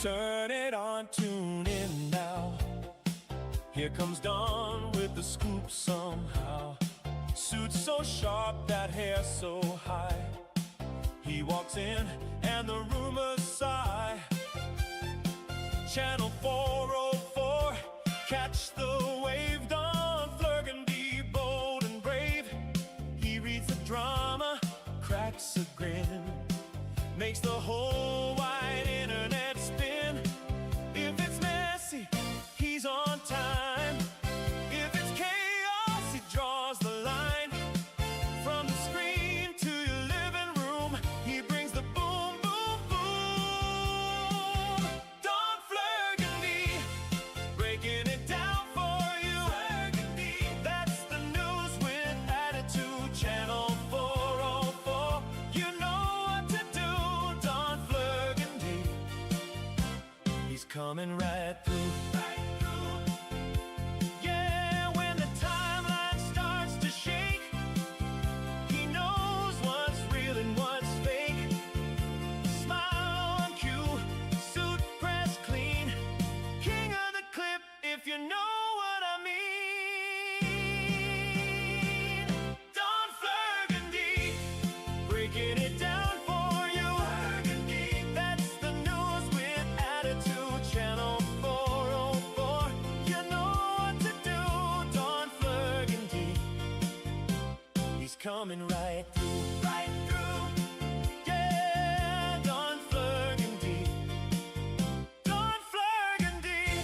Turn it on, tune in now. Here comes Don with the scoop somehow. Suit so sharp, that hair so high. He walks in and the rumors sigh. Channel 404, catch the wave. Don Flurgandy, bold and brave. He reads the drama, cracks a grin, makes the whole wide internet spin. If it's messy, he's on time. If it's chaos, he draws the line. From the screen to your living room, he brings the boom, boom, boom. Don Flurgandy, breaking it down for you. Flurgandy, that's the news with attitude. Channel 404, you know what to do. Don Flurgandy, he's coming right through. Yeah, when the timeline starts to shake, he knows what's real and what's fake. Smile on cue, suit pressed clean. King of the clip, if you know what I mean. Don Flurgandy, breaking it down for you. Flurgandy, that's the news with attitude. Channel 404, you know what to do. Don Flurgandy, he's coming right through. Right through. Yeah, Don Flurgandy. Don Flurgandy.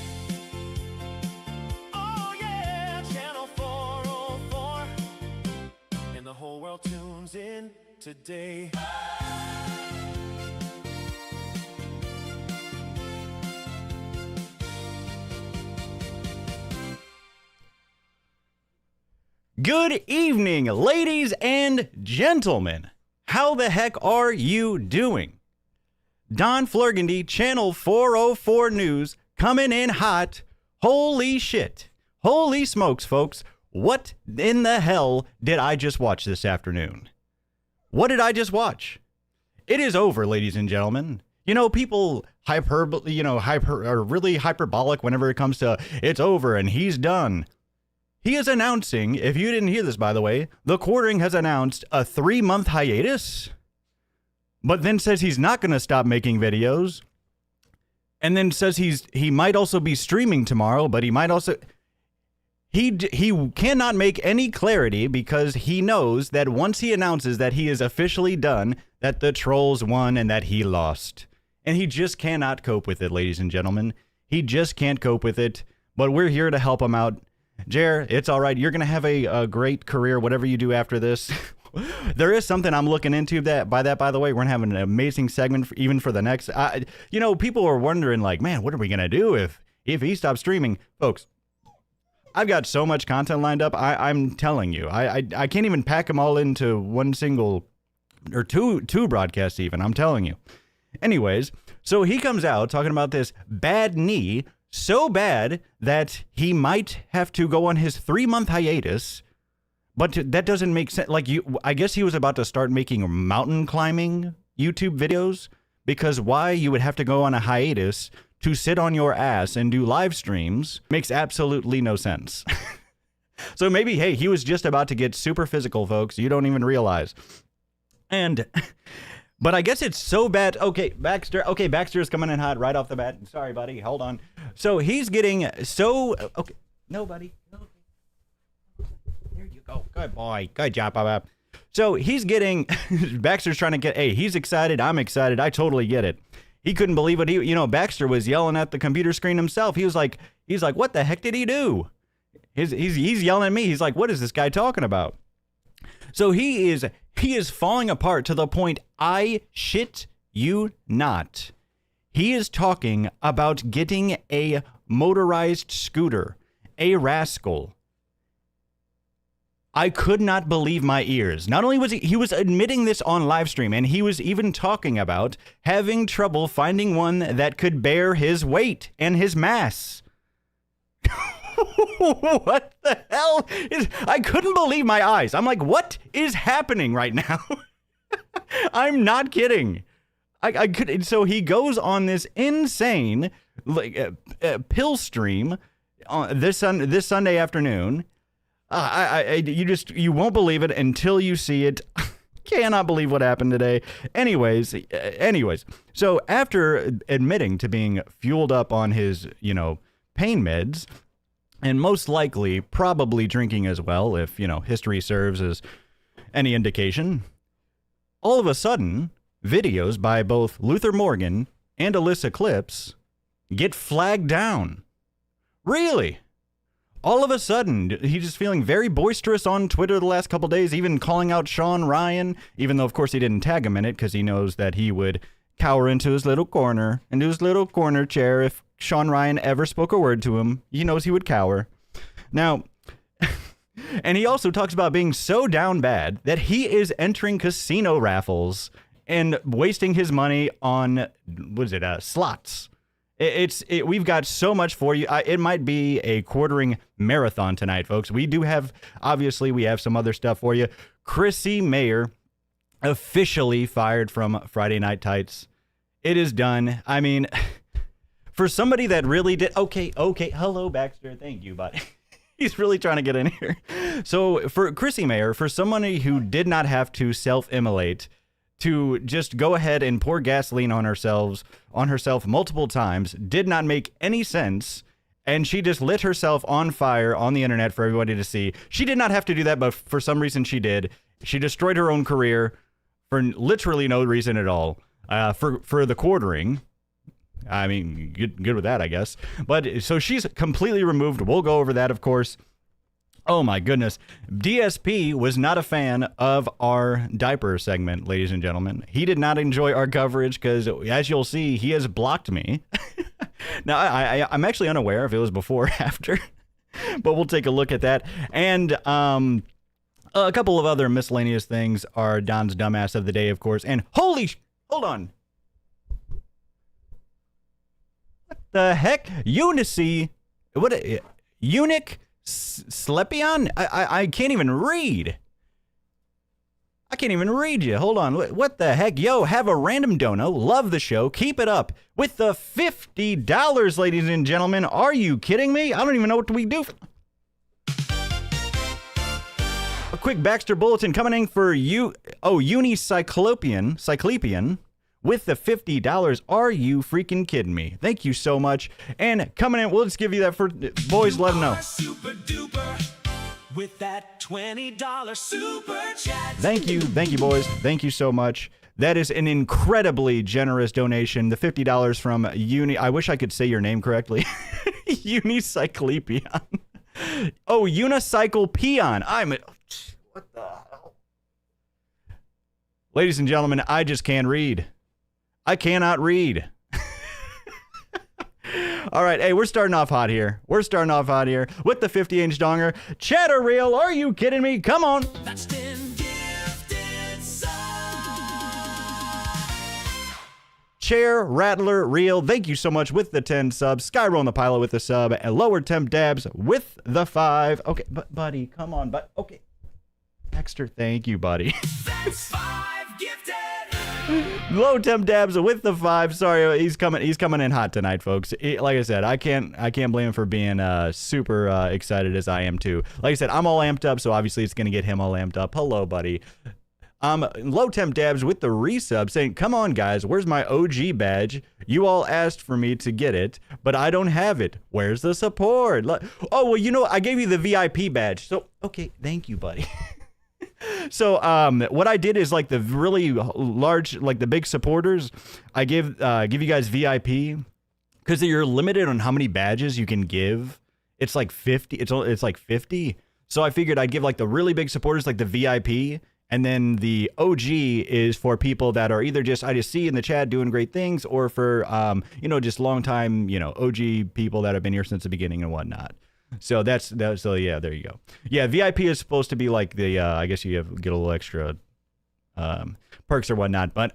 Oh yeah, Channel 404. And the whole world tunes in today. Good evening, ladies and gentlemen. How the heck are you doing? Don Flurgandy, Channel 404 News, coming in hot. Holy shit. Holy smokes, folks. What in the hell did I just watch this afternoon? What did I just watch? It is over, ladies and gentlemen. You know, people are really hyperbolic whenever it comes to it's over and he's done. He is announcing, if you didn't hear this, by the way, TheQuartering has announced a 3-month hiatus, but then says he's not going to stop making videos, and then says he might also be streaming tomorrow, but he might also... He cannot make any clarity because he knows that once he announces that he is officially done, that the trolls won and that he lost. And he just cannot cope with it, ladies and gentlemen. He just can't cope with it, but we're here to help him out. Jer, it's all right. You're going to have a great career, whatever you do after this. There is something I'm looking into by the way. We're going to have an amazing segment even for the next. People are wondering, like, man, what are we going to do if he stops streaming? Folks, I've got so much content lined up. I'm telling you, I can't even pack them all into one single or two broadcasts even. I'm telling you. Anyways, so he comes out talking about this bad knee. So bad that he might have to go on his 3-month hiatus, but that doesn't make sense. Like, I guess he was about to start making mountain climbing YouTube videos, because why you would have to go on a hiatus to sit on your ass and do live streams makes absolutely no sense. So maybe, hey, he was just about to get super physical, folks. You don't even realize. But I guess it's so bad. Okay, Baxter. Okay, Baxter's coming in hot right off the bat. Sorry, buddy. Hold on. So he's getting so... Okay. No, buddy. Okay. There you go. Good boy. Good job, Bob. So he's getting... Baxter's trying to get... Hey, he's excited. I'm excited. I totally get it. He couldn't believe what Baxter was yelling at the computer screen himself. He's like, what the heck did he do? He's yelling at me. He's like, what is this guy talking about? So he is falling apart to the point I shit you not. He is talking about getting a motorized scooter, a rascal. I could not believe my ears. Not only was he was admitting this on live stream, and he was even talking about having trouble finding one that could bear his weight and his mass. What the hell is... I couldn't believe my eyes. I'm like, what is happening right now? I'm not kidding. I could. So he goes on this insane pill stream this Sunday afternoon. You won't believe it until you see it. Cannot believe what happened today. Anyways, so after admitting to being fueled up on his, pain meds, and most likely probably drinking as well, if, history serves as any indication, all of a sudden, videos by both Luther Morgan and Alyssa Clips get flagged down. Really? All of a sudden, he's just feeling very boisterous on Twitter the last couple days, even calling out Sean Ryan, even though, of course, he didn't tag him in it because he knows that he would cower into his little corner, chair if Sean Ryan ever spoke a word to him. He knows he would cower. Now, and he also talks about being so down bad that he is entering casino raffles and wasting his money on, slots. We've got so much for you. It might be a quartering marathon tonight, folks. We have some other stuff for you. Chrissie Mayr officially fired from Friday Night Tights. It is done. I mean, for somebody that really did. Okay. Hello, Baxter. Thank you, buddy. He's really trying to get in here. So for Chrissie Mayr, for somebody who did not have to self-immolate, to just go ahead and pour gasoline on herself multiple times did not make any sense, and she just lit herself on fire on the internet for everybody to see. She did not have to do that, but for some reason she did. She destroyed her own career for literally no reason at all. For the quartering, I mean, good with that, I guess. But so she's completely removed. We'll go over that, of course. Oh my goodness. DSP was not a fan of our diaper segment, ladies and gentlemen. He did not enjoy our coverage because, as you'll see, he has blocked me. Now, I'm actually unaware if it was before or after, but we'll take a look at that. And a couple of other miscellaneous things are Don's dumbass of the day, of course. And hold on. What the heck? Eunuch Slepion? I can't even read. I can't even read you. Hold on. What the heck? Yo, have a random dono. Love the show. Keep it up. With the $50, ladies and gentlemen. Are you kidding me? I don't even know what we do. A quick Baxter bulletin coming in for you. Oh, Cyclopean. With the $50. Are you freaking kidding me? Thank you so much. And coming in, we'll just give you that for boys. Let them know. Super duper with that $20 super chat. Thank you, boys. Thank you so much. That is an incredibly generous donation. The $50 from I wish I could say your name correctly. Unicyclepion. Oh, Unicyclepion. What the hell? Ladies and gentlemen, I just can't read. I cannot read. All right, hey, we're starting off hot here. With the 50-inch donger. Chatter reel, are you kidding me? Come on. That's 10 gifted subs. Chair Rattler reel, thank you so much with the 10 subs. Skyroll the pilot with the sub. And Lower Temp Dabs with the 5. Okay, but buddy, come on, but okay. Baxter, thank you, buddy. That's 5 gifted. Low Temp Dabs with the 5. Sorry, he's coming in hot tonight, folks. Like I said, I can't blame him for being super excited as I am too. Like I said, I'm all amped up, so obviously it's gonna get him all amped up. Hello, buddy. Low Temp Dabs with the resub saying, come on guys, where's my OG badge? You all asked for me to get it, but I don't have it. Where's the support? Oh, well, I gave you the VIP badge. So, okay, thank you, buddy. So what I did is like the really large, like the big supporters, I give you guys VIP because you're limited on how many badges you can give. It's like 50. It's like 50. So I figured I'd give like the really big supporters like the VIP, and then the OG is for people that are either I just see in the chat doing great things, or for just long time OG people that have been here since the beginning and whatnot. So so yeah, there you go. Yeah, VIP is supposed to be like the I guess you get a little extra perks or whatnot. But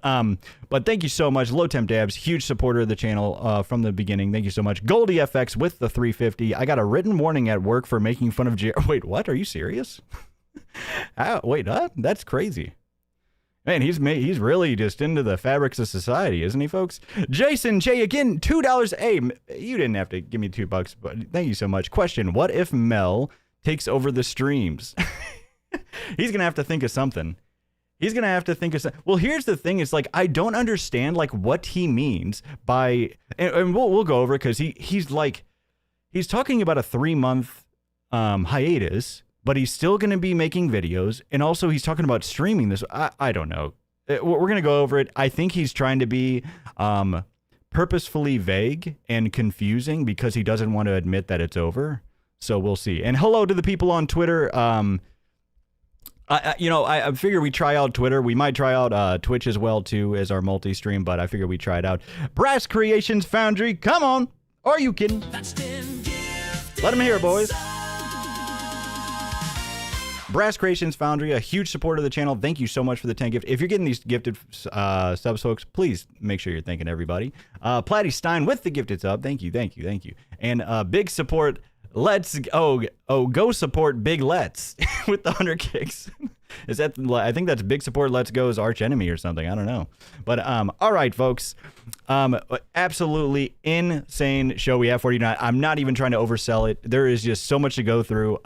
thank you so much, Low Temp Dabs, huge supporter of the channel from the beginning. Thank you so much. Goldie FX with the 350. I got a written warning at work for making fun of Wait, what? Are you serious? Wait, what? That's crazy. Man, he's really just into the fabrics of society, isn't he, folks? Jason J, again, $2. Hey, you didn't have to give me $2, but thank you so much. Question, what if Mel takes over the streams? He's going to have to think of something. He's going to have to think of something. Well, here's the thing. It's like, I don't understand, like, what he means by, and we'll go over it, because he's talking about a 3-month hiatus, but he's still going to be making videos. And also he's talking about streaming this. I don't know. We're going to go over it. I think he's trying to be purposefully vague and confusing because he doesn't want to admit that it's over. So we'll see. And hello to the people on Twitter. I figure we try out Twitter. We might try out Twitch as well, too, as our multi-stream, but I figure we try it out. Brass Creations Foundry, come on. Are you kidding? Let them hear it, boys. Brass Creations Foundry, a huge supporter of the channel. Thank you so much for the 10 gift. If you're getting these gifted subs, folks, please make sure you're thanking everybody. Platty Stein with the gifted sub. Thank you. And big support. Go support Big Let's with the 100 kicks. I think that's big support Let's Go's arch enemy or something. I don't know. But all right, folks. Absolutely insane show we have for you tonight. I'm not even trying to oversell it. There is just so much to go through.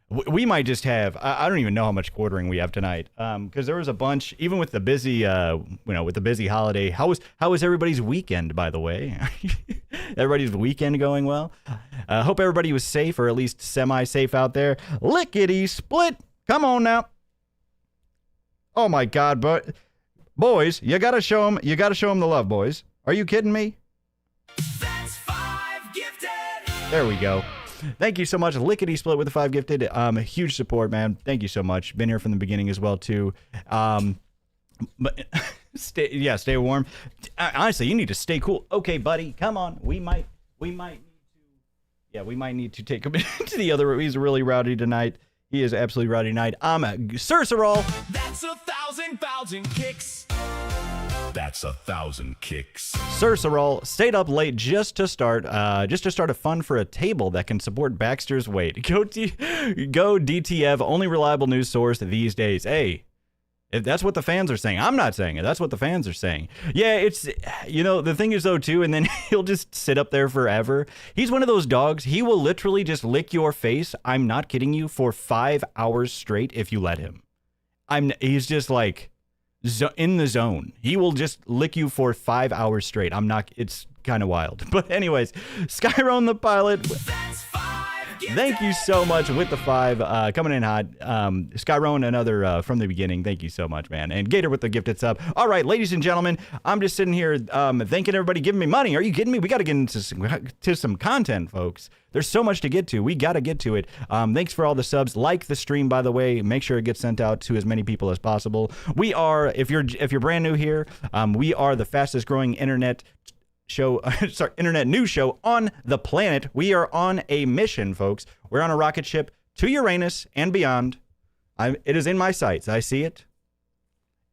We might just have, I don't even know how much quartering we have tonight. Because there was a bunch, even with the busy, with the busy holiday. How was everybody's weekend, by the way? Everybody's weekend going well? Hope everybody was safe, or at least semi-safe out there. Lickety split. Come on now. Oh my God, but boys, you gotta show them the love, boys. Are you kidding me? That's 5 gifted. There we go. Thank you so much. Lickety split with the 5 gifted. Huge support, man. Thank you so much. Been here from the beginning as well, too. But stay warm. Honestly, you need to stay cool. Okay, buddy, come on. We might need to take him to the other. He's really rowdy tonight. He is absolutely rowdy tonight. Cercerol. That's 1,000 kicks. That's 1,000 kicks. Cercerol stayed up late just to start a fund for a table that can support Baxter's weight. Go DTF, only reliable news source these days. Hey, if that's what the fans are saying, I'm not saying it. That's what the fans are saying. Yeah, it's, the thing is though too, and then he'll just sit up there forever. He's one of those dogs. He will literally just lick your face. I'm not kidding you, for 5 hours straight if you let him. He's just like in the zone. He will just lick you for 5 hours straight. It's kind of wild. But anyways, Skyron the pilot. That's 5 gifted. Thank you so much with the 5 coming in hot. Skyron, another from the beginning. Thank you so much, man. And Gator with the gifted sub. All right, ladies and gentlemen, I'm just sitting here thanking everybody giving me money. Are you kidding me? We got to get into some content, folks. There's so much to get to. We got to get to it. Thanks for all the subs. Like the stream, by the way. Make sure it gets sent out to as many people as possible. We are, if you're brand new here, we are the fastest growing internet news show on the planet. We are on a mission, folks. We're on a rocket ship to Uranus and beyond. It is in my sights. I see it.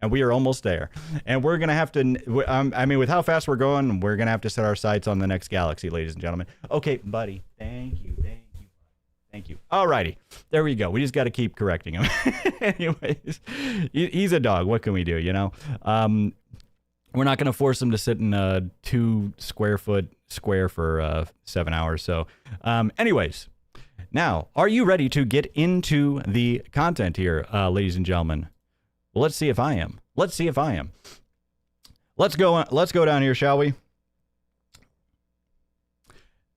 And we are almost there. And we're going to have to, with how fast we're going, we're going to have to set our sights on the next galaxy, ladies and gentlemen. Okay, buddy. Thank you. All righty. There we go. We just got to keep correcting him. Anyways, he's a dog. What can we do, We're not going to force him to sit in a 2 square foot square for 7 hours. So anyways, now, are you ready to get into the content here, ladies and gentlemen? Well, let's see if I am. Let's go down here, shall we?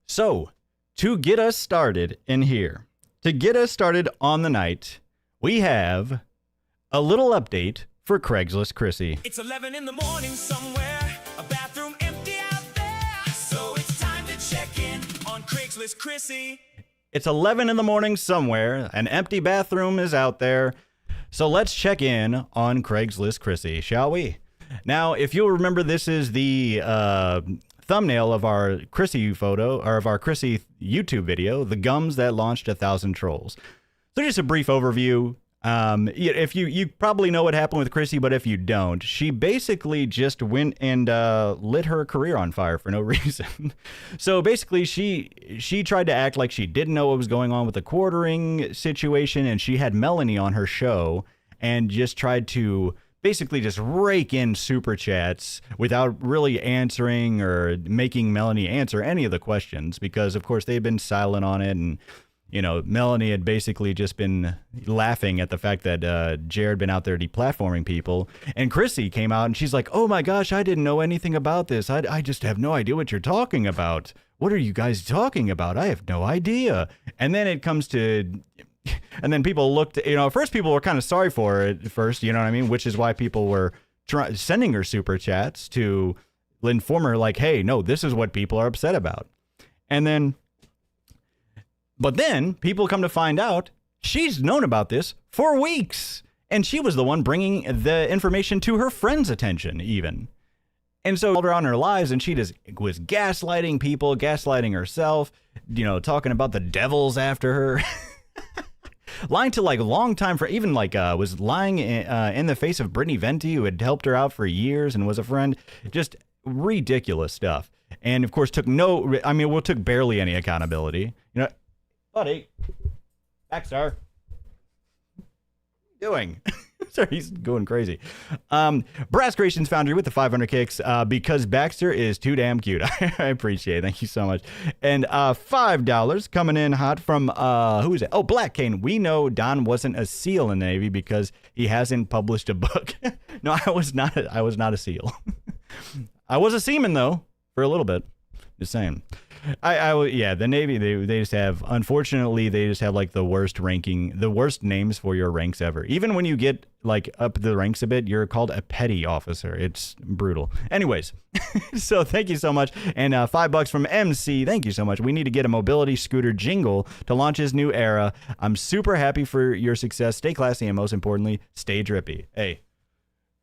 So, to get us started in here, to get us started on the night, we have a little update for Craigslist Chrissie. It's 11 in the morning somewhere, a bathroom empty out there. So it's time to check in on Craigslist Chrissie. It's 11 in the morning somewhere, an empty bathroom is out there. So let's check in on Craigslist Chrissie, shall we? Now, if you'll remember, this is the thumbnail of our Chrissie photo, or of our Chrissie YouTube video, The Gums That Launched 1,000 Trolls. So just a brief overview. If you probably know what happened with Chrissie, but if you don't, she basically just went and lit her career on fire for no reason. So basically, she tried to act like she didn't know what was going on with the quartering situation, and she had Melanie on her show and just tried to basically just rake in super chats without really answering or making Melanie answer any of the questions, because of course they've been silent on it, and Melanie had basically just been laughing at the fact that Jared had been out there deplatforming people, and Chrissie came out and she's like, oh my gosh, I didn't know anything about this. I just have no idea what you're talking about. What are you guys talking about? I have no idea. And then it comes to, and then people looked, at first people were kind of sorry for it first, you know what I mean? Which is why people were sending her super chats to inform her like, hey, no, this is what people are upset about. But then people come to find out she's known about this for weeks. And she was the one bringing the information to her friend's attention even. And so her on her lives, and she just was gaslighting people, gaslighting herself, talking about the devils after her. Lying to like long time for even like was lying in the face of Brittany Venti, who had helped her out for years and was a friend. Just ridiculous stuff. And of course took barely any accountability. Buddy, Baxter, what are you doing? Sorry, he's going crazy. Brass Creations Foundry with the 500 kicks because Baxter is too damn cute. I appreciate it. Thank you so much. And $5 coming in hot from, who is it? Oh, Black Cane. We know Don wasn't a SEAL in the Navy because he hasn't published a book. No, I was not a SEAL. I was a seaman, though, for a little bit. Just saying. The Navy, they just have, unfortunately, they just have like the worst names for your ranks ever. Even when you get like up the ranks a bit, you're called a petty officer. It's brutal. Anyways, so thank you so much. And $5 from MC. Thank you so much. We need to get a mobility scooter jingle to launch his new era. I'm super happy for your success. Stay classy and most importantly, stay drippy. Hey.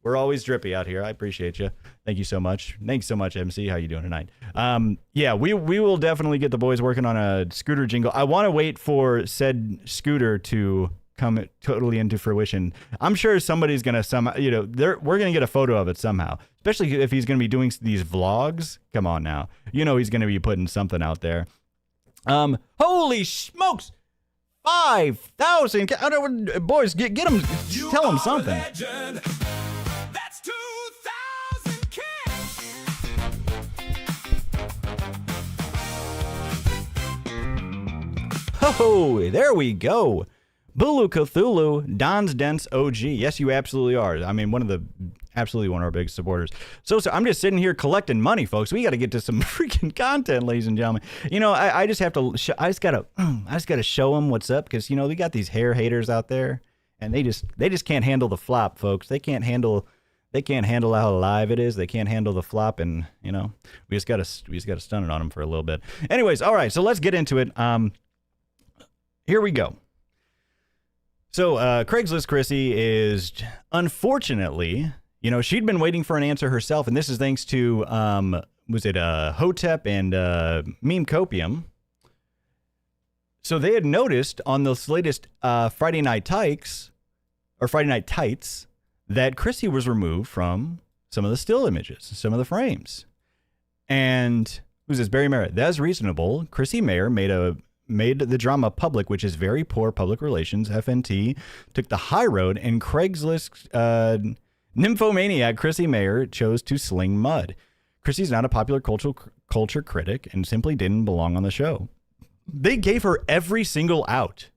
We're always drippy out here. I appreciate you. Thank you so much. Thanks so much, MC. How you doing tonight? We will definitely get the boys working on a scooter jingle. I want to wait for said scooter to come totally into fruition. I'm sure somebody's going to somehow, we're going to get a photo of it somehow, especially if he's going to be doing these vlogs. Come on now. He's going to be putting something out there. Holy smokes. 5,000. Boys, get them. Tell them something. Oh, there we go. Bulu Cthulhu, Don's Dense OG. Yes, you absolutely are. I mean, one of our biggest supporters. So I'm just sitting here collecting money, folks. We got to get to some freaking content, ladies and gentlemen. I just have to. I just gotta show them what's up because we got these hair haters out there, and they just can't handle the flop, folks. They can't handle how live it is. They can't handle the flop, and we just gotta stun it on them for a little bit. Anyways, all right. So let's get into it. Here we go. So Craigslist Chrissie is, unfortunately, she'd been waiting for an answer herself, and this is thanks to, Hotep and Meme Copium. So they had noticed on this latest Friday Night Tights that Chrissie was removed from some of the still images, some of the frames. And who's this? Barry Merritt. That's reasonable. Chrissie Mayr made the drama public, which is very poor public relations. FNT took the high road, and Craigslist nymphomaniac Chrissie Mayr chose to sling mud. Chrissie's not a popular culture critic and simply didn't belong on the show. They gave her every single out.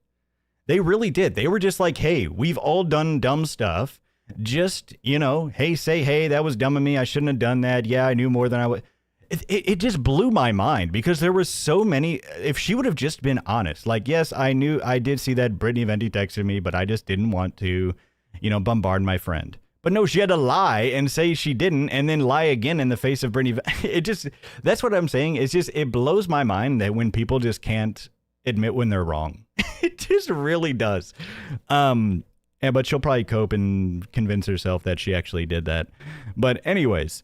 They really did. They were just like, hey, we've all done dumb stuff. Just, hey, that was dumb of me. I shouldn't have done that. Yeah, I knew more than I would. It just blew my mind because there was so many. If she would have just been honest, like, yes, I did see that Brittany Venti texted me, but I just didn't want to, bombard my friend. But no, she had to lie and say she didn't and then lie again in the face of Brittany. That's what I'm saying. It's just, it blows my mind that when people just can't admit when they're wrong. It just really does. But she'll probably cope and convince herself that she actually did that. But anyways,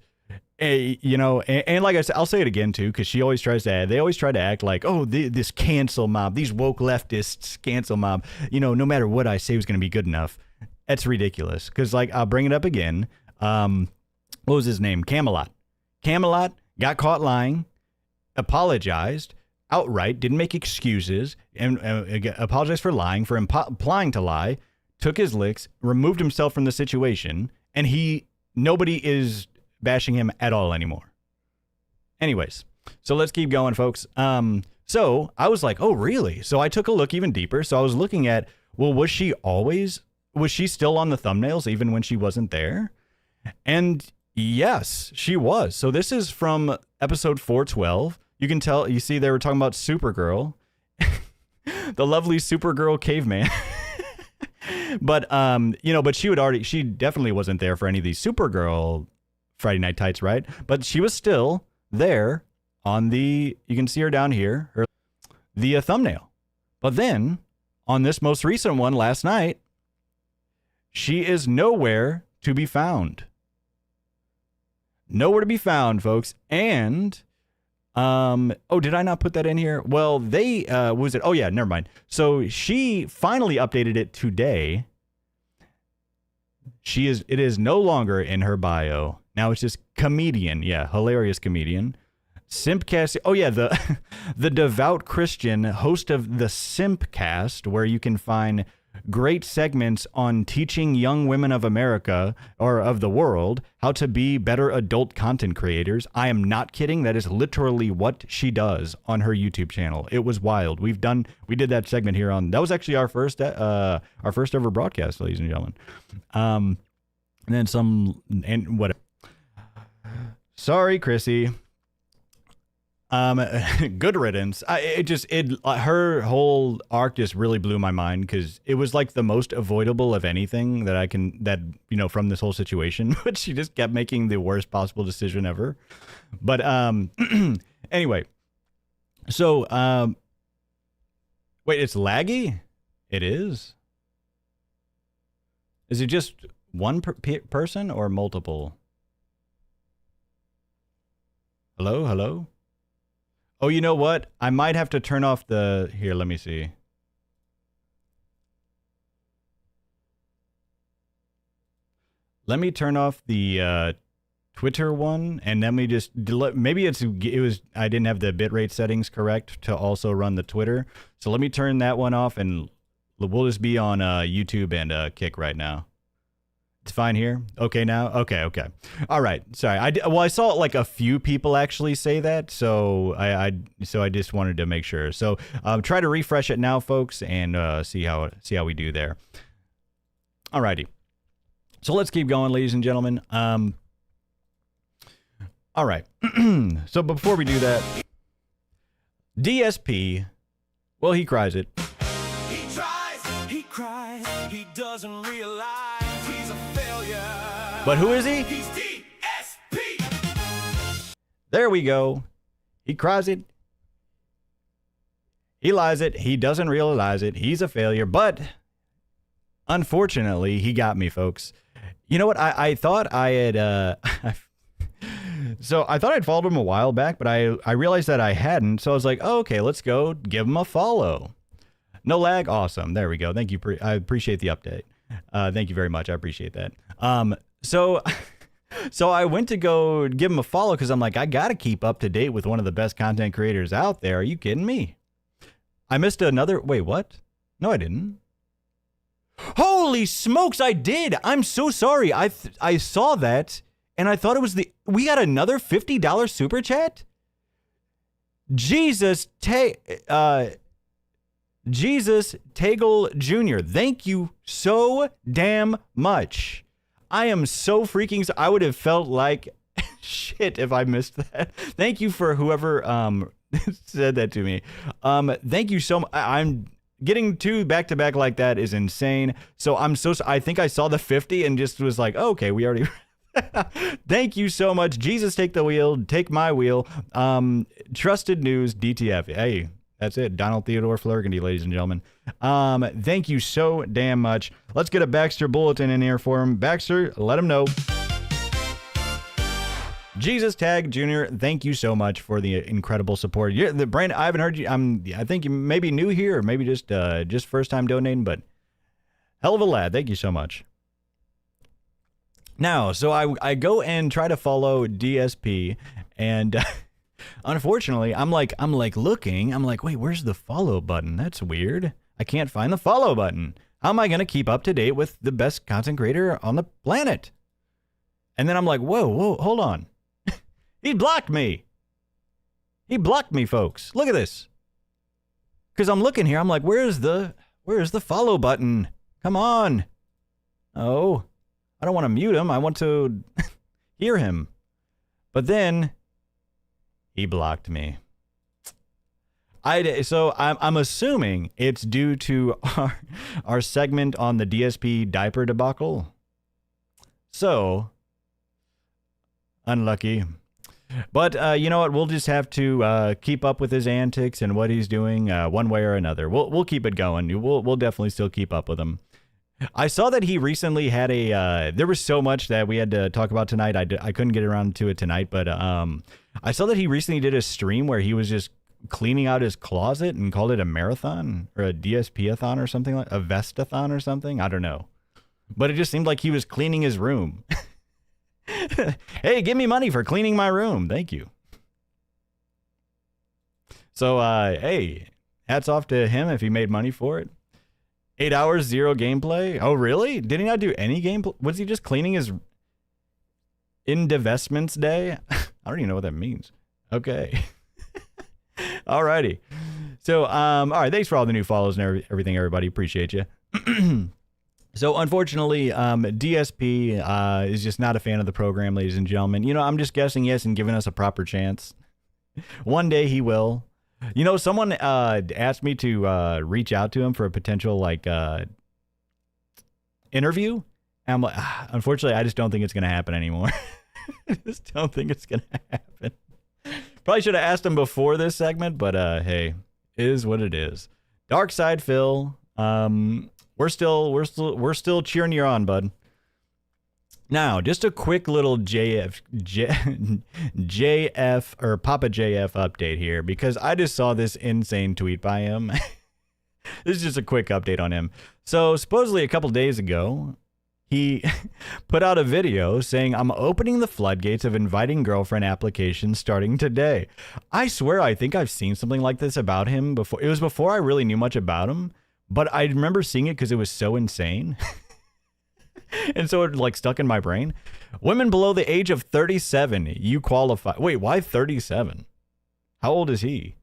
and like I said, I'll say it again too, because they always try to act like, oh, this cancel mob, these woke leftists cancel mob, no matter what I say was going to be good enough. That's ridiculous. Because I'll bring it up again. What was his name? Camelot got caught lying, apologized outright, didn't make excuses, and apologized for lying, for implying to lie, took his licks, removed himself from the situation, and nobody is bashing him at all anymore. Anyways, so let's keep going, folks. So I was like, oh, really? So I took a look even deeper. So I was looking at, well, was she still on the thumbnails even when she wasn't there? And yes, she was. So this is from episode 412. You see they were talking about Supergirl, the lovely Supergirl caveman. But, but she definitely wasn't there for any of these Supergirl Friday Night Tights, right? But she was still there on you can see her down here, the thumbnail. But then on this most recent one last night, she is nowhere to be found. Nowhere to be found, folks. And, did I not put that in here? Well, oh yeah, never mind. So she finally updated it today. It is no longer in her bio. Now it's just comedian. Yeah, hilarious comedian. Simpcast. Oh yeah, the devout Christian host of the Simpcast, where you can find great segments on teaching young women of America or of the world how to be better adult content creators. I am not kidding. That is literally what she does on her YouTube channel. It was wild. We did that segment here that was actually our first ever broadcast, ladies and gentlemen. And then whatever. Sorry, Chrissie. Good riddance. Her whole arc just really blew my mind because it was like the most avoidable of anything from this whole situation, but she just kept making the worst possible decision ever. But, anyway, so, wait, it's laggy? It is? Is it just one person or multiple? Hello? Oh, you know what? I might have to turn off here, let me see. Let me turn off the Twitter one, and then we just maybe I didn't have the bitrate settings correct to also run the Twitter. So let me turn that one off, and we'll just be on YouTube and Kick right now. It's fine here. Okay now. Okay. All right. Sorry. I saw like a few people actually say that, so I just wanted to make sure. So try to refresh it now, folks, and see how we do there. Alrighty. So let's keep going, ladies and gentlemen. All right. So before we do that, DSP. Well, he cries it. He tries. He cries. He doesn't realize. He's a failure. But who is he? He's DSP. There we go. He cries it. He lies it. He doesn't realize it. He's a failure. But unfortunately, he got me, folks. You know what? I thought I had... So I thought I'd followed him a while back, but I realized that I hadn't. So I was like, oh, okay, let's go give him a follow. No lag. Awesome. There we go. Thank you. I appreciate the update. Thank you very much. I appreciate that. So I went to go give him a follow because I'm like, I got to keep up to date with one of the best content creators out there. Are you kidding me? I missed another. Wait, what? No, I didn't. Holy smokes, I did. I'm so sorry. I saw that and I thought it was we got another $50 super chat? Jesus Tagle Jr. Thank you so damn much. I am so freaking I would have felt like shit if I missed that. Thank you for whoever said that to me. Thank you so much. I'm getting two back-to-back like that is insane. So I think I saw the 50 and just was like, oh, okay, we already... Thank you so much. Jesus, take the wheel. Take my wheel. Trusted News, DTF. Hey, that's it. Donald Theodore Flurgandy, ladies and gentlemen. Thank you so damn much. Let's get a Baxter bulletin in here for him. Baxter, let him know. Jesus Tag Jr., thank you so much for the incredible support. Brandon, I haven't heard you. I think you may be new here, or maybe just first time donating, but hell of a lad. Thank you so much. Now, so I go and try to follow DSP, and unfortunately, I'm like looking. I'm like, wait, where's the follow button? That's weird. I can't find the follow button. How am I going to keep up to date with the best content creator on the planet? And then I'm like, whoa, hold on. He blocked me. He blocked me, folks. Look at this. Because I'm looking here. I'm like, where's the follow button? Come on. Oh, I don't want to mute him. I want to hear him. But then he blocked me. So I'm assuming it's due to our segment on the DSP diaper debacle. So unlucky. But you know what? We'll just have to keep up with his antics and what he's doing one way or another. We'll keep it going. We'll definitely still keep up with him. I saw that he recently had there was so much that we had to talk about tonight. I couldn't get around to it tonight, but I saw that he recently did a stream where he was just cleaning out his closet and called it a marathon or a DSP-a-thon or something, like a vestathon or something. I don't know. But it just seemed like he was cleaning his room. Hey, give me money for cleaning my room. Thank you. So, hey, hats off to him if he made money for it. 8 hours, 0 gameplay. Oh, really? Did he not do any gameplay? Was he just cleaning his investments day? I don't even know what that means. Okay. Alrighty. So, all right. Thanks for all the new follows and everything, everybody. Appreciate you. So, unfortunately, DSP is just not a fan of the program, ladies and gentlemen. You know, I'm just guessing yes and giving us a proper chance. One day he will. You know, someone asked me to reach out to him for a potential, like, interview. And I'm like, unfortunately, I just don't think it's going to happen anymore. I just don't think it's going to happen. Probably should have asked him before this segment, but hey, it is what it is. Dark Side Phil, we're still cheering you on, bud. Now, just a quick little JF or Papa JF update here, because I just saw this insane tweet by him. This is just a quick update on him. So supposedly a couple days ago, he put out a video saying, I'm opening the floodgates of inviting girlfriend applications starting today. I swear I think I've seen something like this about him before. It was before I really knew much about him, but I remember seeing it because it was so insane. And so it like stuck in my brain. Women below the age of 37, you qualify. Wait, why 37? How old is he?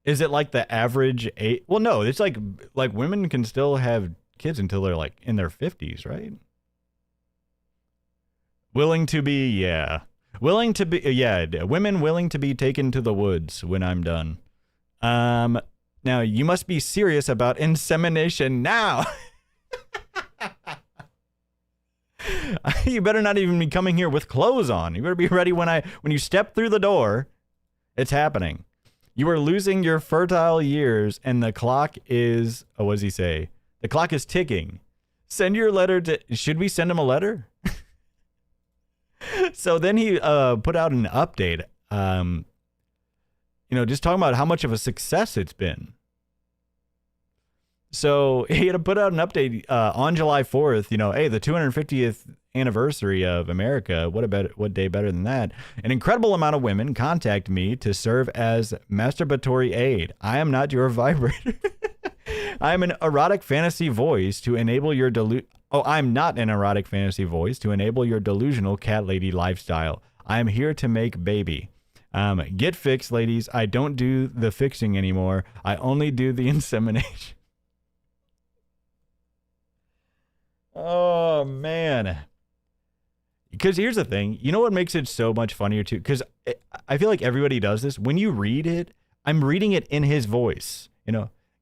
Is it like the average age? Well, no, it's like women can still have kids until they're like in their 50s, right? Willing to be women willing to be taken to the woods when I'm done. Now you must be serious about insemination now. You better not even be coming here with clothes on. You better be ready when you step through the door. It's happening. You are losing your fertile years, and the clock is. Oh, what does he say? The clock is ticking. Send your letter to. Should we send him a letter? So then he put out an update. Just talking about how much of a success it's been. So he had to put out an update on July 4th. Hey, the 250th anniversary of America. What day better than that? An incredible amount of women contact me to serve as masturbatory aid. I am not your vibrator. I am an erotic fantasy voice to enable your I'm not an erotic fantasy voice to enable your delusional cat lady lifestyle. I am here to make baby. Get fixed, ladies. I don't do the fixing anymore. I only do the insemination. Oh, man. Because here's the thing. You know what makes it so much funnier, too? Because I feel like everybody does this. When you read it, I'm reading it in his voice.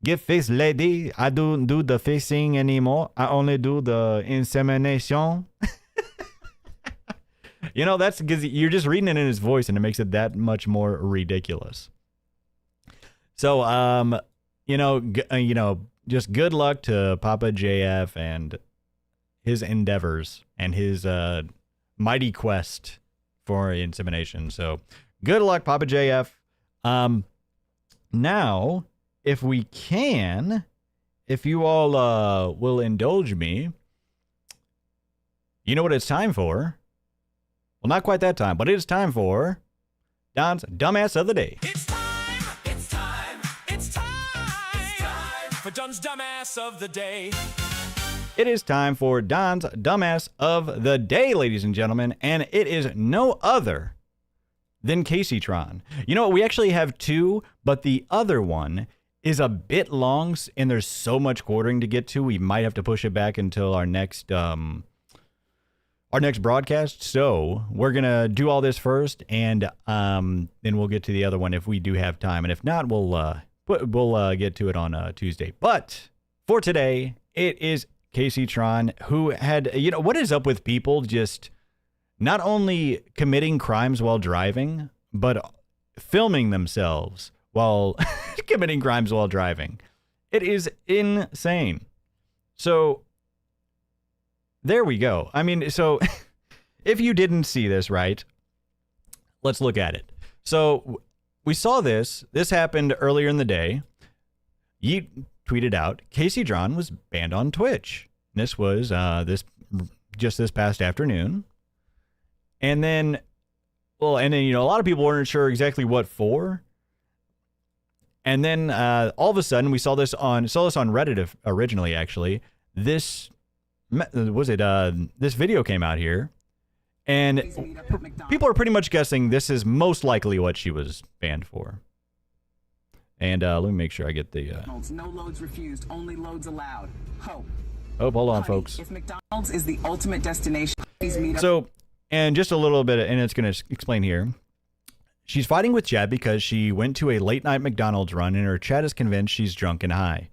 Get fixed, lady. I don't do the fixing anymore. I only do the insemination. That's because you're just reading it in his voice, and it makes it that much more ridiculous. So, just good luck to Papa JF and his endeavors and his mighty quest for insemination. So good luck, Papa JF. Now, if you all will indulge me, you know what it's time for? Well, not quite that time, but it is time for Don's Dumbass of the Day. It's time for Don's Dumbass of the Day. It is time for Don's Dumbass of the Day, ladies and gentlemen, and it is no other than Casey Tron. You know what? We actually have two, but the other one is a bit long, and there's so much quartering to get to. We might have to push it back until our next broadcast. So we're gonna do all this first, and then we'll get to the other one if we do have time, and if not, we'll get to it on Tuesday. But for today, it is Casey Tron, who had, what is up with people just not only committing crimes while driving, but filming themselves while committing crimes while driving. It is insane. So there we go. I mean, so if you didn't see this, right, let's look at it. So we saw this. This happened earlier in the day. You tweeted out, Casey Tron was banned on Twitch. This was this past afternoon. And then, a lot of people weren't sure exactly what for. And then all of a sudden, we saw this on Reddit originally, actually. This video came out here. And people are pretty much guessing this is most likely what she was banned for. And let me make sure I get the... No loads refused, only loads allowed. Hope. Oh, hold on, folks. If McDonald's is the ultimate destination, please meet up. So, and just a little bit, and it's going to explain here. She's fighting with Chad because she went to a late-night McDonald's run, and her chat is convinced she's drunk and high.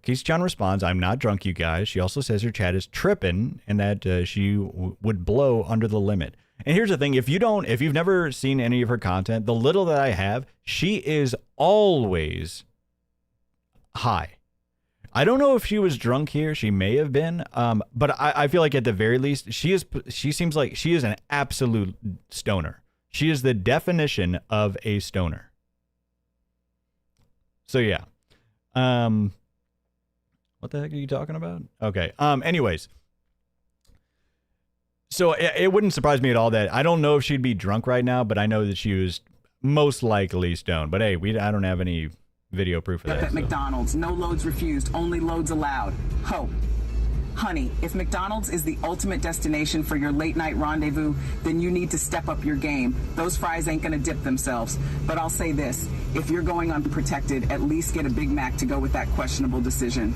Casey Tron responds, I'm not drunk, you guys. She also says her chat is tripping and that she would blow under the limit. And here's the thing, if you've never seen any of her content, the little that I have, she is always high. I don't know if she was drunk here. She may have been, but I feel like at the very least, she seems like she is an absolute stoner. She is the definition of a stoner. So yeah. What the heck are you talking about? Okay. Anyways. So it wouldn't surprise me at all that I don't know if she'd be drunk right now, but I know that she was most likely stoned. But hey, I don't have any video proof of that. At McDonald's, no loads refused, only loads allowed. Hope. Honey, if McDonald's is the ultimate destination for your late night rendezvous, then you need to step up your game. Those fries ain't gonna dip themselves. But I'll say this, if you're going unprotected, at least get a Big Mac to go with that questionable decision.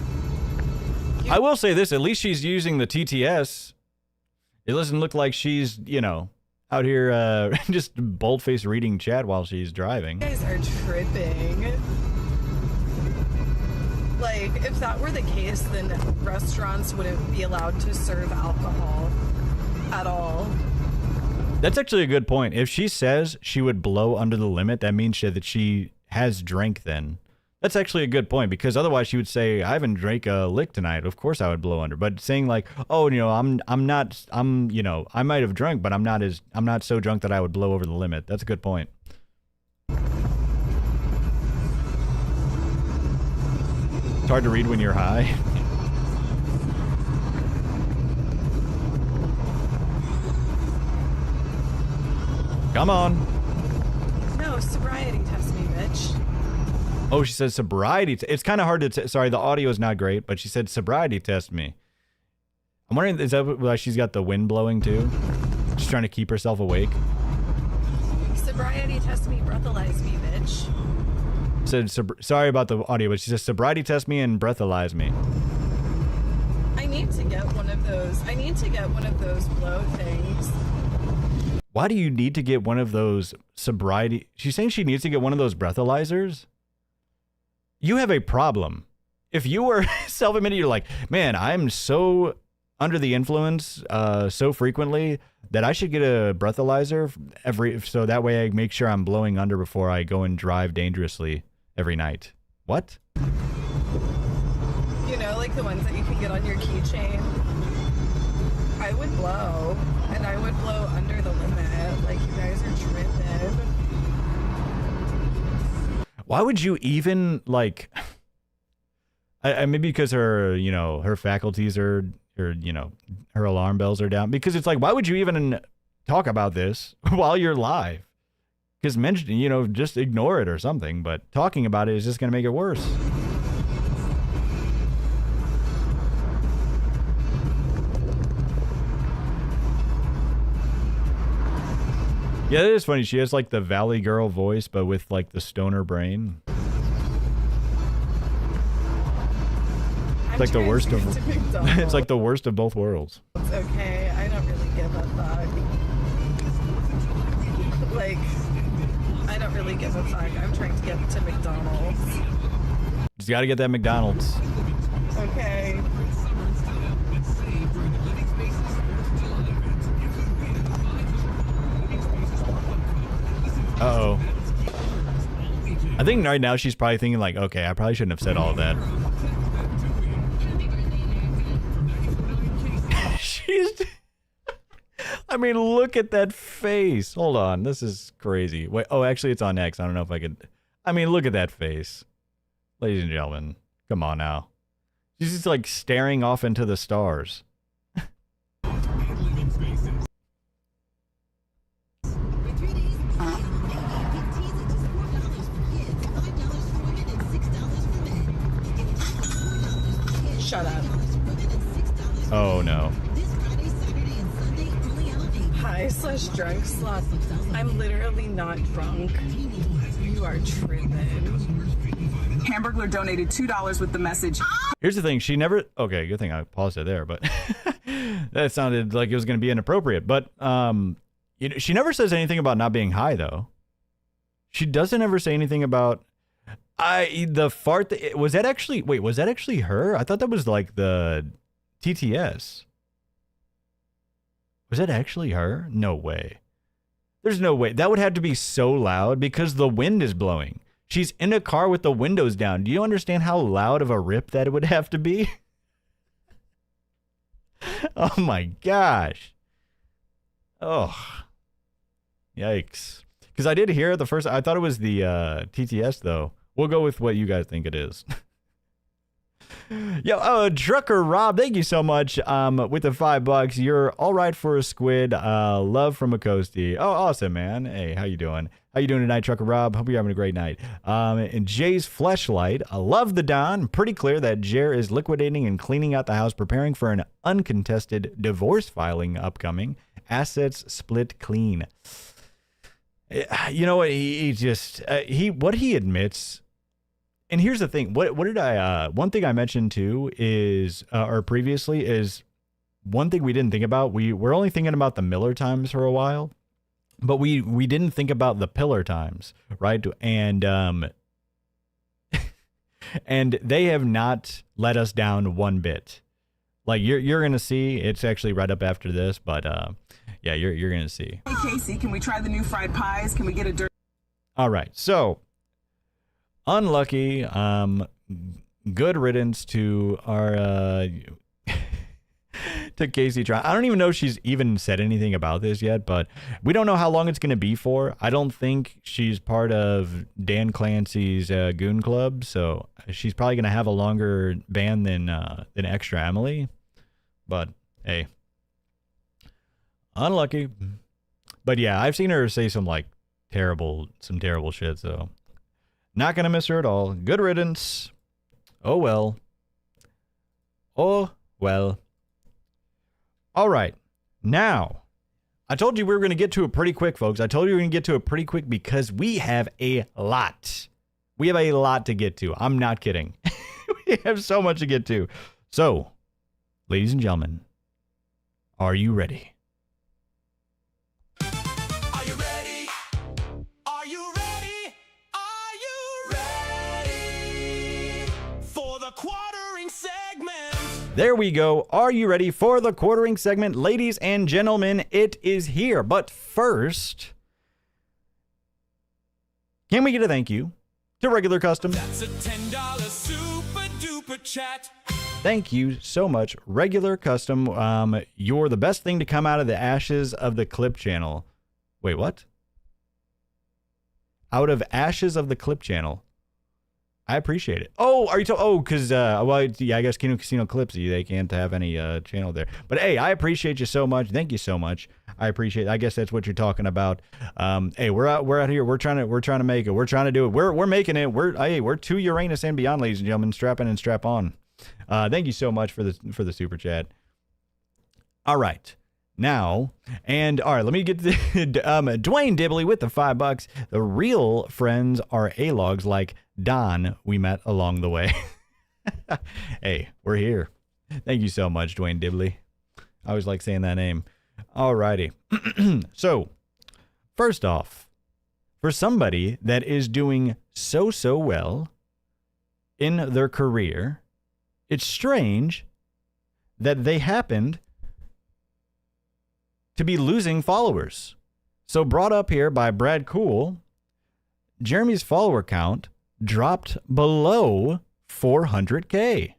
I will say this, at least she's using the TTS. It doesn't look like she's, out here just bold-faced reading chat while she's driving. You guys are tripping. Like, if that were the case, then restaurants wouldn't be allowed to serve alcohol at all. That's actually a good point. If she says she would blow under the limit, that means that she has drank then. That's actually a good point, because otherwise she would say, I haven't drank a lick tonight. Of course I would blow under. But saying like, oh, I might have drunk, but I'm not so drunk that I would blow over the limit. That's a good point. It's hard to read when you're high. Come on. No, sobriety test me, bitch. Oh, she said sobriety. It's kind of hard to... Sorry, the audio is not great, but she said sobriety test me. I'm wondering, is that why she's got the wind blowing too? Just trying to keep herself awake? Sobriety test me, breathalyze me, bitch. Said, sorry about the audio, but she says sobriety test me and breathalyze me. I need to get one of those. I need to get one of those blow things. Why do you need to get one of those sobriety... She's saying she needs to get one of those breathalyzers? You have a problem. If you were self-admitted, you're like, man, I'm so under the influence so frequently that I should get a breathalyzer so that way I make sure I'm blowing under before I go and drive dangerously every night. What? Like the ones that you can get on your keychain. I would blow, and I would blow under the limit. Like, you guys are tripping. Why would you even, like... maybe because her, her faculties are, her alarm bells are down. Because it's like, why would you even talk about this while you're live? Because mention, just ignore it or something. But talking about it is just going to make it worse. Yeah, it is funny. She has like the Valley Girl voice, but with like the stoner brain. It's like the worst of. It's like the worst of both worlds. It's okay. I don't really give a fuck. Like, I don't really give a fuck. I'm trying to get to McDonald's. Just got to get that McDonald's. Okay. Uh-oh. I think right now she's probably thinking like, okay, I probably shouldn't have said all of that. She's... I mean, look at that face. Hold on. This is crazy. Wait, oh, actually, it's on X. I don't know if I could... I mean, look at that face. Ladies and gentlemen, come on now. She's just like staring off into the stars. Shut up. Oh, no. High/drunk slut. I'm literally not drunk. You are tripping. Hamburglar donated $2 with the message. Here's the thing. She never... Okay, good thing I paused it there, but... that sounded like it was going to be inappropriate. But, you know, she never says anything about not being high, though. She doesn't ever say anything about... the fart... Was that actually... Wait, was that actually her? I thought that was like the TTS. Was that actually her? No way. There's no way. That would have to be so loud because the wind is blowing. She's in a car with the windows down. Do you understand how loud of a rip that would have to be? Oh my gosh. Oh. Yikes. Because I did hear it the first... I thought it was the TTS, though. We'll go with what you guys think it is. Yo, Trucker Rob, thank you so much. With the $5, you're all right for a squid. Love from a Coastie. Oh, awesome, man. Hey, how you doing? How you doing tonight, Trucker Rob? Hope you're having a great night. And Jay's Fleshlight. I love the Don. Pretty clear that Jer is liquidating and cleaning out the house, preparing for an uncontested divorce filing upcoming. Assets split clean. You know what? He just what he admits. And here's the thing. What did I? One thing I mentioned too is, or previously is, one thing we didn't think about. We're only thinking about the Miller times for a while, but we didn't think about the Pillar times, right? And and they have not let us down one bit. Like you're gonna see. It's actually right up after this, but yeah, you're gonna see. Hey Casey, can we try the new fried pies? Can we get a dirt? All right, so. Unlucky. Good riddance to our to Casey try. I don't even know if she's even said anything about this yet, but we don't know how long it's going to be for. I don't think she's part of Dan Clancy's Goon Club, so she's probably going to have a longer ban than Extra Emily. But hey, unlucky. But yeah, I've seen her say some terrible shit, so. Not going to miss her at all. Good riddance. Oh, well. Oh, well. All right. Now, I told you we were going to get to it pretty quick, folks. I told you we were going to get to it pretty quick because we have a lot. We have a lot to get to. I'm not kidding. We have so much to get to. So, ladies and gentlemen, are you ready? There we go. Are you ready for the quartering segment? Ladies and gentlemen, it is here. But first, can we get a thank you to Regular Custom? That's a $10 super duper chat. Thank you so much, Regular Custom. You're the best thing to come out of the ashes of the Clip channel. Wait, what? Out of ashes of the Clip channel. I appreciate it. Oh, are you because well, yeah, I guess Kino Casino Clips, they can't have any channel there. But hey, I appreciate you so much. Thank you so much. I appreciate it. I guess that's what you're talking about. Hey, we're out here. We're trying to make it. We're trying to do it. We're making it. We're to Uranus and beyond, ladies and gentlemen. Strap in and strap on. Thank you so much for the super chat. All right. now. And all right, let me get to Dwayne Dibley with the $5. The real friends are A-logs like Don we met along the way. Hey, we're here. Thank you so much, Dwayne Dibley. I always like saying that name. All righty. So, first off, for somebody that is doing so well in their career, it's strange that they happened to be losing followers. So brought up here by Brad Cool, Jeremy's follower count dropped below 400K.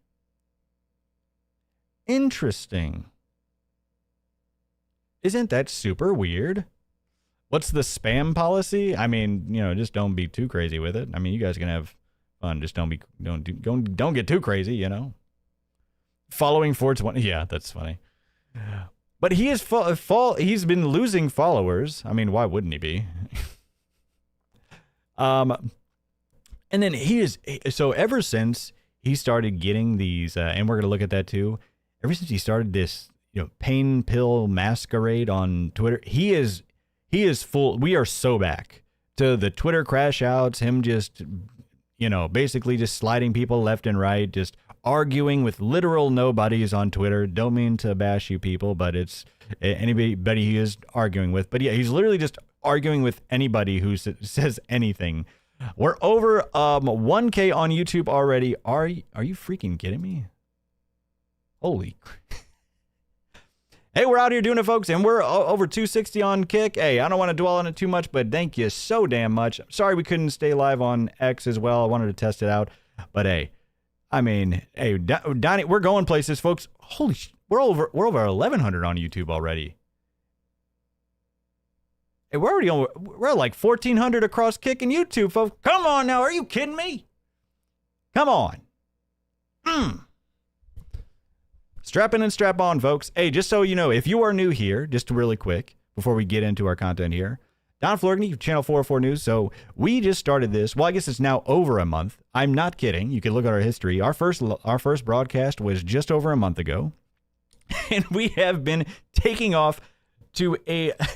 Interesting. Isn't that super weird? What's the spam policy? I mean, you know, just don't be too crazy with it. I mean, you guys can have fun. Just don't get too crazy, you know. Following 420. Yeah, that's funny. But he is he's been losing followers. I mean, why wouldn't he be? And then he is so ever since he started getting these and we're going to look at that too. Ever since he started this, you know, pain pill masquerade on Twitter, he is full. We are so back to the Twitter crash outs, him just, you know, basically just sliding people left and right, just arguing with literal nobodies on Twitter. Don't mean to bash you people, but it's anybody he is arguing with. But yeah, he's literally just arguing with anybody who says anything. We're over 1K on YouTube already. Are you freaking kidding me? Holy Hey, we're out here doing it, folks, and we're over 260 on Kick. Hey, I don't want to dwell on it too much, but thank you so damn much. Sorry we couldn't stay live on X as well. I wanted to test it out. But hey, I mean, hey, Donnie, we're going places, folks. Holy we're over 1,100 on YouTube already. Hey, we're like 1,400 across Kick and YouTube, folks. Come on now, are you kidding me? Come on. Strap in and strap on, folks. Hey, just so you know, if you are new here, just really quick, before we get into our content here, Don Florgany, Channel 404 News. So we just started this. Well, I guess it's now over a month. I'm not kidding. You can look at our history. Our first broadcast was just over a month ago. And we have been taking off to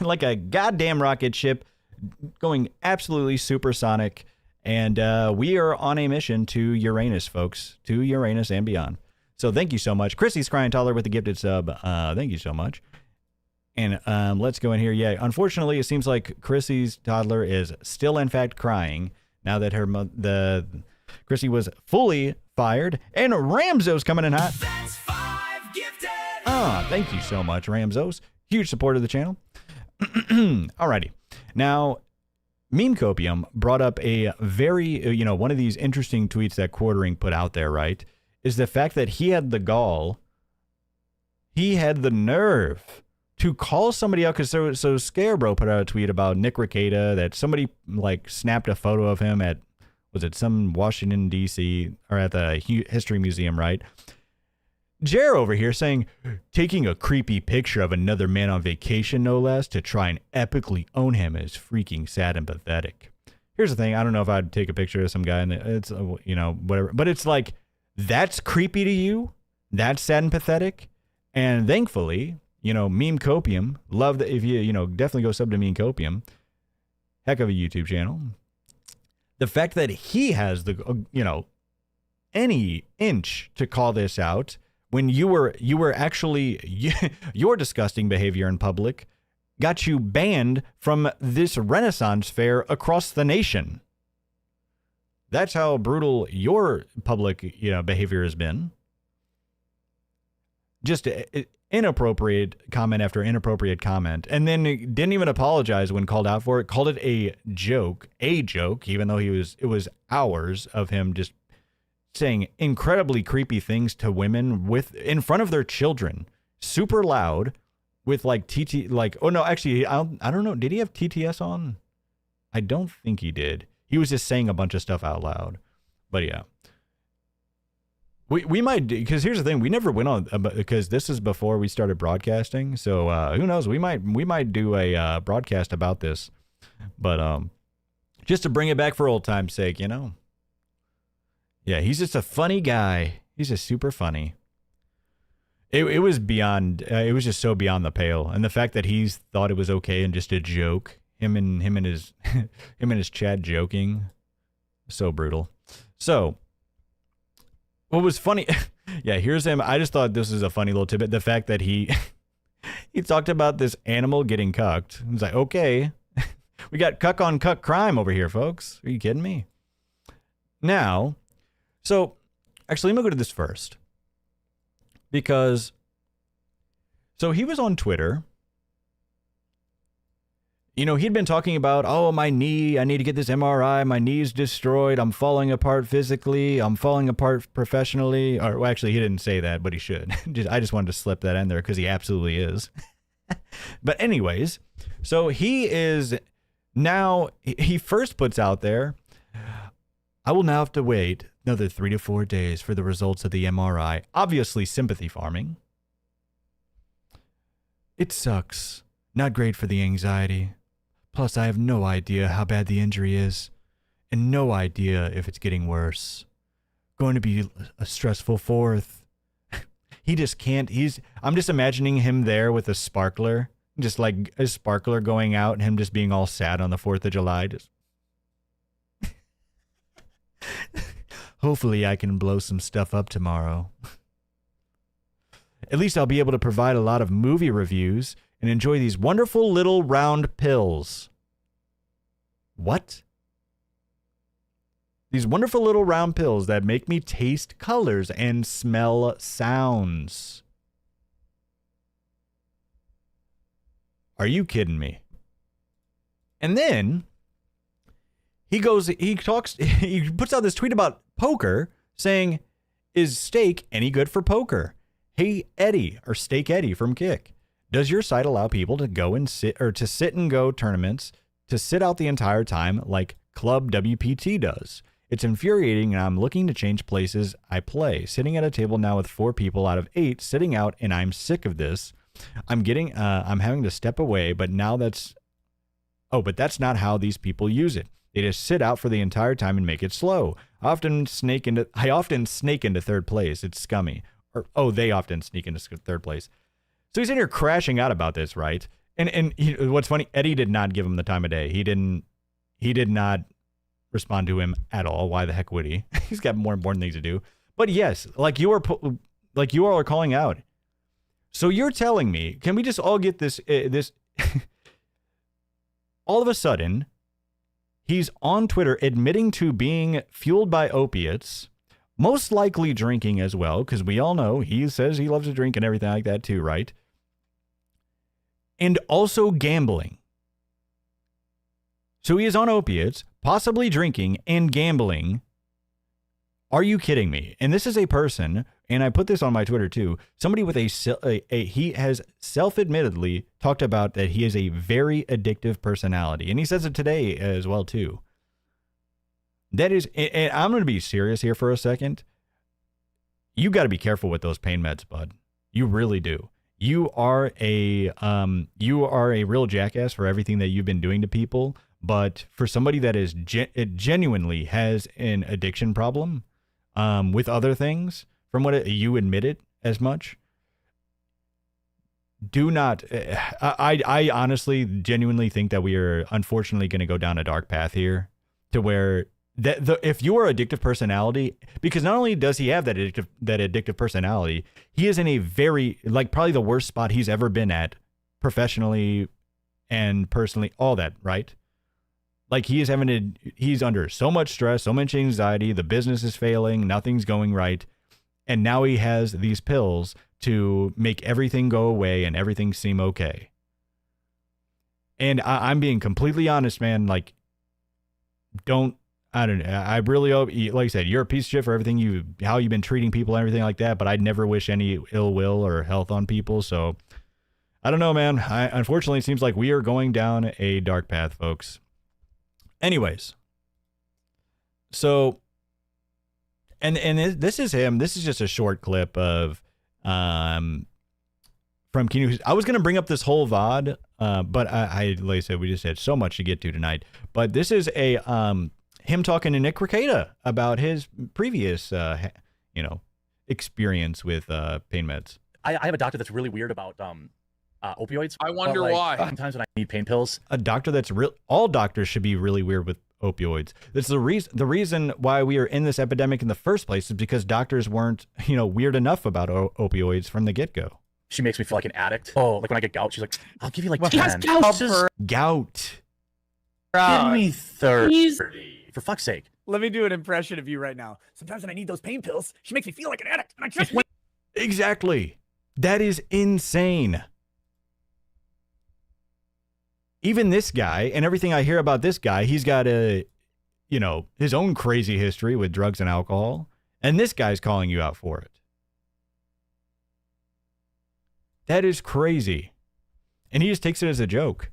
like a goddamn rocket ship, going absolutely supersonic. And we are on a mission to Uranus, folks. To Uranus and beyond. So thank you so much. Chrissy's crying toddler with the gifted sub. Thank you so much. And let's go in here. Yeah, unfortunately, it seems like Chrissy's toddler is still, in fact, crying now that Chrissy was fully fired. And Ramzo's coming in hot. That's 5 gifted. Thank you so much, Ramzo's. Huge support of the channel. Alrighty. Now, Meme Copium brought up a very, one of these interesting tweets that TheQuartering put out there, right? Is the fact that he had the nerve to call somebody out, because so Scarebro put out a tweet about Nick Rekieta that somebody like snapped a photo of him at, was it some Washington D.C. or at the History Museum, right? Jer over here saying, taking a creepy picture of another man on vacation, no less, to try and epically own him is freaking sad and pathetic. Here's the thing, I don't know if I'd take a picture of some guy and it's whatever, but it's like, that's creepy to you. That's sad and pathetic. And thankfully, Meme Copium, love that. If you, definitely go sub to Meme Copium. Heck of a YouTube channel. The fact that he has the, any inch to call this out when you were actually, your disgusting behavior in public got you banned from this Renaissance fair across the nation. That's how brutal your public, behavior has been. Just inappropriate comment after inappropriate comment, and then didn't even apologize when called out for it. Called it a joke, even though it was hours of him just saying incredibly creepy things to women in front of their children, super loud, with oh no, actually I don't know. Did he have TTS on? I don't think he did. He was just saying a bunch of stuff out loud. But yeah. We might, because here's the thing, we never went on, because this is before we started broadcasting. So who knows? We might do a broadcast about this. But just to bring it back for old time's sake, Yeah, he's just a funny guy. He's just super funny. It was beyond. It was just so beyond the pale, and the fact that he's thought it was okay and just a joke. Him and his Chad joking, so brutal. So, what was funny? Yeah, here's him. I just thought this was a funny little tidbit. The fact that he talked about this animal getting cucked. He's like, okay, we got cuck on cuck crime over here, folks. Are you kidding me? Now, so actually, let me go to this first. Because, so he was on Twitter. You know, he'd been talking about, oh, my knee, I need to get this MRI. My knee's destroyed. I'm falling apart physically. I'm falling apart professionally. Or, well, actually, he didn't say that, but he should. I just wanted to slip that in there because he absolutely is. But anyways, so he is now, he first puts out there, I will now have to wait another 3 to 4 days for the results of the MRI. Obviously, sympathy farming. It sucks. Not great for the anxiety. Plus, I have no idea how bad the injury is, and no idea if it's getting worse. Going to be a stressful 4th. He just can't. I'm just imagining him there with a sparkler, just like a sparkler going out, and him just being all sad on the 4th of July. Just. Hopefully I can blow some stuff up tomorrow. At least I'll be able to provide a lot of movie reviews and enjoy these wonderful little round pills. What? These wonderful little round pills that make me taste colors and smell sounds. Are you kidding me? And then he puts out this tweet about poker saying, is steak any good for poker? Hey, Eddie, or Steak Eddie from Kick, does your site allow people to go and sit and go tournaments to sit out the entire time like Club WPT does? It's infuriating, and I'm looking to change places I play. Sitting at a table now with 4 people out of 8 sitting out, and I'm sick of this. I'm having to step away, but that's not how these people use it. They just sit out for the entire time and make it slow. I often snake into 3rd place. It's scummy. They often sneak into 3rd place. So he's in here crashing out about this, right? And what's funny, Eddie did not give him the time of day. He did not respond to him at all. Why the heck would he? He's got more important things to do. But yes, like you all are calling out. So you're telling me, can we just all get this all of a sudden, he's on Twitter admitting to being fueled by opiates, most likely drinking as well, because we all know he says he loves to drink and everything like that too, right? And also gambling. So he is on opiates, possibly drinking and gambling. Are you kidding me? And this is a person, and I put this on my Twitter too, somebody with he has self-admittedly talked about that he is a very addictive personality. And he says it today as well too. That is, and I'm going to be serious here for a second. You got to be careful with those pain meds, bud. You really do. You are a real jackass for everything that you've been doing to people. But for somebody that is genuinely has an addiction problem with other things, from what you admitted as much, do not. I honestly, genuinely think that we are unfortunately going to go down a dark path here, to where if you are addictive personality, because not only does he have that addictive personality, he is in a very, like, probably the worst spot he's ever been at, professionally and personally, all that, right? Like, he's under so much stress, so much anxiety, the business is failing, nothing's going right, and now he has these pills to make everything go away and everything seem okay. And I'm being completely honest, man. Like, I don't know. I really hope, like I said, you're a piece of shit for everything how you've been treating people and everything like that, but I'd never wish any ill will or health on people. So I don't know, man. Unfortunately, it seems like we are going down a dark path, folks. Anyways. So, and this is him. This is just a short clip of, from Keanu. I was going to bring up this whole VOD, but I like I said, we just had so much to get to tonight. But this is him talking to Nick Rekieta about his previous, experience with pain meds. I have a doctor that's really weird about opioids. I wonder but, like, why. Sometimes when I need pain pills, A doctor that's real. All doctors should be really weird with opioids. That's the reason. The reason why we are in this epidemic in the first place is because doctors weren't, weird enough about opioids from the get-go. she makes me feel like an addict. Oh, like when I get gout, she's like, "I'll give you like She has 10." gout. Gout. Give me 30. For fuck's sake. Let me do an impression of you right now. Sometimes when I need those pain pills, she makes me feel like an addict, and I just Exactly. That is insane. Even this guy, and everything I hear about this guy, he's got his own crazy history with drugs and alcohol, and this guy's calling you out for it. That is crazy. And he just takes it as a joke.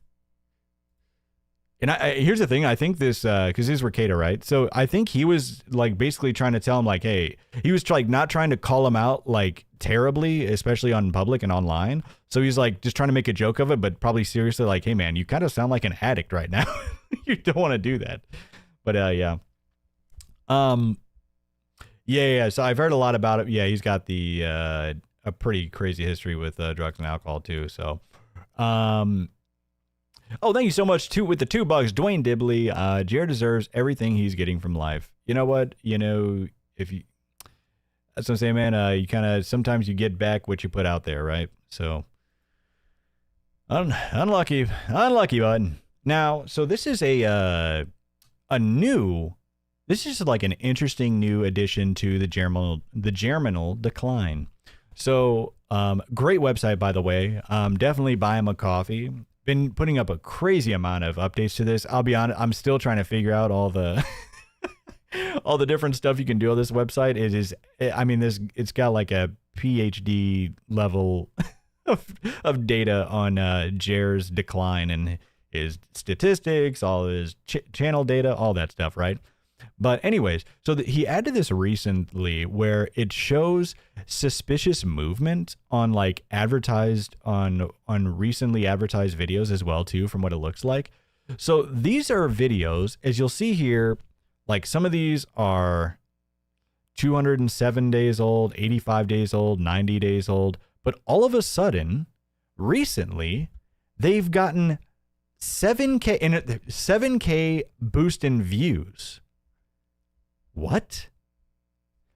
And here's the thing. I think this, because this is Ricada, right? So I think he was like basically trying to tell him like, hey, he was like not trying to call him out like terribly, especially on public and online. So he's like just trying to make a joke of it, but probably seriously like, hey man, you kind of sound like an addict right now. You don't want to do that. But yeah. Yeah. So I've heard a lot about it. Yeah, he's got a pretty crazy history with drugs and alcohol too. So, oh, thank you so much too with the $2, Dwayne Dibley. Jared deserves everything he's getting from life. You know what? That's what I'm saying, man. You kind of sometimes you get back what you put out there, right? So, unlucky button. Now, so this is this is like an interesting new addition to the germinal decline. So, great website, by the way. Definitely buy him a coffee. Been putting up a crazy amount of updates to this. I'll be honest, I'm still trying to figure out all the all the different stuff you can do on this website. It's got like a PhD level of data on Jer's decline and his statistics, all his channel data, all that stuff, right? But anyways, so he added this recently where it shows suspicious movement on like advertised on recently advertised videos as well too, from what it looks like. So these are videos, as you'll see here, like some of these are 207 days old, 85 days old, 90 days old, but all of a sudden, recently, they've gotten 7K boost in views. What?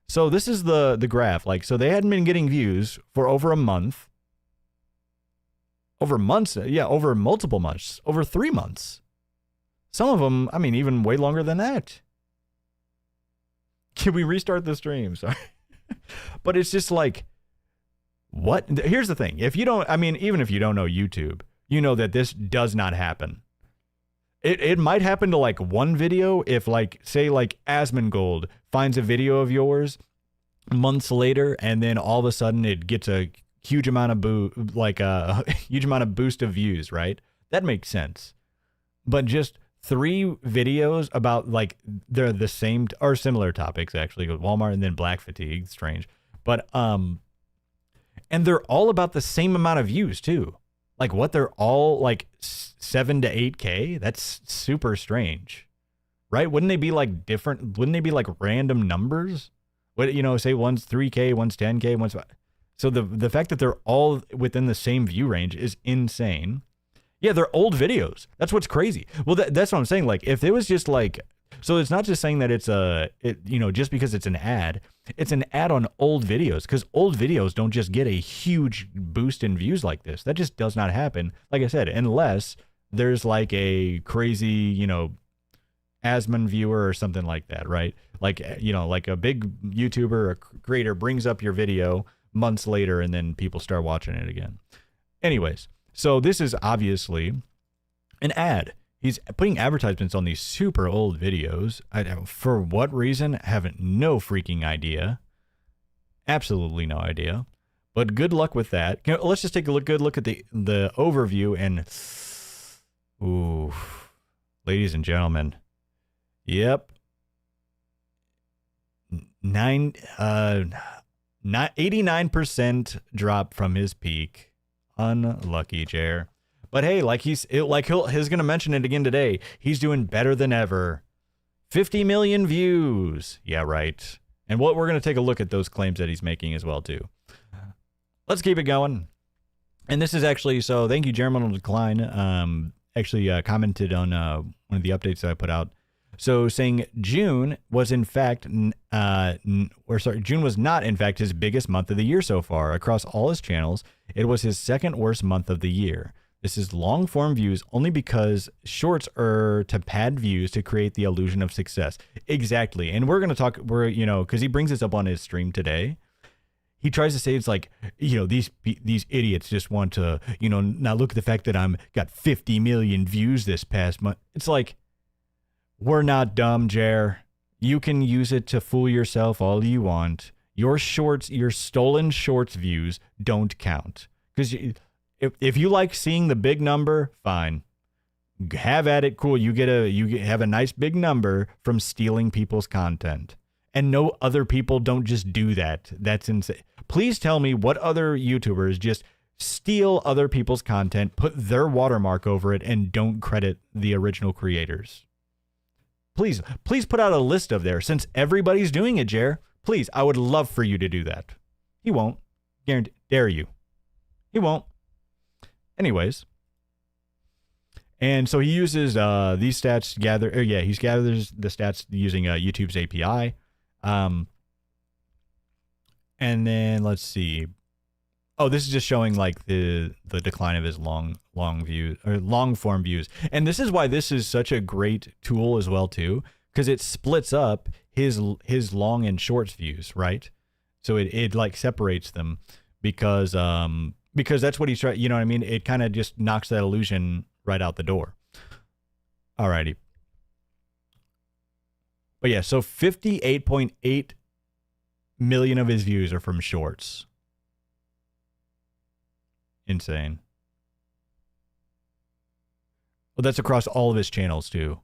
So this is the graph. Like, so they hadn't been getting views for over a month. Over months. Yeah, over multiple months. Over 3 months. Some of them, even way longer than that. Can we restart the stream? Sorry. But it's just like, what? Here's the thing. If you don't, even if you don't know YouTube, you know that this does not happen. It might happen to like one video if like, say like Asmongold finds a video of yours months later and then all of a sudden it gets a huge amount of boost of views, right? That makes sense. But just 3 videos about like they're the same or similar topics actually with Walmart and then black fatigue, strange. But and they're all about the same amount of views too. Like what, they're all like 7 to 8K? That's super strange, right? Wouldn't they be like different? Wouldn't they be like random numbers? What, say one's 3K, one's 10K, one's 5. So the fact that they're all within the same view range is insane. Yeah, they're old videos. That's what's crazy. Well, that's what I'm saying. Like if it was just like, so it's not just saying that it's just because it's an ad on old videos, because old videos don't just get a huge boost in views like this. That just does not happen. Like I said, unless there's like a crazy, Asmon viewer or something like that, right? Like, like a big YouTuber or creator brings up your video months later and then people start watching it again. Anyways, so this is obviously an ad. He's putting advertisements on these super old videos. For what reason? I have no freaking idea. Absolutely no idea. But good luck with that. Let's just take a good look at the overview and, ooh, ladies and gentlemen. Yep. 89% drop from his peak. Unlucky, Jer. But hey, he's gonna mention it again today. He's doing better than ever. 50 million views. Yeah, right. And we're gonna take a look at those claims that he's making as well too. Let's keep it going. And this is actually, so thank you, Jeremy Decline. Actually commented on one of the updates that I put out. So saying June was in fact, June was not in fact his biggest month of the year so far. Across all his channels, it was his second worst month of the year. This is long form views only because shorts are to pad views to create the illusion of success. Exactly. And we're going to talk, because he brings this up on his stream today. He tries to say it's like, these idiots just want to, now look at the fact that I'm got 50 million views this past month. It's like, we're not dumb, Jer. You can use it to fool yourself all you want. Your shorts, your stolen shorts views don't count. Because if you like seeing the big number, fine. Have at it, cool. You have a nice big number from stealing people's content. And no, other people don't just do that. That's insane. Please tell me what other YouTubers just steal other people's content, put their watermark over it, and don't credit the original creators. Please put out a list of there. Since everybody's doing it, Jer, please, I would love for you to do that. He won't. Guarantee. Dare you. He won't. Anyways. And so he uses these stats to gather. He gathers the stats using YouTube's API. And then let's see. Oh, this is just showing like the decline of his long views or long form views. And this is why this is such a great tool as well too, because it splits up his long and shorts views, right? So it like separates them because that's what he's trying. You know what I mean? It kind of just knocks that illusion right out the door. Alrighty. But yeah, so 58.8 million of his views are from shorts. Insane. Well, that's across all of his channels too.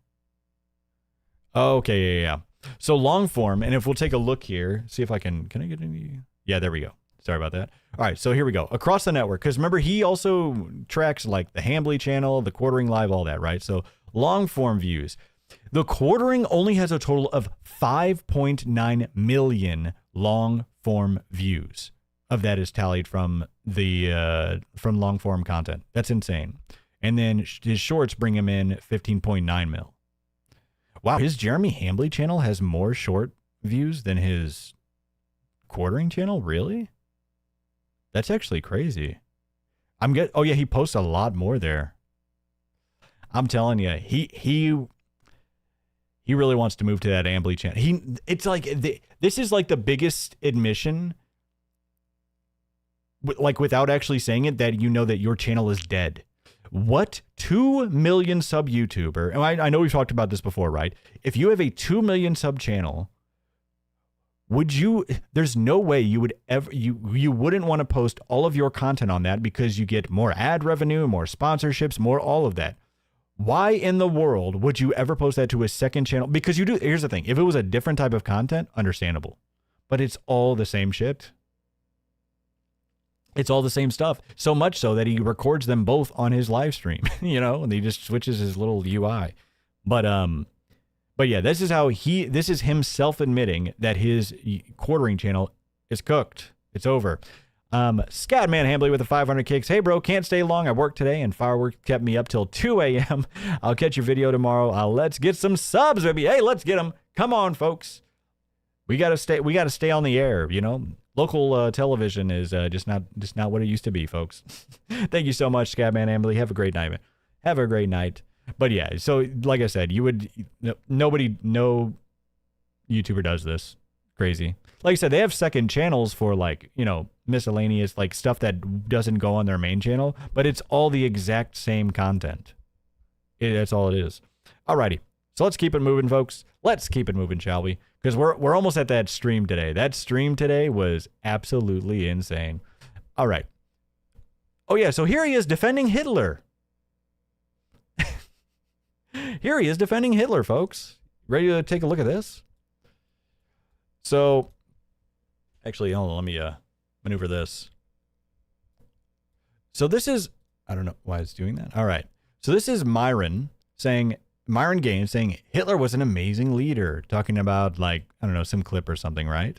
Okay, yeah. So long form, and if we'll take a look here, see if I can I get any? Yeah, there we go. Sorry about that. All right, so here we go. Across the network, because remember, he also tracks like the Hambly channel, the Quartering Live, all that, right? So long form views. The Quartering only has a total of 5.9 million long form views. Of that is tallied from the from long form content. That's insane. And then his shorts bring him in 15.9 mil. Wow, his Jeremy Hambly channel has more short views than his Quartering channel? Really? That's actually crazy. Oh yeah, he posts a lot more there. I'm telling you, he really wants to move to that Hambly channel. It's like this is like the biggest admission, like without actually saying it, that you know that your channel is dead. What 2 million sub YouTuber, and I know we've talked about this before, right? If you have a 2 million sub channel, there's no way you would ever, you wouldn't want to post all of your content on that because you get more ad revenue, more sponsorships, more all of that. Why in the world would you ever post that to a second channel? Because here's the thing, if it was a different type of content, understandable, but it's all the same shit. It's all the same stuff. So much so that he records them both on his live stream, and he just switches his little UI. But yeah, this is himself admitting that his Quartering channel is cooked. It's over. Scatman Hambly with the 500 kicks. Hey bro, can't stay long. I worked today and fireworks kept me up till 2 a.m. I'll catch your video tomorrow. Let's get some subs, baby. Hey, let's get them. Come on, folks. We gotta stay on the air, Local television is just not what it used to be, folks. Thank you so much, Scatman Hambly. Have a great night, man. Have a great night. But yeah, so like I said, no YouTuber does this. Crazy. Like I said, they have second channels for like, miscellaneous like stuff that doesn't go on their main channel, but it's all the exact same content. That's all it is. Alrighty. So let's keep it moving, folks. Let's keep it moving, shall we? Because we're almost at that stream today. That stream today was absolutely insane. All right. Oh yeah, so here he is defending Hitler. Here he is defending Hitler, folks. Ready to take a look at this? So, actually, hold on, let me maneuver this. So this is, I don't know why it's doing that. All right. So this is Myron Gaines saying Hitler was an amazing leader, talking about like, I don't know, some clip or something, right?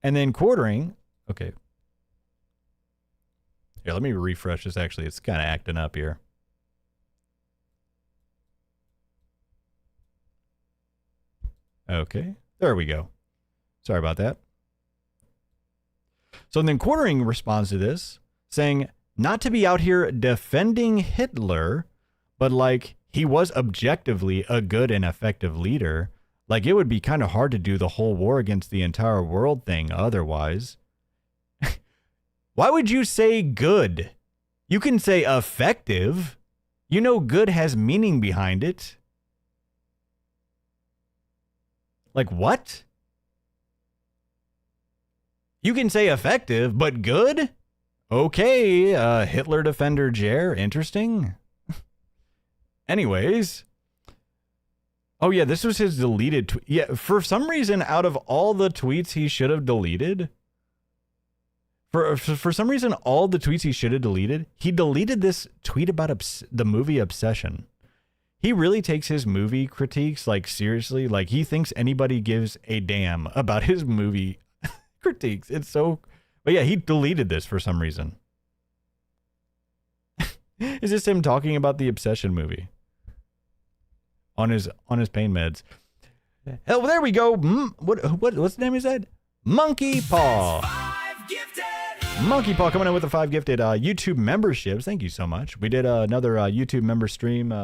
And then Quartering, okay. Here, let me refresh this. Actually, it's kind of acting up here. Okay, there we go. Sorry about that. So then TheQuartering responds to this, saying, not to be out here defending Hitler, but like he was objectively a good and effective leader. Like it would be kind of hard to do the whole war against the entire world thing otherwise. Why would you say good? You can say effective. You know, good has meaning behind it. Like what? You can say effective, but good? Okay, Hitler defender Jer, interesting. Anyways. Oh yeah, this was his deleted tweet. Yeah, for some reason, out of all the tweets he should have deleted, for some reason, all the tweets he should have deleted, he deleted this tweet about the movie Obsession. He really takes his movie critiques like seriously. Like he thinks anybody gives a damn about his movie critiques. It's so, but yeah, he deleted this for some reason. Is this him talking about the Obsession movie on his pain meds? Oh, there we go. What's the name he said? Monkey Paw. Monkey Paw coming in with the 5 gifted YouTube memberships. Thank you so much. We did another YouTube member stream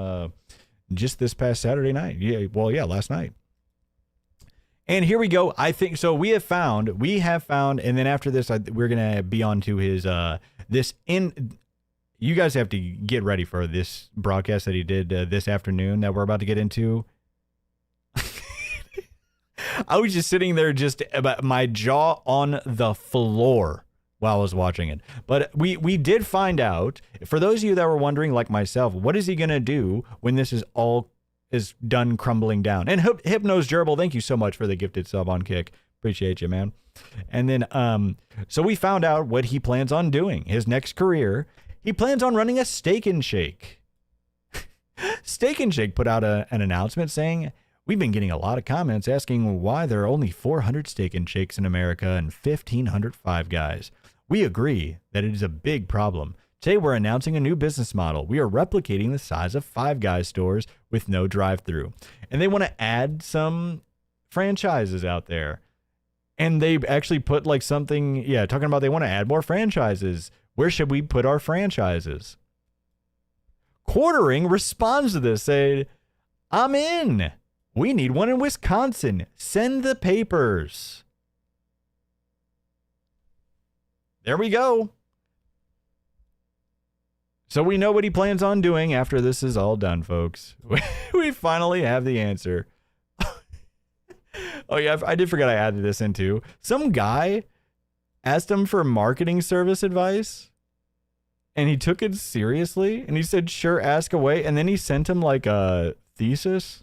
just this past Saturday night. Yeah, well, yeah, last night. And here we go. I think so. We have found, and then after this, we're gonna be on to his You guys have to get ready for this broadcast that he did this afternoon that we're about to get into. I was just sitting there, just about my jaw on the floor while I was watching it. But we did find out, for those of you that were wondering, like myself, what is he going to do when this is all is done crumbling down? And Hypnos Gerbil, thank you so much for the gifted sub on Kick. Appreciate you, man. And then, so we found out what he plans on doing. His next career, he plans on running a Steak and Shake. Steak and Shake put out an announcement saying, we've been getting a lot of comments asking why there are only 400 Steak and Shakes in America and 1,500 Five Guys. We agree that it is a big problem. Today we're announcing a new business model. We are replicating the size of Five Guys stores with no drive-through. And they want to add some franchises out there. And they actually put like something, yeah, talking about they want to add more franchises. Where should we put our franchises? TheQuartering responds to this, saying, I'm in. We need one in Wisconsin. Send the papers. There we go. So we know what he plans on doing after this is all done, folks. We finally have the answer. Oh, yeah, I did forget I added this in too. Some guy asked him for marketing service advice, and he took it seriously, and he said, sure, ask away. And then he sent him like a thesis.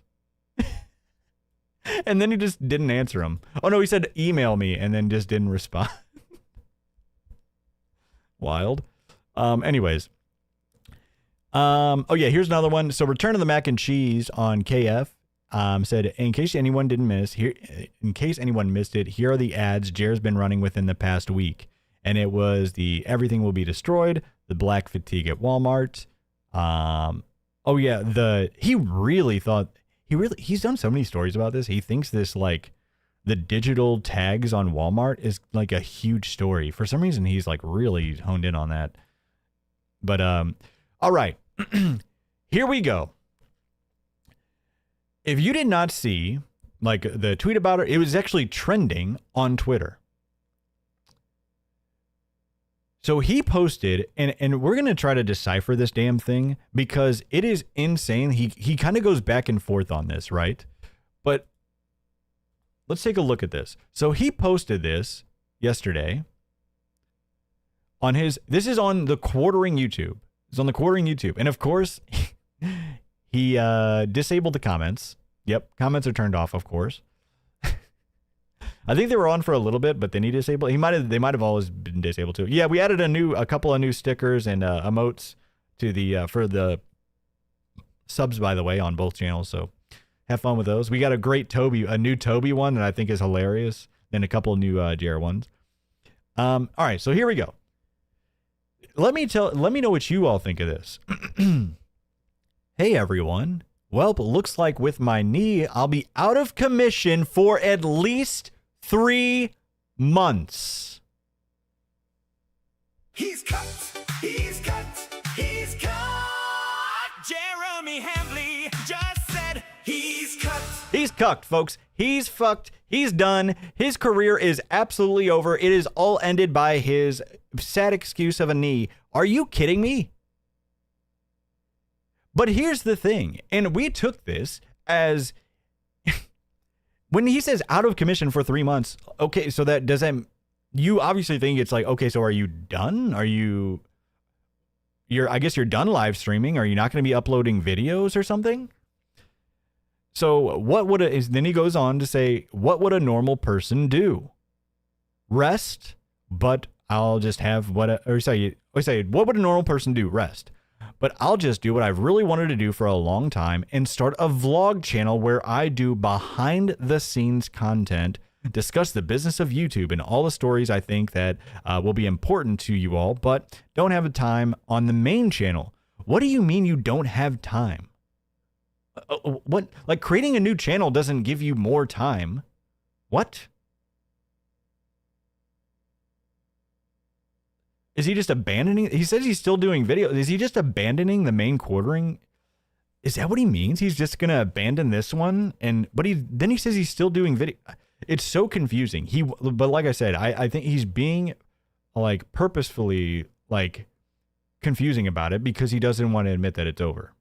And then he just didn't answer him. Oh, no, he said, email me, and then just didn't respond. Wild. Anyways. Oh, yeah, here's another one. So Return of the Mac and Cheese on KF said, in case anyone missed it, here are the ads Jer's been running within the past week. And it was the Everything Will Be Destroyed, the black fatigue at Walmart. Oh, yeah, he really thought... He's done so many stories about this. He thinks this, like, the digital tags on Walmart is like a huge story. For some reason, he's like really honed in on that. But, all right, here we go. If you did not see like the tweet about it, it was actually trending on Twitter. So he posted, and we're going to try to decipher this damn thing because it is insane. He kind of goes back and forth on this, right? But let's take a look at this. So he posted this yesterday on this is on the TheQuartering YouTube. It's on the TheQuartering YouTube. And of course, he disabled the comments. Yep, comments are turned off, of course. I think they were on for a little bit, but then he disabled. They might have always been disabled too. Yeah, we added a couple of new stickers and emotes to the for the subs, by the way, on both channels. So have fun with those. We got a new Toby one that I think is hilarious, and a couple of new JR ones. All right, so here we go. let me know what you all think of this. Hey everyone. Well, looks like with my knee, I'll be out of commission for at least 3 months. He's cut. He's cut. He's cut. Jeremy Hambley just said he's cut. He's cucked, folks. He's fucked. He's done. His career is absolutely over. It is all ended by his sad excuse of a knee. Are you kidding me? But here's the thing, and we took this as when he says out of commission for 3 months. Okay, so that doesn't. You obviously think it's like, okay, so are you done? I guess you're done live streaming. Are you not going to be uploading videos or something? So then he goes on to say, what would a normal person do? Rest, but I'll just have what would a normal person do? Rest. But I'll just do what I've really wanted to do for a long time and start a vlog channel where I do behind the scenes content, discuss the business of YouTube and all the stories I think that will be important to you all, but don't have the time on the main channel. What do you mean you don't have time? What? Like creating a new channel doesn't give you more time. What? Is he just abandoning? He says he's still doing video. Is he just abandoning the main quartering? Is that what he means? He's just going to abandon this one? But then he says he's still doing video. It's so confusing. But like I said, I think he's being like purposefully like confusing about it because he doesn't want to admit that it's over.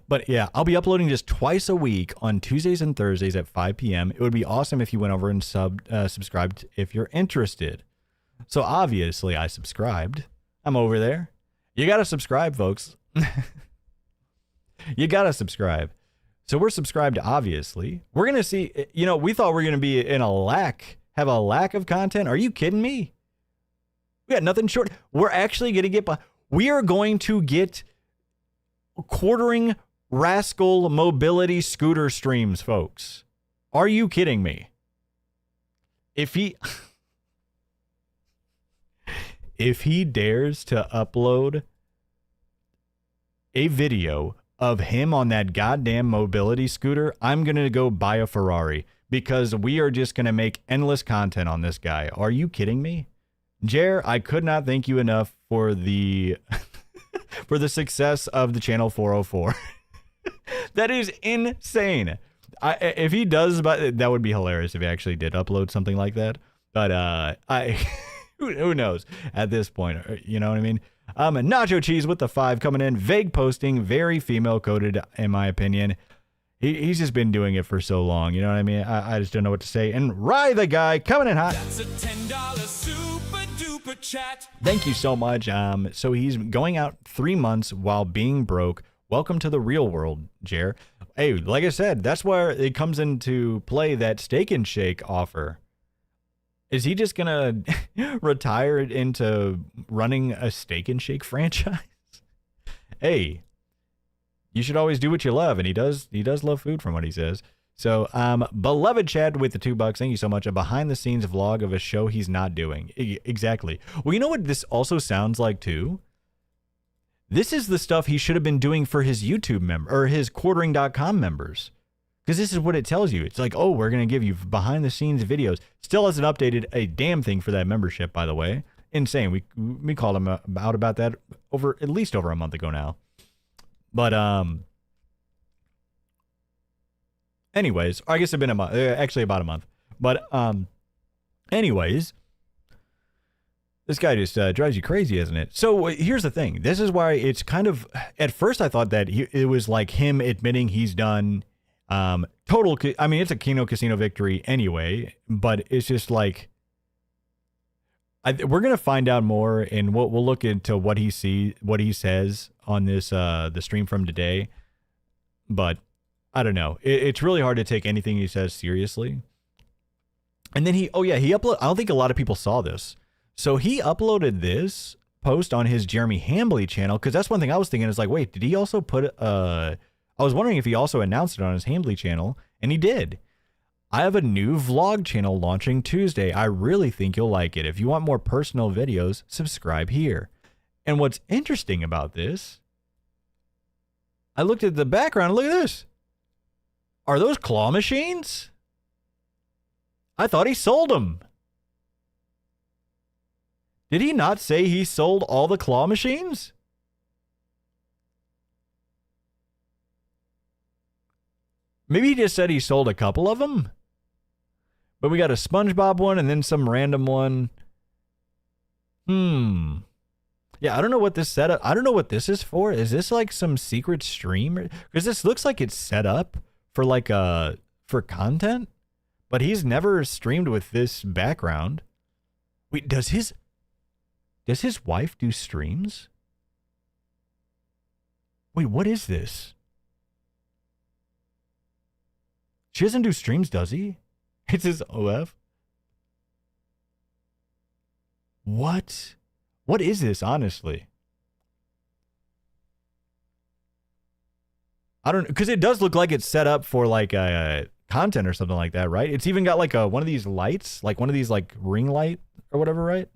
But yeah, I'll be uploading just twice a week on Tuesdays and Thursdays at 5 p.m. It would be awesome if you went over and subscribed if you're interested. So obviously I subscribed. I'm over there. You got to subscribe, folks. You got to subscribe. So we're subscribed, obviously. We're going to see, we thought we were going to be have a lack of content. Are you kidding me? We got nothing short. We're actually going to we are going to get quartering rascal mobility scooter streams, folks. Are you kidding me? If he dares to upload a video of him on that goddamn mobility scooter, I'm going to go buy a Ferrari because we are just going to make endless content on this guy. Are you kidding me? Jer, I could not thank you enough for the for the success of the channel 404. That is insane. If he does, but that would be hilarious if he actually did upload something like that. But who knows at this point? You know what I mean? Nacho Cheese with the 5 coming in. Vague posting, very female coded in my opinion. He's just been doing it for so long. You know what I mean? I just don't know what to say. And Rye the guy coming in hot. That's a $10 super duper chat. Thank you so much. So he's going out 3 months while being broke. Welcome to the real world, Jer. Hey, like I said, that's where it comes into play, that Steak and Shake offer. Is he just gonna retire into running a Steak and Shake franchise? Hey, you should always do what you love, and he does love food from what he says. So, beloved Chad with the $2, thank you so much. A behind the scenes vlog of a show he's not doing. Exactly. Well, you know what this also sounds like too? This is the stuff he should have been doing for his YouTube or his quartering.com members. Because this is what it tells you. It's like, oh, we're going to give you behind the scenes videos. Still hasn't updated a damn thing for that membership, by the way. Insane. We called him out about that at least over a month ago now. But anyways, I guess it's been a month, actually about a month. But anyways, this guy just drives you crazy, isn't it? So here's the thing. This is why it's kind of, at first I thought that it was like him admitting he's done. It's a Keno Casino victory anyway, but it's just like, we're going to find out more, and we'll look into what he says on this, the stream from today. But I don't know. It's really hard to take anything he says seriously. And then he uploaded, I don't think a lot of people saw this. So he uploaded this post on his Jeremy Hambley channel. Cause that's one thing I was thinking is like, wait, did he also put, I was wondering if he also announced it on his Hambley channel, and he did. I have a new vlog channel launching Tuesday. I really think you'll like it. If you want more personal videos, subscribe here. And what's interesting about this, I looked at the background. Look at this. Are those claw machines? I thought he sold them. Did he not say he sold all the claw machines? Maybe he just said he sold a couple of them. But we got a SpongeBob one and then some random one. Yeah, I don't know what this setup. I don't know what this is for. Is this like some secret stream? Because this looks like it's set up for like for content, but he's never streamed with this background. Wait, does his wife do streams? Wait, what is this? She doesn't do streams, does he? It's his OF. What? What is this, honestly? I don't know, because it does look like it's set up for like content or something like that, right? It's even got like one of these lights, like one of these like ring light or whatever, right?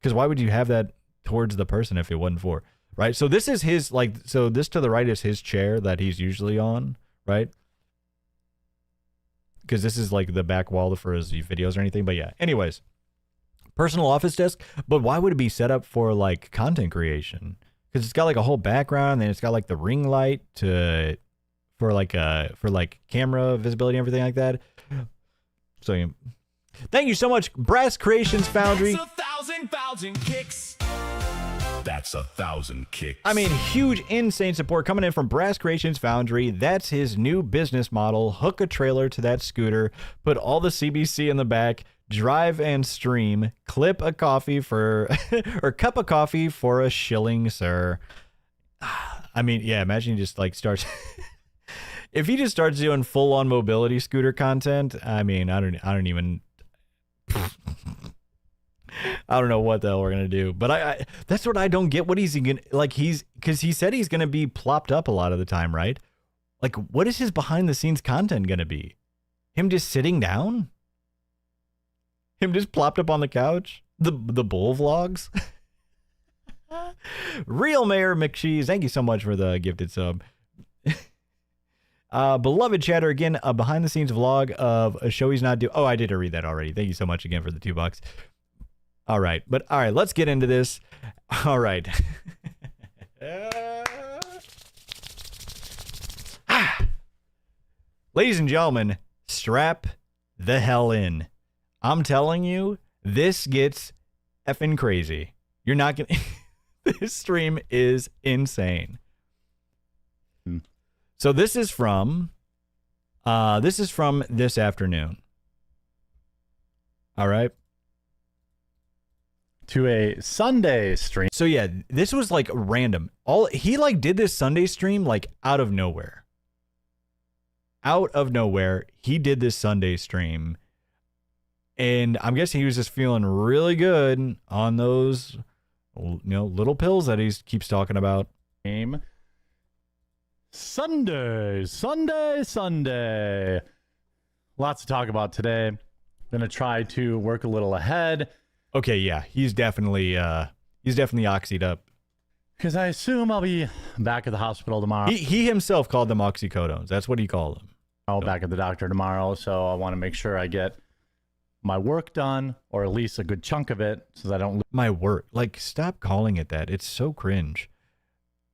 Because why would you have that towards the person if it wasn't for, right? So this is his, like, so this to the right is his chair that he's usually on, right? Because this is like the back wall for his videos or anything. But yeah, anyways, personal office desk. But why would it be set up for like content creation? Because it's got like a whole background and it's got like the ring light for like camera visibility and everything like that. So yeah. Thank you so much, Brass Creations Foundry. That's 1,000 kicks. That's 1,000 kicks. I mean, huge, insane support coming in from Brass Creations Foundry. That's his new business model. Hook a trailer to that scooter, put all the CBC in the back, drive and stream, clip a coffee for, or cup of coffee for $1, sir. I mean, yeah, imagine he just like starts, if he just starts doing full on mobility scooter content, I mean, I don't even, I don't know what the hell we're gonna do, but I that's what I don't get. What is he gonna like? Because he said he's gonna be plopped up a lot of the time, right? Like, what is his behind the scenes content gonna be? Him just sitting down? Him just plopped up on the couch? The bull vlogs? Real Mayor McCheese, thank you so much for the gifted sub. Beloved chatter, again, a behind the scenes vlog of a show he's not doing. Oh, I did read that already. Thank you so much again for the $2. All right, let's get into this. All right. Ladies and gentlemen, strap the hell in. I'm telling you, this gets effing crazy. You're not gonna. This stream is insane. So this is from this afternoon. All right. To a Sunday stream. So yeah, this was like random. He like did this Sunday stream like out of nowhere. Out of nowhere, he did this Sunday stream. And I'm guessing he was just feeling really good on those, you know, little pills that he keeps talking about. Sunday. Lots to talk about today. Gonna try to work a little ahead. Okay, yeah, he's definitely oxyed up. Because I assume I'll be back at the hospital tomorrow. He himself called them oxycodones. That's what he called them. I'll back at the doctor tomorrow, so I want to make sure I get my work done, or at least a good chunk of it, so that I don't lose my work. Like, stop calling it that. It's so cringe.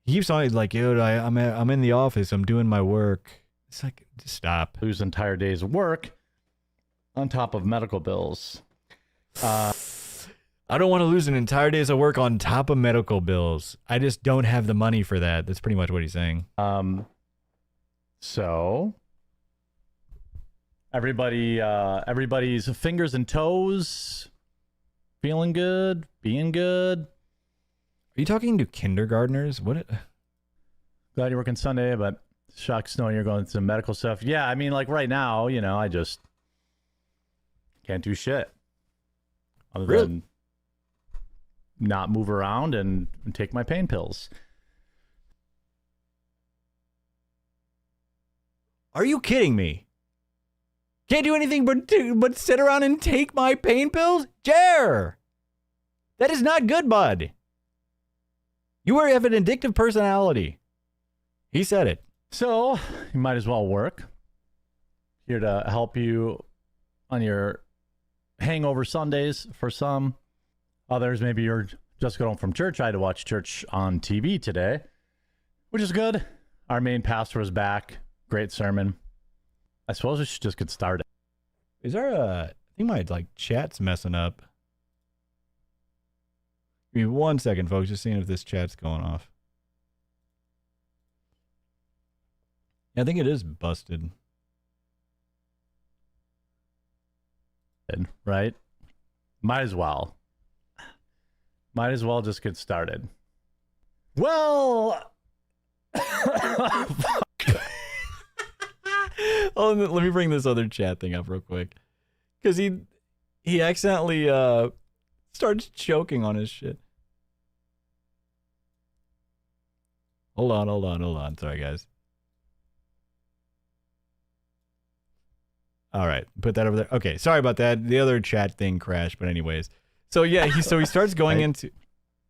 He keeps on like, yo, I'm in the office. I'm doing my work. It's like, just stop. Lose entire days of work on top of medical bills. I don't want to lose an entire day's of work on top of medical bills. I just don't have the money for that. That's pretty much what he's saying. So everybody's fingers and toes feeling good, being good. Are you talking to kindergartners? What? Glad you're working Sunday, but shucks, knowing you're going through medical stuff. Yeah, I mean, like right now, you know, I just can't do shit other than not move around and take my pain pills. Are you kidding me? Can't do anything but sit around and take my pain pills? Jer! That is not good, bud. You have an addictive personality. He said it. So, you might as well work. Here to help you on your hangover Sundays for some. Others, maybe you're just got home from church. I had to watch church on TV today, which is good. Our main pastor was back. Great sermon. I suppose we should just get started. Is there I think my chat's messing up. Give me 1 second, folks. Just seeing if this chat's going off. Yeah, I think it is busted. Right? Might as well. Might as well just get started. Well, fuck. Oh, let me bring this other chat thing up real quick. Because he accidentally starts choking on his shit. Hold on. Sorry, guys. All right, put that over there. Okay, sorry about that. The other chat thing crashed, but anyways. So yeah, he starts going into.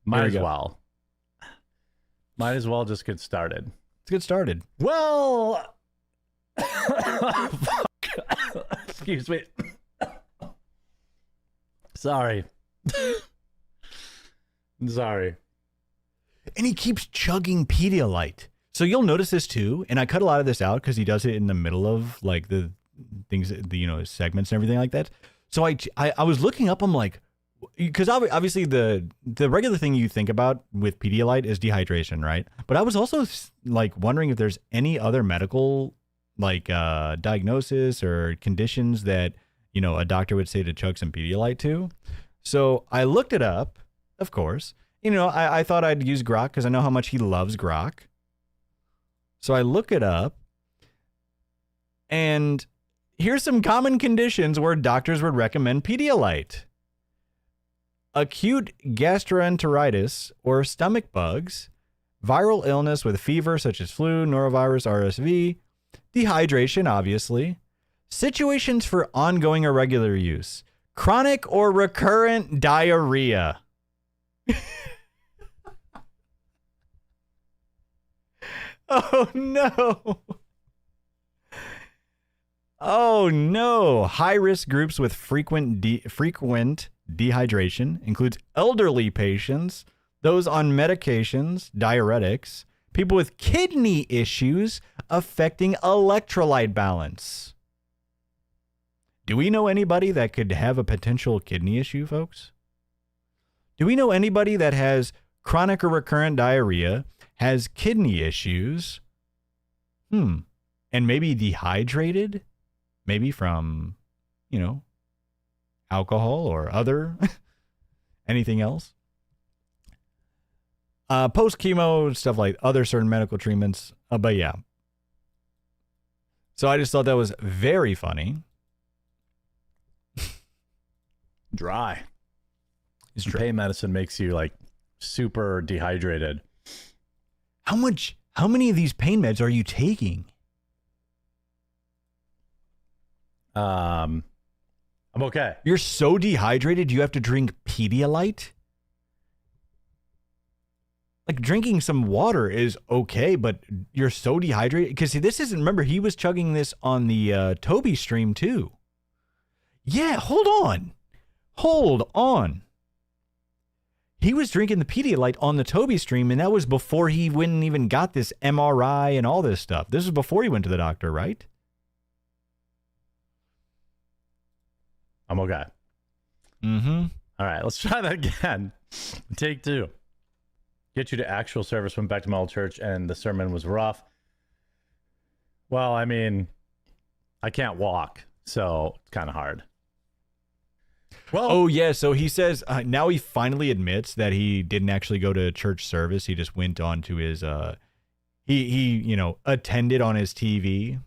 Might as well. Might as well just get started. Let's get started. Well, fuck. Excuse me. Sorry. Sorry. And he keeps chugging Pedialyte. So you'll notice this too, and I cut a lot of this out because he does it in the middle of the things, segments and everything like that. So I was looking up, I'm like, because obviously the regular thing you think about with Pedialyte is dehydration, right? But I was also wondering if there's any other medical diagnosis or conditions that a doctor would say to chug some Pedialyte to. So I looked it up, of course. I thought I'd use Grok because I know how much he loves Grok. So I look it up, and here's some common conditions where doctors would recommend Pedialyte. Acute gastroenteritis or stomach bugs, viral illness with fever such as flu, norovirus, RSV, dehydration, obviously, situations for ongoing or regular use, chronic or recurrent diarrhea. Oh no. Oh no. High risk groups with frequent dehydration includes elderly patients, those on medications, diuretics, people with kidney issues affecting electrolyte balance. Do we know anybody that could have a potential kidney issue, folks? Do we know anybody that has chronic or recurrent diarrhea, has kidney issues, and maybe dehydrated, maybe from, alcohol or other, anything else? Post-chemo, stuff like other certain medical treatments, but yeah. So I just thought that was very funny. Dry. Pain medicine makes you super dehydrated. How many of these pain meds are you taking? I'm okay. You're so dehydrated you have to drink Pedialyte? Drinking some water is okay, but you're so dehydrated. Because this isn't, remember, he was chugging this on the Toby stream too. Yeah, hold on. He was drinking the Pedialyte on the Toby stream, and that was before he went and even got this MRI and all this stuff. This was before he went to the doctor, right? I'm okay. Mm-hmm. All right, let's try that again. Take two. Get you to actual service. Went back to my old church, and the sermon was rough. Well, I mean, I can't walk, so it's kind of hard. Well, oh yeah, so he says now he finally admits that he didn't actually go to church service. He just went on to his he attended on his TV.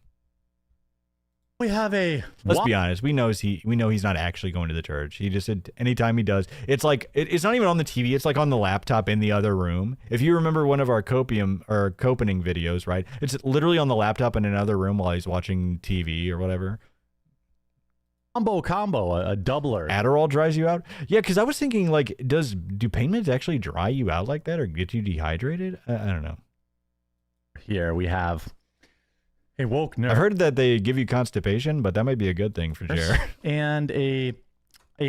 We have a. Let's be honest. We know he's not actually going to the church. He just said anytime he does, it's it's not even on the TV. It's on the laptop in the other room. If you remember one of our copening videos, right? It's literally on the laptop in another room while he's watching TV or whatever. Combo, a doubler. Adderall dries you out? Yeah, because I was thinking, like, do pain meds actually dry you out like that or get you dehydrated? I don't know. Here we have a woke nurse. I've heard that they give you constipation, but that might be a good thing for Jer. And a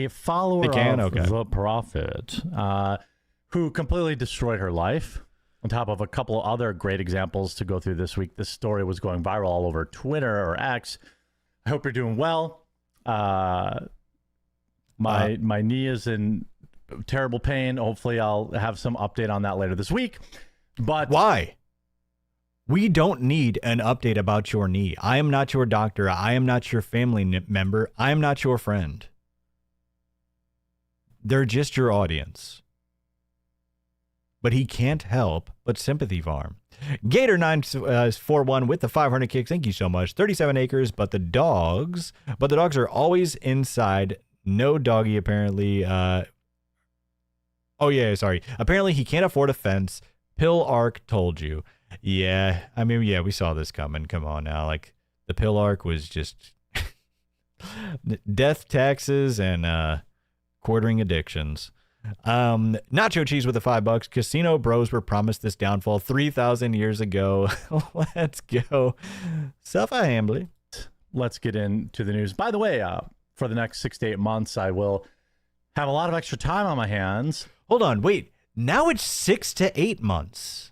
follower of the prophet who completely destroyed her life. On top of a couple of other great examples to go through this week. This story was going viral all over Twitter or X. I hope you're doing well. My knee is in terrible pain. Hopefully I'll have some update on that later this week. But why? We don't need an update about your knee. I am not your doctor. I am not your family member. I am not your friend. They're just your audience. But he can't help but sympathy farm. Gator941 with the 500 kicks. Thank you so much. 37 acres, but the dogs are always inside. No doggy, apparently. Oh, yeah, sorry. Apparently, he can't afford a fence. Pill Arc told you. Yeah, I mean, yeah, we saw this coming. Come on now. Like, the Pill Arc was just death, taxes, and quartering addictions. Nacho Cheese with the $5. Casino bros were promised this downfall 3,000 years ago. Let's go. Self-hambly. Let's get into the news. By the way, for the next 6 to 8 months, I will have a lot of extra time on my hands. Hold on. Wait. Now it's 6 to 8 months.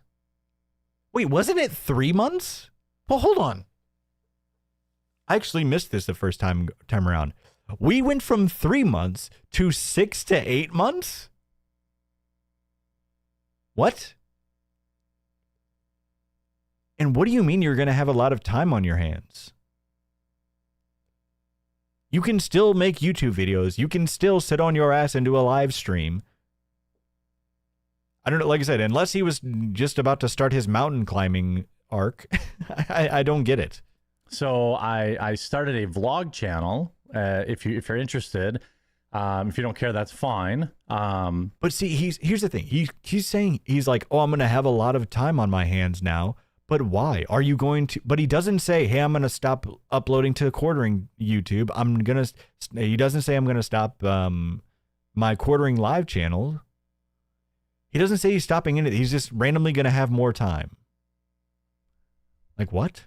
Wait, wasn't it 3 months? Well, hold on. I actually missed this the first time around. We went from 3 months to 6 to 8 months? What? And what do you mean you're going to have a lot of time on your hands? You can still make YouTube videos. You can still sit on your ass and do a live stream. I don't know, like I said, unless he was just about to start his mountain climbing arc, I don't get it. So I started a vlog channel. If you're interested, if you don't care, that's fine. But see, here's the thing. He's saying, he's like, oh, I'm going to have a lot of time on my hands now. But why? Are you going to? But he doesn't say, hey, I'm going to stop uploading to quartering YouTube. He doesn't say I'm going to stop my quartering live channel. He doesn't say he's stopping it. He's just randomly going to have more time. Like what?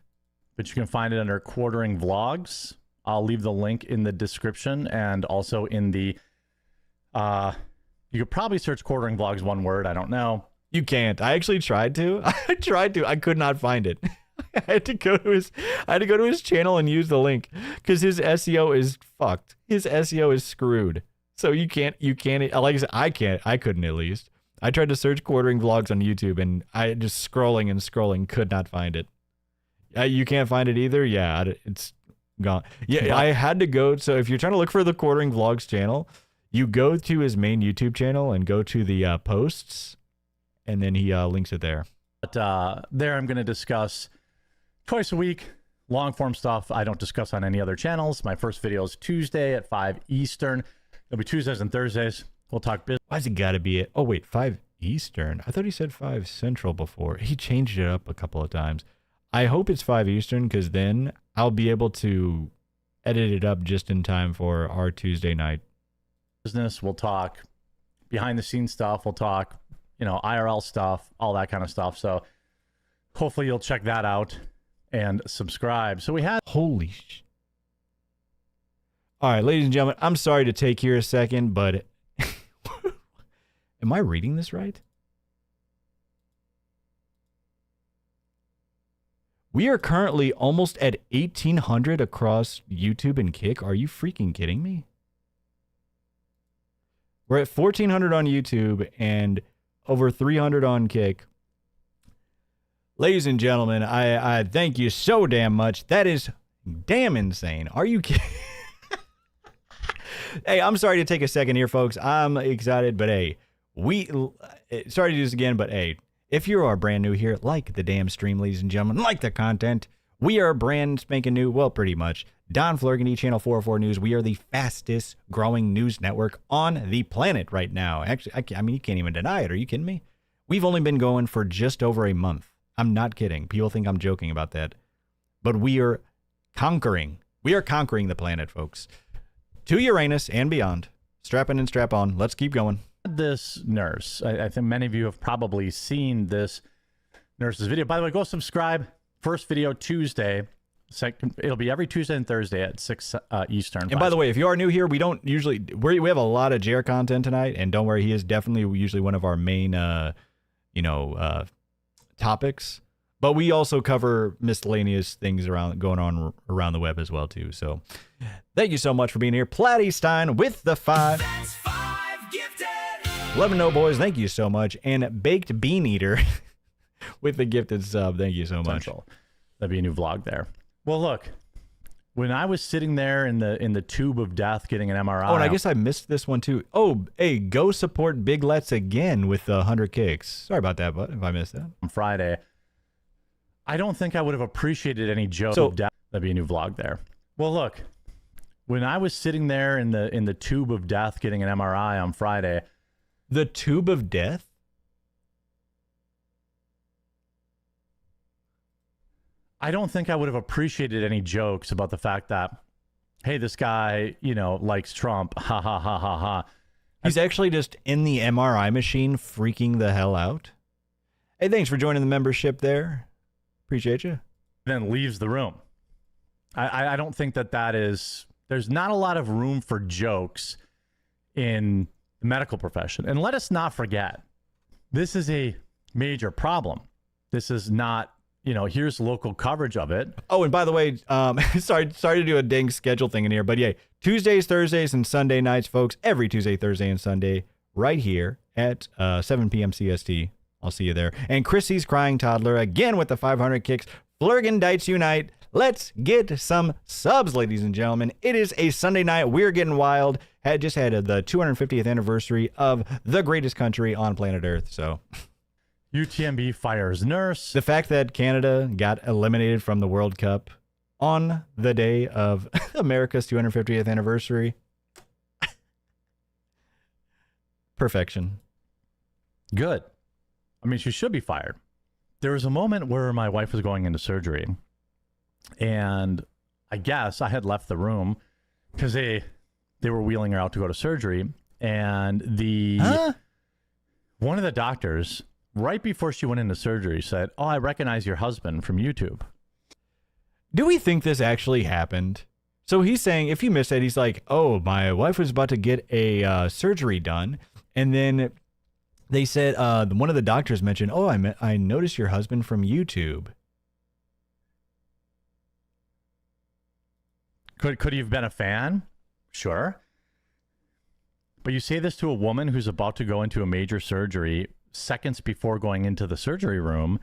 But you can find it under quartering vlogs. I'll leave the link in the description and also in the, you could probably search quartering vlogs, one word. I don't know. You can't. I actually tried to. I could not find it. I had to go to his channel and use the link because his SEO is fucked. His SEO is screwed. So you can't, like I said, I couldn't at least. I tried to search quartering vlogs on YouTube and I just scrolling, could not find it. You can't find it either? Yeah, it's gone. Yeah, I had to go. So if you're trying to look for the quartering vlogs channel, you go to his main YouTube channel and go to the posts, and then he links it there. But there I'm going to discuss twice a week, long form stuff I don't discuss on any other channels. My first video is Tuesday at 5 Eastern. It'll be Tuesdays and Thursdays. We'll talk business. Why's it got to be it? Oh, wait, 5 Eastern? I thought he said 5 Central before. He changed it up a couple of times. I hope it's 5 Eastern because then I'll be able to edit it up just in time for our Tuesday night. Business. We'll talk behind the scenes stuff. We'll talk, IRL stuff, all that kind of stuff. So hopefully you'll check that out and subscribe. So we had... Holy sh... All right, ladies and gentlemen, I'm sorry to take here a second, but... Am I reading this right? We are currently almost at 1,800 across YouTube and Kick. Are you freaking kidding me? We're at 1,400 on YouTube and over 300 on Kick. Ladies and gentlemen, I thank you so damn much. That is damn insane. Are you kidding? Hey, I'm sorry to take a second here, folks. I'm excited, but hey, sorry to do this again, but hey, if you are brand new here, like the damn stream, ladies and gentlemen, like the content, we are brand spanking new, well, pretty much. Don Flurgandy, Channel 404 News. We are the fastest growing news network on the planet right now. Actually, I mean, you can't even deny it. Are you kidding me? We've only been going for just over a month. I'm not kidding. People think I'm joking about that. But we are conquering. We are conquering the planet, folks. to Uranus and beyond. Strap in and strap on. Let's keep going. This nurse, I think many of you have probably seen this nurse's video. By the way, go subscribe. First video Tuesday. Second, it'll be every Tuesday and Thursday at 6 Eastern. And by the way, if you are new here, we don't usually we have a lot of Jer content tonight, and don't worry, he is definitely usually one of our main topics. But we also cover miscellaneous things going on around the web as well too. So thank you so much for being here. Platty Stein with the 5. That's 5 gifted. Let me know, boys. Thank you so much. And Baked Bean Eater with the gifted sub. Thank you so much. That'd be a new vlog there. Well, look, when I was sitting there in the tube of death getting an MRI. Oh, and I guess I missed this one too. Oh, hey, go support Big Let's again with 100 kicks. Sorry about that, but if I missed that. On Friday, I don't think I would have appreciated any joke of death. That'd be a new vlog there. Well, look, when I was sitting there in the tube of death getting an MRI on Friday. The tube of death? I don't think I would have appreciated any jokes about the fact that, hey, this guy, likes Trump. Ha, ha, ha, ha, ha. He's actually just in the MRI machine freaking the hell out. Hey, thanks for joining the membership there. Appreciate you. Then leaves the room. I don't think that is, there's not a lot of room for jokes in the medical profession. And let us not forget, this is a major problem. This is not, here's local coverage of it. Oh, and by the way, sorry to do a dang schedule thing in here, but yeah, Tuesdays, Thursdays, and Sunday nights, folks, every Tuesday, Thursday, and Sunday, right here at 7 p.m. CST. I'll see you there. And Chrissy's Crying Toddler, again with the 500 kicks. Flurgendites Unite. Let's get some subs, ladies and gentlemen. It is a Sunday night. We're getting wild. Just had the 250th anniversary of the greatest country on planet Earth, so... UTMB fires nurse. The fact that Canada got eliminated from the World Cup on the day of America's 250th anniversary. Perfection. Good. I mean, she should be fired. There was a moment where my wife was going into surgery, and I guess I had left the room because they were wheeling her out to go to surgery, and one of the doctors, right before she went into surgery, said, "Oh, I recognize your husband from YouTube." Do we think this actually happened? So he's saying, if you missed it, he's like, "Oh, my wife was about to get a surgery done," and then they said one of the doctors mentioned, "Oh, I noticed your husband from YouTube." Could he have been a fan? Sure. But you say this to a woman who's about to go into a major surgery seconds before going into the surgery room.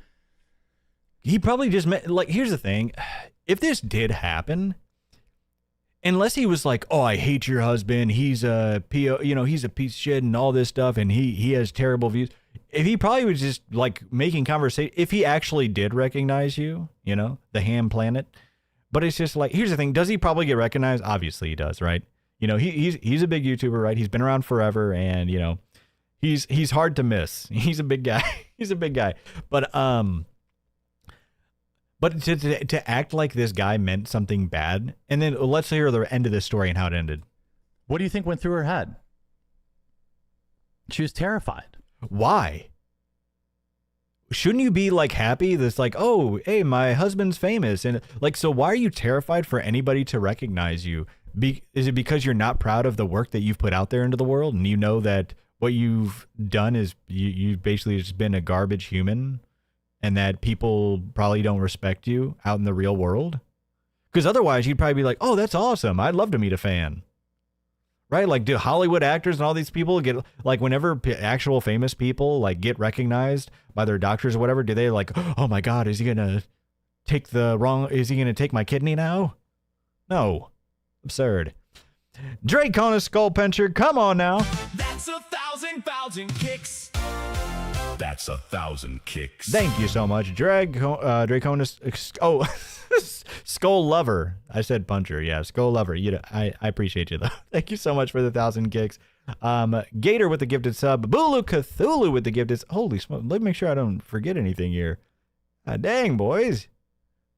He probably just meant, like, here's the thing. If this did happen, unless he was like, "Oh, I hate your husband. He's a PO, he's a piece of shit and all this stuff, and he has terrible views." If he probably was just like making conversation, if he actually did recognize you, the Ham Planet. But it's just like, here's the thing. Does he probably get recognized? Obviously he does, right? He's a big YouTuber, right? He's been around forever, and he's hard to miss. He's a big guy. He's a big guy. But to act like this guy meant something bad, and then let's hear the end of this story and how it ended. What do you think went through her head? She was terrified. Why? Shouldn't you be like happy? That's like, "Oh, hey, my husband's famous," and like, so why are you terrified for anybody to recognize you? Is it because you're not proud of the work that you've put out there into the world, and you know that what you've done is you've basically just been a garbage human, and that people probably don't respect you out in the real world? Because otherwise you'd probably be like, "Oh, that's awesome. I'd love to meet a fan." Right? Like, do Hollywood actors and all these people get, like, whenever actual famous people like get recognized by their doctors or whatever, do they like, "Oh my God, is he going to take my kidney now?" No. Absurd. Drake on a skull pincher. Come on now. That's 1,000 kicks. That's 1,000 kicks. Thank you so much, Draconis. Oh, Skull Lover. I said puncher. Yeah, Skull Lover. I appreciate you though. Thank you so much for the 1,000 kicks. Gator with the gifted sub. Bulu Cthulhu with the gifted. Holy smoke! Let me make sure I don't forget anything here. Dang, boys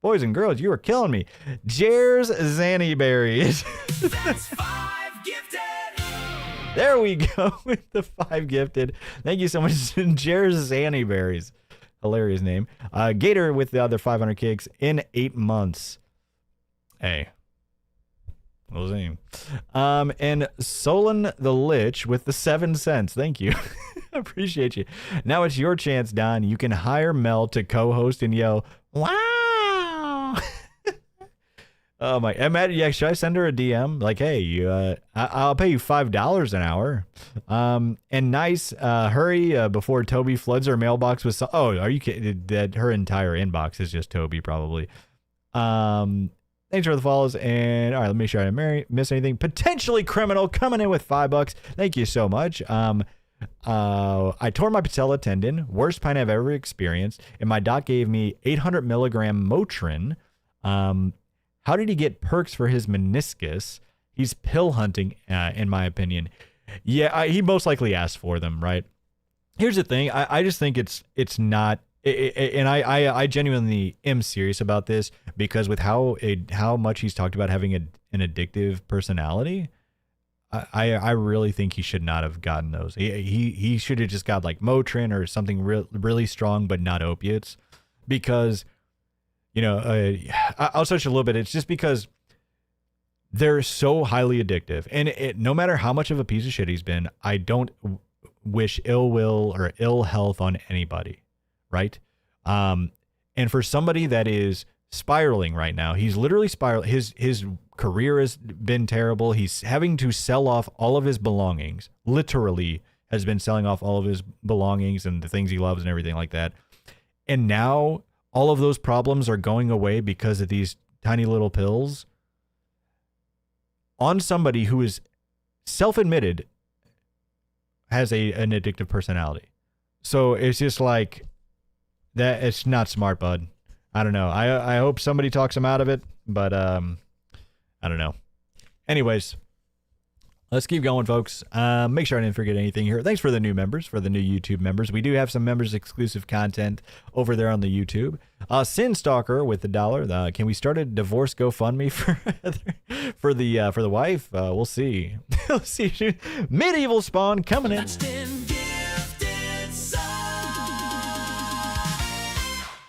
and girls, you are killing me. Jares Zannyberries. That's 5 There we go with the 5 gifted. Thank you so much, Jersani Berries. Hilarious name. Gator with the other 500 kicks in 8 months. Hey. We'll see. And Solon the Lich with the 7 cents. Thank you. Appreciate you. Now it's your chance, Don. You can hire Mel to co-host and yell, wow. Oh my! Imagine, yeah, should I send her a DM like, hey, I'll pay you $5 an hour, and nice, hurry before Toby floods her mailbox with some. Oh, are you kidding? That her entire inbox is just Toby, probably. Thanks for the follows, and all right, let me make sure I didn't miss anything. Potentially criminal coming in with $5. Thank you so much. I tore my patella tendon, worst pain I've ever experienced, and my doc gave me 800 milligram Motrin. How did he get perks for his meniscus? He's pill hunting, in my opinion. Yeah, he most likely asked for them, right? Here's the thing. I just think it's not, and I genuinely am serious about this because with how much he's talked about having an addictive personality, I really think he should not have gotten those. He should have just got like Motrin or something really strong, but not opiates, because, you know, I'll touch a little bit. It's just because they're so highly addictive, and no matter how much of a piece of shit he's been, I don't wish ill will or ill health on anybody, right? And for somebody that is spiraling right now, he's literally spiraling. His career has been terrible. He's having to sell off all of his belongings. Literally has been selling off all of his belongings and the things he loves and everything like that. And now all of those problems are going away because of these tiny little pills on somebody who is self-admitted has an addictive personality. So it's just like that. It's not smart, bud. I don't know. I hope somebody talks him out of it, but I don't know. Anyways, let's keep going, folks. Make sure I didn't forget anything here. Thanks for the new members, for the new YouTube members. We do have some members exclusive content over there on the YouTube. Sin Stalker with the $1. Can we start a divorce GoFundMe for the wife? We'll see. We'll see. Medieval Spawn coming in.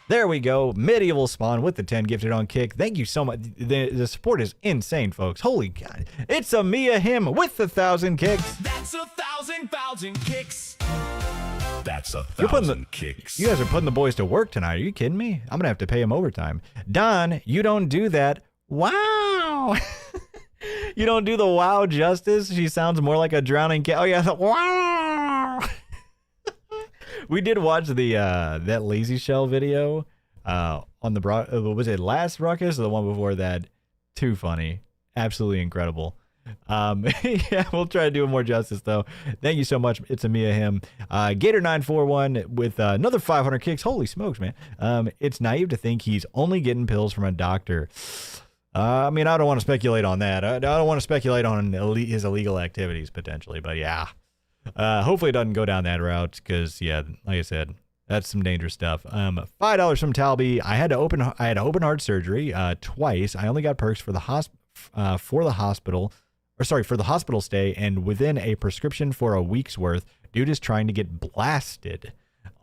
There we go. Medieval Spawn with the 10 gifted on kick. Thank you so much. The support is insane, folks. Holy God. It's a Mia him with the 1,000 kicks. That's 1,000 kicks. That's 1,000 kicks. You guys are putting the boys to work tonight. Are you kidding me? I'm going to have to pay him overtime. Don, you don't do that. Wow. You don't do the wow justice. She sounds more like a drowning cat. Oh, yeah. Wow. We did watch the that Lazy Shell video on the was it last Ruckus or the one before that? Too funny, absolutely incredible. Yeah, we'll try to do it more justice though. Thank you so much. It's a Mia him. Gator941 with another 500 kicks. Holy smokes, man! It's naive to think he's only getting pills from a doctor. I mean, I don't want to speculate on that. I don't want to speculate on his illegal activities potentially, but yeah. Hopefully it doesn't go down that route because, yeah, like I said, that's some dangerous stuff. $5 from Talby. I had open heart surgery twice. I only got perks for the hospital stay and within a prescription for a week's worth. Dude is trying to get blasted.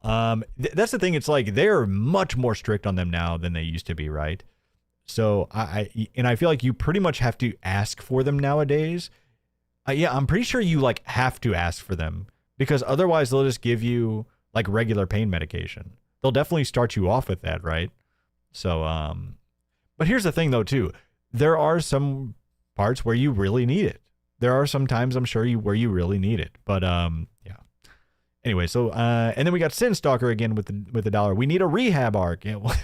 That's the thing. It's like they're much more strict on them now than they used to be, right? So I feel like you pretty much have to ask for them nowadays. Yeah, I'm pretty sure you like have to ask for them because otherwise they'll just give you like regular pain medication. They'll definitely start you off with that, right? So, but here's the thing though too. There are some parts where you really need it. There are some times I'm sure where you really need it. But yeah. Anyway, so and then we got Sin Stalker again with the $1. We need a rehab arc. Yeah, well,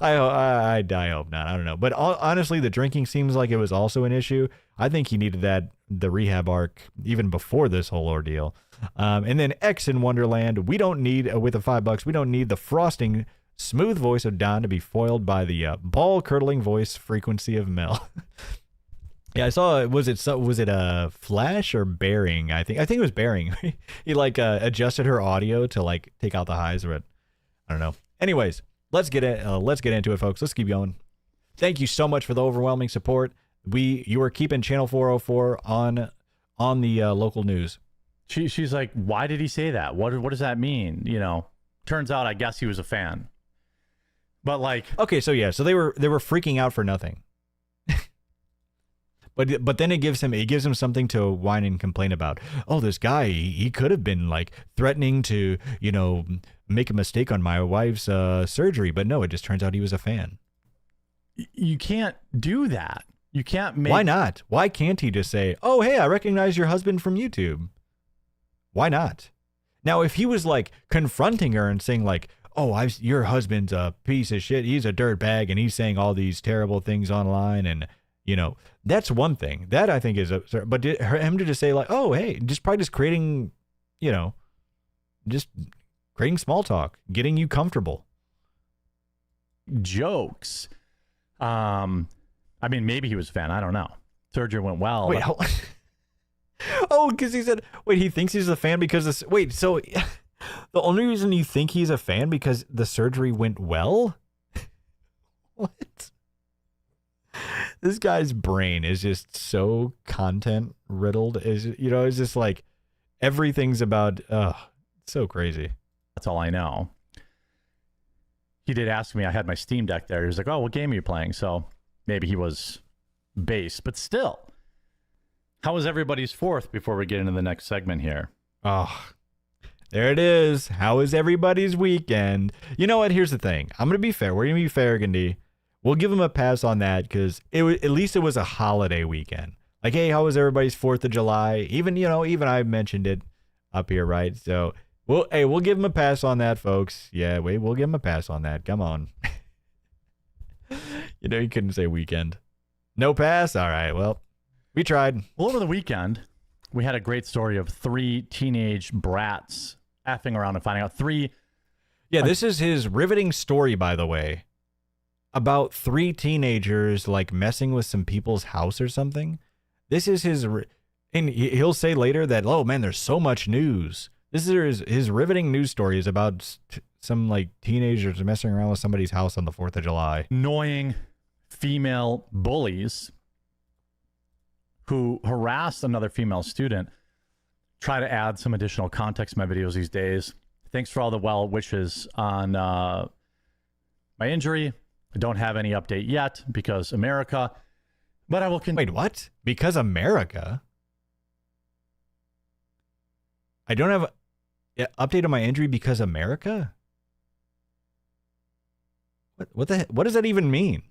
I hope not. I don't know. But honestly, the drinking seems like it was also an issue. I think he needed the rehab arc even before this whole ordeal. And then X in Wonderland. We don't need, with the $5, we don't need the frosting smooth voice of Don to be foiled by the ball curdling voice frequency of Mel. Yeah, I saw. Was it a Flash or Bearing? I think it was Bearing. He like adjusted her audio to like take out the highs, or I don't know. Anyways. Let's get into it, folks. Let's keep going. Thank you so much for the overwhelming support. you were keeping Channel 404 on the local news. She's like, why did he say that? What does that mean? You know, turns out I guess he was a fan. But like, okay, so yeah, so they were freaking out for nothing. But then it gives him something to whine and complain about. Oh, this guy, he could have been like threatening to, you know, make a mistake on my wife's surgery, but no, it just turns out he was a fan. You can't do that. You can't make. Why not? Why can't he just say, "Oh, hey, I recognize your husband from YouTube"? Why not? Now, if he was like confronting her and saying like, "Oh, your husband's a piece of shit. He's a dirtbag, and he's saying all these terrible things online," and you know, that's one thing. That I think is absurd. But him to just say like, "Oh, hey," probably creating, you know, just creating small talk, getting you comfortable. Jokes. I mean, maybe he was a fan. I don't know. Surgery went well. Wait, oh, because he said, wait, he thinks he's a fan because this. Wait, so the only reason you think he's a fan because the surgery went well? What? This guy's brain is just so content riddled. It's just like everything's about. So crazy. That's all I know. He did ask me. I had my Steam Deck there. He was like, "Oh, what game are you playing?" So maybe he was based, but still. How was everybody's 4th before we get into the next segment here? Oh, there it is. How was everybody's weekend? You know what? Here's the thing. I'm going to be fair. We're going to be fair, Gandy. We'll give him a pass on that because at least it was a holiday weekend. Like, hey, how was everybody's 4th of July? Even I mentioned it up here, right? So, we'll give him a pass on that, folks. Yeah, we'll give him a pass on that. Come on. You couldn't say weekend. No pass? All right, well. We tried. Well, over the weekend, we had a great story of 3 teenage brats effing around and finding out 3. Yeah, this is his riveting story, by the way, about 3 teenagers like messing with some people's house or something. This is his, and he'll say later that, oh man, there's so much news. This is his riveting news story is about some like teenagers messing around with somebody's house on the 4th of July. Annoying female bullies who harassed another female student. Try to add some additional context to my videos these days. Thanks for all the well wishes on my injury. I don't have any update yet because America, but I will Wait, what? Because America? I don't have an update on my injury because America? What does that even mean?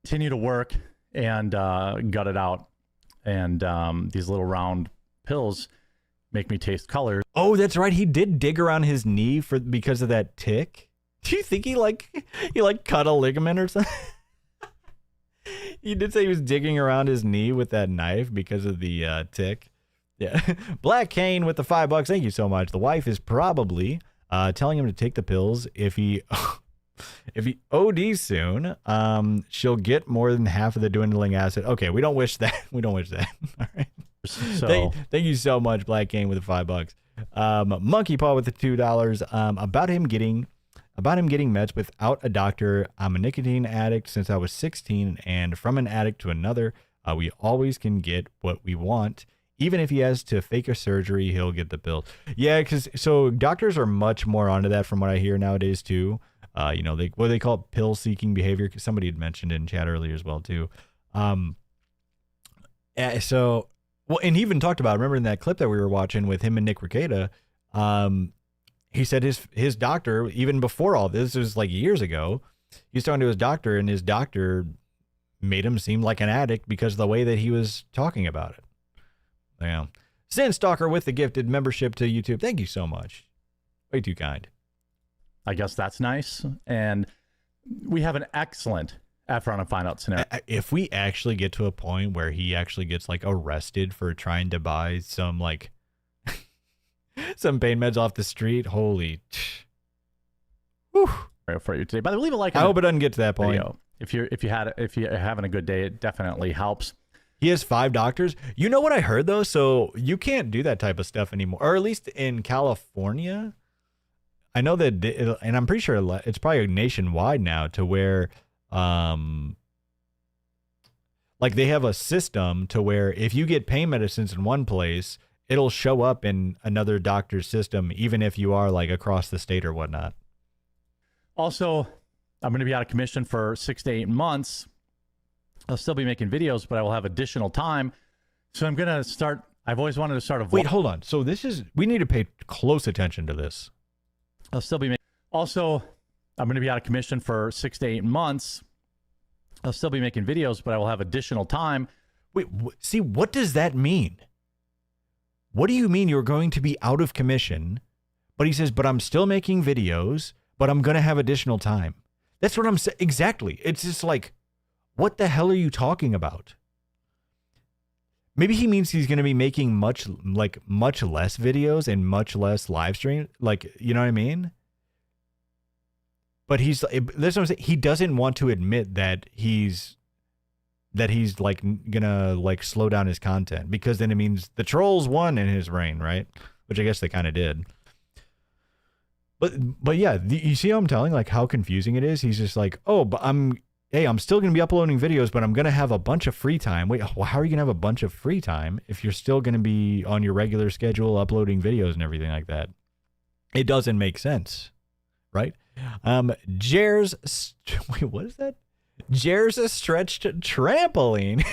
Continue to work and gut it out. And these little round pills make me taste colors. Oh, that's right. He did dig around his knee because of that tick. Do you think he cut a ligament or something? He did say he was digging around his knee with that knife because of the tick. Yeah. Black Kane with the $5. Thank you so much. The wife is probably telling him to take the pills if he ODs soon, she'll get more than half of the dwindling acid. Okay, we don't wish that. We don't wish that. All right. So thank you so much, Black Game with the $5. Monkey Paw with the $2. About him getting meds without a doctor. I'm a nicotine addict since I was 16, and from an addict to another, we always can get what we want. Even if he has to fake a surgery, he'll get the pill. Yeah, so doctors are much more onto that from what I hear nowadays too. They call it pill-seeking behavior. Somebody had mentioned it in chat earlier as well too. And he even talked about, remember in that clip that we were watching with him and Nick Rekieta, he said his doctor, even before all this was like years ago, he was talking to his doctor, and his doctor made him seem like an addict because of the way that he was talking about it. Yeah. Sin Stalker with the gifted membership to YouTube. Thank you so much. Way too kind. I guess that's nice. And we have an excellent after on a find out scenario. If we actually get to a point where he actually gets like arrested for trying to buy some like some pain meds off the street, holy whew. For you today. By the way, leave a like. I hope it doesn't get to that point. Video. If you're having a good day, it definitely helps. He has 5 doctors. You know what I heard though? So you can't do that type of stuff anymore, or at least in California. I know that, and I'm pretty sure it's probably nationwide now, to where Like they have a system to where if you get pain medicines in one place, it'll show up in another doctor's system, even if you are like across the state or whatnot. Also, I'm going to be out of commission for 6 to 8 months. I'll still be making videos, but I will have additional time. So I'm going to start. I've always wanted to start a vlog. Wait, hold on. So we need to pay close attention to this. I'll still be making. Also, I'm going to be out of commission for 6 to 8 months. I'll still be making videos, but I will have additional time. Wait, see, what does that mean? What do you mean you're going to be out of commission? But he says, but I'm still making videos, but I'm going to have additional time. That's what I'm saying. Exactly. It's just like, what the hell are you talking about? Maybe he means he's going to be making much less videos and much less live stream. Like, you know what I mean? But that's what I'm saying. He doesn't want to admit that he's like gonna like slow down his content, because then it means the trolls won in his brain, right? Which I guess they kind of did. But yeah, you see how I'm telling like how confusing it is. He's just like, oh, but I'm still gonna be uploading videos, but I'm gonna have a bunch of free time. Wait, well, how are you gonna have a bunch of free time if you're still gonna be on your regular schedule uploading videos and everything like that? It doesn't make sense, right? Wait, what is that? Jer's a stretched trampoline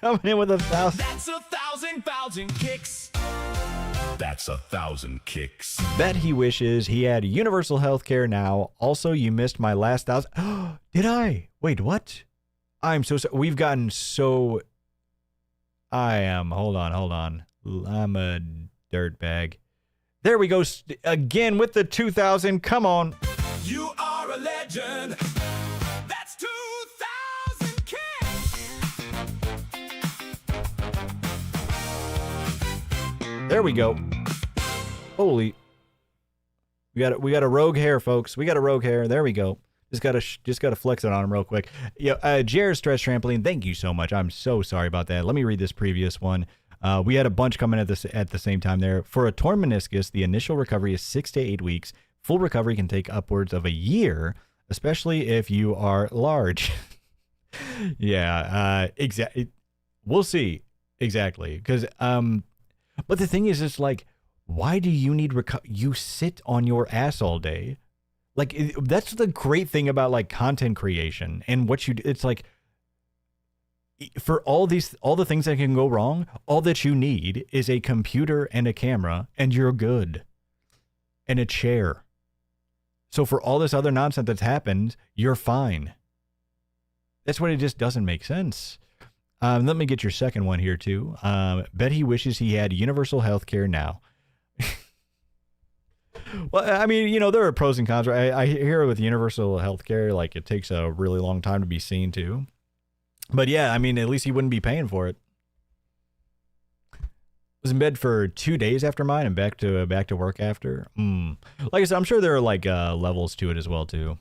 coming in with 1,000. That's 1,000 kicks. That's 1,000 kicks. Bet he wishes he had universal health care now. Also, you missed my last 1,000. Did I? Wait, what? I'm so sorry. We've gotten so... Hold on. I'm a dirtbag. There we go. Again with the 2,000. Come on. You are a legend. That's 2,000 kicks. There we go. Holy. We got a rogue hair, folks. We got a rogue hair. There we go. Just gotta flex it on him real quick. Yeah, Jared's Stretch Trampoline, thank you so much. I'm so sorry about that. Let me read this previous one. We had a bunch coming at the same time there. For a torn meniscus, the initial recovery is 6 to 8 weeks. Full recovery can take upwards of a year, especially if you are large. Yeah, exactly. We'll see. Exactly. Because, but the thing is, it's like, why do you need you sit on your ass all day? Like, that's the great thing about like content creation and what you do. It's like, for all the things that can go wrong, all that you need is a computer and a camera, and you're good. And a chair. So for all this other nonsense that's happened, you're fine. That's what it just doesn't make sense. Let me get your second one here too. Bet he wishes he had universal health care now. Well, I mean, you know, there are pros and cons. Right? I hear with universal health care, like it takes a really long time to be seen too. But yeah, I mean, at least he wouldn't be paying for it. Was in bed for 2 days after mine and back to work after. Like I said, I'm sure there are like levels to it as well too.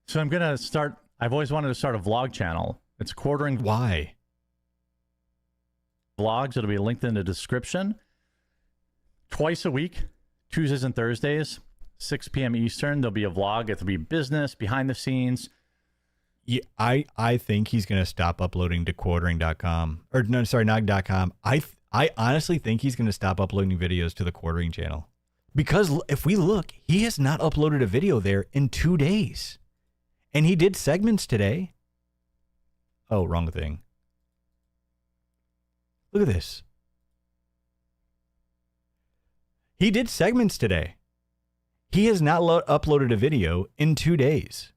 So I'm gonna start. I've always wanted to start a vlog channel. It's quartering. Why? Vlogs. It'll be linked in the description. Twice a week, Tuesdays and Thursdays, 6 p.m. Eastern. There'll be a vlog. It'll be business, behind the scenes. Yeah, I think he's gonna stop uploading TheQuartering.com. Or no, sorry, not .com. I honestly think he's going to stop uploading videos to the Quartering channel. Because if we look, he has not uploaded a video there in 2 days. And he did segments today. Oh, wrong thing. Look at this. He did segments today. He has not uploaded a video in 2 days.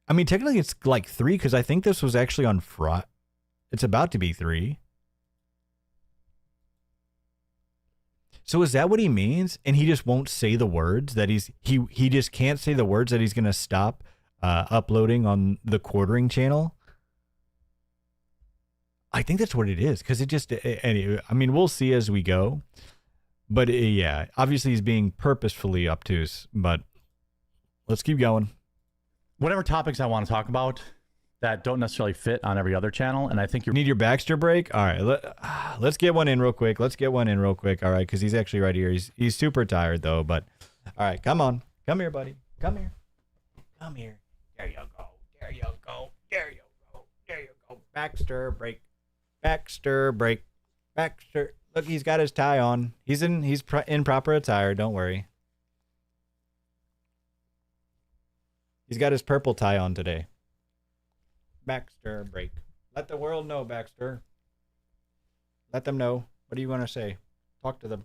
I mean, technically it's like 3 because I think this was actually on Friday. It's about to be 3. So is that what he means? And he just won't say the words that he just can't say the words that he's going to stop uploading on the Quartering channel? I think that's what it is. Because it just, anyway, I mean, we'll see as we go. But yeah, obviously he's being purposefully obtuse. But let's keep going. Whatever topics I want to talk about that don't necessarily fit on every other channel. And I think you need your Baxter break. All right, let's get one in real quick. All right, because he's actually right here. He's super tired though. But all right, come on, come here, buddy. Come here. There you go. There you go. Baxter, break. Baxter, break. Baxter. Look, he's got his tie on. He's in proper attire. Don't worry. He's got his purple tie on today. Baxter, break. Let the world know, Baxter. Let them know. What do you want to say? Talk to them.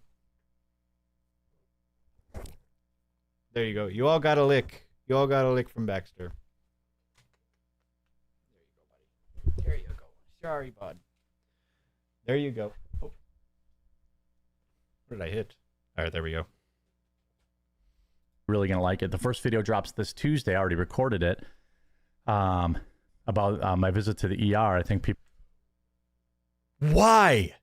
There you go. You all got a lick. You all got a lick from Baxter. There you go. Sorry, bud. There you go. Oh. What did I hit? All right, there we go. Really gonna like it. The first video drops this Tuesday. I already recorded it. About my visit to the ER. I think people. Why?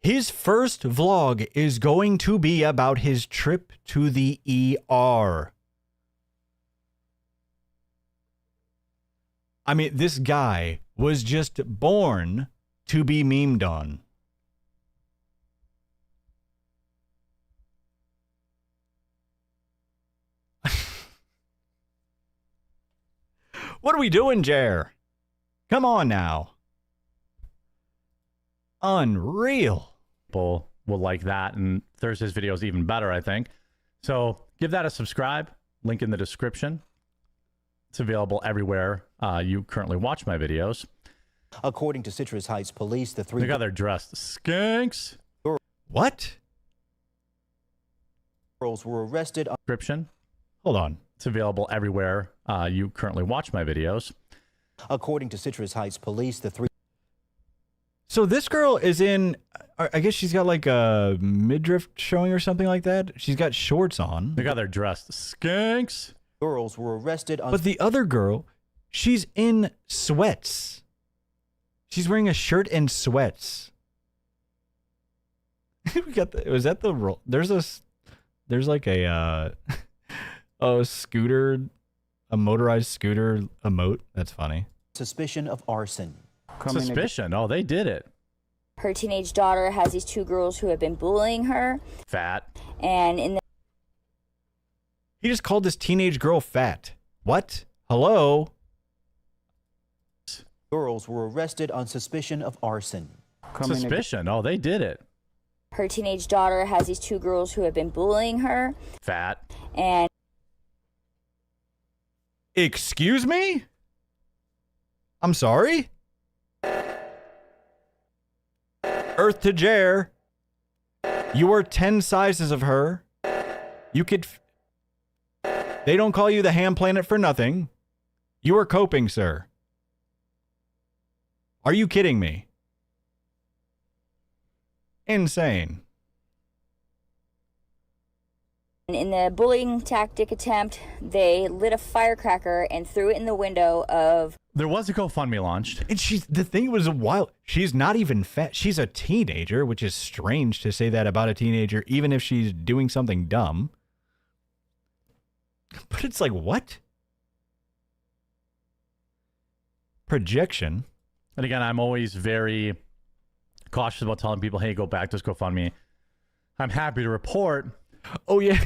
His first vlog is going to be about his trip to the ER. I mean, this guy was just born to be memed on. What are we doing, Jer? Come on now. Unreal. People will like that, and Thursday's video is even better, I think. So give that a subscribe. Link in the description. It's available everywhere you currently watch my videos. According to Citrus Heights police, the three Look how they're dressed. Skanks. What? girls were arrested. Description. Hold on. It's available everywhere you currently watch my videos. According to Citrus Heights police, the three. So this girl is in, I guess she's got like a midriff showing or something like that. She's got shorts on. Look how they're dressed. Skanks. Girls were arrested. But the other girl, she's in sweats. She's wearing a shirt and sweats. We got the, was that the roll? There's like a scooter, a motorized scooter emote. That's funny. Suspicion of arson. Suspicion. Oh, they did it. Her teenage daughter has these two girls who have been bullying her. Fat. And in the He just called this teenage girl fat. What? Hello? Girls were arrested on suspicion of arson. Suspicion. Oh, they did it. her teenage daughter has these two girls who have been bullying her. Fat. And Excuse me? I'm sorry? Earth to Jer. You are 10 sizes of her. You could... They don't call you the ham planet for nothing. You are coping, sir. Are you kidding me? Insane. in the bullying tactic attempt, they lit a firecracker and threw it in the window of... There was a GoFundMe launched. And the thing was wild. She's not even fat. She's a teenager, which is strange to say that about a teenager, even if she's doing something dumb. But it's like, what? Projection. And again, I'm always very cautious about telling people, hey, go back to this GoFundMe. I'm happy to report. Oh, yeah.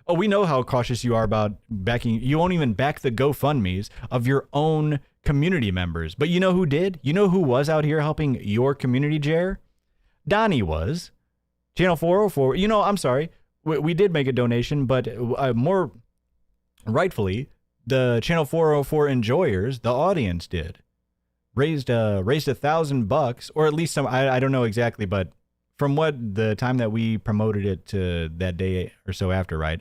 Oh, we know how cautious you are about backing. You won't even back the GoFundMes of your own community members. But you know who did? You know who was out here helping your community, Jer? Donnie was. Channel 404. You know, I'm sorry. We did make a donation, but more rightfully, the Channel 404 enjoyers, the audience did. Raised $1,000, or at least some, I don't know exactly, but from what the time that we promoted it to that day or so after, right?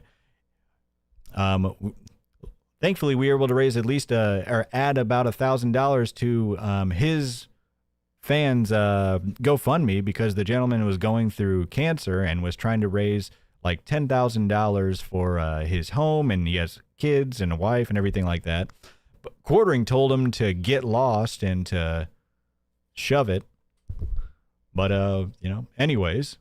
Thankfully, we were able to raise at least or add about $1,000 to his fans' GoFundMe, because the gentleman was going through cancer and was trying to raise like $10,000 for his home, and he has kids and a wife and everything like that. But Quartering told him to get lost and to shove it. But, you know, anyways.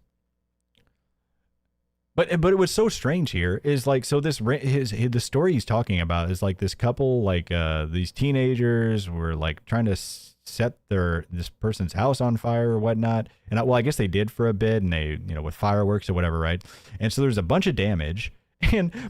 But it was so strange here is like, so this, the story he's talking about is like this couple, like these teenagers were like trying to set this person's house on fire or whatnot. And well, I guess they did for a bit, and they, you know, with fireworks or whatever, right? And so there's a bunch of damage.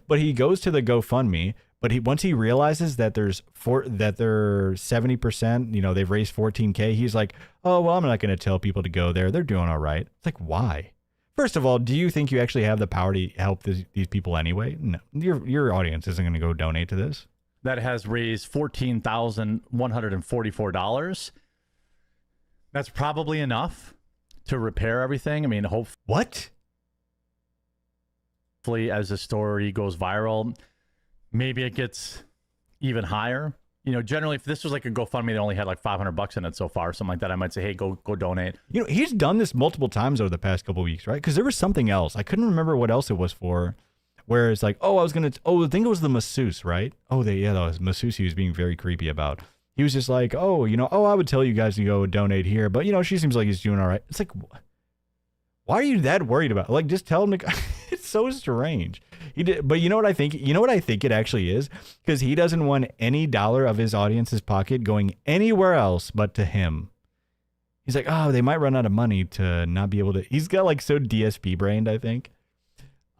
But he goes to the GoFundMe, But once he realizes that they're 70%, you know, they've raised $14K, he's like, oh, well, I'm not going to tell people to go there. They're doing all right. It's like, why? First of all, do you think you actually have the power to help these people anyway? No, your audience isn't going to go donate to this. That has raised $14,144. That's probably enough to repair everything. I mean, What? hopefully as the story goes viral, maybe it gets even higher. You know, generally, if this was like a GoFundMe that only had like $500 in it so far, or something like that, I might say, hey, go donate. You know, he's done this multiple times over the past couple of weeks, right? Because there was something else. I couldn't remember what else it was for, where it's like, oh, I think it was the masseuse, right? Oh, that was masseuse he was being very creepy about. He was just like, oh, you know, I would tell you guys to go donate here, but, you know, she seems like he's doing all right. It's like, why are you that worried about it? Like, just tell him to. It's so strange. He did, but you know what I think? You know what I think it actually is? Because he doesn't want any dollar of his audience's pocket going anywhere else but to him. He's like, oh, they might run out of money to not be able to. He's got like so DSP brained, I think.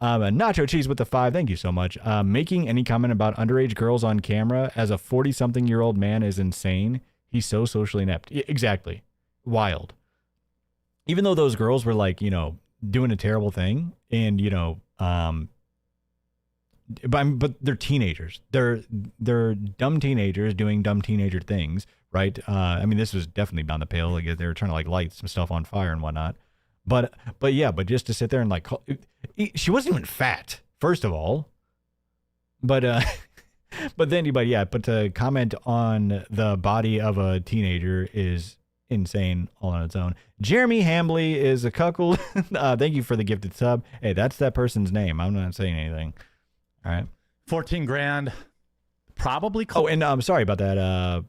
Nacho Cheese with the 5. Thank you so much. Making any comment about underage girls on camera as a 40-something-year-old man is insane. He's so socially inept. Yeah, exactly. Wild. Even though those girls were like, you know, doing a terrible thing, and you know, but they're teenagers. They're dumb teenagers doing dumb teenager things, right? I mean, this was definitely beyond the pale. Like they were trying to like light some stuff on fire and whatnot. But just to sit there and like, she wasn't even fat, first of all. But to comment on the body of a teenager is insane all on its own. Jeremy Hambley is a cuckold. Thank you for the gifted sub. Hey, that's that person's name. I'm not saying anything. All right. 14 grand. Probably. Oh, and I'm sorry about that.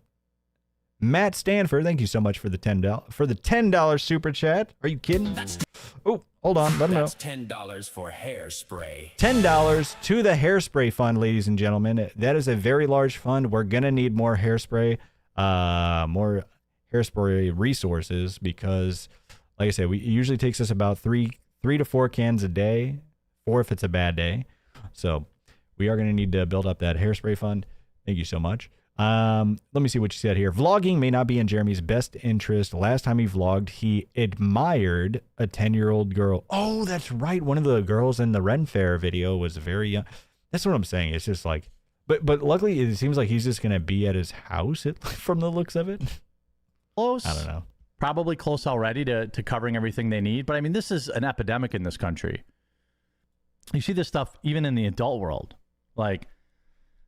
Matt Stanford, thank you so much for the $10 super chat. Are you kidding? Oh, hold on. Let him know. That's $10 for hairspray. $10 to the hairspray fund, ladies and gentlemen. That is a very large fund. We're gonna need more hairspray, more hairspray resources, because, like I said, it usually takes us about three to 4 cans a day, or if it's a bad day. So we are gonna need to build up that hairspray fund. Thank you so much. Let me see what you said here. Vlogging may not be in Jeremy's best interest. Last time he vlogged, he admired a 10-year-old girl. Oh, that's right. One of the girls in the Ren Fair video was very young. That's what I'm saying. It's just like, but luckily it seems like he's just going to be at his house from the looks of it. Close. I don't know. Probably close already to covering everything they need. But I mean, this is an epidemic in this country. You see this stuff even in the adult world. Like,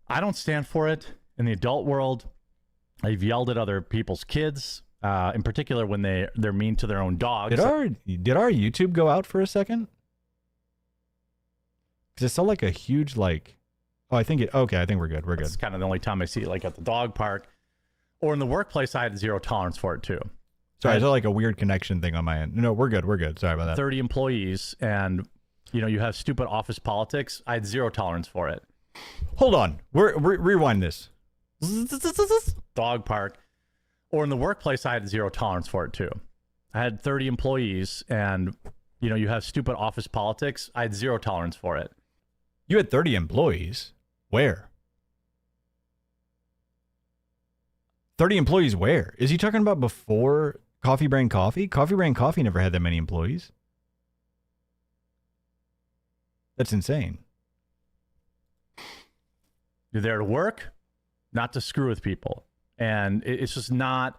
I don't stand for it. In the adult world, I've yelled at other people's kids, in particular when they're mean to their own dogs. Did our YouTube go out for a second? Because it saw like a huge like. Oh, I think we're good. We're good. It's kind of the only time I see it, like at the dog park or in the workplace. I had zero tolerance for it too. Sorry, I saw like a weird connection thing on my end. No, we're good. We're good. Sorry about that. 30 employees, and you know you have stupid office politics. I had zero tolerance for it. Hold on. Rewind this. Dog park or in the workplace, I had zero tolerance for it too. I had 30 employees, and you know you have stupid office politics. I had zero tolerance for it. You had 30 employees? Where? 30 employees where? Is he talking about before Coffee Brain Coffee? Coffee Brain Coffee never had that many employees. That's insane. You're there to work, not to screw with people. And it's just not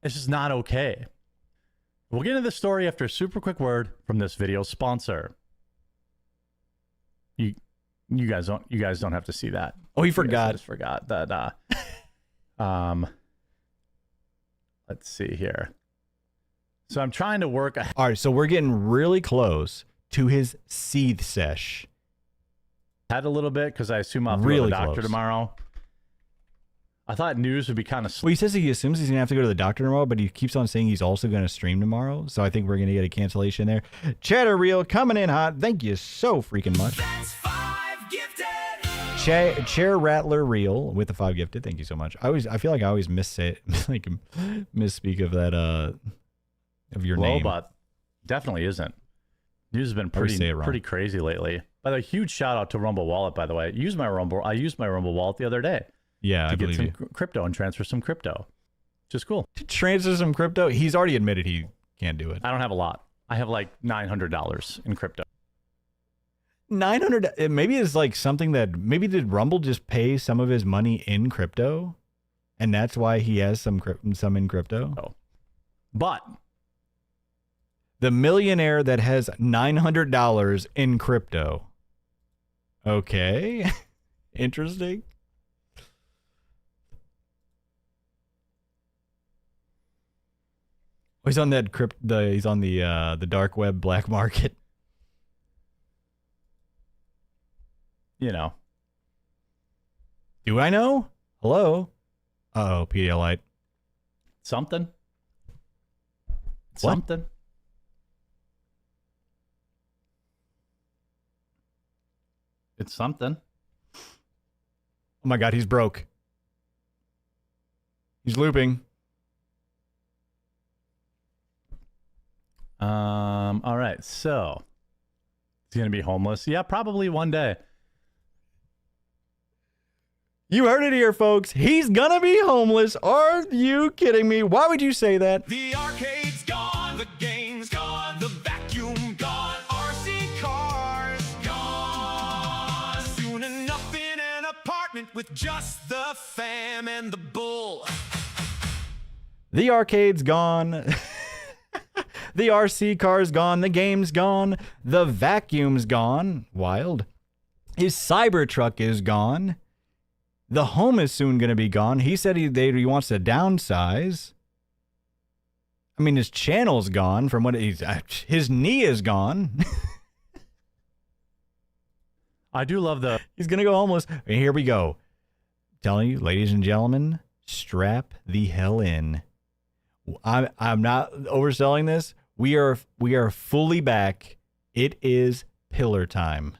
okay. We'll get into this story after a super quick word from this video sponsor. You guys don't have to see that. Oh, he forgot. I just forgot that. Let's see here. So I'm trying to work. All right, so we're getting really close to his seethe sesh. Had a little bit because I assume I'll have to go to the doctor tomorrow. I thought news would be kind of. Well, he says he assumes he's gonna have to go to the doctor tomorrow, but he keeps on saying he's also gonna stream tomorrow. So I think we're gonna get a cancellation there. Chatter Reel coming in hot. Thank you so freaking much. That's 5 gifted. Chair Rattler Reel with the 5 gifted. Thank you so much. I feel like I always misspeak of that of your name. But definitely isn't. News has been pretty crazy lately. By the way, huge shout out to Rumble Wallet, by the way. I used my Rumble Wallet the other day. Yeah, to get some crypto and transfer some crypto. Which is cool. To transfer some crypto? He's already admitted he can't do it. I don't have a lot. I have like $900 in crypto. 900? Maybe it's like something that, maybe did Rumble just pay some of his money in crypto? And that's why he has some in crypto? Oh. But the millionaire that has $900 in crypto. Okay. Interesting. He's on that he's on the dark web black market. You know. Do I know? Hello? Uh-oh, Pedialyte. Something. What? Something. It's something. Oh my God, he's broke. He's looping. All right, so he's gonna be homeless. Yeah, probably one day. You heard it here, folks. He's gonna be homeless. Are you kidding me? Why would you say that? The arcade's gone, the game's gone, the vacuum gone, RC cars gone. Soon enough in an apartment with just the fam and the bull. The arcade's gone. The RC car's gone. The game's gone. The vacuum's gone. Wild. His Cybertruck is gone. The home is soon going to be gone. He said he wants to downsize. I mean, his channel's gone from what his knee is gone. I do love he's going to go homeless. Here we go. Telling you, ladies and gentlemen, strap the hell in. I'm not overselling this. We are fully back. It is pillar time.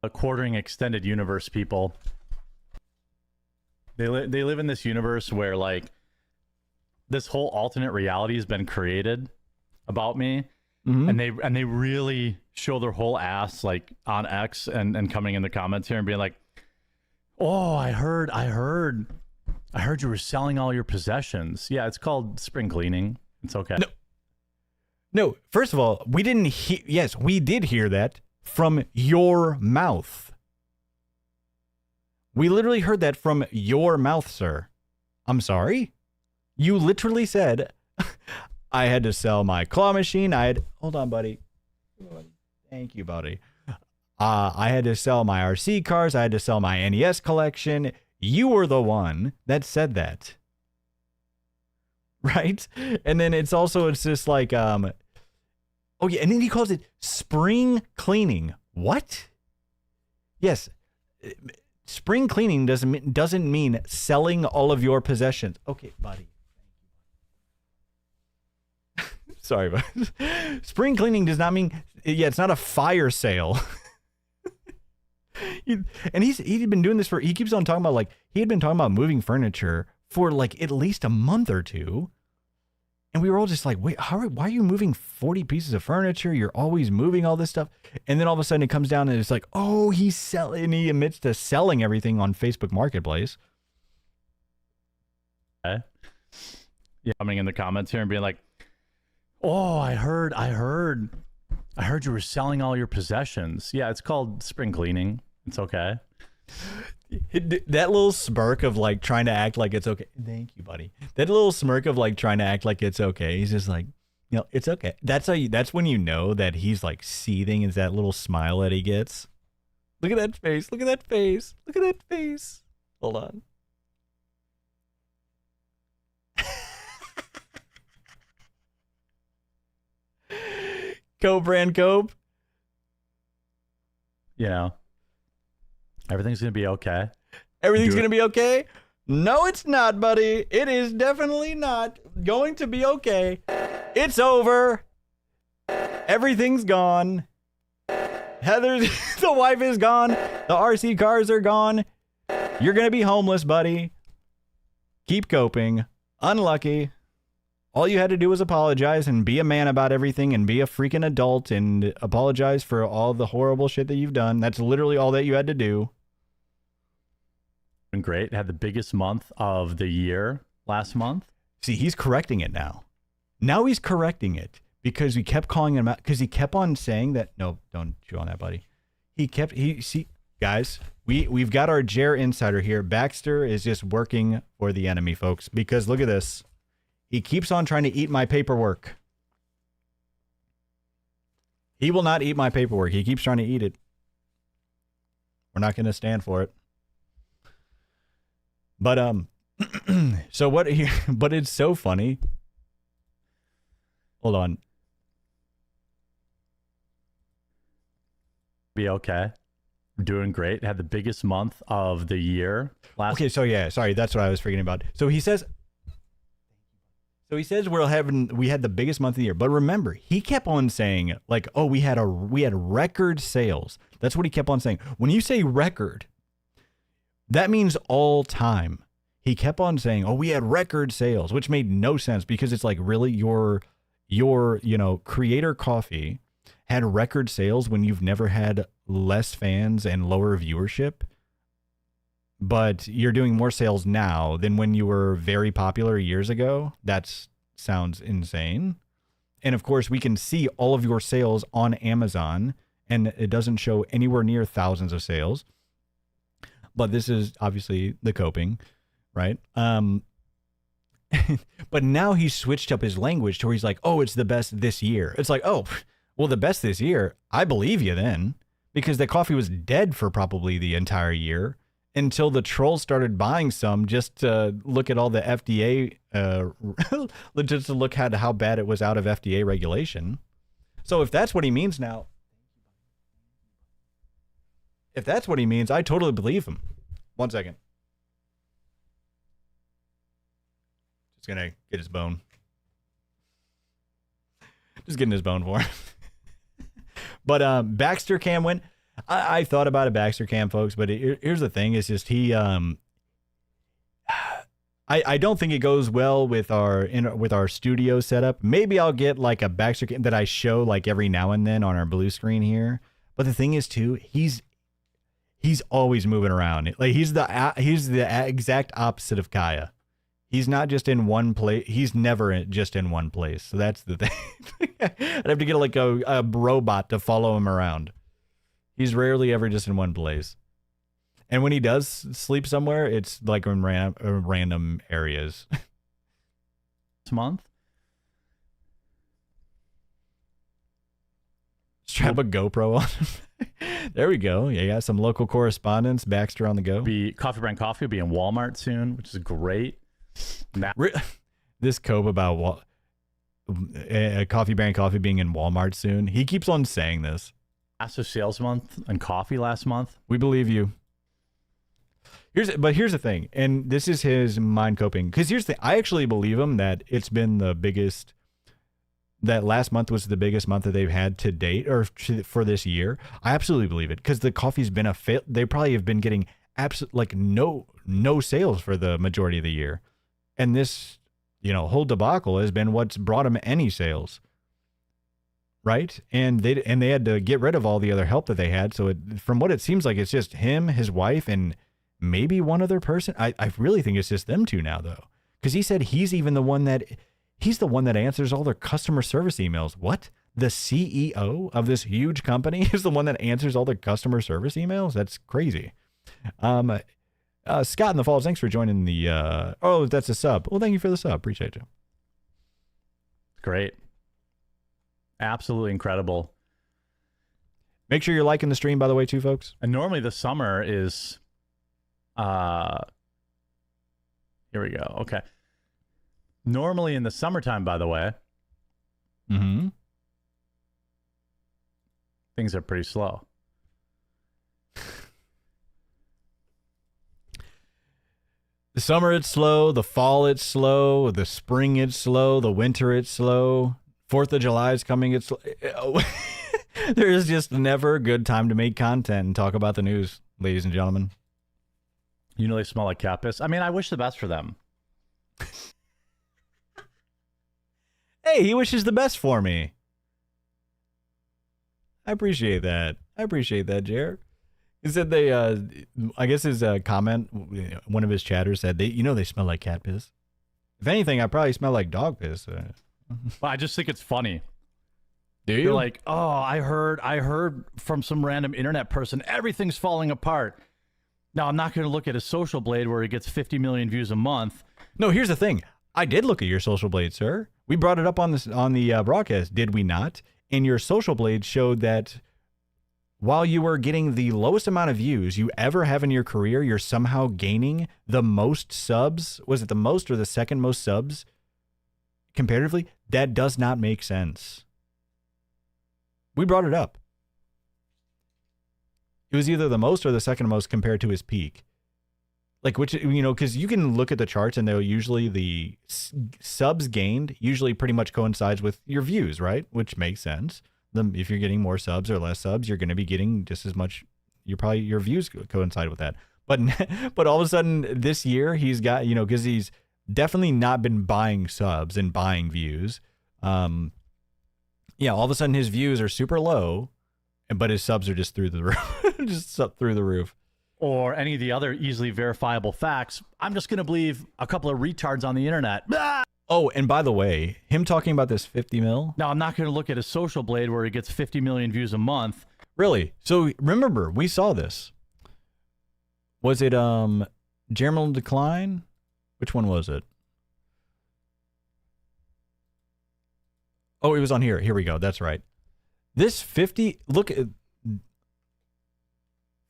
TheQuartering extended universe people. They live in this universe where like this whole alternate reality has been created about me, and they really show their whole ass like on X and coming in the comments here and being like, "Oh, I heard you were selling all your possessions." Yeah, it's called spring cleaning. It's okay. No, first of all, we didn't yes, we did hear that from your mouth. We literally heard that from your mouth, sir. I'm sorry? You literally said, I had to sell my claw machine. Hold on, buddy. Thank you, buddy. I had to sell my RC cars. I had to sell my NES collection. You were the one that said that. Right? And then it's just like, oh yeah, and then he calls it spring cleaning. What? Yes. Spring cleaning doesn't mean selling all of your possessions. Okay, buddy. Sorry, but spring cleaning does not mean, yeah, it's not a fire sale. And he'd been doing this he keeps on talking about, like, he had been talking about moving furniture for like at least a month or two. And we were all just like, wait, why are you moving 40 pieces of furniture? You're always moving all this stuff. And then all of a sudden it comes down and it's like, oh, he admits to selling everything on Facebook Marketplace. Okay. Yeah, coming in the comments here and being like, oh, I heard you were selling all your possessions. Yeah, it's called spring cleaning. It's okay. That little smirk of like trying to act like it's okay. Thank you, buddy. That little smirk of like trying to act like it's okay. He's just like, it's okay. That's when you know that he's like seething, is that little smile that he gets. Look at that face. Look at that face. Look at that face. Hold on. Cope, brand Cope. You know, everything's going to be okay. Everything's going to be okay? No, it's not, buddy. It is definitely not going to be okay. It's over. Everything's gone. Heather's, the wife is gone. The RC cars are gone. You're going to be homeless, buddy. Keep coping. Unlucky. All you had to do was apologize and be a man about everything and be a freaking adult and apologize for all the horrible shit that you've done. That's literally all that you had to do. Been great. Had the biggest month of the year last month. See, he's correcting it now. Now he's correcting it because we kept calling him out because he kept on saying that. No, don't chew on that, buddy. See, guys, we've got our Jer insider here. Baxter is just working for the enemy, folks, because look at this. He keeps on trying to eat my paperwork. He will not eat my paperwork. He keeps trying to eat it. We're not going to stand for it. But so what? But it's so funny. Hold on. Be okay. Doing great. Had the biggest month of the year last. Okay, so yeah, sorry, that's what I was forgetting about. So he says we had the biggest month of the year. But remember, he kept on saying like, oh, we had record sales. That's what he kept on saying. When you say record, that means all time. He kept on saying, oh, we had record sales, which made no sense because it's like, really, your Creator Coffee had record sales when you've never had less fans and lower viewership, but you're doing more sales now than when you were very popular years ago. That sounds insane. And of course, we can see all of your sales on Amazon, and it doesn't show anywhere near thousands of sales. But this is obviously the coping, right? But now he's switched up his language to where he's like, oh, it's the best this year. It's like, oh, well, the best this year. I believe you then, because the coffee was dead for probably the entire year until the trolls started buying some just to look at all the FDA, just to look at how bad it was out of FDA regulation. So if that's what he means now, if that's what he means, I totally believe him. 1 second. Just gonna get his bone. Just getting his bone for him. But Baxter Cam win. I thought about a Baxter Cam, folks, but here's the thing: is just he. I don't think it goes well with our studio setup. Maybe I'll get like a Baxter Cam that I show like every now and then on our blue screen here. But the thing is, too, he's always moving around. Like he's the exact opposite of Kaya. He's not just in one place. He's never just in one place. So that's the thing. I'd have to get like a robot to follow him around. He's rarely ever just in one place. And when he does sleep somewhere, it's like in random areas. This month? Strap a GoPro on him. There we go. Yeah, you got some local correspondence. Baxter on the go. Coffee Brand Coffee will be in Walmart soon, which is great. This cope about Coffee Brand Coffee being in Walmart soon. He keeps on saying this. Massive sales month and coffee last month. We believe you. Here's the thing, and this is his mind coping. Because here's the thing, I actually believe him that it's been the biggest. That last month was the biggest month that they've had to date, or for this year. I absolutely believe it because the coffee's been a fail. They probably have been getting no sales for the majority of the year, and this whole debacle has been what's brought them any sales, right? And they had to get rid of all the other help that they had. So from what it seems like, it's just him, his wife, and maybe one other person. I really think it's just them two now, though, because he said he's the one that answers all their customer service emails. What? The CEO of this huge company is the one that answers all their customer service emails? That's crazy. Scott in the Falls, thanks for joining the... oh, that's a sub. Well, thank you for the sub. Appreciate you. Great. Absolutely incredible. Make sure you're liking the stream, by the way, too, folks. And normally the summer is... here we go. Okay. Normally in the summertime, by the way, things are pretty slow. The summer, it's slow. The fall, it's slow. The spring, it's slow. The winter, it's slow. 4th of July is coming. It's slow. There is just never a good time to make content and talk about the news, ladies and gentlemen. You know they smell like cat piss. I mean, I wish the best for them. Hey, he wishes the best for me. I appreciate that. I appreciate that, Jer. He said they, I guess his comment, one of his chatters said, they smell like cat piss. If anything, I probably smell like dog piss. Well, I just think it's funny. Do you? You're like, oh, I heard from some random internet person, everything's falling apart. Now, I'm not going to look at a Social Blade where he gets 50 million views a month. No, here's the thing. I did look at your Social Blade, sir. We brought it up on the broadcast, did we not? And your Social Blade showed that while you were getting the lowest amount of views you ever have in your career, you're somehow gaining the most subs. Was it the most or the second most subs comparatively? That does not make sense. We brought it up. It was either the most or the second most compared to his peak. Like, which, because you can look at the charts and they'll usually, the subs gained usually pretty much coincides with your views, right? Which makes sense. If you're getting more subs or less subs, you're going to be getting just as much. Your views coincide with that. But all of a sudden this year he's got, because he's definitely not been buying subs and buying views. All of a sudden his views are super low, but his subs are just through the roof, just up through the roof. Or any of the other easily verifiable facts. I'm just going to believe a couple of retards on the internet. Ah! Oh, and by the way, him talking about this 50 mil. Now, I'm not going to look at a Social Blade where he gets 50 million views a month. Really? So remember, we saw this. Was it Germinal Decline? Which one was it? Oh, it was on here. Here we go. That's right. This 50, look at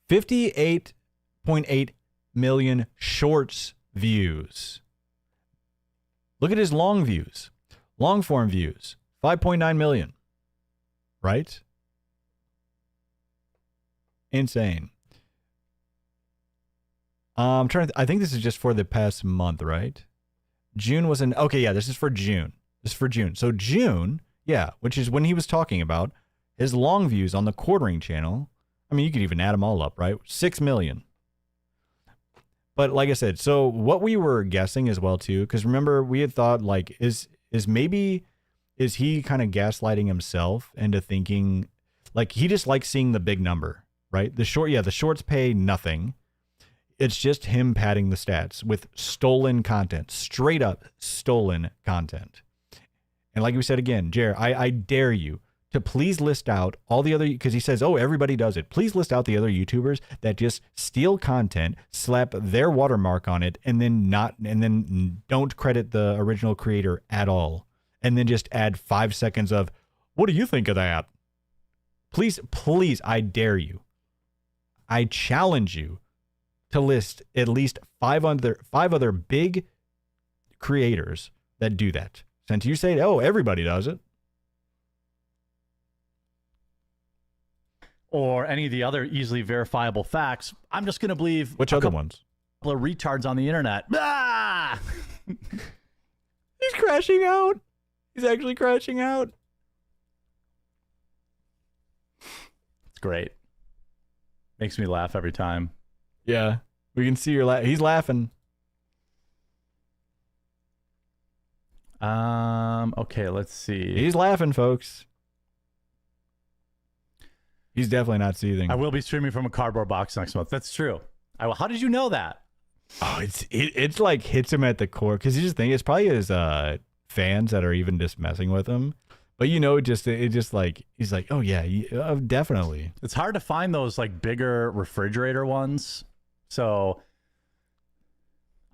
58.8 million shorts views. Look at his long views. Long form views. 5.9 million. Right? Insane. I'm trying to I think this is just for the past month, right? June was okay, yeah, this is for June. This is for June. So June, yeah, which is when he was talking about his long views on the Quartering channel. I mean, you could even add them all up, right? 6 million. But like I said, so what we were guessing as well too, because remember we had thought like, is he kind of gaslighting himself into thinking like he just likes seeing the big number, right? The shorts pay nothing. It's just him padding the stats with stolen content, straight up stolen content. And like we said again, Jer, I dare you to please list out all the other, because he says, oh, everybody does it. Please list out the other YouTubers that just steal content, slap their watermark on it, and then don't credit the original creator at all. And then just add 5 seconds of, what do you think of that? Please, I dare you. I challenge you to list at least five other big creators that do that. Since you say, oh, everybody does it. Or any of the other easily verifiable facts, I'm just going to believe... Which other ones? A couple of retards on the internet. Ah! He's crashing out. He's actually crashing out. It's great. Makes me laugh every time. Yeah, we can see he's laughing. Okay, let's see. He's laughing, folks. He's definitely not seething. I will be streaming from a cardboard box next month. That's true. How did you know that? Oh, it's like hits him at the core, because you just think it's probably his fans that are even just messing with him. But it just like he's like, oh yeah, definitely. It's hard to find those like bigger refrigerator ones. So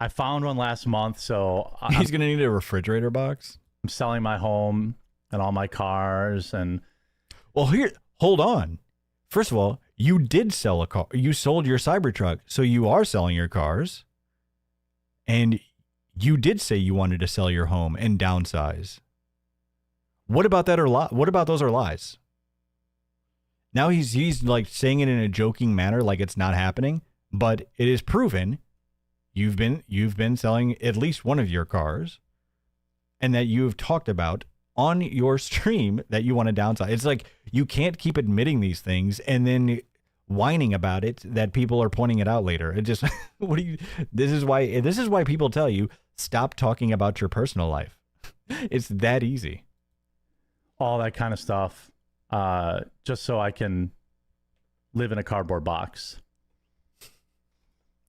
I found one last month. So he's gonna need a refrigerator box. I'm selling my home and all my cars and. Well, here, hold on. First of all, you did sell a car. You sold your Cybertruck, so you are selling your cars. And you did say you wanted to sell your home and downsize. What about that what about those are lies? Now he's like saying it in a joking manner like it's not happening, but it is proven you've been selling at least one of your cars, and that you've talked about on your stream that you want to downsize. It's like you can't keep admitting these things and then whining about it that people are pointing it out later. It just this is why people tell you stop talking about your personal life. It's that easy. all that kind of stuff, just so I can live in a cardboard box.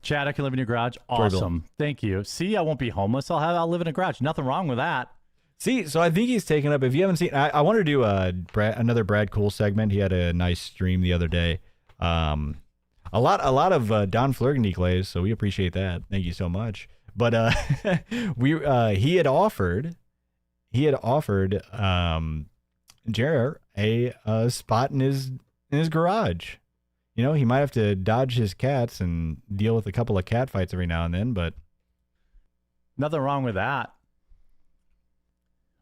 Chad, I can live in your garage. Awesome. Thank you. See, I won't be homeless. I'll live in a garage. Nothing wrong with that. See, so I think he's taken up. If you haven't seen, I want to do another Brad Cool segment. He had a nice stream the other day. A lot of Don Flurgandy clays, so we appreciate that. Thank you so much. But he had offered Jer a spot in his garage. You know, he might have to dodge his cats and deal with a couple of cat fights every now and then, but nothing wrong with that.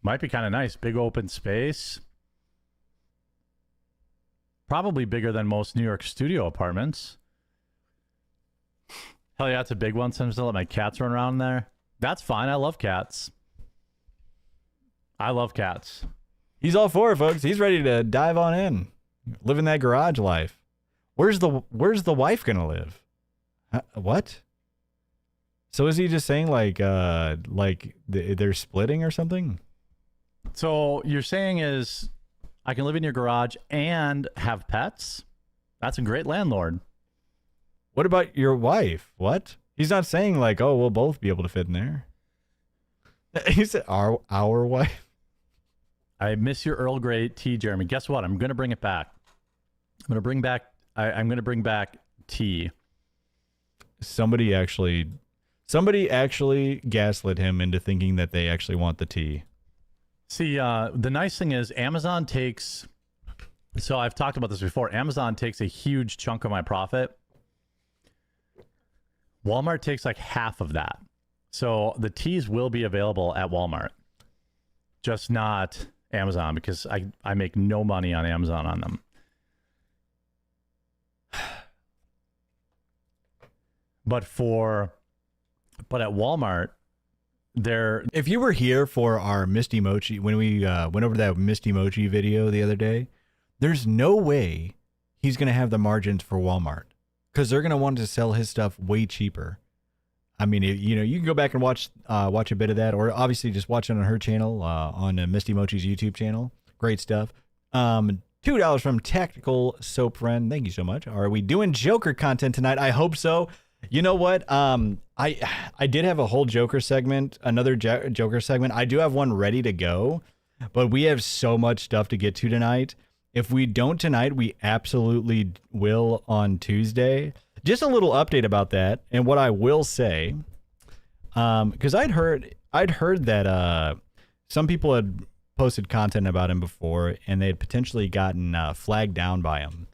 Might be kind of nice. Big open space. Probably bigger than most New York studio apartments. Hell yeah, it's a big one. Sometimes I let my cats run around there. That's fine. I love cats. I love cats. He's all for it, folks. He's ready to dive on in, living that garage life. Where's the wife gonna live? What? So is he just saying like they're splitting or something? So you're saying is I can live in your garage and have pets? That's a great landlord. What about your wife? What? He's not saying like, oh, we'll both be able to fit in there. He said our wife. I miss your Earl Grey tea, Jeremy. Guess what? I'm gonna bring it back. I'm gonna bring back tea. Somebody actually gaslit him into thinking that they actually want the tea. See, the nice thing is Amazon takes, so I've talked about this before, Amazon takes a huge chunk of my profit. Walmart takes like half of that. So the teas will be available at Walmart, just not Amazon, because I make no money on Amazon on them. But at Walmart, if you were here for our Misty Mochi, when we went over that Misty Mochi video the other day, there's no way he's going to have the margins for Walmart because they're going to want to sell his stuff way cheaper. I mean, you know, you can go back and watch a bit of that, or obviously just watch it on her channel, on Misty Mochi's YouTube channel. Great stuff. $2 from Tactical Soap Friend. Thank you so much. Are we doing Joker content tonight? I hope so. You know what? I did have a whole Joker segment, another Joker segment. I do have one ready to go, but we have so much stuff to get to tonight. If we don't tonight, we absolutely will on Tuesday. Just a little update about that, and what I will say, because I'd heard that some people had posted content about him before, and they had potentially gotten flagged down by him.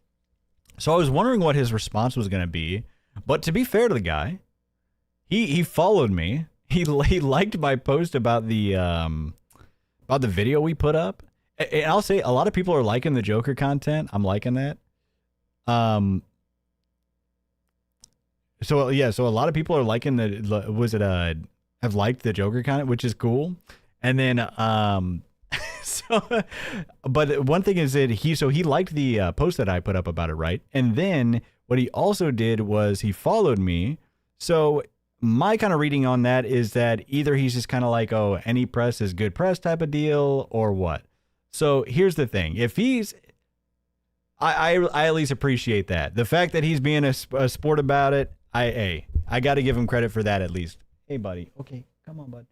So I was wondering what his response was going to be. But to be fair to the guy, he followed me. He liked my post about the video we put up. And I'll say a lot of people are liking the Joker content. I'm liking that. So a lot of people are liking have liked the Joker content, which is cool. And then but one thing is that he liked the post that I put up about it, right? And then what he also did was he followed me. So my kind of reading on that is that either he's just kind of like, oh, any press is good press type of deal, or what. So here's the thing. If he's, I at least appreciate that. The fact that he's being a sport about it, I got to give him credit for that at least. Hey, buddy. Okay, come on, bud.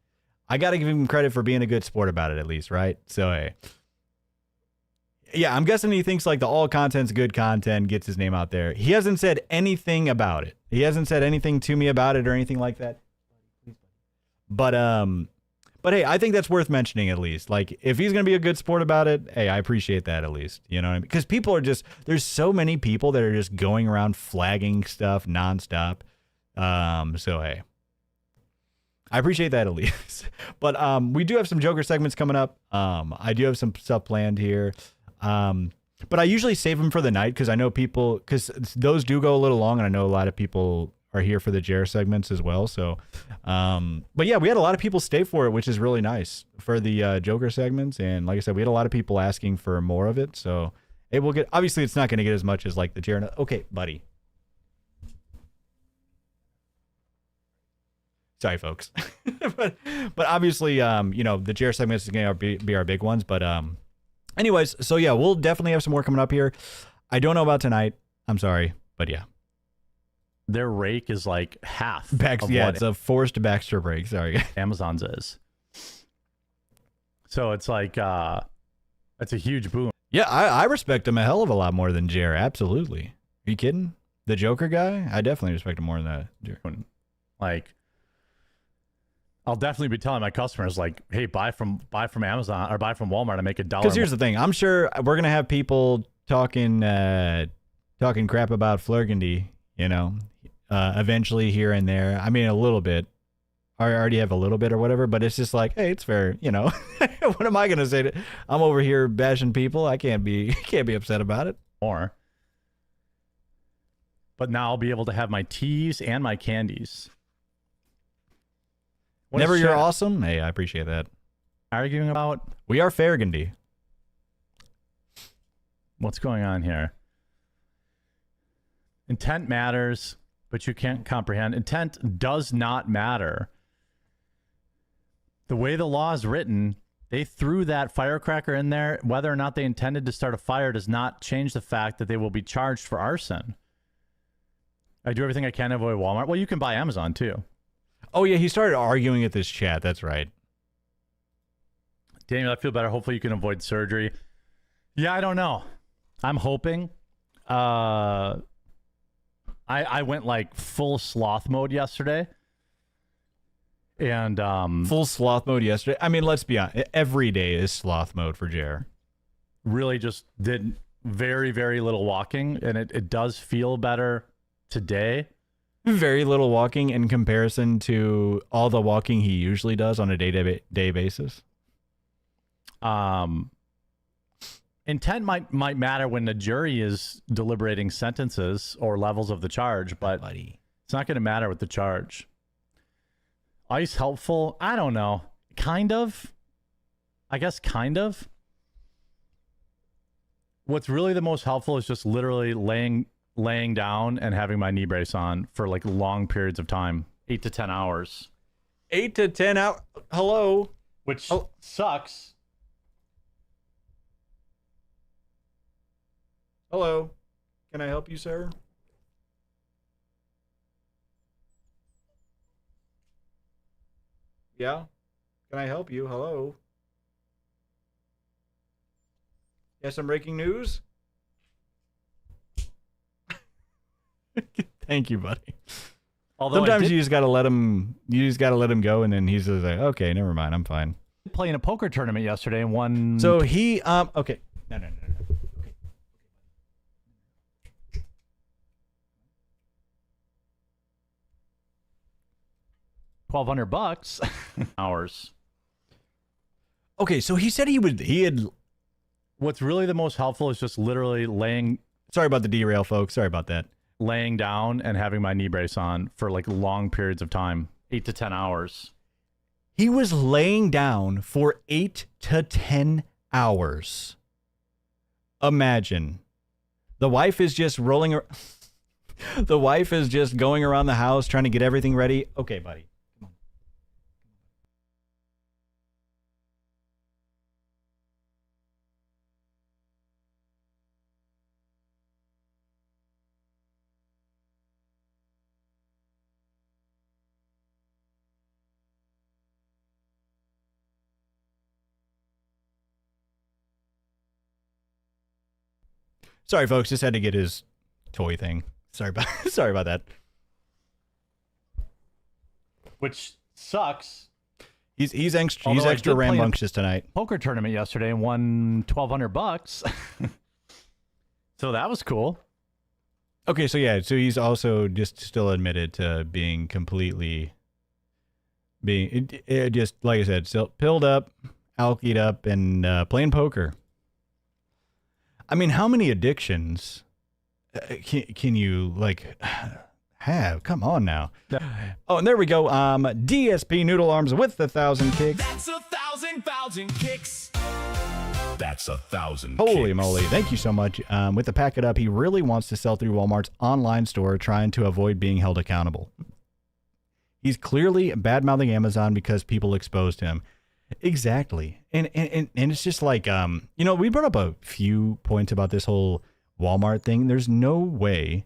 I got to give him credit for being a good sport about it at least, right? So, hey. Yeah, I'm guessing he thinks like the all content's good content, gets his name out there. He hasn't said anything about it. He hasn't said anything to me about it or anything like that. But hey, I think that's worth mentioning at least. Like, if he's going to be a good sport about it, hey, I appreciate that at least. You know what I mean? Because people are just, there's so many people that are just going around flagging stuff nonstop. So, hey. I appreciate that at least. But we do have some Joker segments coming up. I do have some stuff planned here. But I usually save them for the night because I know people, because those do go a little long, and I know a lot of people are here for the Jer segments as well. So, but yeah, we had a lot of people stay for it, which is really nice for the Joker segments. And like I said, we had a lot of people asking for more of it. So it will get, obviously it's not going to get as much as like the Jer. Okay, buddy. Sorry, folks. but obviously, you know, the Jer segments is going to be our big ones. But Anyways, so yeah, we'll definitely have some more coming up here. I don't know about tonight. I'm sorry, but yeah. Their rake is like half. Yeah, it's a forced Baxter break. Sorry. Amazon's is. So it's like, it's a huge boom. Yeah, I respect him a hell of a lot more than Jer. Absolutely. Are you kidding? The Joker guy? I definitely respect him more than that. Jer. Like, I'll definitely be telling my customers, like, hey, buy from Amazon or buy from Walmart and make $1. Because here's the thing. I'm sure we're going to have people talking crap about Flurgundy, you know, eventually here and there. I mean, a little bit. I already have a little bit or whatever, but it's just like, hey, it's fair, you know. What am I gonna say? I'm over here bashing people. I can't be upset about it. But now I'll be able to have my teas and my candies. Never you're awesome. Hey, I appreciate that. Arguing about? We are Farragundy. What's going on here? Intent matters, but you can't comprehend. Intent does not matter. The way the law is written, they threw that firecracker in there. Whether or not they intended to start a fire does not change the fact that they will be charged for arson. I do everything I can to avoid Walmart. Well, you can buy Amazon too. Oh, yeah, he started arguing at this chat. That's right. Daniel, I feel better. Hopefully you can avoid surgery. Yeah, I don't know. I'm hoping. I went like full sloth mode yesterday. And full sloth mode yesterday. I mean, let's be honest. Every day is sloth mode for Jer. Really just did very, very little walking. And it does feel better today. Very little walking in comparison to all the walking he usually does on a day-to-day basis. Intent might matter when the jury is deliberating sentences or levels of the charge, but it's not going to matter with the charge. Ice helpful? I don't know. Kind of. I guess kind of. What's really the most helpful is just literally laying down and having my knee brace on for like long periods of time. 8 to 10 hours. 8 to 10 hours? Hello? Which sucks. Hello? Can I help you, sir? Yeah? Can I help you? Hello? Yeah, some breaking news? Thank you, buddy. Although sometimes you just gotta let him go, and then he's just like, okay, never mind, I'm fine. Playing a poker tournament yesterday and won. So he okay. No. Okay. $1,200 hours. Okay, so he said he had. What's really the most helpful is just literally laying. Sorry about the derail, folks. Sorry about that. Laying down and having my knee brace on for like long periods of time, 8 to 10 hours. He was laying down for 8 to 10 hours. Imagine. The wife is just rolling. The wife is just going around the house trying to get everything ready. Okay, buddy. Sorry, folks. Just had to get his toy thing. Sorry about that. Which sucks. He's extra rambunctious tonight. Poker tournament yesterday and won $1,200. So that was cool. Okay, so yeah, so he's also just still admitted to being completely just like I said, still pilled up, alkied up, and playing poker. I mean, how many addictions can you like have? Come on now. Oh, and there we go. DSP Noodle Arms with 1,000 kicks. That's 1,000 kicks. That's 1,000 Holy kicks. moly. Thank you so much. With the Pack It Up, he really wants to sell through Walmart's online store, trying to avoid being held accountable. He's clearly bad-mouthing Amazon because people exposed him. Exactly. And it's just like, you know, we brought up a few points about this whole Walmart thing. There's no way.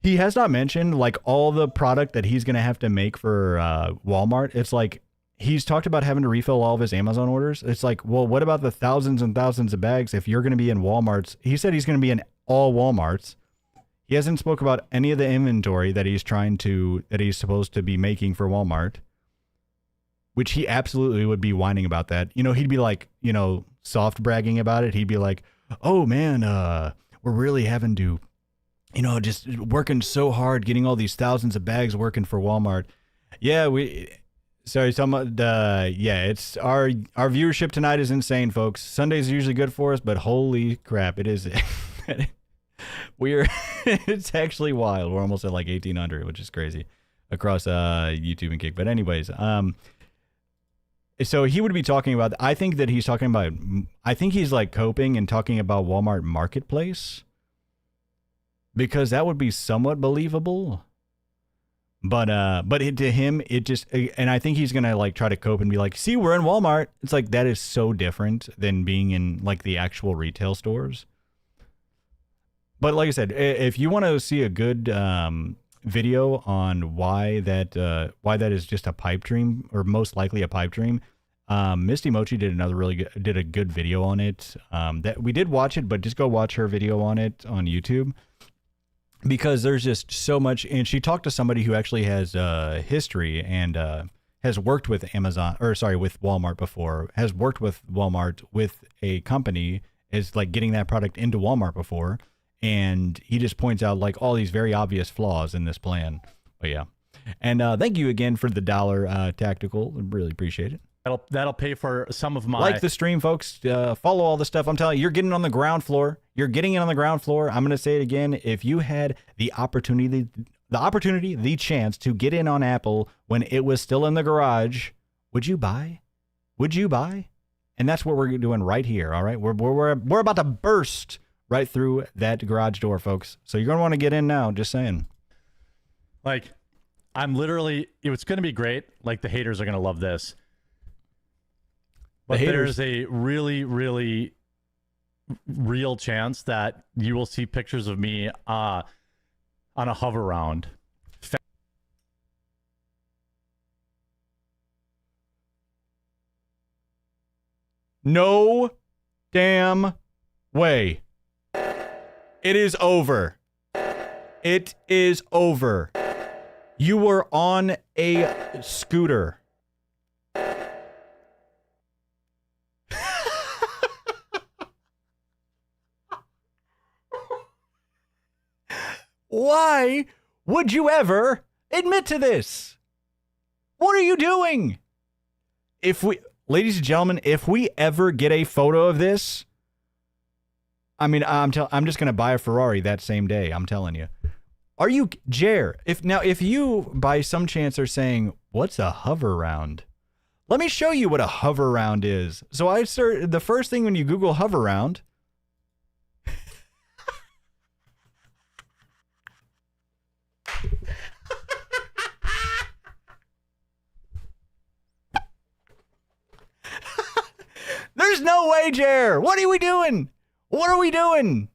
He has not mentioned like all the product that he's going to have to make for Walmart. It's like he's talked about having to refill all of his Amazon orders. It's like, well, what about the thousands and thousands of bags if you're going to be in Walmart's? He said he's going to be in all Walmarts. He hasn't spoke about any of the inventory that he's supposed to be making for Walmart, which he absolutely would be whining about that. You know, he'd be like, you know, soft bragging about it. He'd be like, oh man, we're really having to, you know, just working so hard, getting all these thousands of bags working for Walmart. Yeah, it's our viewership tonight is insane, folks. Sundays are usually good for us, but holy crap, it is. It's actually wild. We're almost at like 1,800, which is crazy across YouTube and Kick. But anyways, so he would be talking about, I think he's like coping and talking about Walmart Marketplace, because that would be somewhat believable. But to him, it just, and I think he's going to like try to cope and be like, see, we're in Walmart. It's like, that is so different than being in like the actual retail stores. But like I said, if you want to see a good video on why that is just a pipe dream, or most likely a pipe dream, Misty Mochi did a good video on it. That we did watch it, but just go watch her video on it on YouTube, because there's just so much. And she talked to somebody who actually has history and has worked with with Walmart before, has worked with Walmart with a company, is like getting that product into Walmart before. And he just points out like all these very obvious flaws in this plan. But yeah. And thank you again for the $1 tactical. I really appreciate it. That'll pay for some of my... Like the stream, folks. Follow all the stuff. I'm telling you, you're getting on the ground floor. You're getting it on the ground floor. I'm going to say it again. If you had the opportunity, the chance to get in on Apple when it was still in the garage, would you buy? Would you buy? And that's what we're doing right here. All right. We're about to burst right through that garage door, folks. So you're going to want to get in now, just saying. Like, it's going to be great. Like, the haters are going to love this. But there's a really, really real chance that you will see pictures of me on a hover round. No damn way. It is over. It is over. You were on a scooter. Why would you admit to this? What are you doing? Ladies and gentlemen, if we ever get a photo of this, I mean, I'm just going to buy a Ferrari that same day. I'm telling you. Are you, Jer? If you by some chance are saying, what's a hover round? Let me show you what a hover round is. So the first thing when you Google hover round, there's no way, Jer. What are we doing? What are we doing?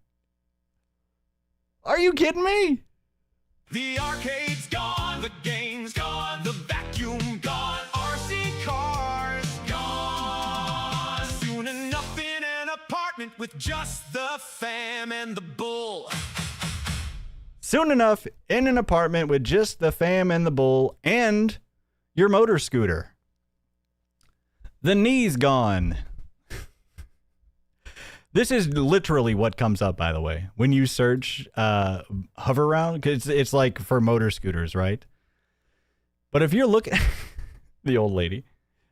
Are you kidding me? The arcade's gone, the game's gone, the vacuum gone, RC cars gone. Soon enough in an apartment with just the fam and the bull. Soon enough in an apartment with just the fam and the bull and your motor scooter. The knee's gone. This is literally what comes up, by the way, when you search hover round, because it's like for motor scooters, right? But if you're looking, the old lady.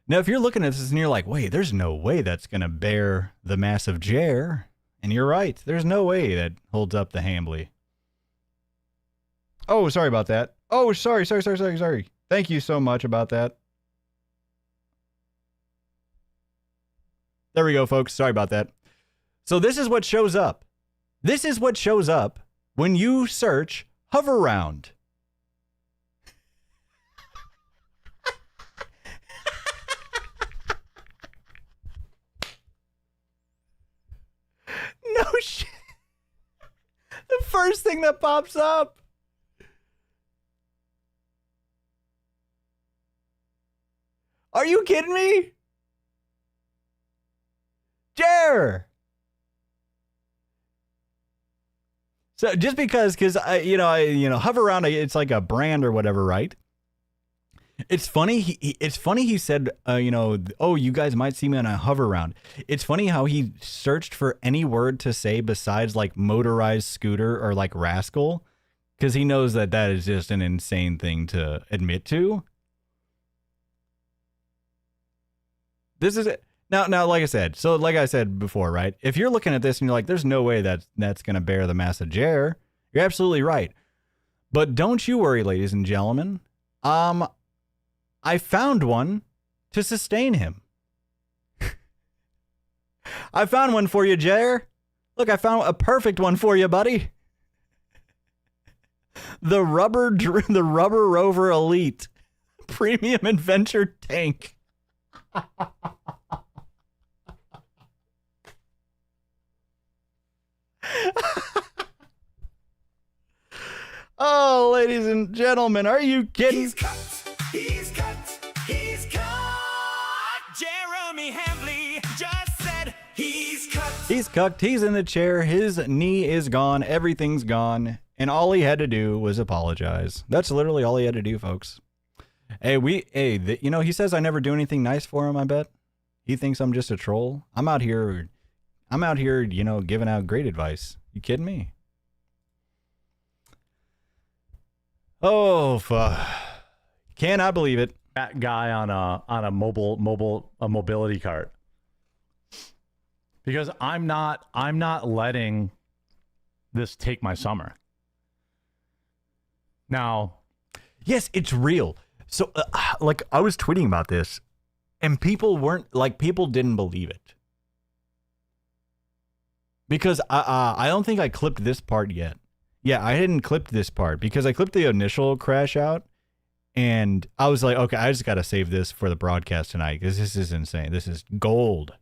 Now, if you're looking at this and you're like, wait, there's no way that's going to bear the massive Jer. And you're right. There's no way that holds up the Hambly. Oh, sorry about that. Oh, sorry. Thank you so much about that. There we go, folks. Sorry about that. So this is what shows up. This is what shows up when you search hover round. first thing that pops up. Are you kidding me? Jer. So just because I hover around, it's like a brand or whatever, right? It's funny. He said, oh, you guys might see me on a hover round. It's funny how he searched for any word to say besides like motorized scooter or like rascal, because he knows that is just an insane thing to admit to. This is it. Now, like I said before, right? If you're looking at this and you're like, there's no way that's going to bear the mass of Jer, you're absolutely right. But don't you worry, ladies and gentlemen. I found one to sustain him. I found one for you, Jer. Look, I found a perfect one for you, buddy. The Rubber Rover Elite Premium Adventure Tank. Oh, ladies and gentlemen, are you kidding? He's cut. Jeremy Hambley just said he's cut. He's cucked. He's in the chair. His knee is gone. Everything's gone. And all he had to do was apologize. That's literally all he had to do, folks. He says I never do anything nice for him, I bet. He thinks I'm just a troll. I'm out here, giving out great advice. You kidding me? Oh, fuck. Cannot believe it. That guy on a mobility cart. Because I'm not letting this take my summer. Now, yes, it's real. So, I was tweeting about this, and people didn't believe it. Because I don't think I clipped this part yet. Yeah, I hadn't clipped this part because I clipped the initial crash out, and I was like, okay, I just got to save this for the broadcast tonight because this is insane. This is gold.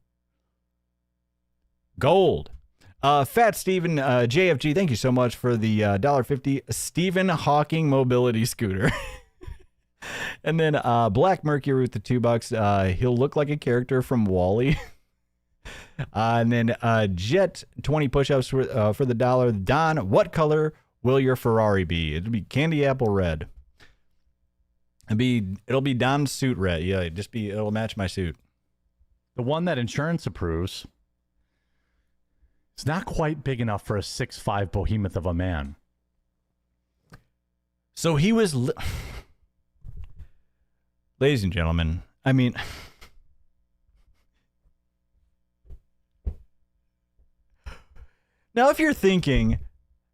Gold. Fat Steven, JFG, thank you so much for the $1.50 Stephen Hawking mobility scooter. And then Black Mercury with the $2. He'll look like a character from WALL-E. And then Jet 20 push-ups for the $1. Don, what color will your Ferrari be? It'll be candy apple red. It'll be Don's suit red. Yeah, it'll match my suit. the one that insurance approves, it's not quite big enough for a 6'5" behemoth of a man. So he was, ladies and gentlemen, I mean, now if you're thinking,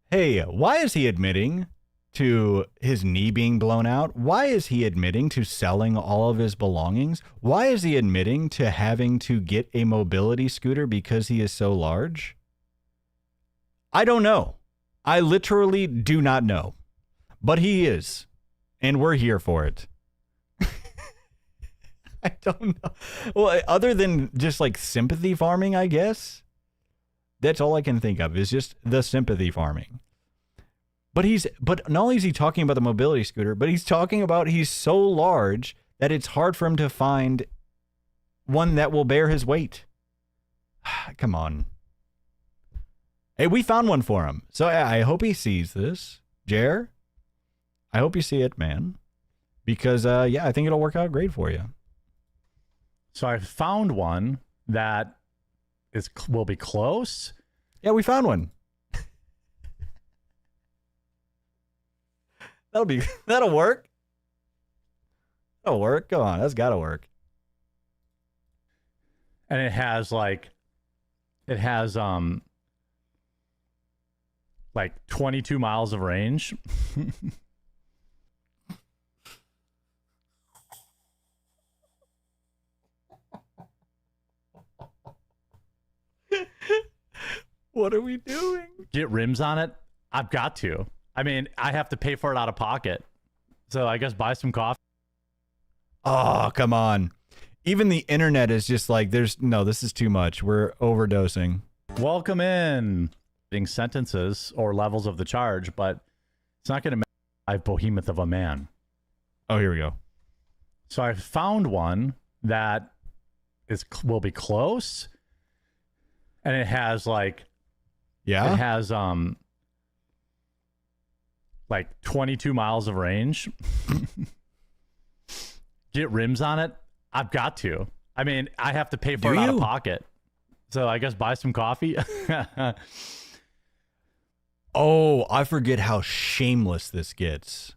hey, why is he admitting to his knee being blown out? Why is he admitting to selling all of his belongings? Why is he admitting to having to get a mobility scooter because he is so large? I don't know. I literally do not know. But he is. And we're here for it. I don't know. Well, other than just like sympathy farming, I guess. That's all I can think of is just the sympathy farming. But not only is he talking about the mobility scooter, but he's talking about he's so large that it's hard for him to find one that will bear his weight. Come on. Hey, we found one for him. So I hope he sees this. Jer, I hope you see it, man. Because, yeah, I think it'll work out great for you. So I found one that will be close. Yeah, we found one. That'll work. That'll work. Go on, that's gotta work. And it has like 22 miles of range. What are we doing? Get rims on it? I've got to. I mean, I have to pay for it out of pocket. So I guess buy some coffee. Oh, come on. Even the internet is just like, this is too much. We're overdosing. Welcome in. sentences or levels of the charge, but it's not going to make behemoth of a man. Oh, here we go. So I found one that will be close, and it has like, Yeah, it has like 22 miles of range. Get rims on it. I've got to. I mean, I have to pay for it out of pocket. So I guess buy some coffee. Oh, I forget how shameless this gets.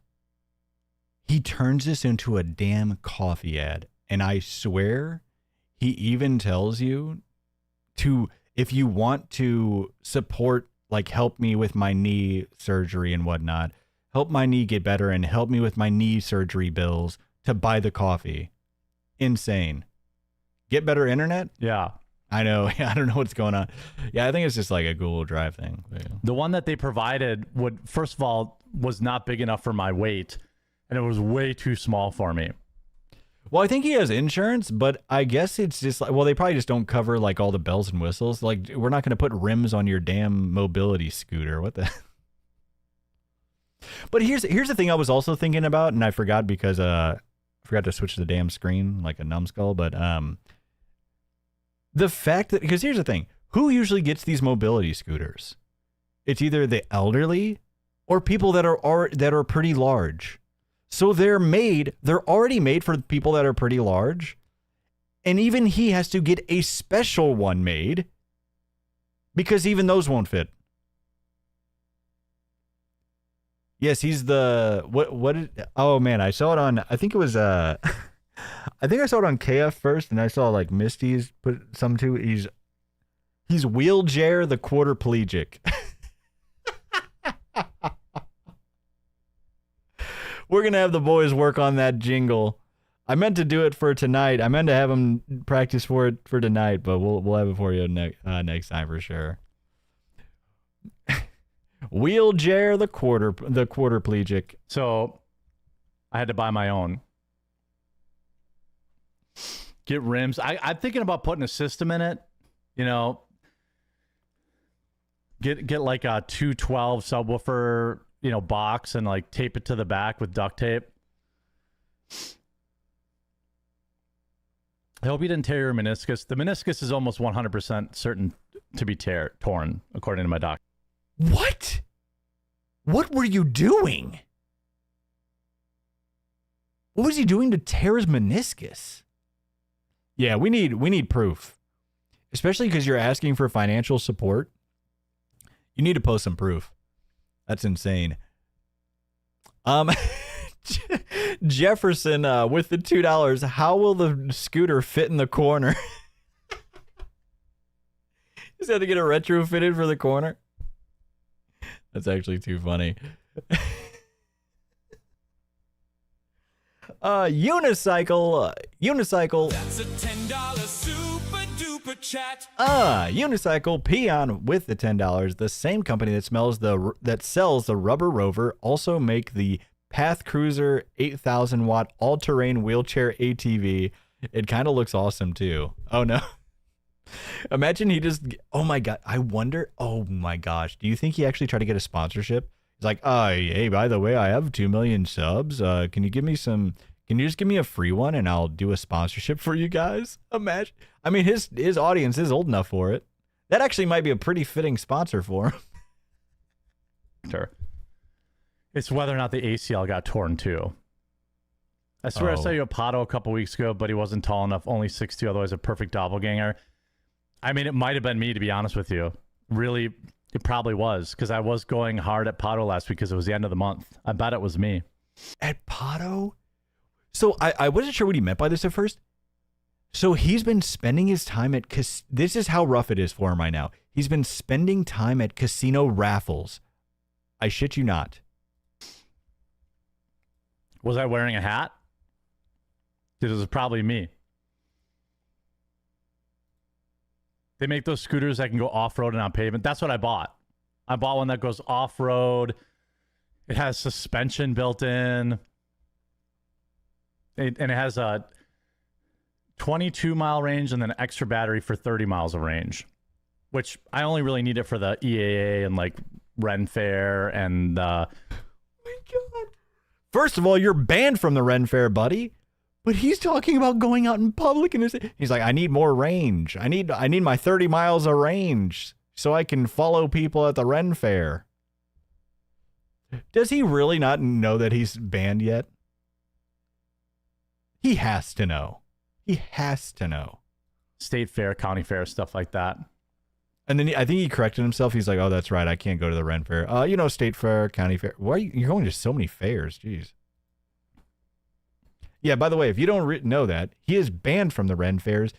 He turns this into a damn coffee ad. And I swear he even tells you to, if you want to support, like help me with my knee surgery and whatnot, help my knee get better and help me with my knee surgery bills, to buy the coffee. Insane. Get better internet? Yeah. I know. I don't know what's going on. Yeah, I think it's just like a Google Drive thing. Yeah. The one that they provided first of all, was not big enough for my weight, and it was way too small for me. Well, I think he has insurance, but I guess it's just like, well, they probably just don't cover like all the bells and whistles. Like, we're not going to put rims on your damn mobility scooter. What the? But here's the thing I was also thinking about, and I forgot because I forgot to switch the damn screen like a numbskull. But the fact that, because here's the thing, who usually gets these mobility scooters? It's either the elderly or people that are pretty large. So they're already made for people that are pretty large. And even he has to get a special one made because even those won't fit. Yes, he's the, oh man, I saw it on, I think it was, I think I saw it on KF first, and I saw like Misty's put some too. He's wheelchair the quarterplegic. We're going to have the boys work on that jingle. I meant to do it for tonight. I meant to have them practice for it for tonight, but we'll have it for you next time for sure. Wheelchair the quarterplegic. So I had to buy my own. Get rims. I'm thinking about putting a system in it. You know, get like a 212 subwoofer, you know, box, and like tape it to the back with duct tape. I hope you didn't tear your meniscus. The meniscus is almost 100% certain to be torn, according to my doctor. What? What were you doing? What was he doing to tear his meniscus? Yeah, we need proof. Especially because you're asking for financial support. You need to post some proof. That's insane. Jefferson with the $2. How will the scooter fit in the corner? Just had to get it retrofitted for the corner. That's actually too funny. Unicycle. That's a $10 super duper chat. Unicycle Peon with the $10. The same company that sells the Rubber Rover also make the Path Cruiser 8,000 watt all-terrain wheelchair ATV. It kind of looks awesome too. Oh no. Imagine he just, oh my God. I wonder, oh my gosh. Do you think he actually tried to get a sponsorship? He's like, hey, by the way, I have 2 million subs. Can you just give me a free one and I'll do a sponsorship for you guys? Imagine. I mean, his audience is old enough for it. That actually might be a pretty fitting sponsor for him. Sure. It's whether or not the ACL got torn too. I swear I saw you at Pato a couple weeks ago, but he wasn't tall enough, only 6'2", otherwise a perfect doppelganger. I mean, it might have been me, to be honest with you. Really, it probably was, because I was going hard at Pato last week because it was the end of the month. I bet it was me. At Pato? So I wasn't sure what he meant by this at first. So he's been spending his time at, this is how rough it is for him right now. He's been spending time at casino raffles. I shit you not. Was I wearing a hat? It was probably me. They make those scooters that can go off-road and on pavement. That's what I bought. I bought one that goes off-road. It has suspension built in. And it has a 22-mile range and then an extra battery for 30 miles of range. which I only really need it for the EAA and like Ren Fair and My God. First of all, you're banned from the Ren Fair, buddy. But he's talking about going out in public and he's like, I need more range. I need my 30 miles of range so I can follow people at the Ren Fair. Does he really not know that he's banned yet? He has to know. He has to know. state fair, county fair, stuff like that. And then I think he corrected himself. He's like, oh, that's right. I can't go to the Ren Fair. You know, state fair, county fair. Why are you're going to so many fairs? Jeez. Yeah, by the way, if you don't know that, he is banned from the Ren Fairs.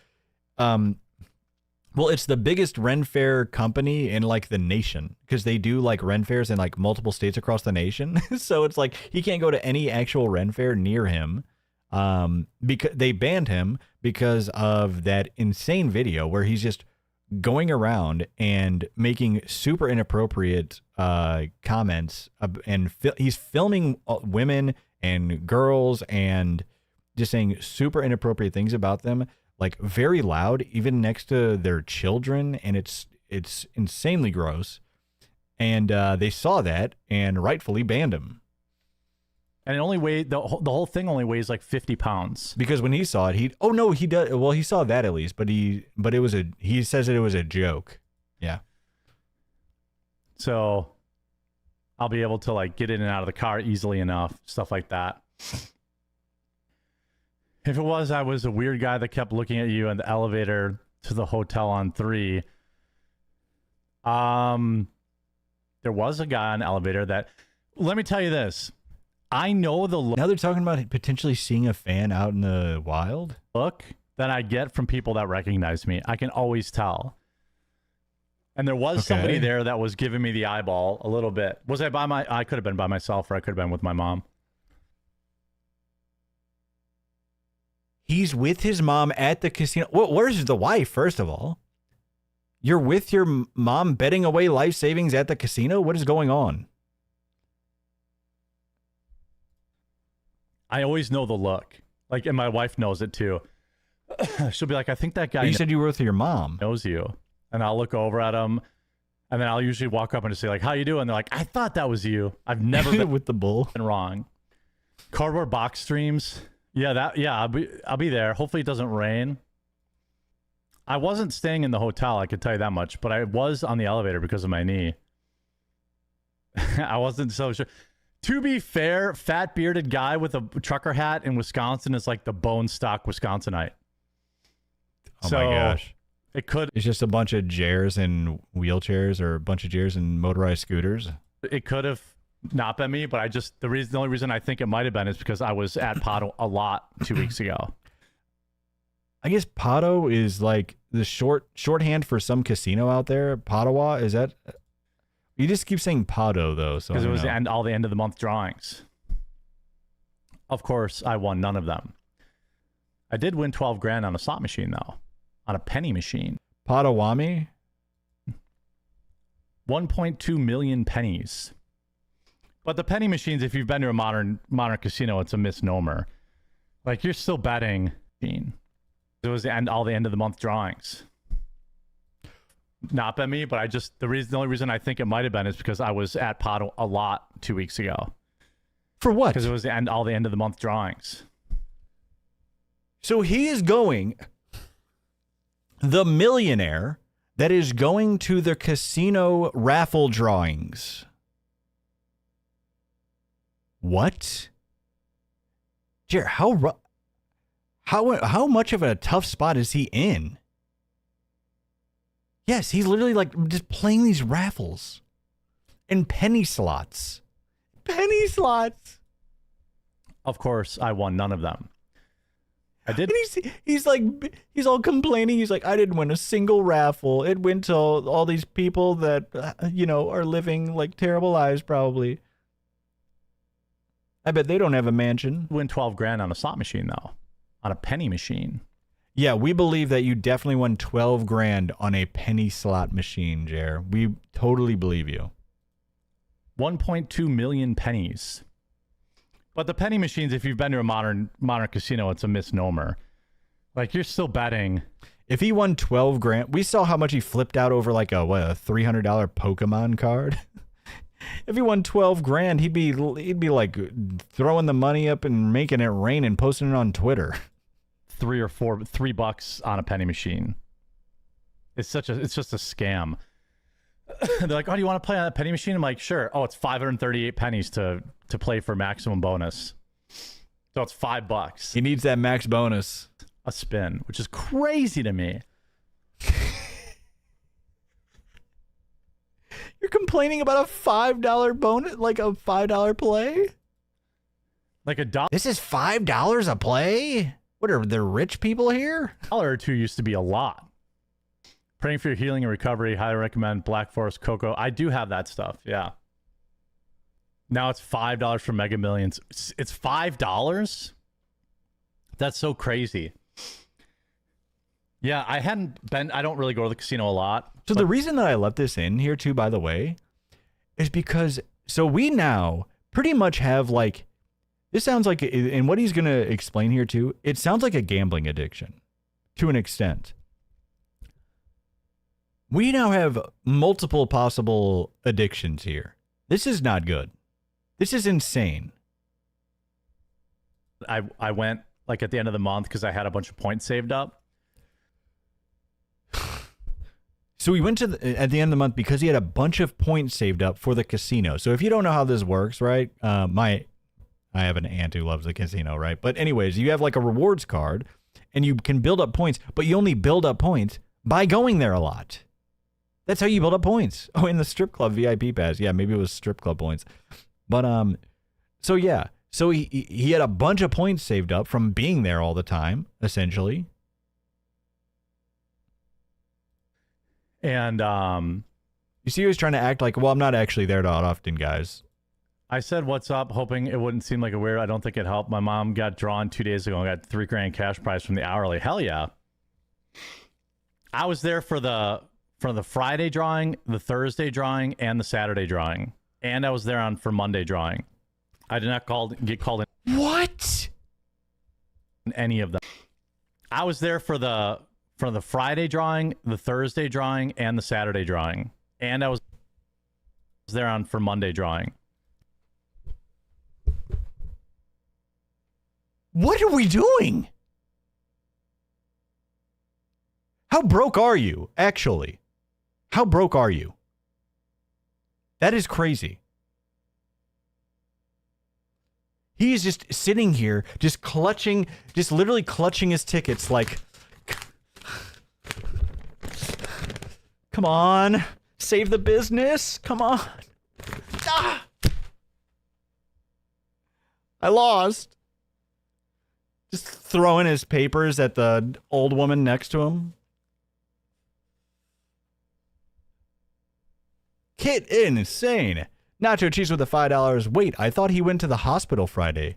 Well, it's the biggest Ren Fair company in like the nation because they do like Ren Fairs in like multiple states across the nation. So it's like he can't go to any actual Ren Fair near him because they banned him because of that insane video where he's just going around and making super inappropriate comments and he's filming women and girls and just saying super inappropriate things about them, like very loud, even next to their children, and it's insanely gross. And they saw that and rightfully banned him. And it only weighed the whole thing only weighs like 50 pounds. Because when he saw it, he does. Well, he saw that at least, but he says that it was a joke. Yeah. So I'll be able to like get in and out of the car easily enough, stuff like that. If it was, I was a weird guy that kept looking at you in the elevator to the hotel on 3. There was a guy on the elevator that, let me tell you this. I know the now they're talking about potentially seeing a fan out in the wild. Look that I get from people that recognize me. I can always tell. And there was somebody there that was giving me the eyeball a little bit. Was I I could have been by myself or I could have been with my mom. He's with his mom at the casino. Well, where's the wife, first of all? You're with your mom betting away life savings at the casino? What is going on? I always know the look. Like, and my wife knows it too. She'll be like, I think that guy You said you were with your mom. knows you. And I'll look over at him. And then I'll usually walk up and just say, like, how you doing? They're like, I thought that was you. I've never been with the bull. Been wrong. Cardboard box streams. Yeah, I'll be there. Hopefully it doesn't rain. I wasn't staying in the hotel, I could tell you that much, but I was on the elevator because of my knee. I wasn't so sure. To be fair, fat bearded guy with a trucker hat in Wisconsin is like the bone stock Wisconsinite. Oh my gosh. It's just a bunch of Jares in wheelchairs or a bunch of Jares in motorized scooters. It could have not been me, but the only reason I think it might have been is because I was at Pato a lot 2 weeks ago. I guess Pato is like the shorthand for some casino out there. Padawa, is that? You just keep saying Pato though, so because it was all the end of the month drawings. Of course, I won none of them. I did win 12 grand on a slot machine though, on a penny machine. Potawatomi? 1.2 million pennies. But the penny machines, if you've been to a modern casino, it's a misnomer. Like you're still betting. It was all the end of the month drawings. Not been me, but the only reason I think it might have been is because I was at Pato a lot 2 weeks ago. For what? Because it was all the end of the month drawings. So he is going, the millionaire that is going to the casino raffle drawings. What? Jared, how much of a tough spot is he in? Yes, he's literally like just playing these raffles and penny slots. Penny slots. Of course, I won none of them. I did. And he's all complaining. He's like, I didn't win a single raffle. It went to all these people that, are living like terrible lives probably. I bet they don't have a mansion. Win 12 grand on a slot machine though, on a penny machine. Yeah, we believe that you definitely won 12 grand on a penny slot machine, Jer. We totally believe you. 1.2 million pennies. But the penny machines, if you've been to a modern casino, it's a misnomer. Like you're still betting. if he won 12 grand, we saw how much he flipped out over like a $300 Pokemon card. If he won 12 grand, he'd be like throwing the money up and making it rain and posting it on Twitter. $3 on a penny machine. It's just a scam. They're like, oh, do you want to play on a penny machine? I'm like, sure. Oh, it's 538 pennies to play for maximum bonus. So it's $5. He needs that max bonus. A spin, which is crazy to me. You're complaining about a $5 bonus, like a $5 play? Like $1. This is $5 a play? What are there rich people here? $1 or $2 used to be a lot. Praying for your healing and recovery. Highly recommend Black Forest Cocoa. I do have that stuff. Yeah. Now it's $5 for Mega Millions. It's $5? That's so crazy. Yeah, I don't really go to the casino a lot. So the reason that I let this in here too, by the way, is because, so we now pretty much have like, this sounds like, and what he's going to explain here too, it sounds like a gambling addiction to an extent. We now have multiple possible addictions here. This is not good. This is insane. I went like at the end of the month because I had a bunch of points saved up. So we went to at the end of the month because he had a bunch of points saved up for the casino. So if you don't know how this works, right? I have an aunt who loves the casino, right? But anyways, you have like a rewards card and you can build up points, but you only build up points by going there a lot. That's how you build up points. Oh, in the strip club VIP pass. Yeah, maybe it was strip club points. But so yeah. So he had a bunch of points saved up from being there all the time, essentially. And you see, he was trying to act like, well, I'm not actually there that often, guys. I said, what's up, hoping it wouldn't seem like a weird. I don't think it helped. My mom got drawn 2 days ago and got $3 grand cash prize from the hourly. Hell yeah. I was there for the Friday drawing, the Thursday drawing, and the Saturday drawing. And I was there for Monday drawing. I did not get called in. What? Any of them. I was there for the Friday drawing, the Thursday drawing, and the Saturday drawing. And I was there for Monday drawing. What are we doing? How broke are you, actually? How broke are you? That is crazy. He's just sitting here, just literally clutching his tickets like, come on, save the business, come on. Ah! I lost. Just throwing his papers at the old woman next to him. Kid insane. Nacho cheese with the $5. Wait, I thought he went to the hospital Friday.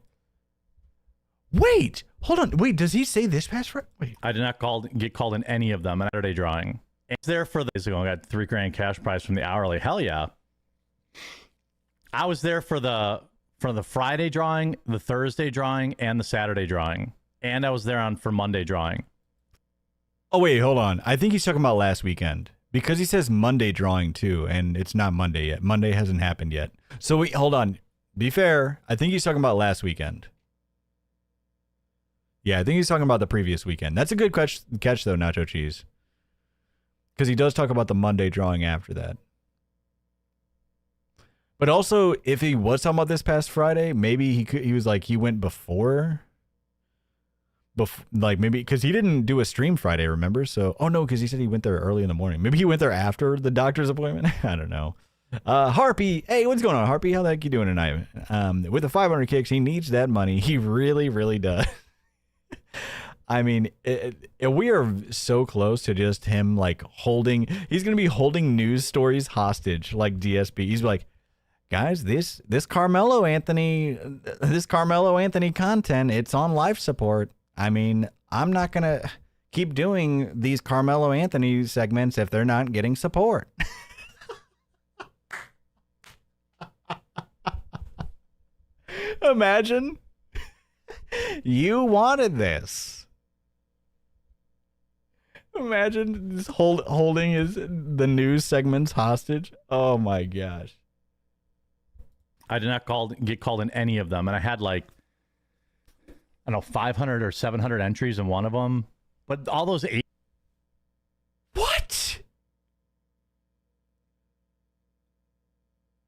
Wait, hold on. Wait, does he say this past Friday? Wait. I did not get called in any of them. Saturday drawing. I was there for the days ago. I got $3 grand cash prize from the hourly. Hell yeah. I was there for the Friday drawing, the Thursday drawing, and the Saturday drawing. And I was there for Monday drawing. Oh, wait, hold on. I think he's talking about last weekend. Because he says Monday drawing too, and it's not Monday yet. Monday hasn't happened yet. So hold on. Be fair. I think he's talking about last weekend. Yeah, I think he's talking about the previous weekend. That's a good catch though, Nacho Cheese. Because he does talk about the Monday drawing after that. But also, if he was talking about this past Friday, maybe he was like, he went before, like maybe because he didn't do a stream Friday, remember? So, oh no, because he said he went there early in the morning. Maybe he went there after the doctor's appointment. I don't know. Harpy, hey, what's going on, Harpy? How the heck you doing tonight? With the 500 kicks, he needs that money. He really, really does. I mean, we are so close to just him like he's going to be holding news stories hostage like DSP. He's like, guys, this Carmelo Anthony content, it's on life support. I mean, I'm not going to keep doing these Carmelo Anthony segments if they're not getting support. Imagine. You wanted this. Imagine just holding the news segments hostage. Oh my gosh. I did not get called in any of them, and I had like, I don't know, 500 or 700 entries in one of them. But all those What?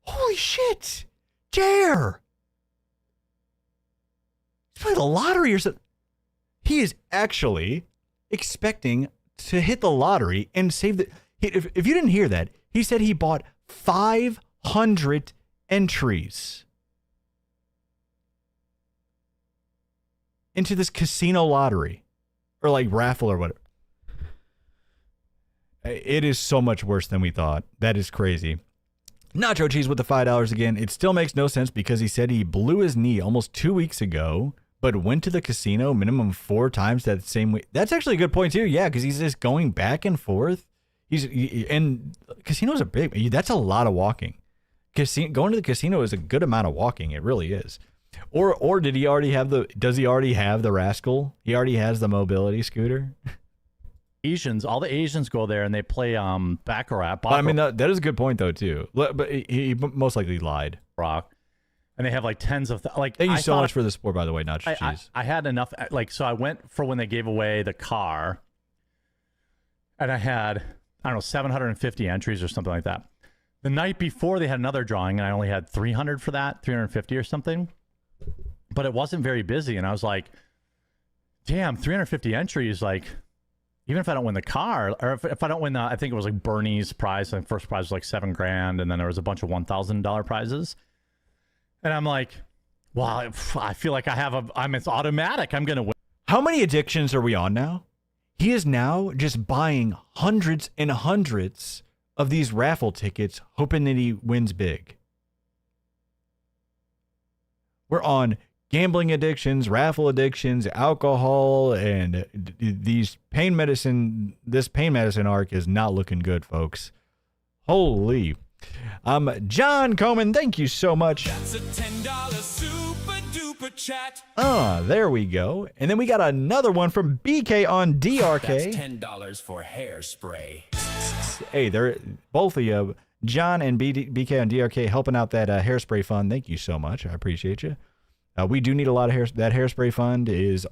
Holy shit. Dare. He's playing the lottery or something. He is actually expecting to hit the lottery and save the... If you didn't hear that, he said he bought 500 entries into this casino lottery or like raffle or whatever. It is so much worse than we thought. That is crazy. Nacho Cheese with the $5 again. It still makes no sense because he said he blew his knee almost 2 weeks ago, but went to the casino minimum 4 times that same week. That's actually a good point too. Yeah, because he's just going back and forth. And casinos are big. That's a lot of walking. Going to the casino is a good amount of walking. It really is. Or did he already have does he already have the rascal? He already has the mobility scooter. Asians, all the Asians go there and they play baccarat. I mean, that is a good point though too. But he most likely lied. Rock. And they have like tens of like. Thank you so much for the support, by the way, Nacho Cheese. I had enough. Like, so I went for when they gave away the car, and I had, I don't know, 750 entries or something like that. The night before they had another drawing, and I only had 300 for that, 350 or something. But it wasn't very busy, and I was like, damn, 350 entries. Like, even if I don't win the car, or if I don't win the, I think it was like Bernie's prize. And first prize was like $7,000, and then there was a bunch of $1,000 prizes. And I'm like, well, I feel like it's automatic. I'm going to win. How many addictions are we on now? He is now just buying hundreds and hundreds of these raffle tickets, hoping that he wins big. We're on gambling addictions, raffle addictions, alcohol, and these pain medicine. This pain medicine arc is not looking good, folks. Holy. John Coleman, thank you so much. That's a $10 super duper chat. There we go. And then we got another one from BK on DRK. That's $10 for hairspray. Hey, they're both of you, John and BK on DRK, helping out that hairspray fund. Thank you so much. I appreciate you. We do need a lot of hair. That hairspray fund is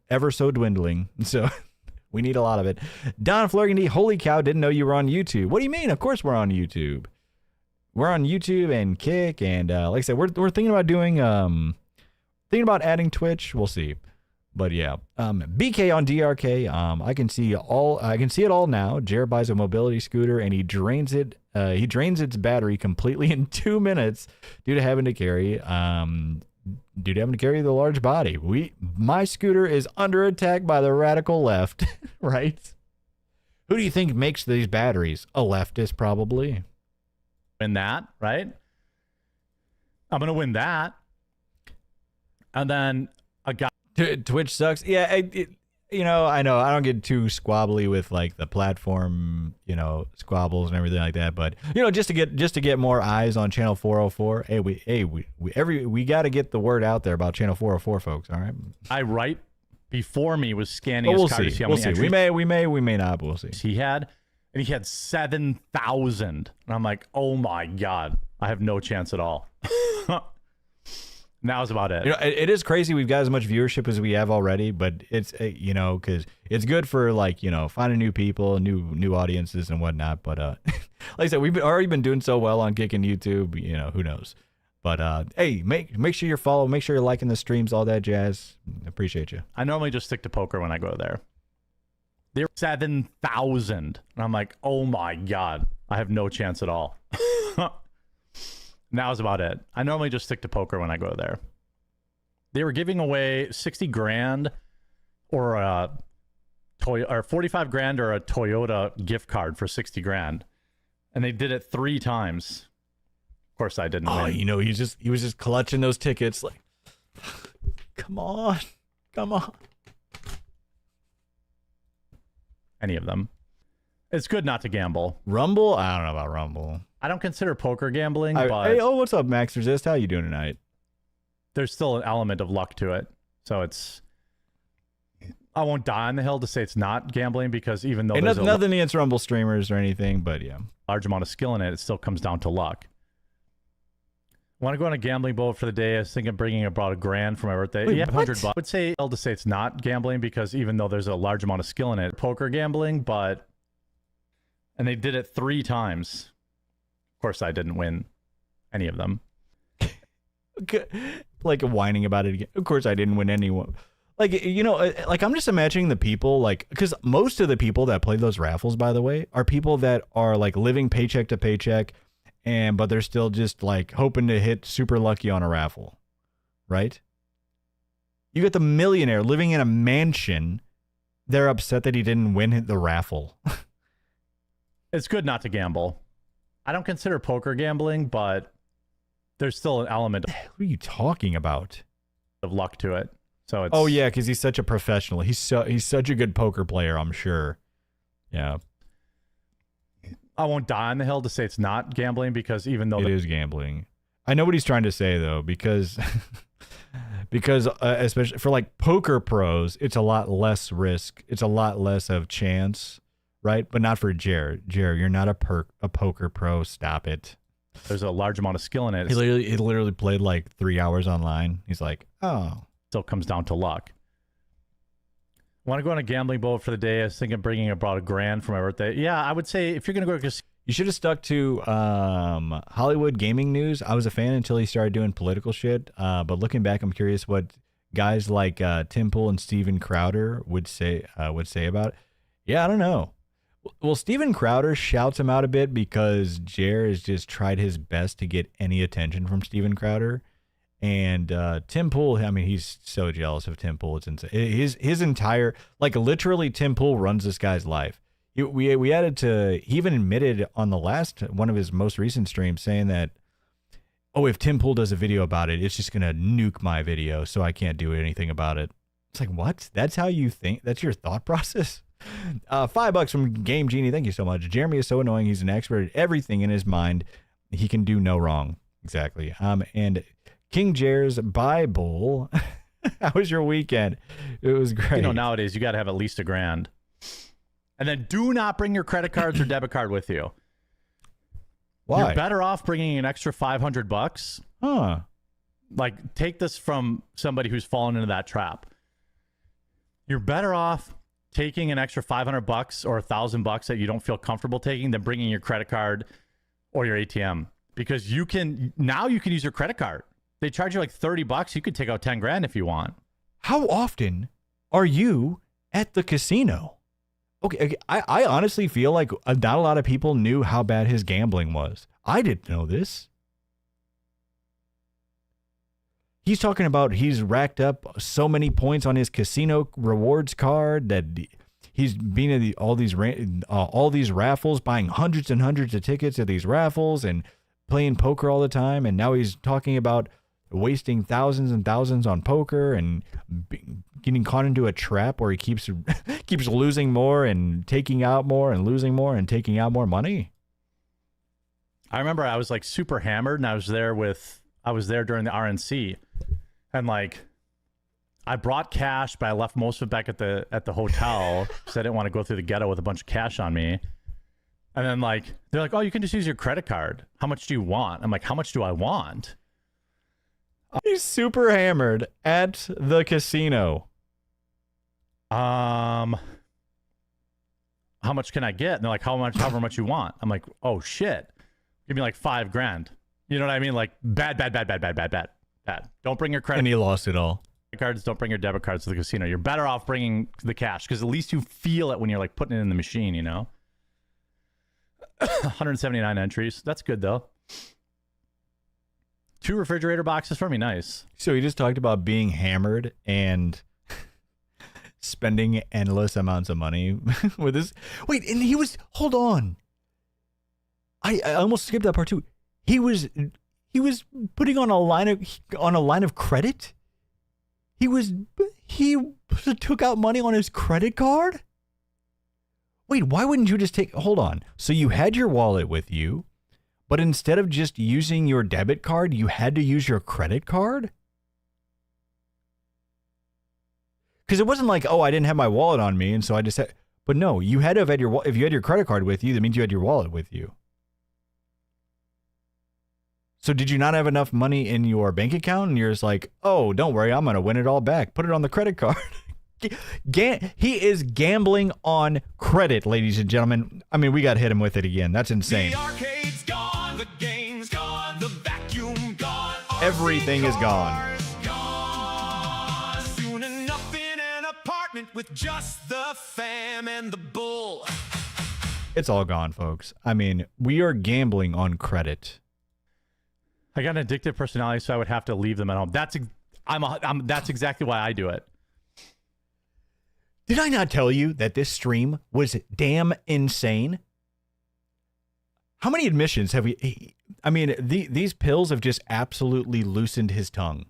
ever so dwindling, so we need a lot of it. Don Flurgandy, holy cow, didn't know you were on YouTube. What do you mean? Of course we're on YouTube. We're on YouTube and Kick, and like I said, we're thinking about doing thinking about adding Twitch. We'll see, but yeah, BK on DRK. I can see it all now. Jared buys a mobility scooter and he drains it. He drains its battery completely in 2 minutes due to having to carry the large body. My scooter is under attack by the radical left, right? Who do you think makes these batteries? A leftist, probably. Win that, right? I'm gonna win that, and then a guy. Twitch sucks. Yeah, I know. I don't get too squabbly with like the platform, squabbles and everything like that. But just to get more eyes on Channel 404. Hey, we got to get the word out there about Channel 404, folks. All right. I right before me was scanning his card to see how many entries. We may not. But we'll see. He had 7,000, and I'm like, oh my god, I have no chance at all. That was about it. It is crazy. We've got as much viewership as we have already, but it's because it's good for like finding new people, new audiences and whatnot. But like I said, we've already been doing so well on Kick and YouTube. Who knows? But hey, make sure you're following, make sure you're liking the streams, all that jazz. Appreciate you. I normally just stick to poker when I go there. They're 7,000, and I'm like, oh my god, I have no chance at all. That was about it. I normally just stick to poker when I go there. They were giving away 60 grand or a or 45 grand or a Toyota gift card for 60 grand. And they did it 3 times. Of course I didn't win. He was just clutching those tickets like, come on. Any of them. It's good not to gamble. Rumble? I don't know about Rumble. I don't consider poker gambling, but... Hey, what's up, Max Resist? How you doing tonight? There's still an element of luck to it. So it's... I won't die on the hill to say it's not gambling, because even though And there's nothing against Rumble streamers or anything, but yeah. large amount of skill in it, it still comes down to luck. Want to go on a gambling boat for the day? I was thinking of bringing about $1,000 for my birthday. Wait, yeah, what? $100. I would say to say it's not gambling, because even though there's a large amount of skill in it, poker gambling, but and they did it 3 times. Of course, I didn't win any of them. Like whining about it again. Of course, I didn't win anyone. Like, you know, like I'm just imagining the people, like, because most of the people that play those raffles, by the way, are people that are like living paycheck to paycheck, but they're still just like hoping to hit super lucky on a raffle, right? You got the millionaire living in a mansion. They're upset that he didn't win the raffle. It's good not to gamble. I don't consider poker gambling, but there's still an element What are you talking about? of luck to it. So it's, Oh yeah, because he's such a professional. He's such a good poker player, I'm sure. Yeah, I won't die on the hill to say it's not gambling, because even though it is gambling. I know what he's trying to say though, because especially for like poker pros, it's a lot less risk. It's a lot less of chance, right? But not for Jared. Jared, you're not a poker pro. Stop it. there's a large amount of skill in it, He it literally played like 3 hours online. He's like, oh. still comes down to luck. Want to go on a gambling boat for the day? I was thinking of bringing about $1,000 for my birthday. Yeah, I would say if you're going to go to You should have stuck to Hollywood gaming news. I was a fan until he started doing political shit. But looking back, I'm curious what guys like Tim Pool and Steven Crowder would say about it. Yeah, I don't know. Well, Steven Crowder shouts him out a bit because Jer has just tried his best to get any attention from Steven Crowder. And Tim Pool, I mean, he's so jealous of Tim Pool. It's insane. His entire, like literally Tim Pool runs this guy's life. We added to, he even admitted on the last, one of his most recent streams saying that, oh, if Tim Pool does a video about it, it's just going to nuke my video. So I can't do anything about it. It's like, what? That's how you think? That's your thought process? $5 from Game Genie. Thank you so much. Jeremy is so annoying. He's an expert at everything in his mind. He can do no wrong. Exactly. And King Jer's Bible. How was your weekend? It was great. You know, nowadays you got to have at least $1,000. And then do not bring your credit cards or debit card with you. Why? You're better off bringing an extra $500. Huh. Like, take this from somebody who's fallen into that trap. You're better off taking an extra $500 or $1,000 that you don't feel comfortable taking than bringing your credit card or your ATM, because you can use your credit card. They charge you like $30. You could take out $10,000 if you want. How often are you at the casino? Okay, I honestly feel like not a lot of people knew how bad his gambling was. I didn't know this. He's talking about he's racked up so many points on his casino rewards card that he's been at all these raffles, buying hundreds and hundreds of tickets at these raffles and playing poker all the time. And now he's talking about wasting thousands and thousands on poker and getting caught into a trap where he keeps losing more and taking out more and losing more and taking out more money. I remember I was like super hammered, and I was there during the RNC, and like I brought cash, but I left most of it back at the hotel because I didn't want to go through the ghetto with a bunch of cash on me. And then like they're like, "Oh, you can just use your credit card. How much do you want?" I'm like, "How much do I want?" He's super hammered at the casino. How much can I get? And they're like, however much you want. I'm like, oh shit, give me like $5,000. You know what I mean? Like bad. Don't bring your credit. And he lost it all. Cards. Don't bring your debit cards to the casino. You're better off bringing the cash, because at least you feel it when you're like putting it in the machine. You know. 179 entries. That's good though. 2 refrigerator boxes for me. Nice. So he just talked about being hammered and spending endless amounts of money with this. Wait, and hold on. I almost skipped that part too. He was putting on a line of credit. He took out money on his credit card. Wait, why wouldn't you just hold on. So you had your wallet with you, but instead of just using your debit card, you had to use your credit card? Because it wasn't like, oh, I didn't have my wallet on me, and so I just had. But no, you had to have had if you had your credit card with you, that means you had your wallet with you. So did you not have enough money in your bank account? And you're just like, oh, don't worry, I'm going to win it all back. Put it on the credit card. He is gambling on credit, ladies and gentlemen. I mean, we got to hit him with it again. That's insane. The arcade's gone, the game's gone, the vacuum gone. Everything is gone. Soon enough in an apartment with just the fam and the bull. It's all gone, folks. I mean, we are gambling on credit. I got an addictive personality, so I would have to leave them at home. That's exactly why I do it. Did I not tell you that this stream was damn insane? How many admissions have we... I mean, these pills have just absolutely loosened his tongue.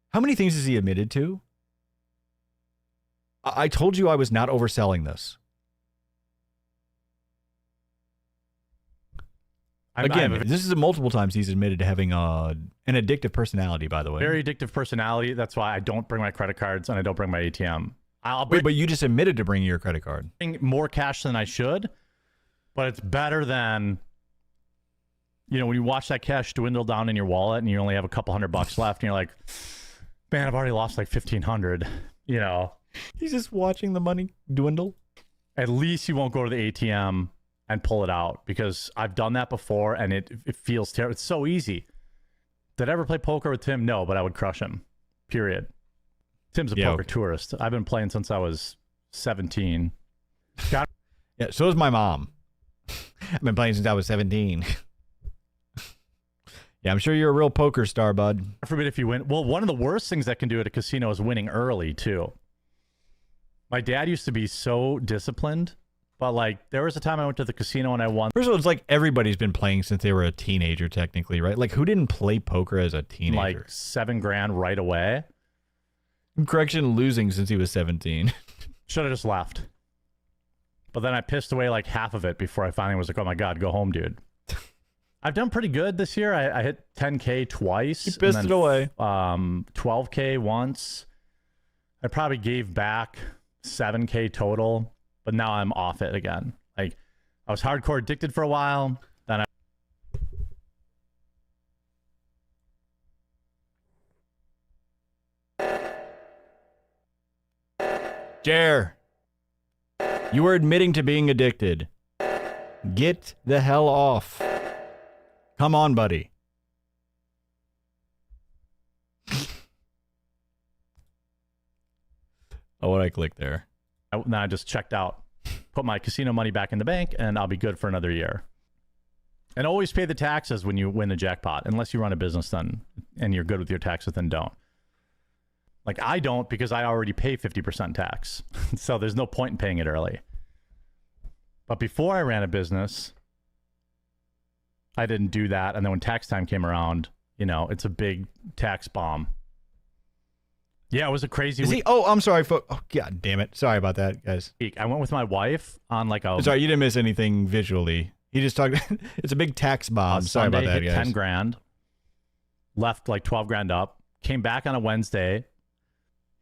How many things has he admitted to? I told you I was not overselling this. Again, this is multiple times he's admitted to having an addictive personality, by the way. Very addictive personality. That's why I don't bring my credit cards and I don't bring my ATM. Wait, but you just admitted to bringing your credit card. More cash than I should, but it's better than, you know, when you watch that cash dwindle down in your wallet and you only have a couple $100 left and you're like, man, I've already lost like 1,500, you know. He's just watching the money dwindle. At least you won't go to the ATM and pull it out, because I've done that before and it feels terrible. It's so easy. Did I ever play poker with Tim? No, but I would crush him. Period. Tim's a poker tourist. I've been playing since I was 17. Yeah, so is my mom. I've been playing since I was 17. Yeah, I'm sure you're a real poker star, bud. God forbid if you win. Well, one of the worst things that can do at a casino is winning early, too. My dad used to be so disciplined. But, like, there was a time I went to the casino and I won. First of all, it's like everybody's been playing since they were a teenager, technically, right? Like, who didn't play poker as a teenager? Like, $7 grand right away. Correction, losing since he was 17. Should have just left. But then I pissed away, like, half of it before I finally was like, oh, my God, go home, dude. I've done pretty good this year. I hit 10K twice. You pissed it away. 12K once. I probably gave back 7K total. But now I'm off it again. Like, I was hardcore addicted for a while. Then Jer, you were admitting to being addicted. Get the hell off. Come on, buddy. Oh, what I clicked there. then I just checked out, put my casino money back in the bank, and I'll be good for another year. And always pay the taxes when you win the jackpot, unless you run a business then and you're good with your taxes, then don't. Like I don't, because I already pay 50% tax. So there's no point in paying it early. But before I ran a business, I didn't do that. And then when tax time came around, you know, it's a big tax bomb. Yeah, it was a crazy week. Oh, I'm sorry. Oh, God damn it. Sorry about that, guys. I went with my wife on like a... Sorry, you didn't miss anything visually. He just talked... It's a big tax bomb. Sorry Sunday, about that, hit guys. 10 grand. Left like 12 grand up. Came back on a Wednesday.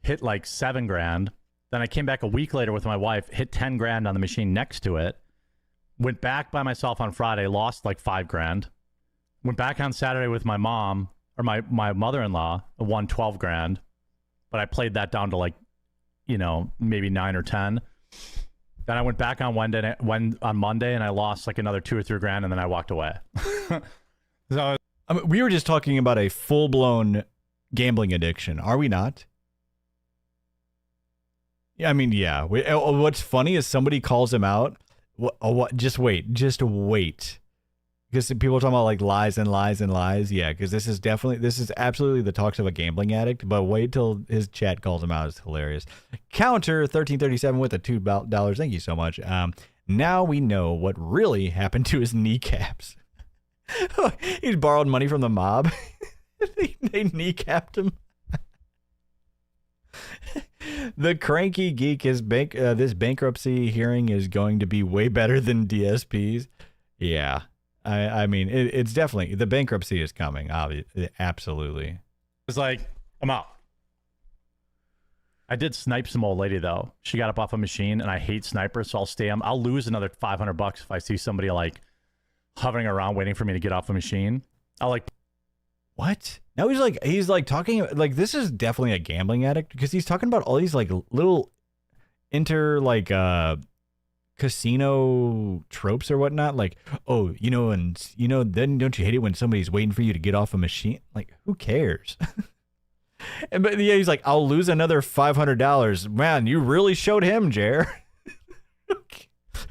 Hit like 7 grand. Then I came back a week later with my wife. Hit 10 grand on the machine next to it. Went back by myself on Friday. Lost like 5 grand. Went back on Saturday with my mom, or my mother-in-law. Won 12 grand. But I played that down to like, you know, maybe 9 or 10. Then I went back on on Monday and I lost like another 2 or 3 grand, and then I walked away. So I mean, we were just talking about a full-blown gambling addiction, are we not? Yeah, I mean, yeah. What's funny is somebody calls him out. Just wait. Because people are talking about like lies and lies and lies. Yeah, because this is absolutely the talks of a gambling addict. But wait till his chat calls him out. It's hilarious. Counter 1337 with the $2. Thank you so much. Now we know what really happened to his kneecaps. He's borrowed money from the mob. They kneecapped him. The cranky geek is this bankruptcy hearing is going to be way better than DSP's. Yeah. I mean, it's definitely, the bankruptcy is coming, obviously, absolutely. it's like, I'm out. I did snipe some old lady though. She got up off a machine, and I hate snipers, so I'll stay. I'll lose another $500 if I see somebody like hovering around waiting for me to get off a machine. I'll like. What? Now he's like talking like this is definitely a gambling addict because he's talking about all these like little casino tropes or whatnot. Like, oh, then don't you hate it when somebody's waiting for you to get off a machine? Like, who cares? But yeah, he's like, I'll lose another $500. Man, you really showed him, Jer.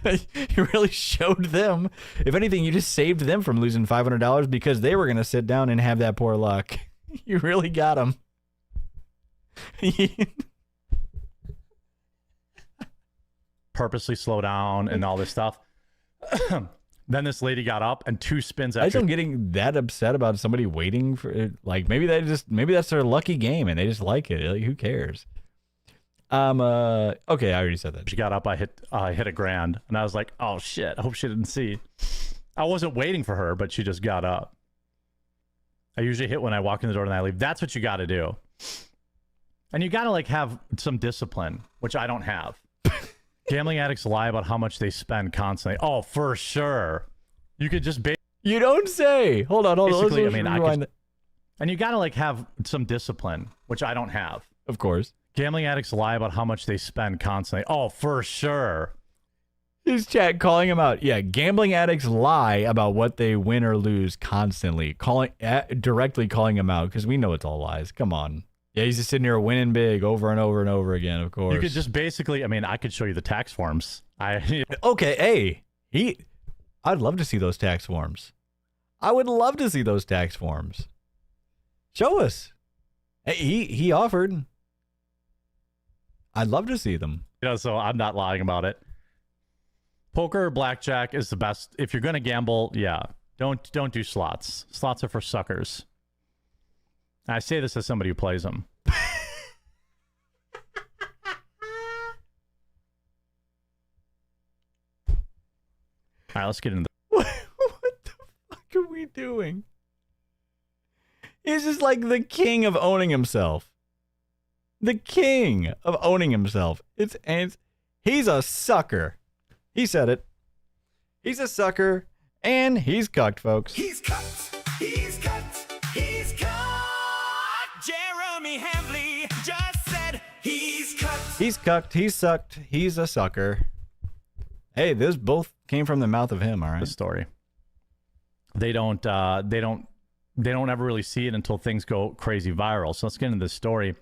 You really showed them. If anything, you just saved them from losing $500 because they were going to sit down and have that poor luck. You really got them. Purposely slow down and all this stuff. Then this lady got up and 2 spins I after. am getting that upset about somebody waiting for like maybe that's their lucky game and they just like it. Like, who cares? Okay, I already said that. She got up, I hit $1,000, and I was like, oh shit, I hope she didn't see. I wasn't waiting for her, but she just got up. I usually hit when I walk in the door and I leave. That's what you got to do. And you got to like have some discipline, which I don't have. Gambling addicts lie about how much they spend constantly. Oh, for sure. You could just You don't say. Hold on. basically, Let's I mean, rewind it. and you got to like have some discipline, which I don't have. Of course. Gambling addicts lie about how much they spend constantly. Oh, for sure. His chat calling him out. Yeah, gambling addicts lie about what they win or lose constantly. Directly calling him out because we know it's all lies. Come on. Yeah, he's just sitting here winning big over and over and over again, of course. You could just basically, I mean, I could show you the tax forms. Okay, hey, I'd love to see those tax forms. I would love to see those tax forms. Show us. Hey, he offered. I'd love to see them. So I'm not lying about it. Poker or blackjack is the best. If you're going to gamble, yeah, don't do slots. Slots are for suckers. I say this as somebody who plays them. All right, let's get into What the fuck are we doing? He's just like the king of owning himself. The king of owning himself. He's a sucker. He said it. He's a sucker, and he's cucked, folks. He's cut. He's cut. He's cut. Jeremy Hambley just said he's cut. He's cucked. He's sucked. He's a sucker. Hey, this both came from the mouth of him. All right. the story. They don't ever really see it until things go crazy viral. So let's get into this story.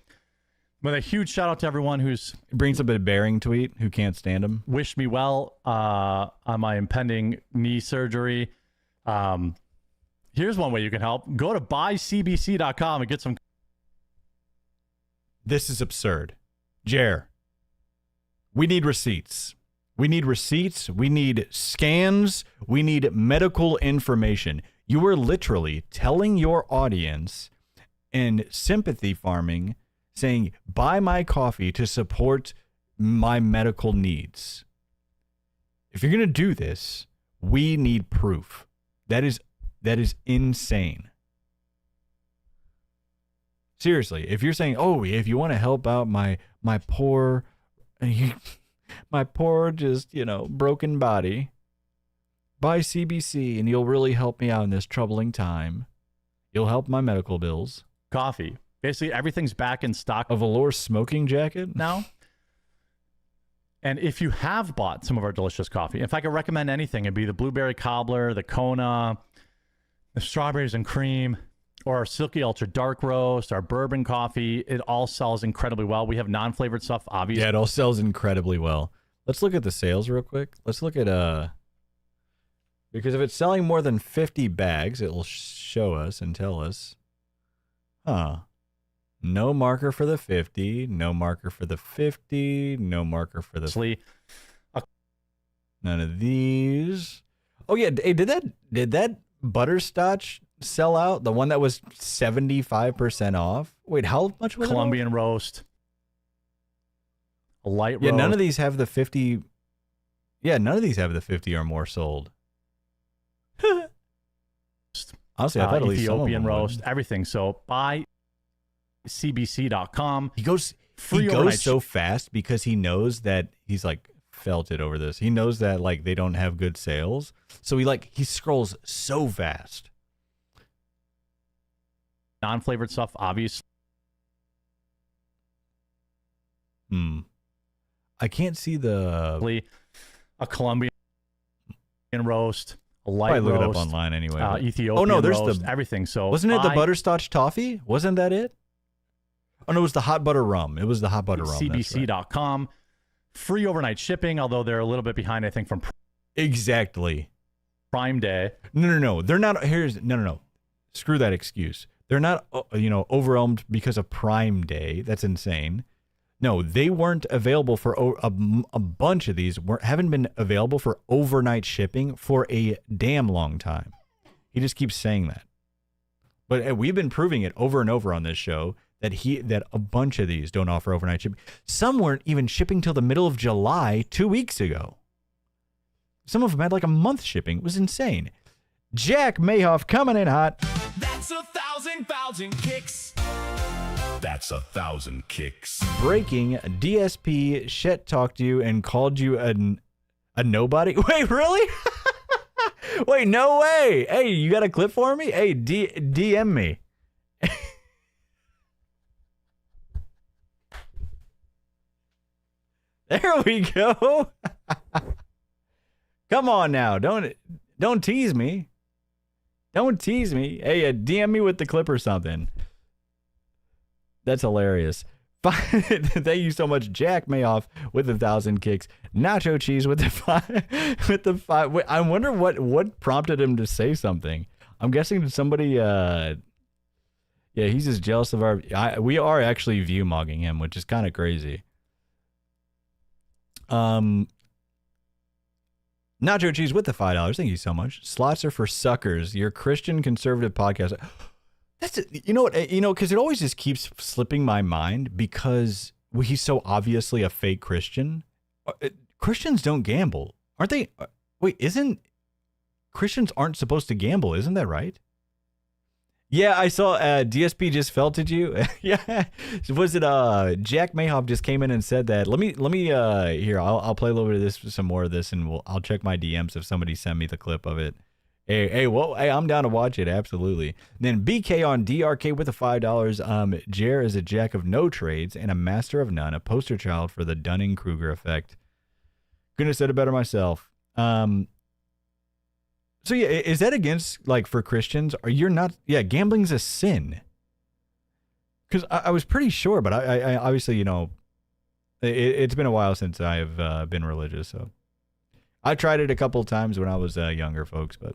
With a huge shout out to everyone who's Brings up a bearing tweet. Who can't stand him? wished me well on my impending knee surgery. Here's one way you can help. Go to buycbc.com and get some. This is absurd. Jer, we need receipts. We need receipts. We need scans. We need medical information. You are literally telling your audience and sympathy farming, saying, buy my coffee to support my medical needs. If you're going to do this, we need proof. That is insane. Seriously, if you're saying, oh, if you want to help out my poor, my poor just, broken body, buy CBC and you'll really help me out in this troubling time. You'll help my medical bills. Coffee. Basically, everything's back in stock. A velour smoking jacket? Now. And if you have bought some of our delicious coffee, if I could recommend anything, it'd be the blueberry cobbler, the Kona, the strawberries and cream, or our Silky Ultra Dark Roast, our bourbon coffee. It all sells incredibly well. We have non-flavored stuff, obviously. Yeah, it all sells incredibly well. Let's look at the sales real quick. Let's look at because if it's selling more than 50 bags, it will show us and tell us. Huh. No marker for the 50, no marker for the 50, no marker for the... None of these. Oh yeah, hey, did that butterscotch sell out? The one that was 75% off? Wait, how much was Colombian roast. A light roast. Yeah, none of these have the 50. Yeah, none of these have the 50 or more sold. Honestly, I thought at least some of Ethiopian them roast, would. everything. So buy cbc.com. He goes Free he overnight goes so fast because he knows that he's like felt it over this. He knows that like they don't have good sales. So he scrolls so fast. Non-flavored stuff, obviously. I can't see the A Colombian roast, a light probably look roast. it up online anyway. but- Ethiopian oh no, there's roast, the everything. So wasn't it the butterscotch toffee? Wasn't that it? Oh no, it was the hot butter rum. It was the hot butter rum. that's right. CBC.com. Free overnight shipping, although they're a little bit behind, I think, from Exactly. Prime Day. No. They're not. No. Screw that excuse. They're not, overwhelmed because of Prime Day. That's insane. No, they weren't available for a bunch of these. Haven't been available for overnight shipping for a damn long time. He just keeps saying that. But we've been proving it over and over on this show that a bunch of these don't offer overnight shipping. Some weren't even shipping till the middle of July 2 weeks ago. Some of them had like a month shipping. It was insane. Jack Mayhoff coming in hot. That's 1,000 kicks. That's 1,000 kicks. Breaking, DSP shit talked you and called you a nobody. Wait, really? Wait, no way. Hey, you got a clip for me? Hey, DM me. There we go. Come on now. Don't tease me. Don't tease me. Hey, DM me with the clip or something. That's hilarious. Thank you so much, Jack Mayoff with 1,000 kicks. Nacho Cheese with the five. Wait, I wonder what prompted him to say something. I'm guessing that somebody. Yeah, he's just jealous of our. We are actually view mogging him, which is kind of crazy. Nacho Cheese with the $5. Thank you so much. Slots are for suckers. Your Christian conservative podcast. That's because it always just keeps slipping my mind because he's so obviously a fake Christian. Christians don't gamble, aren't they? Wait, Christians aren't supposed to gamble? Isn't that right? Yeah, I saw DSP just felted you. Yeah, was it Jack Mayhoff just came in and said that? Let me here. I'll play a little bit of this, some more of this, and I'll check my DMs if somebody sent me the clip of it. Hey, I'm down to watch it, absolutely. And then BK on DRK with the $5. Jer is a jack of no trades and a master of none, a poster child for the Dunning-Kruger effect. Couldn't have said it better myself. So yeah, is that against, like, for Christians? Or you're not? Yeah, gambling's a sin. Because I was pretty sure, but I obviously, it's been a while since I've been religious, so I tried it a couple of times when I was younger, folks, but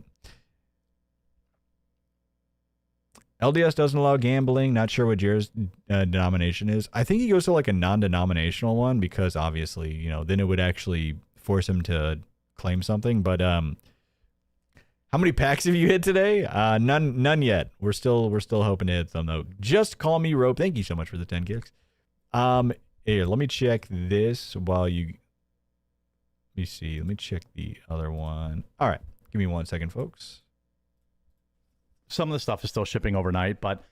LDS doesn't allow gambling. Not sure what Jared's denomination is. I think he goes to like a non-denominational one because obviously, then it would actually force him to claim something. But how many packs have you hit today? None yet. We're still hoping to hit some though. Just call me Rope. Thank you so much for the 10 kicks. Here, let me check this while you. Let me see. Let me check the other one. All right, give me 1 second, folks. Some of the stuff is still shipping overnight, but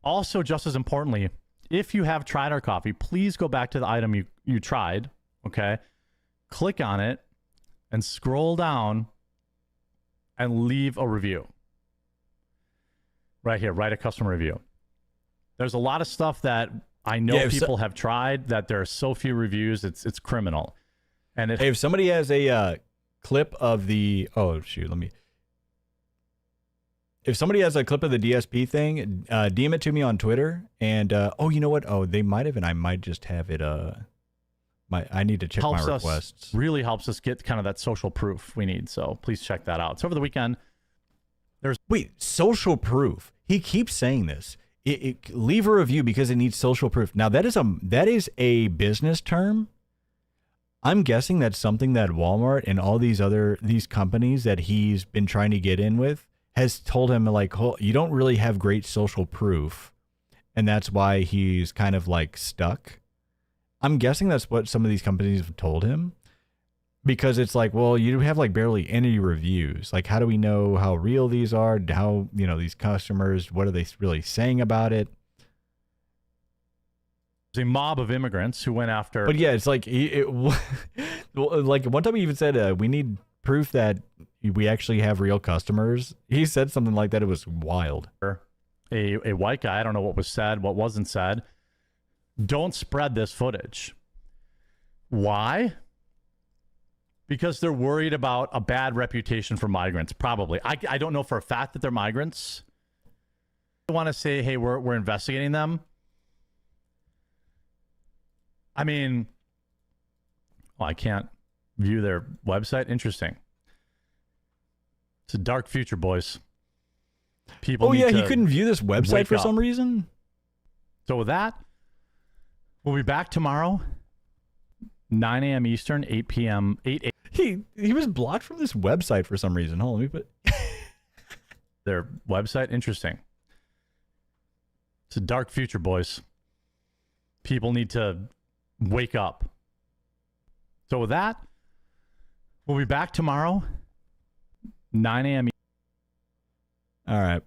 also just as importantly, if you have tried our coffee, please go back to the item you tried. Okay, click on it and scroll down and leave a review. Right here, write a customer review. There's a lot of stuff that I know people have tried that there are so few reviews, it's criminal. And if somebody has a clip of the if somebody has a clip of the DSP thing, DM it to me on Twitter. And you know what? Oh, they might have, and I might just have it. I need to check my requests. Really helps us get kind of that social proof we need. So please check that out. So over the weekend, social proof. He keeps saying this. Leave a review because it needs social proof. Now that is a business term. I'm guessing that's something that Walmart and all these companies that he's been trying to get in with has told him, like, you don't really have great social proof, and that's why he's kind of like stuck. I'm guessing that's what some of these companies have told him, because it's like, well, you have like barely any reviews. Like, how do we know how real these are? How, these customers, what are they really saying about it? a mob of immigrants who went after. But yeah, it's like like one time he even said, "We need proof that we actually have real customers." He said something like that. It was wild. A white guy. I don't know what was said, what wasn't said. Don't spread this footage. Why? Because they're worried about a bad reputation for migrants. Probably. I don't know for a fact that they're migrants. I want to say, hey, we're investigating them. I mean, well, I can't view their website. Interesting. It's a dark future, boys. People. Oh yeah, he couldn't view this website for up. some reason. So with that, we'll be back tomorrow, 9 a.m. Eastern, 8 p.m. 8. He was blocked from this website for some reason. Hold on, let me put their website. Interesting. It's a dark future, boys. People need to wake up. So with that, we'll be back tomorrow, 9 a.m. All right.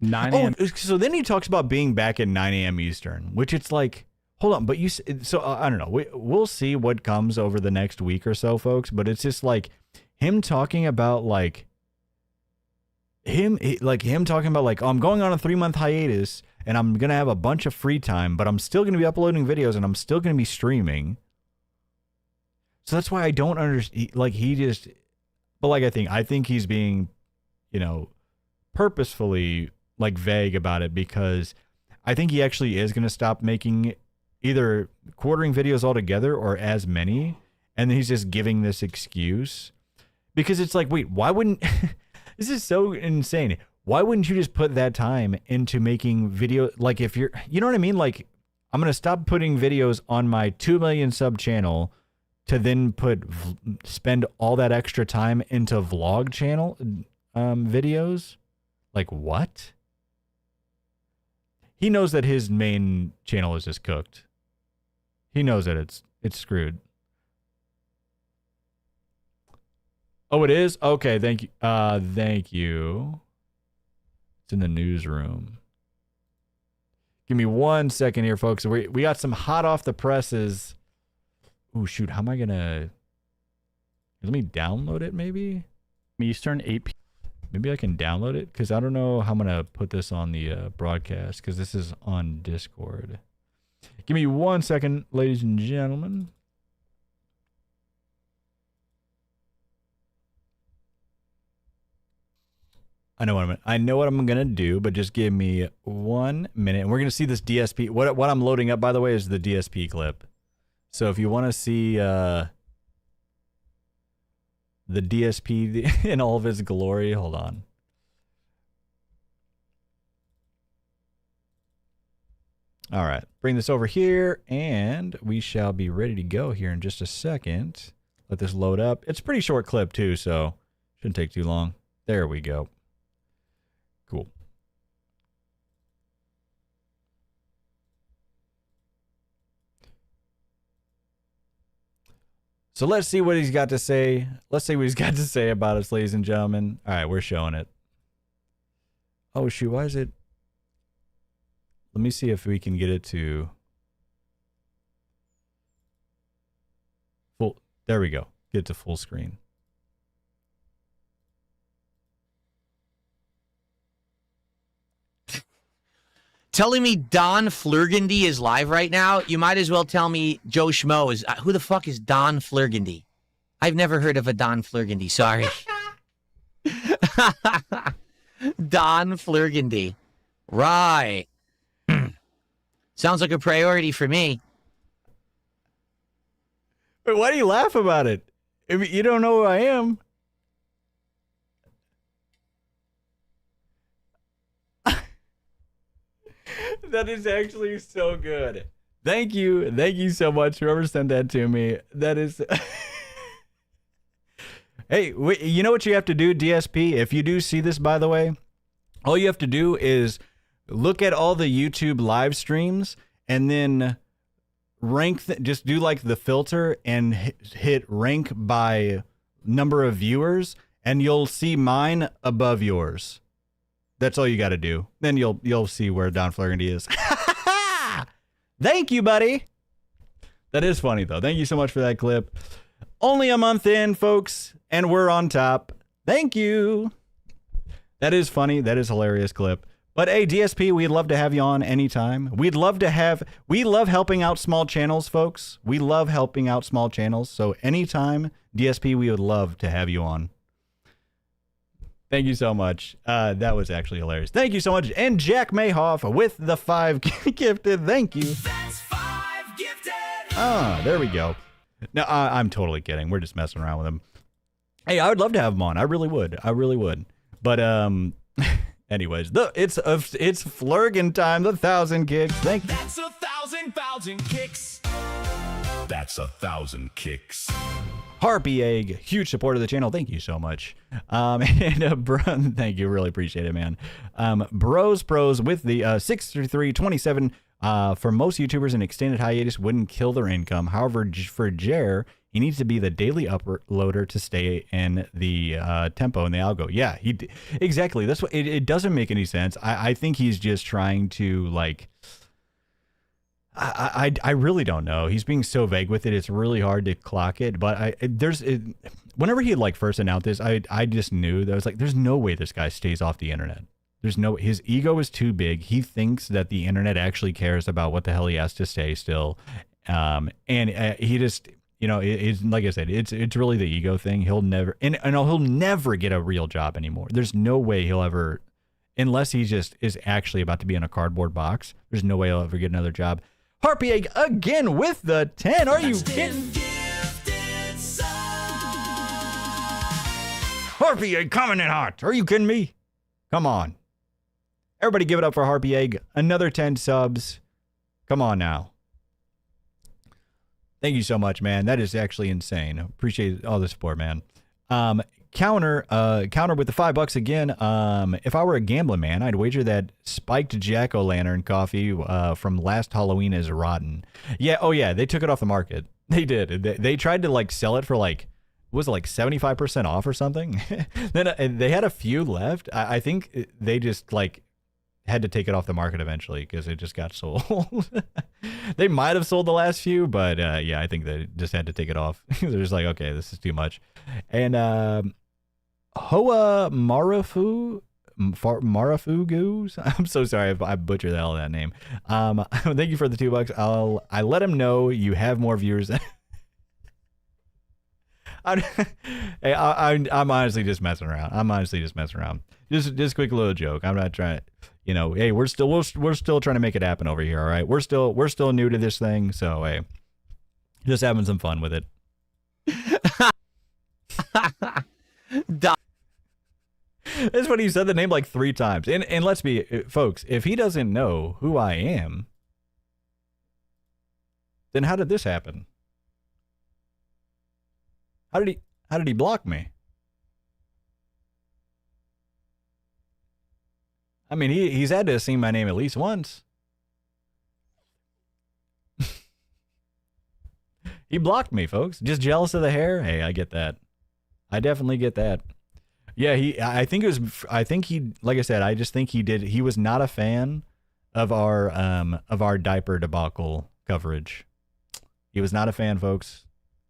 9 a.m. Oh, so then he talks about being back at 9 a.m. Eastern, which it's like, hold on, but so I don't know. We'll see what comes over the next week or so, folks, but it's just like him talking about like him talking about like, oh, I'm going on a 3-month hiatus and I'm going to have a bunch of free time, but I'm still going to be uploading videos and I'm still going to be streaming. So that's why I don't understand. Like but like I think he's being, purposefully like vague about it, because I think he actually is going to stop making either quartering videos altogether or as many, and then he's just giving this excuse because it's like, wait, why wouldn't this is so insane. Why wouldn't you just put that time into making video? Like if you're, you know what I mean? Like I'm going to stop putting videos on my 2 million sub channel to then spend all that extra time into vlog channel videos. Like what? He knows that his main channel is just cooked. He knows that it's screwed. Oh, it is? Okay, thank you. Thank you. It's in the newsroom. Give me 1 second here, folks. We got some hot off the presses. Oh, shoot. How am I going to... Let me download it, maybe? Eastern, 8 p.m. Maybe I can download it, because I don't know how I'm going to put this on the broadcast, because this is on Discord. Give me 1 second, ladies and gentlemen. I know what I'm going to do, but just give me 1 minute. And we're going to see this DSP. What I'm loading up, by the way, is the DSP clip. So if you want to see the DSP in all of its glory, hold on. All right, bring this over here, and we shall be ready to go here in just a second. Let this load up. It's a pretty short clip, too, so shouldn't take too long. There we go. Cool. So let's see what he's got to say. Let's see what he's got to say about us, ladies and gentlemen. All right, we're showing it. Oh, shoot, why is it? Let me see if we can get it to full. There we go. Get it to full screen. Telling me Don Flurgandy is live right now? You might as well tell me Joe Schmo is. Who the fuck is Don Flurgandy? I've never heard of a Don Flurgandy. Sorry. Don Flurgandy. Right. Sounds like a priority for me. Wait, why do you laugh about it? If you don't know who I am. That is actually so good. Thank you. Thank you so much, whoever sent that to me. That is... Hey, you know what you have to do, DSP? If you do see this, by the way, all you have to do is look at all the YouTube live streams and then rank, just do like the filter and hit rank by number of viewers, and you'll see mine above yours. That's all you got to do. Then you'll see where Don Flurgandy is. Thank you, buddy. That is funny, though. Thank you so much for that clip. Only a month in, folks, and we're on top. Thank you. That is funny. That is a hilarious clip. But hey, DSP, we'd love to have you on anytime. We love helping out small channels, folks. We love helping out small channels. So anytime, DSP, we would love to have you on. Thank you so much. That was actually hilarious. Thank you so much. And Jack Mayhoff with the 5 gifted. Thank you. That's 5 gifted. Ah, there we go. No, I'm totally kidding. We're just messing around with him. Hey, I would love to have him on. I really would. I really would. But anyways, it's Flurgan time. The 1,000 kicks. Thank you. That's 1,000 kicks. That's 1,000 kicks. Harpy Egg, huge supporter of the channel. Thank you so much. And thank you, really appreciate it, man. Bros Pros with the 6327. For most YouTubers, an extended hiatus wouldn't kill their income. However, for Jer, he needs to be the daily uploader to stay in the tempo and the algo. Yeah, exactly. That's what it doesn't make any sense. I think he's just trying to like. I really don't know. He's being so vague with it. It's really hard to clock it. But whenever he like first announced this, I just knew that I was like, there's no way this guy stays off the internet. His ego is too big. He thinks that the internet actually cares about what the hell he has to say still. And he just, it's like I said, it's really the ego thing. He'll never, and he'll never get a real job anymore. There's no way he'll ever, unless he just is actually about to be in a cardboard box. There's no way he'll ever get another job. Harpy Egg again with the 10. Are you kidding? Harpy Egg coming in hot. Are you kidding me? Come on. Everybody give it up for Harpy Egg. Another 10 subs. Come on now. Thank you so much, man. That is actually insane. Appreciate all the support, man. Counter with the $5 again. If I were a gambling man, I'd wager that spiked jack-o'-lantern coffee from last Halloween is rotten. Yeah, oh yeah, they took it off the market. They did. They tried to like sell it for like, was it like 75% off or something? Then they had a few left. I think they just like had to take it off the market eventually because it just got sold. They might have sold the last few, but yeah, I think they just had to take it off. They're just like, okay, this is too much. And Hoa Marafugus. I'm so sorry if I butchered the hell of that name. Thank you for the $2. I let him know you have more viewers. I'm honestly just messing around. Just quick little joke. I'm not trying. Hey, we're still trying to make it happen over here. All right, we're still new to this thing, so hey, just having some fun with it. That's what he said the name like 3 times. And let's be, folks, if he doesn't know who I am, then how did this happen? How did he block me? I mean, he's had to have seen my name at least once. He blocked me, folks. Just jealous of the hair? Hey, I get that. I definitely get that. Yeah, I think he, like I said, I just think he was not a fan of our diaper debacle coverage. He was not a fan, folks.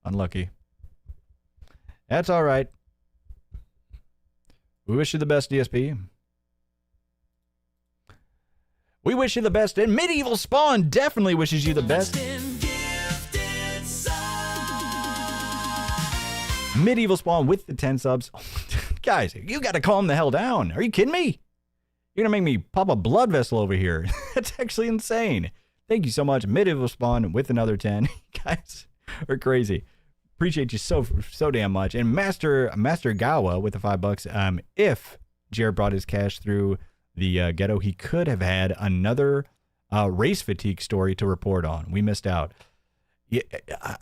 Unlucky. That's all right. We wish you the best, DSP. We wish you the best, and Medieval Spawn definitely wishes you the best. Medieval Spawn with the 10 subs. Guys, you got to calm the hell down. Are you kidding me? You're going to make me pop a blood vessel over here. That's actually insane. Thank you so much, Medieval Spawn with another 10. Guys are crazy. Appreciate you so damn much. And Master Gawa with the $5. If Jared brought his cash through the ghetto, he could have had another race fatigue story to report on. We missed out. Yeah,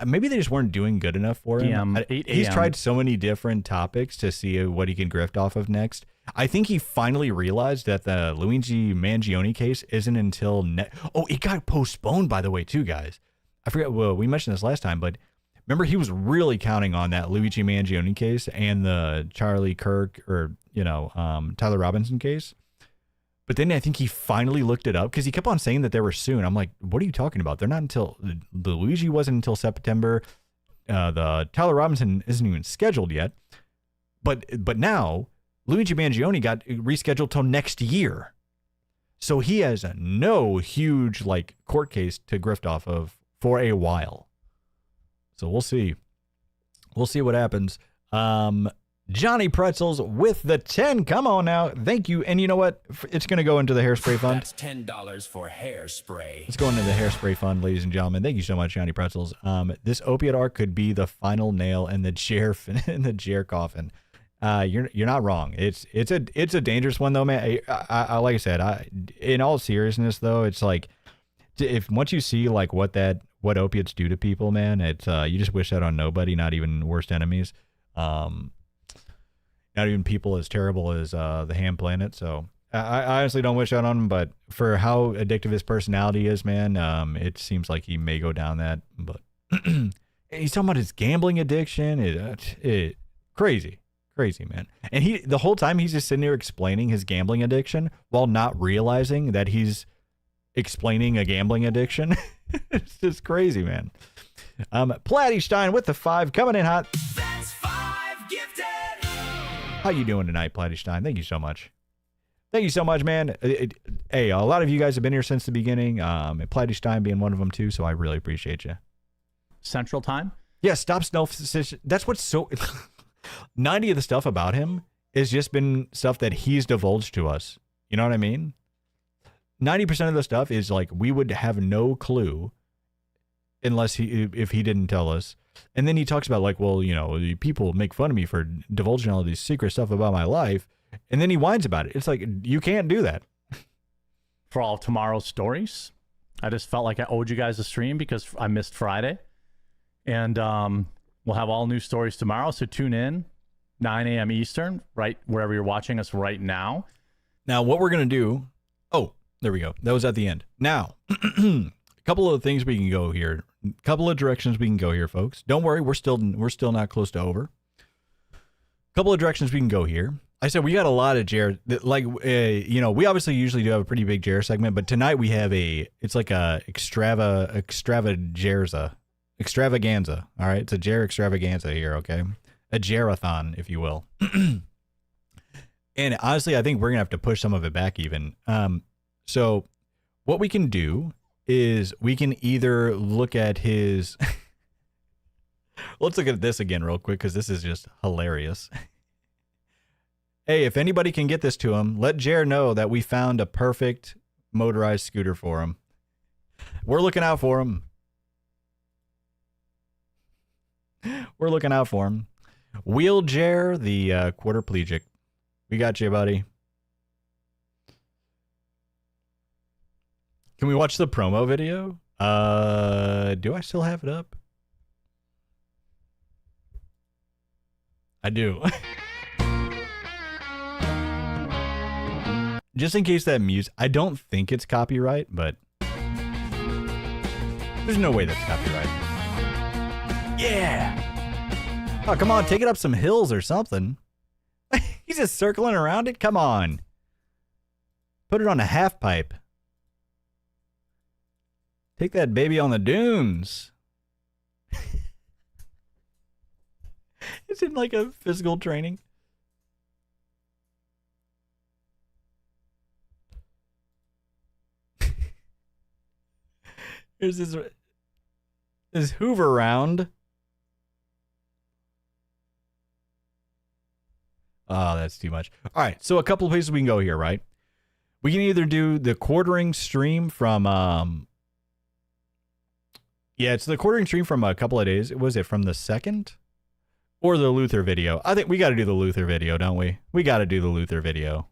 maybe they just weren't doing good enough for him. He's tried so many different topics to see what he can grift off of next. I think he finally realized that the Luigi Mangione case isn't until it got postponed, by the way, too, guys. I forget. Well, we mentioned this last time, but remember he was really counting on that Luigi Mangione case and the Charlie Kirk or Tyler Robinson case. But then I think he finally looked it up because he kept on saying that they were soon. I'm like, what are you talking about? They're not until the Luigi wasn't until September. The Tyler Robinson isn't even scheduled yet. But now Luigi Mangione got rescheduled till next year. So he has no huge like court case to grift off of for a while. So we'll see. We'll see what happens. Johnny Pretzels with the 10. Come on now. Thank you. And you know what? It's going to go into the hairspray fund. That's $10 for hairspray. It's going into the hairspray fund, ladies and gentlemen. Thank you so much, Johnny Pretzels. This opiate arc could be the final nail in the chair coffin. You're not wrong. It's a dangerous one though, man. I like I said, in all seriousness though, it's like if once you see like what opiates do to people, man, it's you just wish that on nobody, not even worst enemies. Not even people as terrible as the Ham Planet. So I honestly don't wish that on him, but for how addictive his personality is, man, it seems like he may go down that. But he's talking about his gambling addiction. Crazy, man. And the whole time he's just sitting there explaining his gambling addiction while not realizing that he's explaining a gambling addiction. It's just crazy, man. Platty Stein with the 5 coming in hot. That's 5 gifted. How you doing tonight, Platty Stein? Thank you so much. Thank you so much, man. Hey, a lot of you guys have been here since the beginning. Platty Stein being one of them too, so I really appreciate you. Central Time? Yeah, stop snow. That's what's so... 90 of the stuff about him has just been stuff that he's divulged to us. You know what I mean? 90% of the stuff is like we would have no clue unless if he didn't tell us. And then he talks about like, well, you know, people make fun of me for divulging all these secret stuff about my life. And then he whines about it. It's like, you can't do that. For all of tomorrow's stories, I just felt like I owed you guys a stream because I missed Friday. And we'll have all new stories tomorrow. So tune in 9 a.m. Eastern, right wherever you're watching us right now. Now, what we're going to do. Oh, there we go. That was at the end. Now, a couple of things we can go here. A couple of directions we can go here, folks. Don't worry, we're still not close to over. A couple of directions we can go here. I said we got a lot of Jer, like you know, we obviously usually do have a pretty big Jer segment, but tonight we have it's like a extravaganza. All right, it's a Jer extravaganza here. Okay, a Jerathon, if you will. And honestly, I think we're gonna have to push some of it back even. So what we can do is we can either look at his let's look at this again real quick because this is just hilarious. Hey, if anybody can get this to him, let Jer know that we found a perfect motorized scooter for him. We're looking out for him. We're looking out for him. Wheel Jer, the quadriplegic. We got you, buddy. Can we watch the promo video? Do I still have it up? I do. Just in case that music, I don't think it's copyright, but there's no way that's copyright. Yeah. Oh, come on, take it up some hills or something. He's just circling around it. Come on. Put it on a half pipe. Take that baby on the dunes. It's in like a physical training. Here's this Hoover round. Oh, that's too much. All right, so a couple of places we can go here, right? We can either do the quartering stream from yeah, it's the quartering stream from a couple of days. Was it from the 2nd? Or the Luther video? I think we got to do the Luther video, don't we? We got to do the Luther video.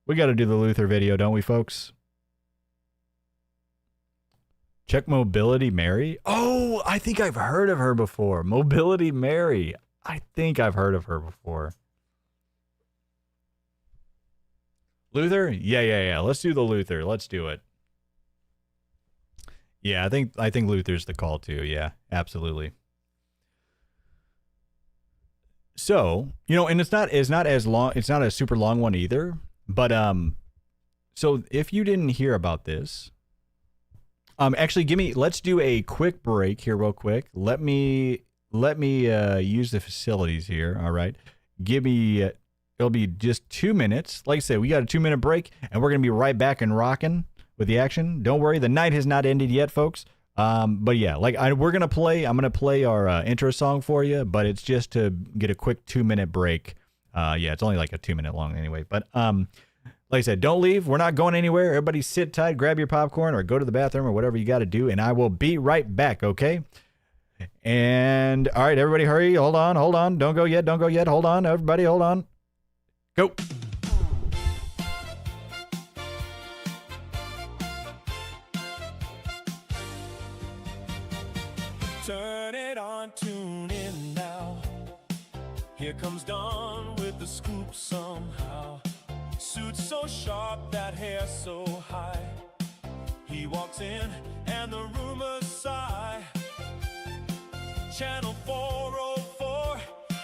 We got to do the Luther video, don't we, folks? Check Mobility Mary. Oh, I think I've heard of her before. Mobility Mary. I think I've heard of her before. Luther? Yeah. Let's do the Luther. Let's do it. Yeah, I think Luther's the call too. Yeah, absolutely. So, you know, and it's not as long, it's not a super long one either, but so if you didn't hear about this, actually let's do a quick break here real quick. Let me use the facilities here. All right. It'll be just 2 minutes. Like I said, we got a 2-minute break and we're going to be right back and rocking with the action. Don't worry. The night has not ended yet, folks. But yeah, like I'm going to play our intro song for you, but it's just to get a quick 2-minute break. Yeah, it's only like a 2-minute long anyway, but, like I said, don't leave. We're not going anywhere. Everybody sit tight, grab your popcorn or go to the bathroom or whatever you got to do. And I will be right back. Okay. And all right, everybody hurry. Hold on. Don't go yet. Hold on. Everybody hold on. Go. Turn it on, tune in now. Here comes Dawn with the scoop somehow. Suit so sharp, that hair so high. He walks in and the rumors sigh. Channel 404,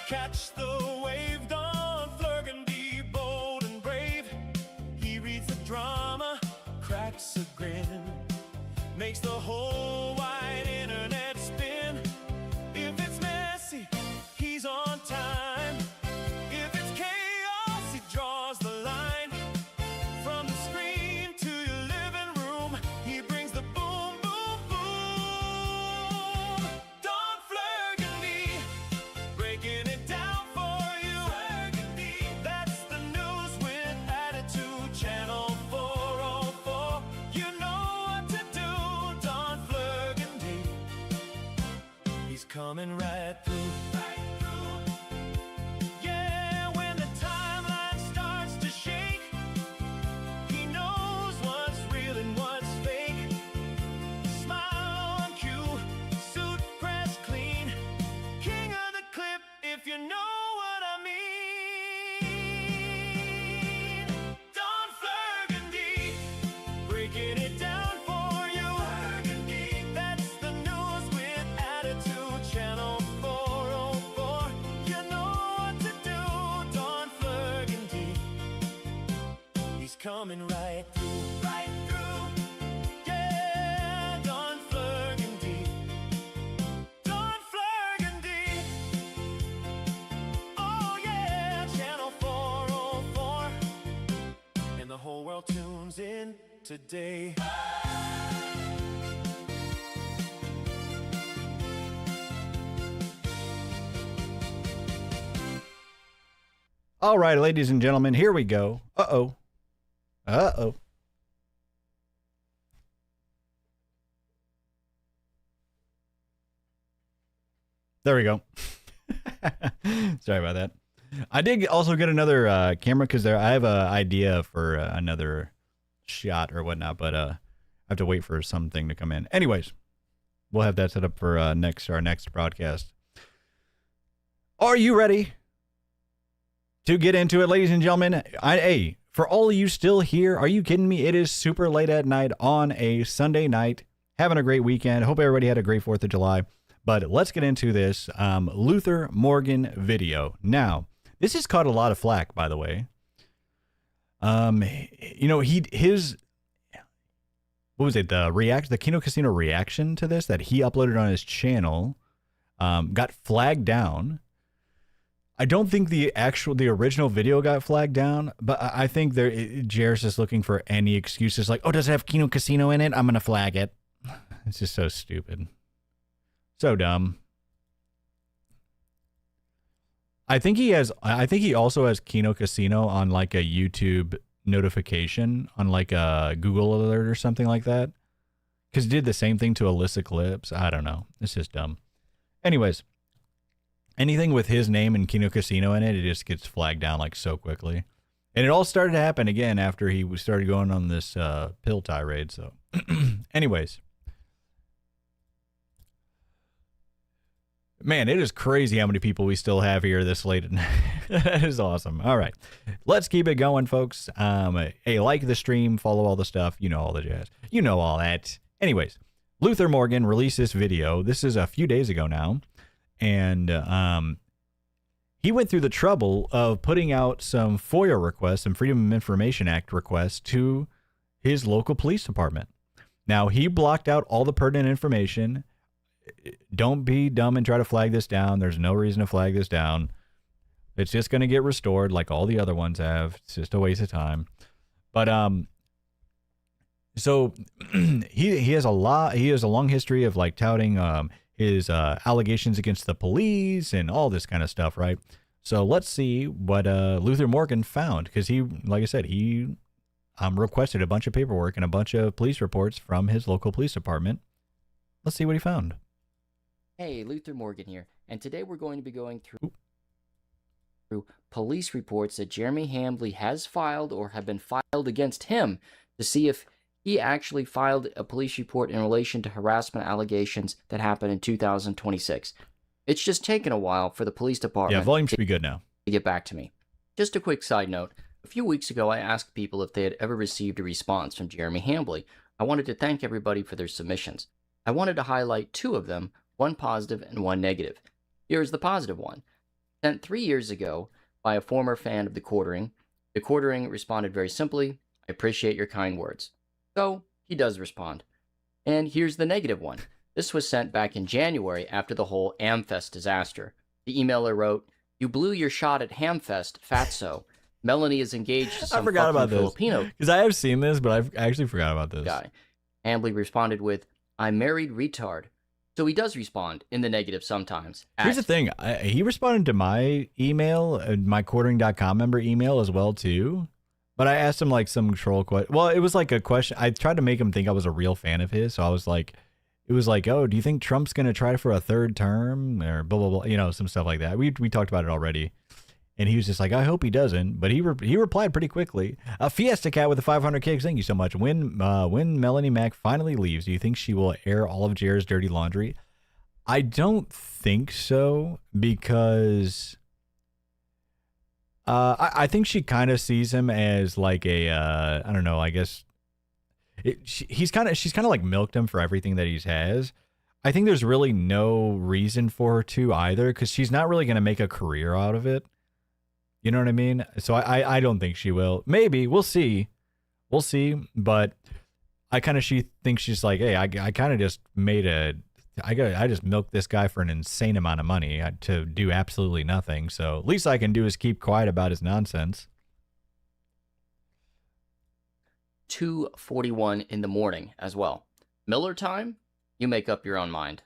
catch the wave. Don Flurgandy, bold and brave. He reads the drama, cracks a grin, makes the whole wide internet spin. If it's messy, he's on time. If it's chaos, he draws the line. From the screen to your living room, he brings the boom, boom, boom. Don Flurgandy, breaking it down for you. Flurgandy, that's the news with attitude. Channel 404, you know what to do. Don Flurgandy, he's coming right through. Yeah, when the timeline starts to shake, he knows what's real and what's fake. Smile on cue, suit pressed clean. King of the clip, if you know what I mean. Don Flurgandy, breaking it down for you. Flurgandy, that's the news with attitude. Channel 404, you know what to do. Don Flurgandy, he's coming right through. Right through. Yeah, Don Flurgandy. Don Flurgandy. Oh yeah, Channel 404. And the whole world tunes in today. All right, ladies and gentlemen, here we go. Uh-oh. There we go. Sorry about that. I did also get another camera because I have an idea for another shot or whatnot, but I have to wait for something to come in. Anyways, we'll have that set up for our next broadcast. Are you ready to get into it, ladies and gentlemen? Hey, for all of you still here, are you kidding me? It is super late at night on a Sunday night. Having a great weekend. Hope everybody had a great 4th of July. But let's get into this Luther Morgan video. Now, this has caught a lot of flack, by the way. You know, his what was it? The Kino Casino reaction to this that he uploaded on his channel got flagged down. I don't think the original video got flagged down, but I think Jairus is looking for any excuses like, oh, does it have Kino Casino in it? I'm gonna flag it. It's just so stupid. So dumb. I think he also has Kino Casino on like a YouTube notification on like a Google alert or something like that. Because he did the same thing to Alyssa Clips. I don't know. It's just dumb. Anyways, anything with his name and Kino Casino in it, it just gets flagged down like so quickly. And it all started to happen again after he started going on this pill tirade. So anyways. Man, it is crazy how many people we still have here this late at night. That is awesome. All right. Let's keep it going, folks. Hey, like the stream, follow all the stuff. You know all the jazz. You know all that. Anyways, Luther Morgan released this video. This is a few days ago now. And he went through the trouble of putting out some FOIA requests and Freedom of Information Act requests to his local police department. Now, he blocked out all the pertinent information. Don't be dumb and try to flag this down. There's no reason to flag this down. It's just going to get restored like all the other ones have. It's just a waste of time. But so he has a long history of like touting his allegations against the police and all this kind of stuff, right? So let's see what Luther Morgan found, because he, like I said, he requested a bunch of paperwork and a bunch of police reports from his local police department. Let's see what he found. Hey, Luther Morgan here, and today we're going to be going through police reports that Jeremy Hambley has filed or have been filed against him to see if he actually filed a police report in relation to harassment allegations that happened in 2026. It's just taken a while for the police department. Yeah, volume should be good now. To get back to me. Just a quick side note. A few weeks ago, I asked people if they had ever received a response from Jeremy Hambley. I wanted to thank everybody for their submissions. I wanted to highlight 2 of them, one positive and one negative. Here's the positive one. Sent 3 years ago by a former fan of TheQuartering. TheQuartering responded very simply, I appreciate your kind words. So, he does respond. And here's the negative one. This was sent back in January after the whole Amfest disaster. The emailer wrote, you blew your shot at Hamfest, fatso. Melanie is engaged to some I forgot about Filipino this because I have seen this, but I actually forgot about this guy. Hambley responded with, I'm married retard. So he does respond in the negative sometimes. Here's the thing. He responded to my email, my quartering.com member email as well, too. But I asked him like some troll question. Well, it was like a question. I tried to make him think I was a real fan of his. So I was like, it was like, oh, do you think Trump's going to try for a 3rd term or blah, blah, blah, you know, some stuff like that. We talked about it already. And he was just like, I hope he doesn't. But he replied pretty quickly. Fiesta Cat with the 500 kicks. Thank you so much. When Melanie Mack finally leaves, do you think she will air all of Jared's dirty laundry? I don't think so, because I think she kind of sees him as like a I don't know. I guess she's kind of like milked him for everything that he has. I think there's really no reason for her to either, because she's not really going to make a career out of it. You know what I mean? So I don't think she will. Maybe. We'll see. We'll see. But she thinks she's like, hey, I kind of just I just milked this guy for an insane amount of money to do absolutely nothing. So least I can do is keep quiet about his nonsense. 2:41 in the morning as well. Miller time? You make up your own mind.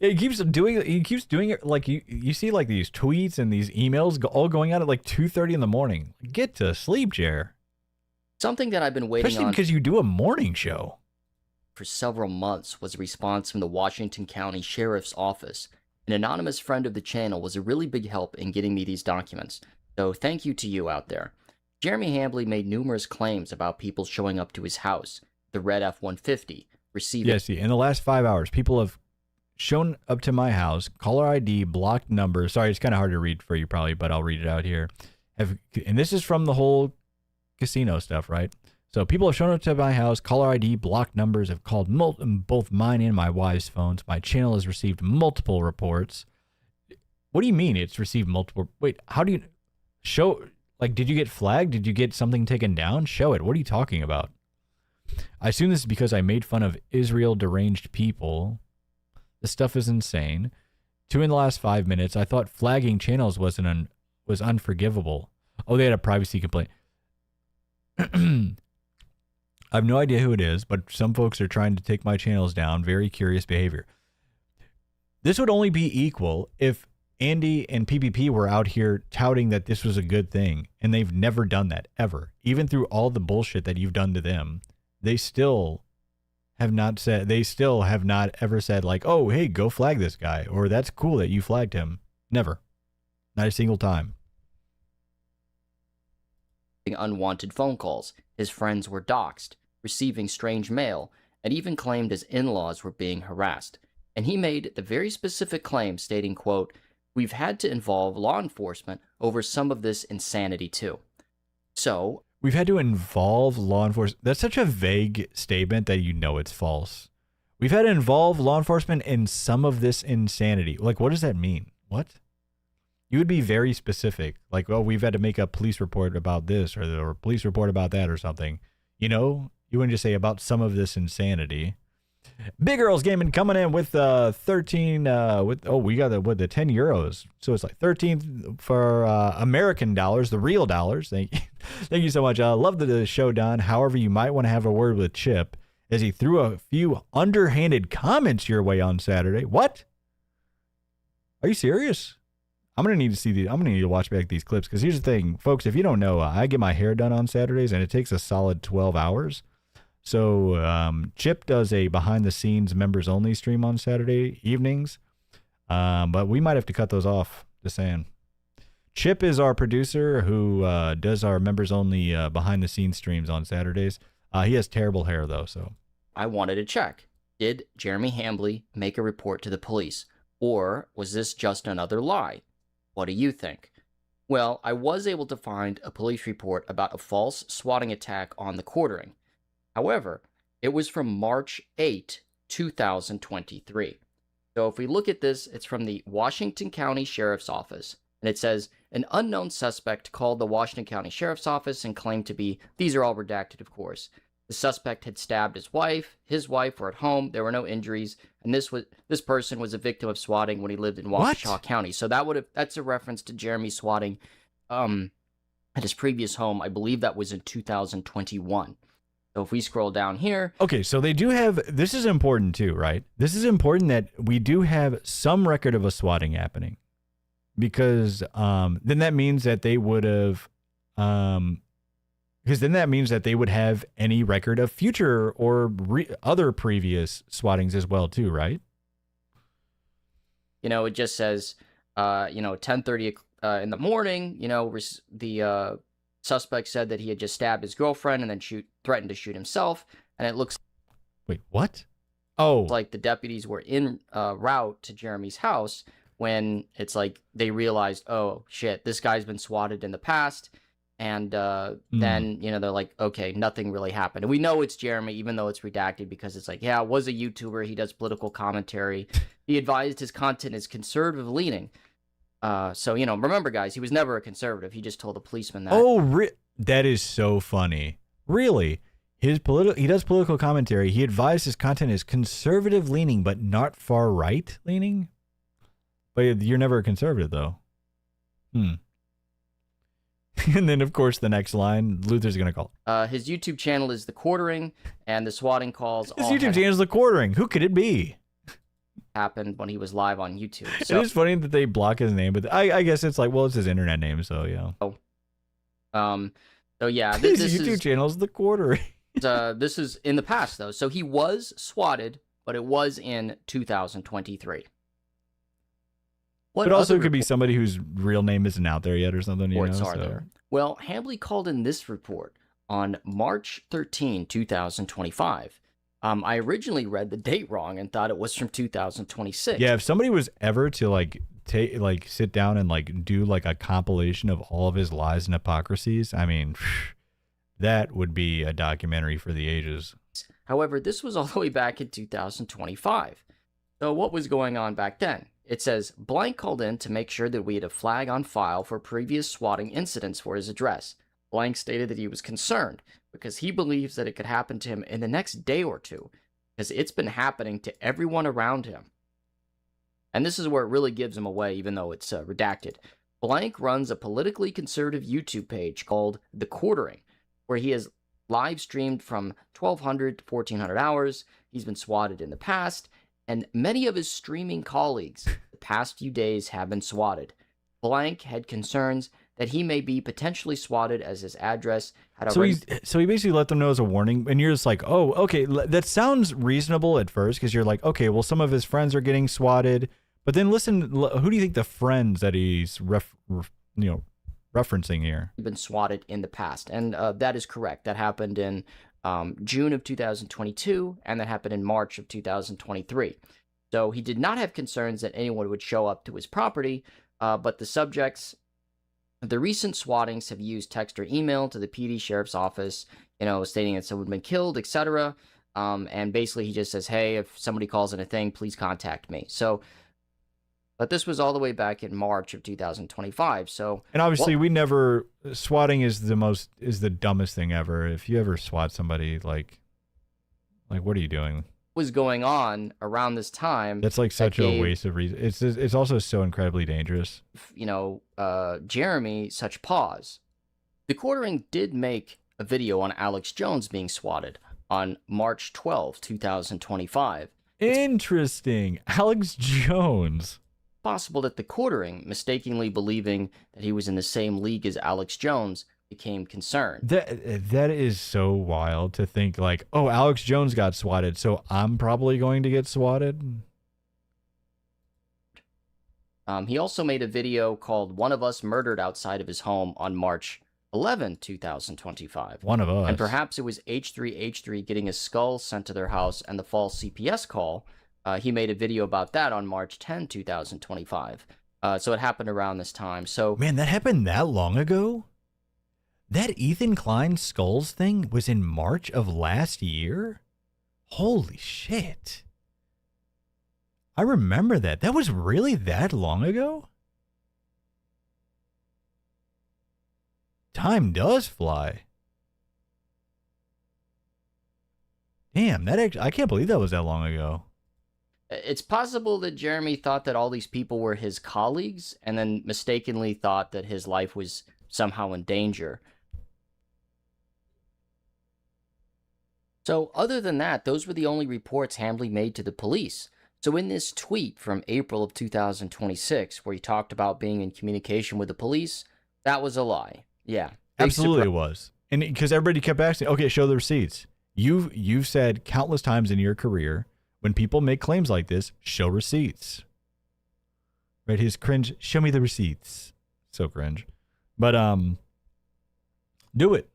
Yeah, he keeps doing it like you see like these tweets and these emails all going out at like 2:30 in the morning. Get to sleep, Jer. Something that I've been waiting Especially on because you do a morning show for several months was a response from the Washington County Sheriff's Office. An anonymous friend of the channel was a really big help in getting me these documents. So thank you to you out there. Jeremy Hambley made numerous claims about people showing up to his house. The red F-150 receiving. Yes, in the last 5 hours, people have shown up to my house, caller ID, blocked numbers. Sorry, it's kind of hard to read for you probably, but I'll read it out here. And this is from the whole casino stuff, right? So people have shown up to my house, caller ID, blocked numbers, have called both mine and my wife's phones. My channel has received multiple reports. What do you mean it's received multiple? Wait, how do you show? Like, did you get flagged? Did you get something taken down? Show it. What are you talking about? I assume this is because I made fun of Israel deranged people. This stuff is insane. 2 in the last 5 minutes. I thought flagging channels was unforgivable. Oh, they had a privacy complaint. I have no idea who it is, but some folks are trying to take my channels down. Very curious behavior. This would only be equal if Andy and PPP were out here touting that this was a good thing, and they've never done that, ever. Even through all the bullshit that you've done to them, they still have not ever said like, oh, hey, go flag this guy, or that's cool that you flagged him. Never. Not a single time. Unwanted phone calls. His friends were doxxed, receiving strange mail, and even claimed his in-laws were being harassed. And he made the very specific claim stating, quote, we've had to involve law enforcement over some of this insanity too. So, we've had to involve law enforcement. That's such a vague statement that you know it's false. We've had to involve law enforcement in some of this insanity. Like, what does that mean? What? You would be very specific. Like, oh, we've had to make a police report about this or a police report about that or something. You know, you wouldn't just say about some of this insanity. Big Girls Gaming coming in with 13 we got the 10 euros. So it's like 13 for American dollars, the real dollars. Thank you so much. Love the show, Don. However, you might want to have a word with Chip as he threw a few underhanded comments your way on Saturday. What? Are you serious? I'm gonna need to see these. I'm gonna need to watch back these clips because here's the thing, folks. If you don't know, I get my hair done on Saturdays and it takes a solid 12 hours. So Chip does a behind-the-scenes members-only stream on Saturday evenings, but we might have to cut those off. Just saying. Chip is our producer who does our members-only behind-the-scenes streams on Saturdays. He has terrible hair, though. So I wanted to check. Did Jeremy Hambley make a report to the police? Or was this just another lie? What do you think? Well, I was able to find a police report about a false swatting attack on TheQuartering. However, it was from March 8, 2023. So if we look at this, it's from the Washington County Sheriff's Office. And it says, an unknown suspect called the Washington County Sheriff's Office and claimed to be, these are all redacted, of course. The suspect had stabbed his wife were at home, there were no injuries, and this person was a victim of swatting when he lived in Waukesha County. So that's a reference to Jeremy swatting at his previous home. I believe that was in 2021. So if we scroll down here. Okay, so they do have, this is important too, right? This is important that we do have some record of a swatting happening. Because then that means that they would have, because then that means that they would have any record of future or other previous swattings as well too, right? You know, it just says, 10:30 in the morning, the suspect said that he had just stabbed his girlfriend and then threatened to shoot himself. And it looks... Wait, what? Oh. Like the deputies were en route to Jeremy's house when it's like they realized, oh, shit, this guy's been swatted in the past. And then, they're like, okay, nothing really happened. And we know it's Jeremy, even though it's redacted, because it's like, yeah, was a YouTuber. He does political commentary. He advised his content is conservative leaning. So, remember, guys, he was never a conservative. He just told a policeman that. Oh, that is so funny. Really? He does political commentary. He advised his content is conservative leaning, but not far right leaning. But you're never a conservative, though. And then, of course, the next line, Luther's going to call. His YouTube channel is TheQuartering, and the swatting calls. His YouTube channel is TheQuartering. Who could it be? Happened when he was live on YouTube. So, it is funny that they block his name, but I guess it's like, well, it's his internet name, so yeah. So yeah, his YouTube channel is TheQuartering. This is in the past though. So he was swatted, but it was in 2023. But also it could be somebody whose real name isn't out there yet or something. Reports are there. Well, Hambley called in this report on March 13, 2025. I originally read the date wrong and thought it was from 2026. Yeah, if somebody was ever to sit down and do a compilation of all of his lies and hypocrisies, I mean, that would be a documentary for the ages. However, this was all the way back in 2025. So what was going on back then? It says, blank called in to make sure that we had a flag on file for previous swatting incidents for his address. Blank stated that he was concerned because he believes that it could happen to him in the next day or two, because it's been happening to everyone around him. And this is where it really gives him away, even though it's redacted. Blank runs a politically conservative YouTube page called TheQuartering, where he has live streamed from 1,200 to 1,400 hours. He's been swatted in the past, and many of his streaming colleagues the past few days have been swatted. Blank had concerns that he may be potentially swatted as his address had already... So he basically let them know as a warning, and you're just like, oh, okay, that sounds reasonable at first, because you're like, okay, well, some of his friends are getting swatted, but then listen, who do you think the friends that he's referencing here? Been swatted in the past, and that is correct. That happened in June of 2022, and that happened in March of 2023. So he did not have concerns that anyone would show up to his property, but the subjects... The recent swattings have used text or email to the PD Sheriff's Office, stating that someone had been killed, etc. And basically he just says, hey, if somebody calls in a thing, please contact me. So But this was all the way back in March of 2025. So, and obviously, we never swatting is the dumbest thing ever. If you ever swat somebody, like what are you doing? Was going on around this time? That's like such a waste of reason. It's also so incredibly dangerous. You know, Jeremy such pause. TheQuartering did make a video on Alex Jones being swatted on March 12, 2025. Interesting, Alex Jones. Possible that TheQuartering, mistakenly believing that he was in the same league as Alex Jones, became concerned. That is so wild to think like, oh, Alex Jones got swatted, so I'm probably going to get swatted. He also made a video called "One of Us Murdered Outside of His Home" on March 11, 2025. One of us. And perhaps it was H3H3 getting a skull sent to their house and the false CPS call. He made a video about that on March 10, 2025. So it happened around this time. So man, that happened that long ago? That Ethan Klein skulls thing was in March of last year? Holy shit. I remember that. That was really that long ago? Time does fly. Damn, I can't believe that was that long ago. it's possible that Jeremy thought that all these people were his colleagues and then mistakenly thought that his life was somehow in danger. So other than that, those were the only reports Hambly made to the police. So in this tweet from April of 2026, where he talked about being in communication with the police, that was a lie. Yeah. Absolutely it was. And because everybody kept asking, okay, show the receipts. You've said countless times in your career, when people make claims like this, show receipts. Right? His cringe, show me the receipts. So cringe. But do it.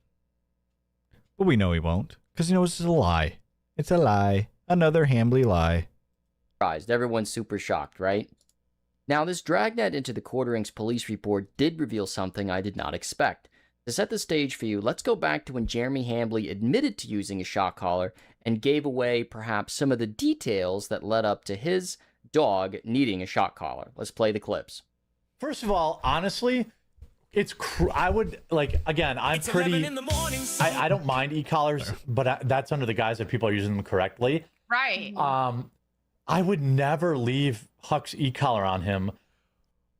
But we know he won't. Because he knows it's a lie. It's a lie. Another Hambly lie. Everyone's super shocked, right? Now, this dragnet into TheQuartering's police report did reveal something I did not expect. To set the stage for you, let's go back to when Jeremy Hambly admitted to using a shock collar and gave away perhaps some of the details that led up to his dog needing a shock collar. Let's play the clips. First of all, honestly, it's I would like, again, I'm pretty, I don't mind e-collars, but that's under the guise that people are using them correctly. Right. I would never leave Huck's e-collar on him.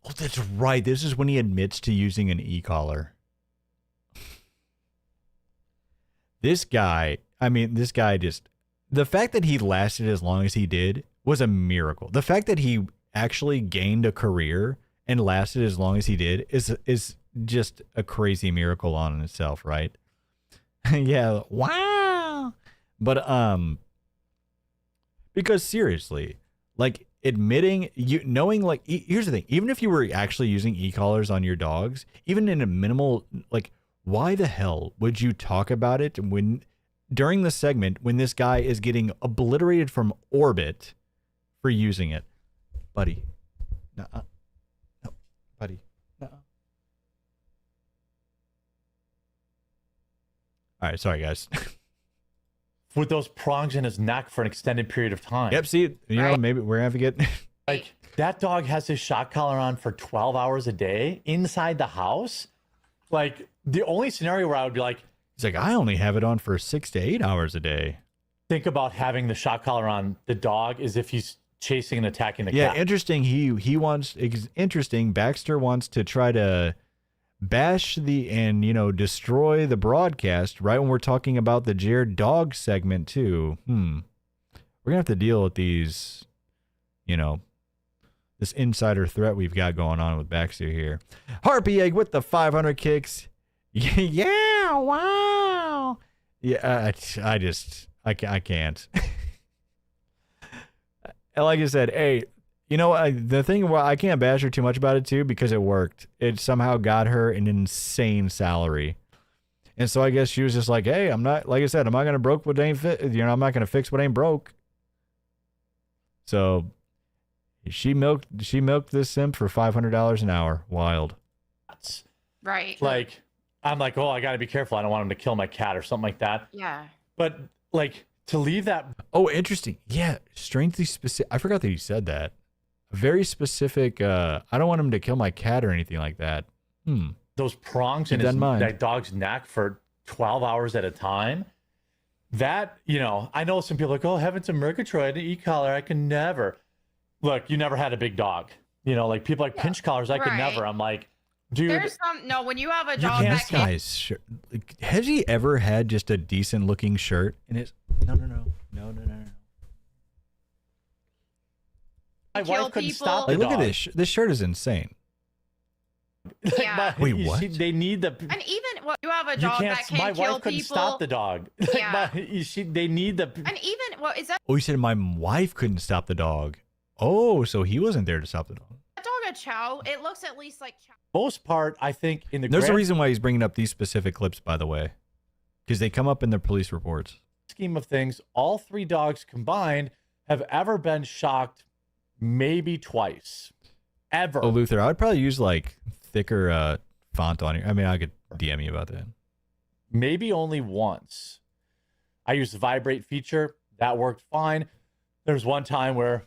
Oh, that's right. This is when he admits to using an e-collar. This guy just, the fact that he lasted as long as he did was a miracle. The fact that he actually gained a career and lasted as long as he did is just a crazy miracle on itself, right? Yeah, wow. But because seriously, like admitting knowing like here's the thing, even if you were actually using e-collars on your dogs, even in a minimal, like, why the hell would you talk about it when during the segment when this guy is getting obliterated from orbit for using it? Buddy. No, buddy. No. All right, sorry guys. With those prongs in his neck for an extended period of time. Yep, see, you know, maybe we're gonna have to get like that dog has his shock collar on for 12 hours a day inside the house. Like the only scenario where I would be like, he's like, I only have it on for 6 to 8 hours a day. Think about having the shock collar on the dog as if he's chasing and attacking the cat. Yeah, interesting. He wants, interesting. Baxter wants to try to bash and destroy the broadcast right when we're talking about the Jared dog segment too. We're gonna have to deal with these, this insider threat we've got going on with Baxter here. Harpy Egg with the 500 kicks. Yeah, wow. Yeah, I can't. Like I said, hey, the thing where I can't bash her too much about it too, because it worked. It somehow got her an insane salary. And so I guess she was just like, hey, I'm not, like I said, I'm not going to broke what ain't fit. I'm not going to fix what ain't broke. So she milked this simp for $500 an hour. Wild. Right. Like, I'm like, oh, I got to be careful. I don't want him to kill my cat or something like that. Yeah. But like to leave that. Oh, interesting. Yeah. Strangely specific. I forgot that you said that. very specific. I don't want him to kill my cat or anything like that. Those prongs in that dog's neck for 12 hours at a time. That, you know, I know some people are like, oh, heavens and Murgatroyd, an e-collar, I can never. Look, you never had a big dog. You know, like people like pinch collars, I could never. I'm like, dude. There's some, no, when you have a dog that can Guys, has he ever had just a decent looking shirt? And it's no. My wife couldn't stop the Like, dog. look at this. This shirt is insane. Yeah. Wait, what? They need the. And even when you have a You dog can't. that can My kill wife couldn't people. stop the dog. Yeah. They need the. And even, well, is that Oh, he said my wife couldn't stop the dog. Oh, so he wasn't there to stop the dog. dog a chow? It looks at least like chow. Most part, I think in the. There's a grand reason why he's bringing up these specific clips, by the way, because they come up in the police reports. scheme of things, all 3 dogs combined have ever been shocked, maybe twice, ever. Oh, Luther, I would probably use like thicker font on here. I mean, I could DM you about that. Maybe only once. I used the vibrate feature. That worked fine. There was one time where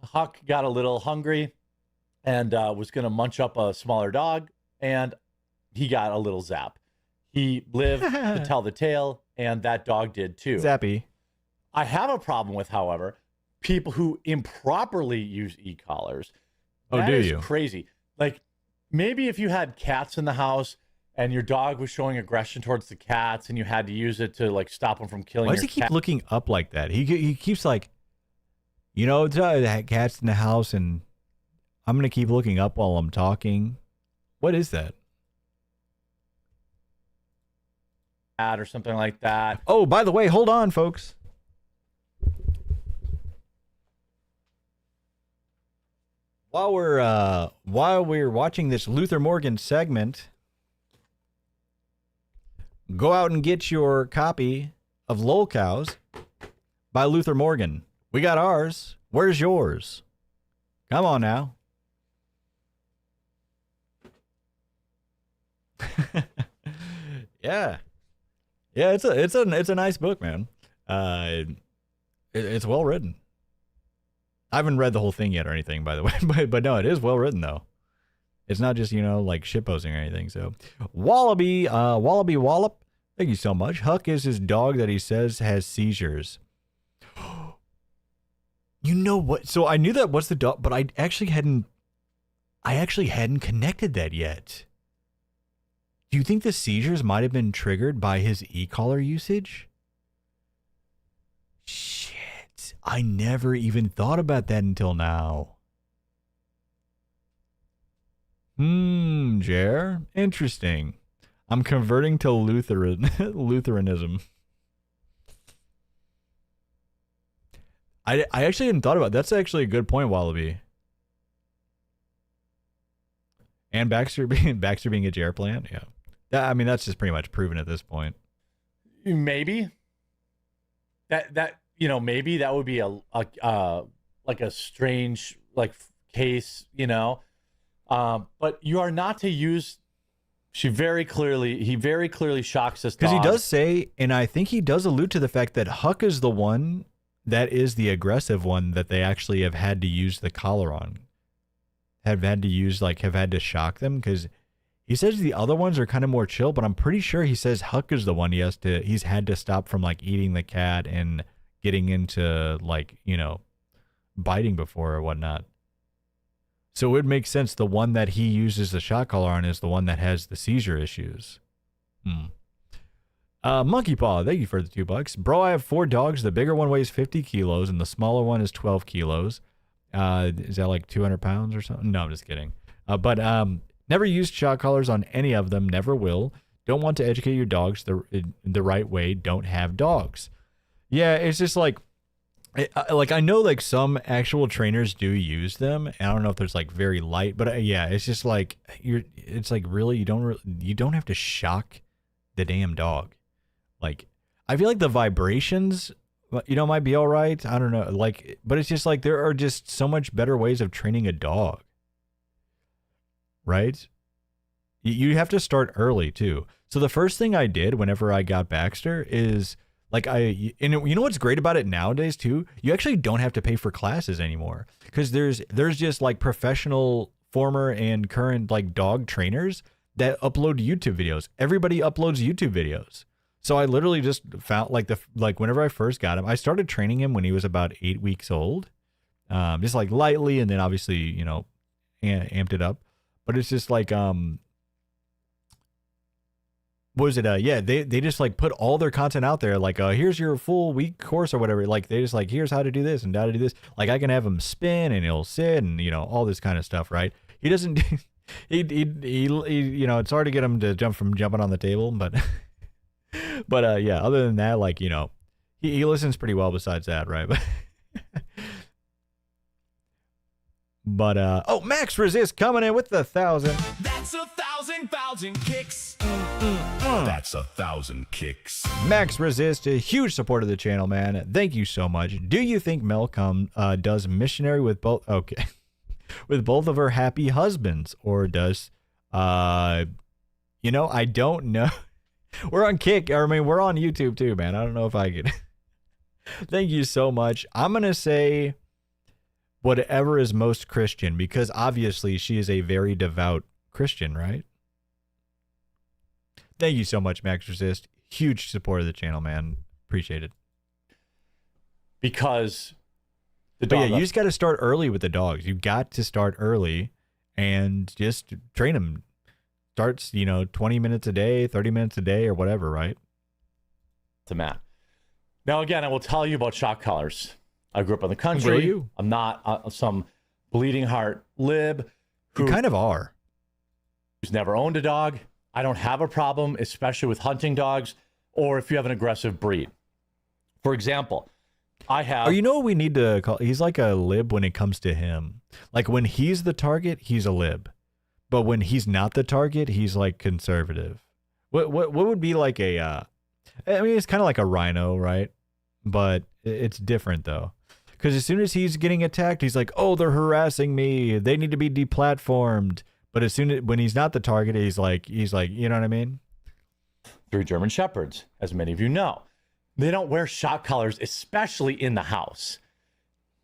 Huck got a little hungry and was going to munch up a smaller dog, and he got a little zap. He lived to tell the tale, and that dog did too. Zappy. I have a problem with, however, people who improperly use e-collars. Oh, That do is you? crazy. Like, maybe if you had cats in the house and your dog was showing aggression towards the cats and you had to use it to, like, stop them from killing Why your does he keep cat. looking up like that? He keeps like, you know, the cat's in the house, and I'm gonna keep looking up while I'm talking. What is that? Or something like that. Oh, by the way, hold on, folks. While we're watching this Luther Morgan segment, go out and get your copy of Lol Cows by Luther Morgan. We got ours. Where's yours? Come on now. Yeah. Yeah, it's a nice book, man. It's well written. I haven't read the whole thing yet or anything, by the way, but no, it is well written though. It's not just, you know, like shitposting or anything. So, Wallaby Wallop, thank you so much. Huck is his dog that he says has seizures. You know what? So I knew that was the dog, but I actually hadn't connected that yet. Do you think the seizures might have been triggered by his e-collar usage? Shit. I never even thought about that until now. Jer. Interesting. I'm converting to Lutheranism. I actually hadn't thought about it. That's actually a good point, Wallaby. And Baxter being a Jer plant, yeah. I mean, that's just pretty much proven at this point. Maybe that you know, maybe that would be a like a strange like case, you know. But you are not to use. He very clearly shocks us because he does say, and I think he does allude to the fact that Huck is the one that is the aggressive one that they actually have had to use the collar on. Have had to shock them, because he says the other ones are kind of more chill, but I'm pretty sure he says Huck is the one he's had to stop from like eating the cat and getting into like, you know, biting before or whatnot. So it would make sense the one that he uses the shock collar on is the one that has the seizure issues. Monkey Paw, thank you for the $2. Bro, I have 4 dogs. The bigger one weighs 50 kilos and the smaller one is 12 kilos. Is that like 200 pounds or something? No, I'm just kidding. But never used shock collars on any of them. Never will. Don't want to educate your dogs the right way. Don't have dogs. Yeah, it's just like I know like some actual trainers do use them. And I don't know if there's like very light, but yeah, it's just like it's like really you don't have to shock the damn dog. Like I feel like the vibrations, you know, might be all right. I don't know. Like, but it's just like there are just so much better ways of training a dog. Right? You have to start early too. So the first thing I did whenever I got Baxter is Like and you know what's great about it nowadays too? You actually don't have to pay for classes anymore because there's just like professional former and current like dog trainers that upload YouTube videos. Everybody uploads YouTube videos. So I literally just found like whenever I first got him, I started training him when he was about 8 weeks old, just like lightly, and then obviously, you know, amped it up. But it's just like what was it? Yeah, they just like put all their content out there. Like, here's your full week course or whatever. Like, they just like, here's how to do this and how to do this. Like, I can have him spin and he'll sit and, you know, all this kind of stuff, right? He doesn't, he you know, it's hard to get him to jumping on the table, but, but yeah, other than that, like, you know, he listens pretty well besides that, right? But, oh, Max Resist coming in with the 1,000. That's 1,000 kicks. That's 1,000 kicks. Max Resist, a huge support of the channel, man. Thank you so much. Do you think Mel does missionary with both? Okay, with both of her happy husbands, or does? You know, I don't know. We're on Kick. I mean, we're on YouTube too, man. I don't know if I could. Thank you so much. I'm gonna say whatever is most Christian, because obviously she is a very devout Christian, right? Thank you so much, Max Resist. Huge support of the channel, man. Appreciate it. Because yeah, you just got to start early with the dogs. You got to start early and just train them. Starts, you know, 20 minutes a day, 30 minutes a day, or whatever, right? To Matt. Now, again, I will tell you about shock collars. I grew up in the country. Where are you? I'm not some bleeding heart lib. You kind of are. Who's never owned a dog. I don't have a problem, especially with hunting dogs, or if you have an aggressive breed. For example, I have... Oh, you know what we need to call... He's like a lib when it comes to him. Like, when he's the target, he's a lib. But when he's not the target, he's, like, conservative. What would be like a... I mean, it's kind of like a rhino, right? But it's different, though. Because as soon as he's getting attacked, he's like, oh, they're harassing me. They need to be deplatformed. But as soon as when he's not the target, he's like, you know what I mean? 3 German Shepherds, as many of you know. They don't wear shock collars, especially in the house.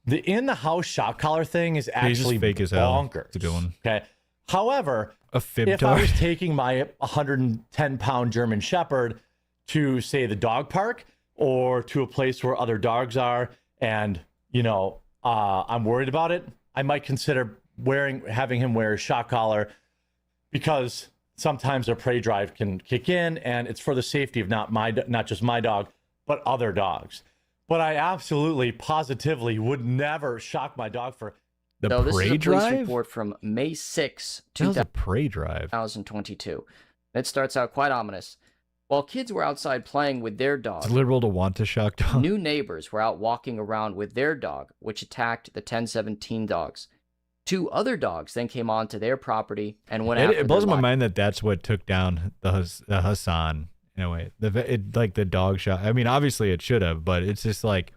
The in-the-house shock collar thing is actually fake as hell. It's a good one. Okay. However, a fib if dog. I was taking my 110-pound German Shepherd to, say, the dog park or to a place where other dogs are, and, you know, I'm worried about it, I might consider having him wear a shock collar, because sometimes their prey drive can kick in, and it's for the safety of not just my dog, but other dogs. But I absolutely, positively would never shock my dog for the so prey this is a drive. police report from May 6, How's a prey drive? 2022. It starts out quite ominous. While kids were outside playing with their dog, It's liberal to want to shock dog. new neighbors were out walking around with their dog, which attacked the 1017 dogs. 2 other dogs then came onto their property and went after It blows their my live- mind that that's what took down the Hassan in a way. Like the dog shot. I mean, obviously it should have, but it's just like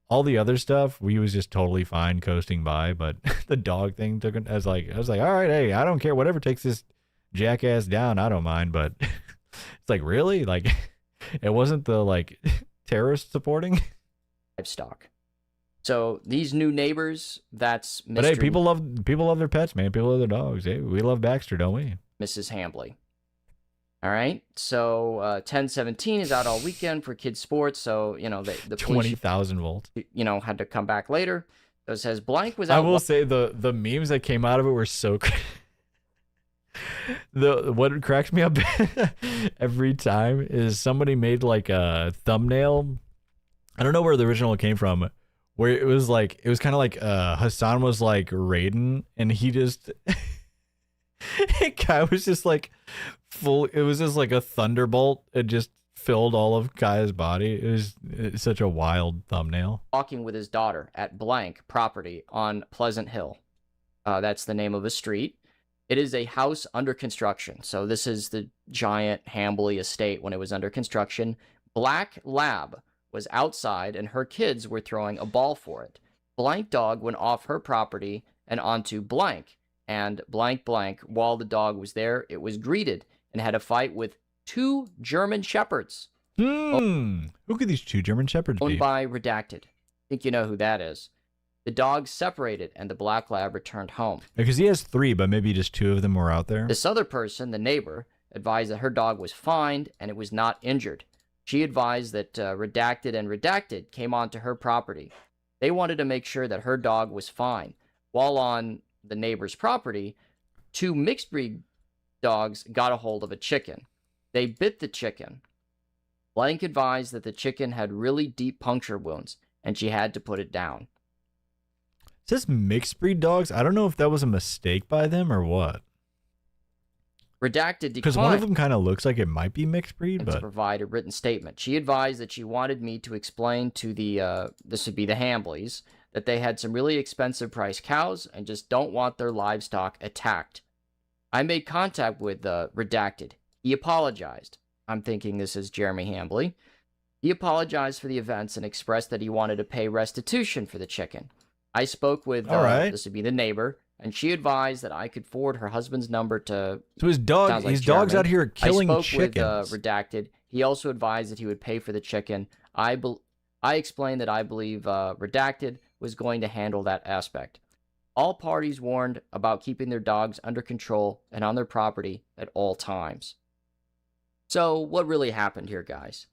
all the other stuff. We was just totally fine coasting by, but the dog thing took it as like I was like, all right, hey, I don't care, whatever takes this jackass down, I don't mind. But it's like, really, like it wasn't the like terrorist supporting livestock. So these new neighbors, that's Mr. But hey, people love their pets, man. People love their dogs. Hey, we love Baxter, don't we? Mrs. Hambley. All right. So 1017 is out all weekend for kids' sports. So, you know, the police, 20,000 volts. you know, had to come back later. So it says blank was out. I will say the memes that came out of it were so what cracks me up every time is somebody made like a thumbnail. I don't know where the original came from, where it was kind of like Hassan was like Raiden, and he just the guy was just like full. It was just like a thunderbolt. It just filled all of Kai's body. It's such a wild thumbnail. Walking with his daughter at blank property on Pleasant Hill. That's the name of a street. It is a house under construction. So this is the giant Hambley estate when it was under construction. Black Lab was outside and her kids were throwing a ball for it. Blank dog went off her property and onto blank. And blank blank, while the dog was there, it was greeted and had a fight with 2 German Shepherds. Who could these 2 German Shepherds Owned be? by Redacted. I think you know who that is. The dogs separated and the black lab returned home. Because he has 3, but maybe just 2 of them were out there. This other person, the neighbor, advised that her dog was fined and it was not injured. She advised that Redacted and Redacted came onto her property. They wanted to make sure that her dog was fine. While on the neighbor's property, 2 mixed breed dogs got a hold of a chicken. They bit the chicken. Blank advised that the chicken had really deep puncture wounds and she had to put it down. It says mixed breed dogs. I don't know if that was a mistake by them or what. Redacted declined. Because one of them kind of looks like it might be mixed breed, to but provide a written statement. She advised that she wanted me to explain to the, this would be the Hambleys, that they had some really expensive priced cows and just don't want their livestock attacked. I made contact with Redacted. He apologized. I'm thinking this is Jeremy Hambley. He apologized for the events and expressed that he wanted to pay restitution for the chicken. I spoke with, this would be the neighbor, and she advised that I could forward her husband's number to... So his dog, his dog's out here killing chickens. I spoke with Redacted. He also advised that he would pay for the chicken. I explained that I believe Redacted was going to handle that aspect. All parties warned about keeping their dogs under control and on their property at all times. So what really happened here, guys?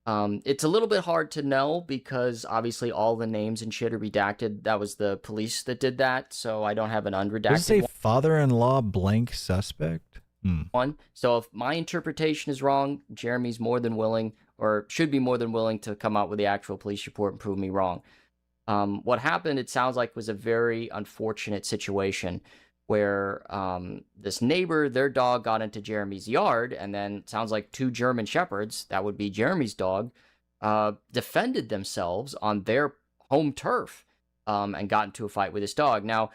It's a little bit hard to know because obviously all the names and shit are redacted. That was the police that did that, so I don't have an unredacted Does it say father-in-law blank suspect? one. So if my interpretation is wrong, Jeremy's more than willing, or should be more than willing, to come out with the actual police report and prove me wrong. What happened, it sounds like, was a very unfortunate situation where this neighbor, their dog got into Jeremy's yard, and then it sounds like 2 German Shepherds, that would be Jeremy's dog, defended themselves on their home turf and got into a fight with this dog. Now,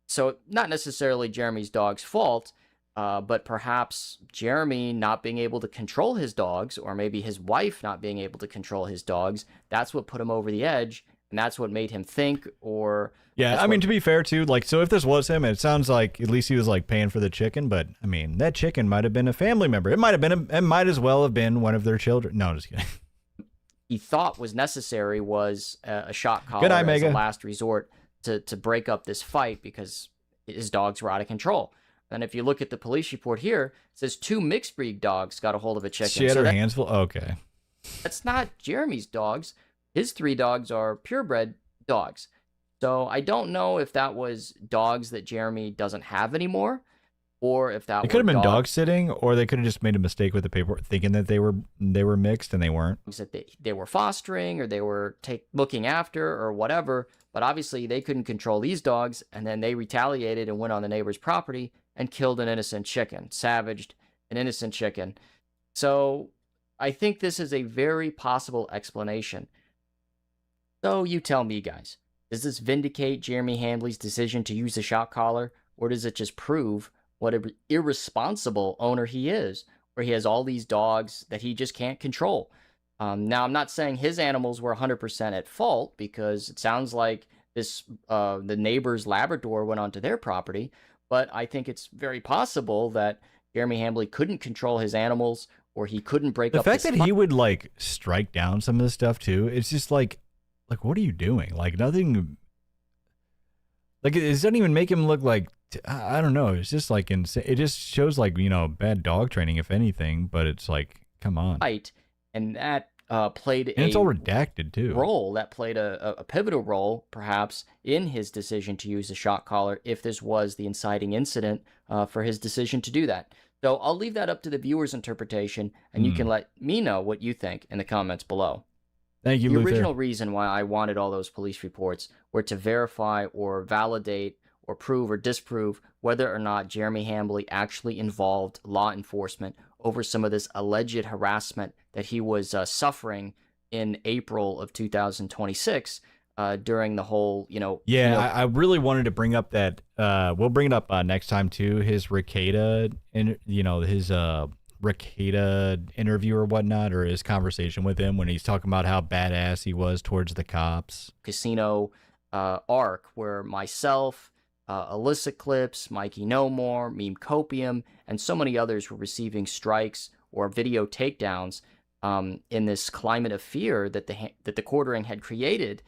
so not necessarily Jeremy's dog's fault, but perhaps Jeremy not being able to control his dogs, or maybe his wife not being able to control his dogs, that's what put him over the edge, and that's what made him think, or... Yeah, I mean, to be fair, too, like, so if this was him, it sounds like at least he was, like, paying for the chicken, but, I mean, that chicken might have been a family member. It might have been, it might as well have been one of their children. No, I'm just kidding. He thought was necessary was a shot collar Good eye, as Mega. a last resort to break up this fight because his dogs were out of control. And if you look at the police report here, it says 2 mixed breed dogs got a hold of a chicken. She had her hands full? Okay. That's not Jeremy's dogs. His 3 dogs are purebred dogs. So I don't know if that was dogs that Jeremy doesn't have anymore, or if that It could have been dog sitting, or they could have just made a mistake with the paperwork, thinking that they were mixed and they weren't. That they were fostering, or they were looking after, or whatever. But obviously they couldn't control these dogs, and then they retaliated and went on the neighbor's property and killed an innocent chicken, savaged an innocent chicken. So I think this is a very possible explanation. So you tell me, guys. Does this vindicate Jeremy Hambley's decision to use the shot collar, or does it just prove what an irresponsible owner he is, where he has all these dogs that he just can't control? Now, I'm not saying his animals were 100% at fault, because it sounds like this the neighbor's Labrador went onto their property, but I think it's very possible that Jeremy Hambley couldn't control his animals, or he couldn't break up the fact that he would, like, strike down some of this stuff, too, it's just like, what are you doing? Like, nothing, like, it doesn't even make him look like, I don't know. It's just like, insane. It just shows, like, you know, bad dog training, if anything, but it's like, come on. Right. And that played and it's all redacted, too. Role that played a pivotal role, perhaps, in his decision to use the shot collar, if this was the inciting incident for his decision to do that. So I'll leave that up to the viewer's interpretation, and you can let me know what you think in the comments below. Thank you, The Luther. original reason why I wanted all those police reports were to verify or validate or prove or disprove whether or not Jeremy Hambley actually involved law enforcement over some of this alleged harassment that he was suffering in April of 2026 during the whole, Yeah, I really wanted to bring up that, we'll bring it up next time, too, his Ricada, his Ricada interview or whatnot, or his conversation with him when he's talking about how badass he was towards the cops. Casino arc where myself, Illicit Clips, Mikey No More, Meme Copium, and so many others were receiving strikes or video takedowns in this climate of fear that the quartering had created,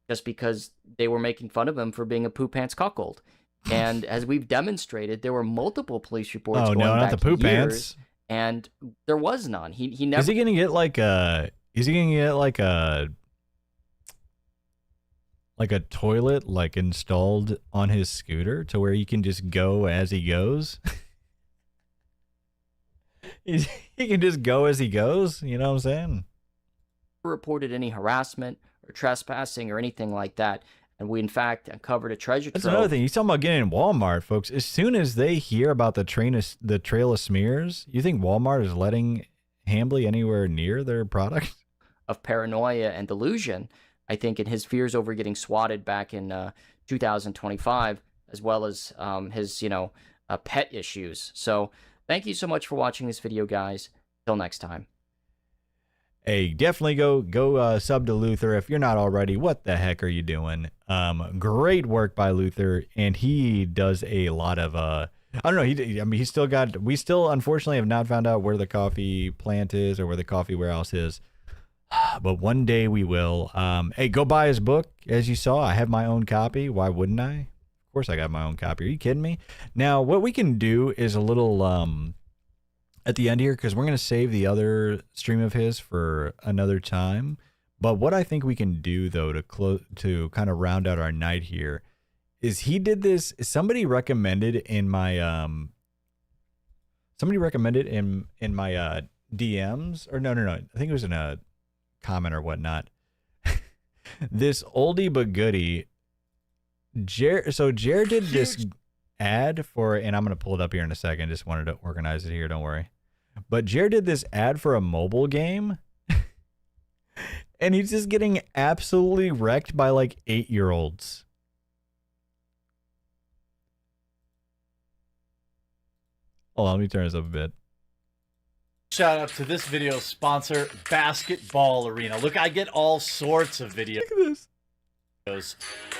just because they were making fun of him for being a poo pants cuckold. And as we've demonstrated, there were multiple police reports Oh going no, not back the poo years, pants. and there was none. He never. Is he gonna get like a? Is he gonna get like a toilet like installed on his scooter to where he can just go as he goes? He can just go as he goes. You know what I'm saying? Reported any harassment or trespassing or anything like that. And we, in fact, uncovered a treasure That's trove. another thing. He's talking about getting in Walmart, folks. As soon as they hear about the trail of smears, you think Walmart is letting Hambly anywhere near their product? Of paranoia and delusion, I think, in his fears over getting swatted back in 2025, as well as his, pet issues. So thank you so much for watching this video, guys. Till next time. Hey, definitely go sub to Luther if you're not already. What the heck are you doing? Great work by Luther, and he does a lot of I don't know. He's still got. We still unfortunately have not found out where the coffee plant is or where the coffee warehouse is, but one day we will. Hey, go buy his book. As you saw, I have my own copy. Why wouldn't I? Of course, I got my own copy. Are you kidding me? Now, what we can do is a little at the end here, because we're going to save the other stream of his for another time. But what I think we can do, though, to kind of round out our night here, is he did this. Somebody recommended in my DMs, or no, I think it was in a comment or whatnot. This oldie but goodie. So Jared did this ad for, and I'm going to pull it up here in a second. Just wanted to organize it here. Don't worry. But Jared did this ad for a mobile game. And he's just getting absolutely wrecked by like 8-year-olds. Hold on, let me turn this up a bit. Shout out to this video sponsor, Basketball Arena. Look, I get all sorts of videos. Look at this.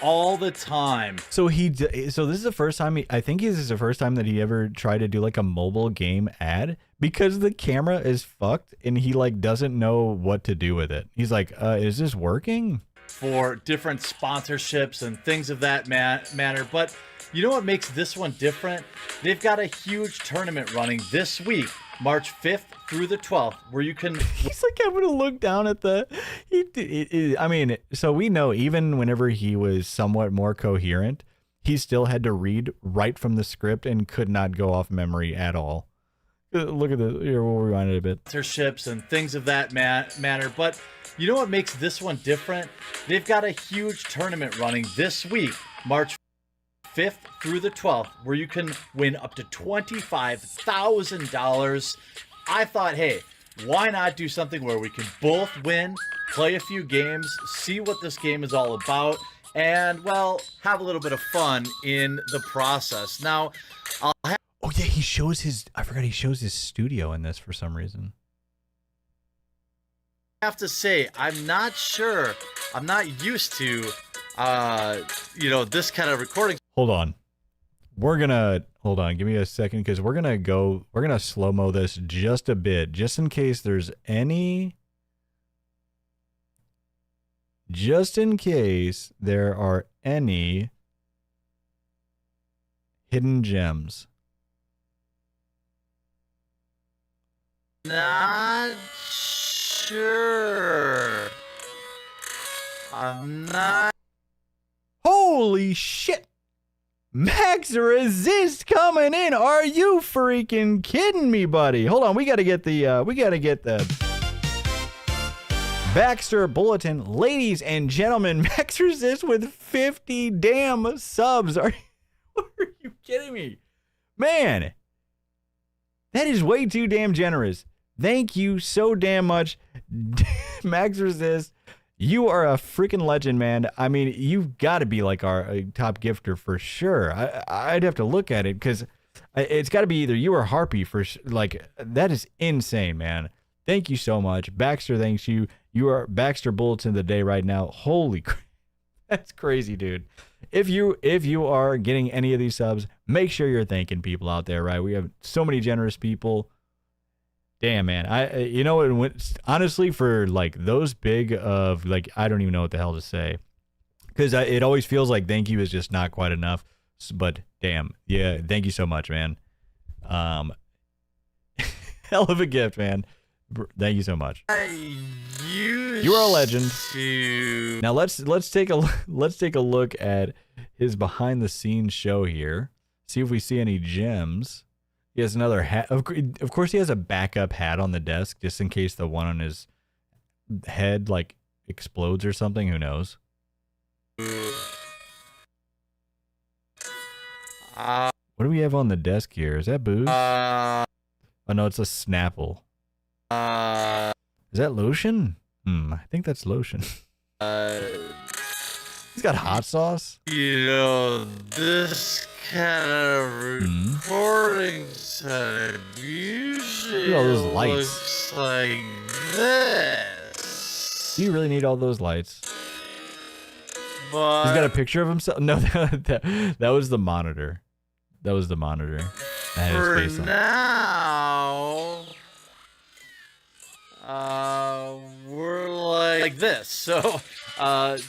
All the time. So this is the first time I think this is the first time that he ever tried to do like a mobile game ad, because the camera is fucked and he like doesn't know what to do with it. He's like, is this working? For different sponsorships and things of that manner. But you know what makes this one different? They've got a huge tournament running this week, March 5th through the 12th, where you can... He's like having to look down at the... I mean, so we know even whenever he was somewhat more coherent, he still had to read right from the script and could not go off memory at all. Look at this. Here, we'll rewind it a bit. Sponsorships and things of that manner. But you know what makes this one different? They've got a huge tournament running this week, March 5th through the 12th, where you can win up to $25,000. I thought, hey, why not do something where we can both win, play a few games, see what this game is all about, and, well, have a little bit of fun in the process. Now, I'll have... Oh, yeah, he shows his... I forgot he shows his studio in this for some reason. I have to say, I'm not sure. I'm not used to, this kind of recording. Hold on. Hold on. Give me a second, because we're going to slow-mo this just a bit, just in case there's any... Just in case there are any hidden gems. Not sure. I'm not. Holy shit! Max Resist coming in. Are you freaking kidding me, buddy? Hold on, we gotta get the Baxter Bulletin. Ladies and gentlemen, Max Resist with 50 damn subs. Are you kidding me? Man, that is way too damn generous. Thank you so damn much, Max Resist. You are a freaking legend, man. I mean, you've got to be like our top gifter for sure. I'd have to look at it, because it's got to be either you or Harpy for like, that is insane, man. Thank you so much. Baxter thanks you. You are Baxter Bulletin of the day right now. Holy crap. That's crazy, dude. If you are getting any of these subs, make sure you're thanking people out there, right? We have so many generous people. damn, man. You know, it went, honestly, for like those big of like, I don't even know what the hell to say, because it always feels like thank you is just not quite enough. But damn, yeah, thank you so much, man. Hell of a gift, man. Thank you so much. You are a legend. Now let's take a look at his behind the scenes show here. See if we see any gems. He has another hat. Of course, he has a backup hat on the desk just in case the one on his head like explodes or something. Who knows? What do we have on the desk here? Is that booze? Oh no, it's a Snapple. Is that lotion? I think that's lotion. He's got hot sauce. You know, this kind of recording setup usually Look at all those lights. looks like this. Do you really need all those lights? But He's got a picture of himself. No, that was the monitor. That was the monitor. That had for his face on it. now, we're like this. So,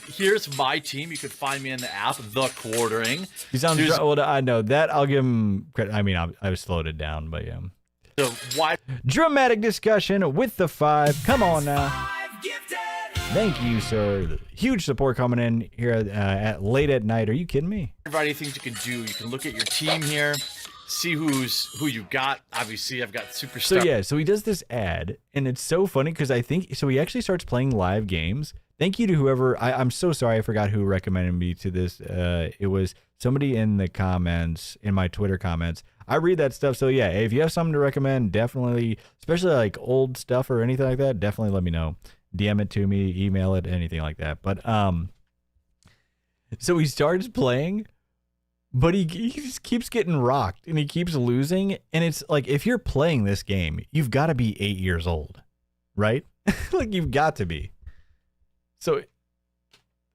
here's my team. You can find me in the app, TheQuartering. He sounds. Well, I know that. I'll give him credit. I mean, I slowed it down, but yeah. So why? Dramatic discussion with the 5. Come on now. Thank you, sir. Huge support coming in here at late at night. Are you kidding me? Variety of things you can do. You can look at your team here, see who you got. Obviously, I've got superstar. So yeah, so he does this ad, and it's so funny because I think so. He actually starts playing live games. Thank you to whoever. I'm so sorry, I forgot who recommended me to this. It was somebody in the comments, in my Twitter comments. I read that stuff. So yeah, if you have something to recommend, definitely, especially like old stuff or anything like that, definitely let me know. DM it to me, email it, anything like that. But so he starts playing, but he just keeps getting rocked and he keeps losing. And it's like, if you're playing this game, you've got to be 8 years old, right? Like, you've got to be. So,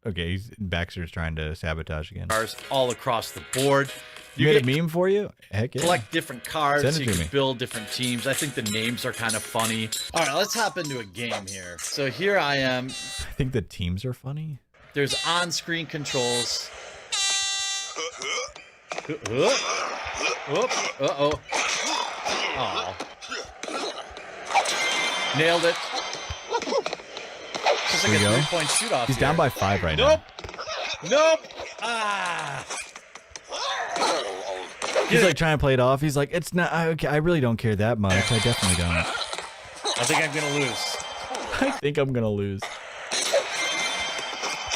okay, Baxter's trying to sabotage again. All across the board. You made a meme for you? Heck yeah. Collect different cards Send so it you to can me. build different teams. I think the names are kind of funny. All right, let's hop into a game here. So here I am. I think the teams are funny. There's on-screen controls. Uh-oh. Oh. Nailed it. Just like Here we a go. 3-point shoot-off. He's down by 5 right Nope. now. Nope. Ah. He's like trying to play it off. He's like, it's not. Okay, I really don't care that much. I definitely don't. I think I'm gonna lose. I think I'm gonna lose.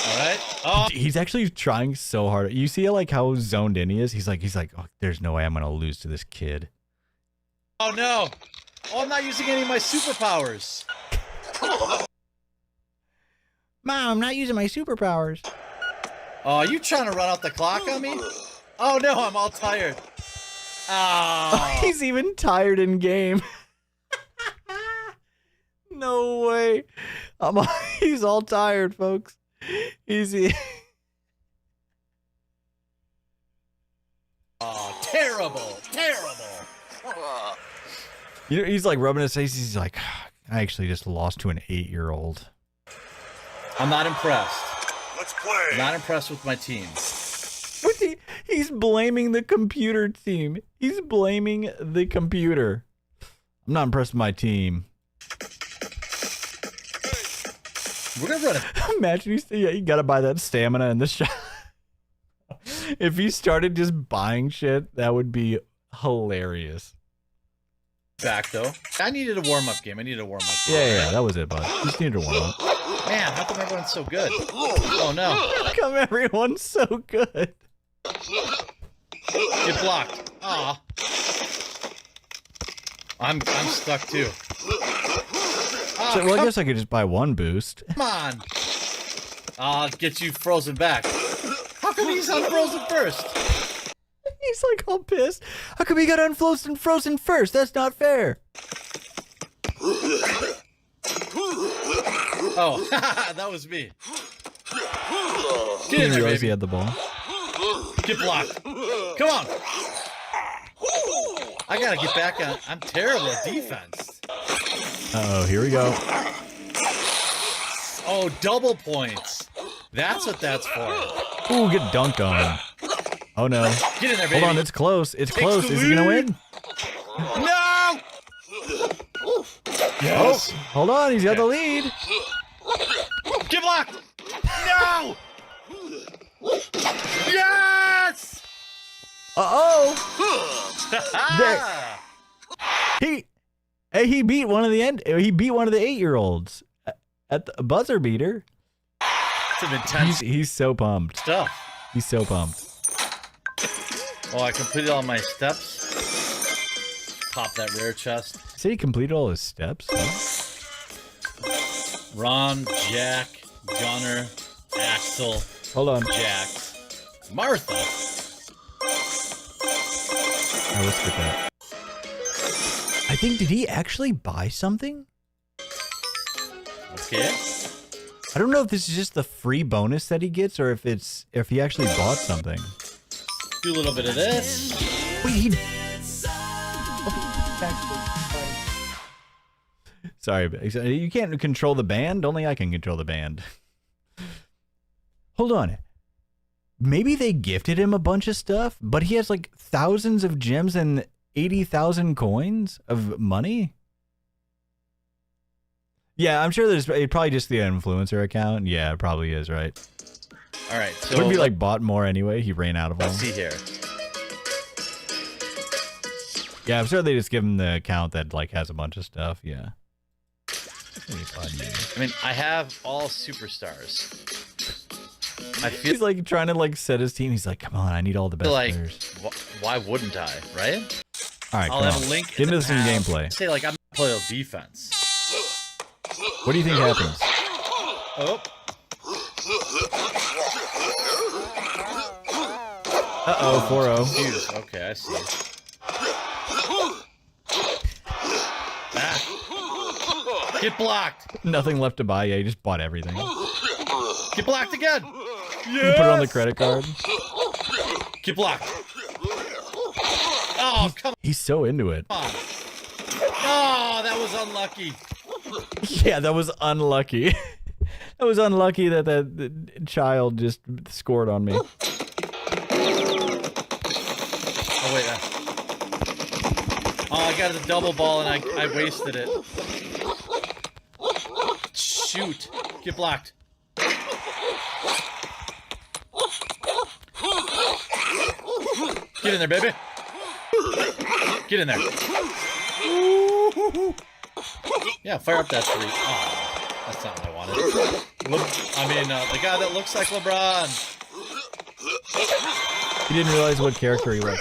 All right. Oh. He's actually trying so hard. You see like how zoned in he is. He's like, oh, there's no way I'm gonna lose to this kid. Oh no. Oh, I'm not using any of my superpowers. Mom, I'm not using my superpowers. Oh, are you trying to run out the clock on me? Oh no, I'm all tired. Oh. He's even tired in game. No way. He's all tired, folks. Easy. Oh, terrible. You know, he's like rubbing his face. He's like, I actually just lost to an 8-year-old. I'm not impressed. Let's play. I'm not impressed with my team. He's blaming the computer team. He's blaming the computer. I'm not impressed with my team. We're gonna run it. Imagine you gotta buy that stamina in the shop. If he started just buying shit, that would be hilarious. Back though. I needed a warm-up game. Yeah, that was it, bud. You just needed to warm up. Man, how come everyone's so good? Oh no. How come everyone's so good? Get blocked. Aw. I'm stuck too. Oh, So, well, I guess I could just buy one boost. come on. I'll get you frozen back. How come he's unfrozen first? He's like all pissed. How come he got unfrozen frozen first? That's not fair. Oh, that was me. He didn't realize he had the ball. Get blocked. Come on. I gotta get back on. I'm terrible at defense. Uh-oh, here we go. Oh, double points. That's what that's for. Ooh, get dunked on. Oh no. Get in there, baby. Hold on, it's close. It's close. Is he gonna win? No! Yes. Oh, hold on, he's got the lead. Get blocked! No! Yes! There. He beat one of the 8-year-olds at the buzzer beater. Some intense He's so pumped. stuff. He's so pumped. Oh, I completed all my steps. Pop that rare chest. So he completed all his steps. Ron, Jack, Gunner, Axel. Hold on. Jax. Martha. I will skip that. I think, did he actually buy something? Okay. I don't know if this is just the free bonus that he gets or if he actually bought something. Do a little bit of this. Wait, he... Sorry, but you can't control the band? Only I can control the band. Hold on. Maybe they gifted him a bunch of stuff, but he has like thousands of gems and 80,000 coins of money? Yeah, I'm sure there's probably just the influencer account. Yeah, it probably is, right? All right, so Wouldn't be like bought more anyway. He ran out of them. let's see here. Yeah, I'm sure they just give him the account that like has a bunch of stuff. Yeah. I mean, I have all superstars. I feel He's like trying to like set his team. He's like, come on, I need all the best like, players. why wouldn't I, right? All right, I'll come have on. a link. Get into some gameplay. Say like I'm playing defense. What do you think happens? Oh. Uh-oh, 4-0. Tues. Okay, I see. Ah. Get blocked. Nothing left to buy. Yeah, he just bought everything. Get blocked again. You put it on the credit card. Get blocked. Oh, come He's so into it. on. Oh, that was unlucky. Yeah, that was unlucky. That was unlucky that the child just scored on me. Oh, wait. Oh, I got the double ball and I wasted it. Shoot. Get blocked. Get in there, baby. Get in there. Yeah, fire up that 3. Oh, that's not what I wanted. The guy that looks like LeBron. He didn't realize what character he was.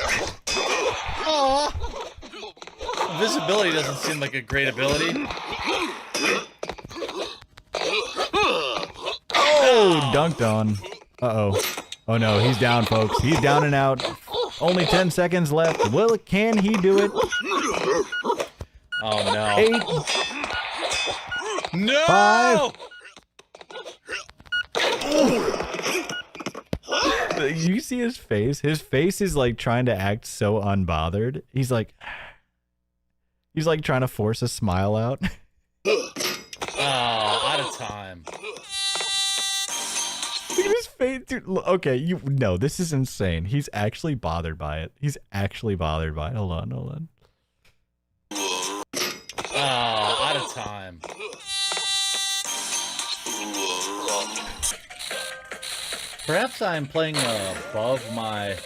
Aw. Invisibility doesn't seem like a great ability. Oh, dunked on. Uh-oh. Oh no, he's down, folks. He's down and out. Only 10 seconds left. Well, can he do it? Oh no. 8. No! 5. You see his face? His face is like trying to act so unbothered. He's like trying to force a smile out. Oh, out of time. Look at his face, dude. Okay, no, this is insane. He's actually bothered by it. He's actually bothered by it. Hold on. Oh, out of time. Perhaps I'm playing above my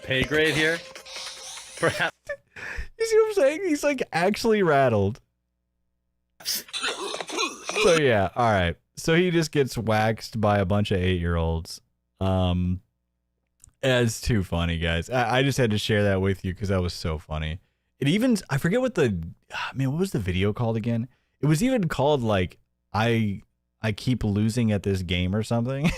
pay grade here. Perhaps. You see what I'm saying? He's like actually rattled. So yeah, all right. So he just gets waxed by a bunch of 8-year-olds. It's too funny, guys. I just had to share that with you because that was so funny. It even, I forget what what was the video called again? It was even called like I keep losing at this game or something.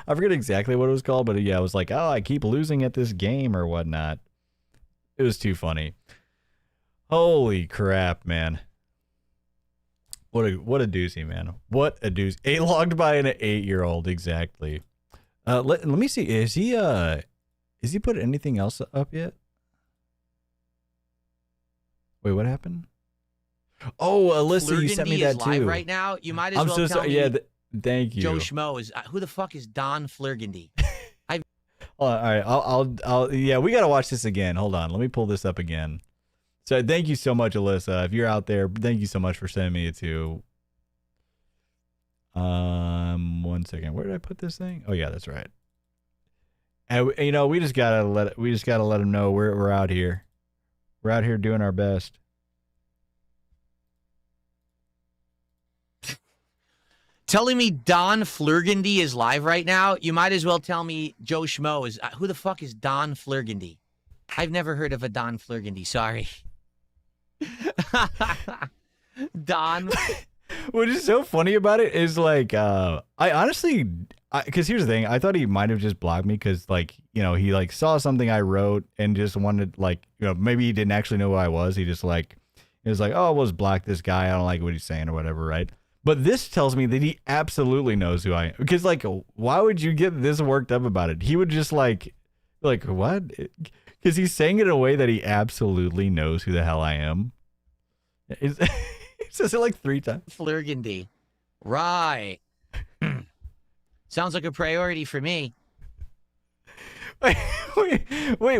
I forget exactly what it was called, but yeah, it was like, oh, I keep losing at this game or whatnot. It was too funny. Holy crap, man. What a doozy, man. What a doozy. Logged by an 8-year-old, exactly. Let me see. Is he put anything else up yet? Wait, what happened? Oh, Alyssa, you sent me Flurgandy that is live too. right now. You might as I'm well so tell sorry. me Yeah, thank you. Joe Schmo is who the fuck is Don Flurgandy? All right, I'll yeah, we gotta watch this again. Hold on, let me pull this up again. So thank you so much, Alyssa. If you're out there, thank you so much for sending me it too. 1 second. Where did I put this thing? Oh yeah, that's right. And you know, we just gotta let them know we're out here. We're out here doing our best. Telling me Don Flurgandy is live right now? You might as well tell me Joe Schmo is who the fuck is Don Flurgandy? I've never heard of a Don Flurgandy. Sorry. Don. What is so funny about it is like, I honestly, because here's the thing, I thought he might have just blocked me because like, you know, he like saw something I wrote and just wanted like, you know, maybe he didn't actually know who I was. He just like, he was like, oh, let's block this guy. I don't like what he's saying or whatever, right? But this tells me that he absolutely knows who I am. Because like, why would you get this worked up about it? He would just like what? Because he's saying it in a way that he absolutely knows who the hell I am. He says it like 3 times. Flurgandy. Right. Sounds like a priority for me. Wait,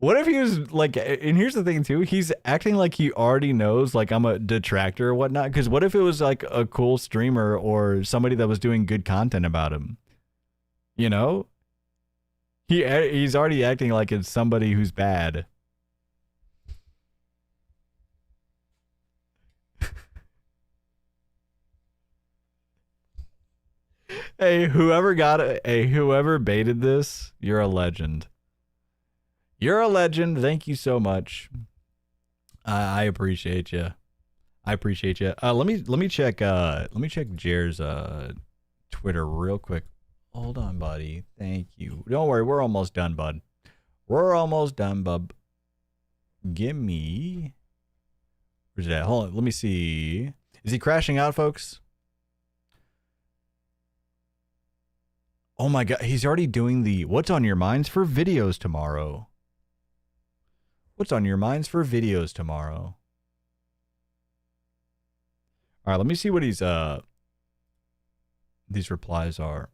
what if he was like, and here's the thing too, he's acting like he already knows like I'm a detractor or whatnot, because what if it was like a cool streamer or somebody that was doing good content about him? You know? He's already acting like it's somebody who's bad. Hey, whoever baited this, you're a legend. You're a legend. Thank you so much. I appreciate you. I appreciate you. Let me check Jer's Twitter real quick. Hold on, buddy. Thank you. Don't worry, we're almost done, bud. We're almost done, bub. Give me. Where's that? Hold on. Let me see. Is he crashing out, folks? Oh my God, he's already doing the what's on your minds for videos tomorrow. What's on your minds for videos tomorrow? All right, let me see what these replies are.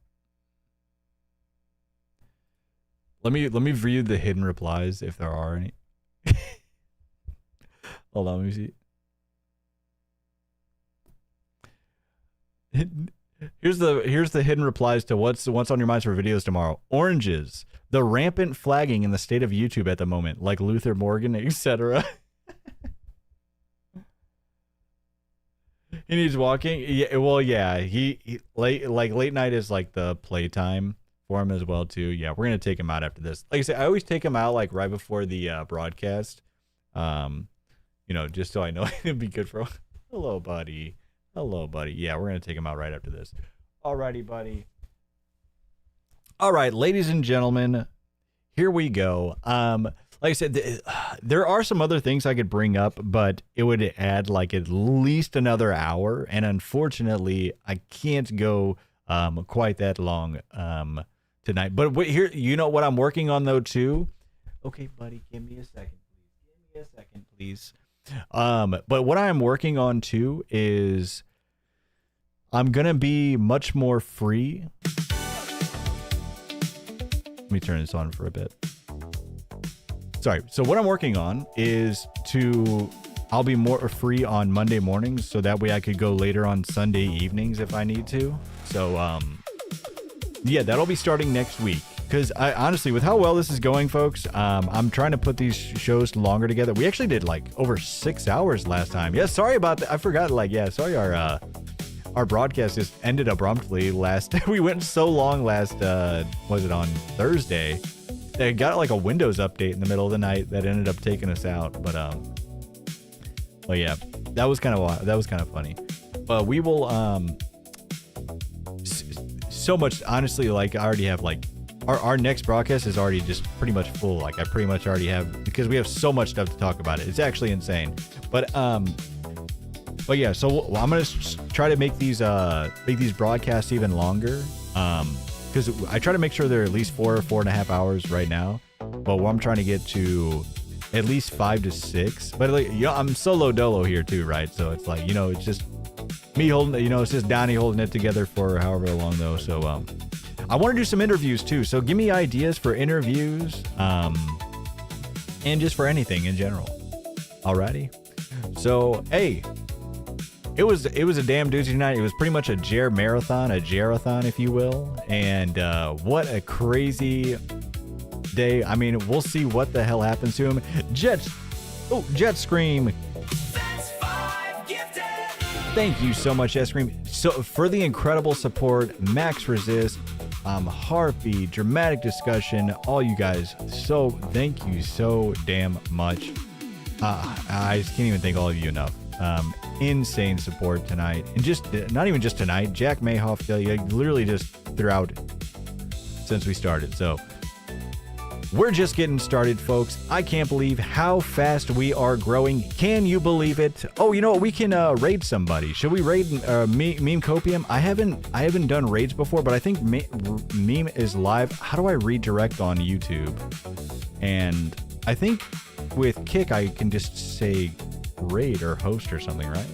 Let me view the hidden replies if there are any. Hold on, let me see. Here's the hidden replies to what's on your minds for videos tomorrow. Oranges, the rampant flagging in the state of YouTube at the moment, like Luther Morgan, etc. He needs walking. Yeah, well, yeah. He late night is like the playtime for him as well too. Yeah, we're gonna take him out after this. Like I said, I always take him out like right before the broadcast. You know, just so I know it'd be good for him. Hello, buddy. Hello, buddy. Yeah, we're going to take him out right after this. Alrighty, buddy. All right, ladies and gentlemen, here we go. Like I said, there are some other things I could bring up, but it would add like at least another hour. And unfortunately, I can't go quite that long tonight. But here, you know what I'm working on though, too? Okay, buddy, give me a second, please. Give me a second, please. But what I'm working on too is I'm gonna be much more free. Let me turn this on for a bit. Sorry. So what I'm working on is I'll be more free on Monday mornings, so that way I could go later on Sunday evenings if I need to. So yeah, that'll be starting next week. Because I honestly, with how well this is going, folks, I'm trying to put these shows longer together. We actually did like over 6 hours last time. Yeah, sorry about that. I forgot. Like, yeah, sorry. Our broadcast just ended abruptly last. We went so long last. Was it on Thursday? They got like a Windows update in the middle of the night that ended up taking us out. But yeah, that was kind of funny. But we will so much. Honestly, like I already have like. Our next broadcast is already just pretty much full. Like I pretty much already have, because we have so much stuff to talk about it. It's actually insane. But yeah, so I'm gonna try to make these broadcasts even longer. Because I try to make sure they're at least 4.5 hours right now. But what I'm trying to get to at least 5 to 6. But like, I'm solo dolo here too, right? So it's like, it's just me holding, it's just Donnie holding it together for however long though. So I want to do some interviews too. So give me ideas for interviews, and just for anything in general. Alrighty. So hey, it was a damn doozy night. It was pretty much a marathon, if you will. And what a crazy day. I mean, we'll see what the hell happens to him. Jet Scream. Thank you so much, Jet Scream. So for the incredible support, Max Resist, Harpy, Dramatic Discussion, all you guys. So thank you so damn much. I just can't even thank all of you enough. Insane support tonight, and just not even just tonight. Jack Mayhoff, literally just throughout since we started. So we're just getting started, folks. I can't believe how fast we are growing. Can you believe it? Oh, you know what? We can raid somebody. Should we raid Meme Copium? I haven't done raids before, but I think Meme is live. How do I redirect on YouTube? And I think with Kick, I can just say raid or host or something, right?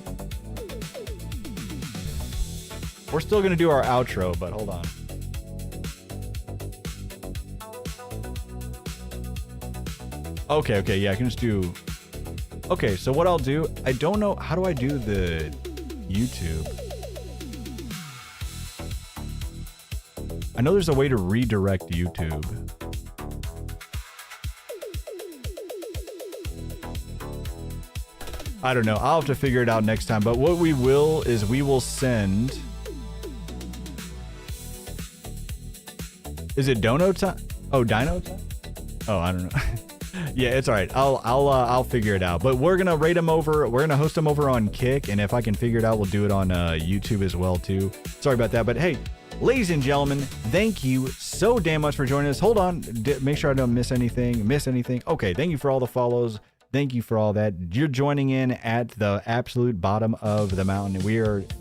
We're still gonna do our outro, but hold on. Okay, yeah, I can just do. Okay, so what I'll do, I don't know, how do I do the YouTube? I know there's a way to redirect YouTube. I don't know. I'll have to figure it out next time. But what we will is we will send. Is it Dono time? Oh, Dino time? Oh, I don't know. Yeah, it's all right. I'll figure it out. But we're gonna rate them over. We're gonna host them over on Kick, and if I can figure it out, we'll do it on YouTube as well too. Sorry about that. But hey, ladies and gentlemen, thank you so damn much for joining us. Hold on, make sure I don't miss anything. Okay, thank you for all the follows. Thank you for all that. You're joining in at the absolute bottom of the mountain.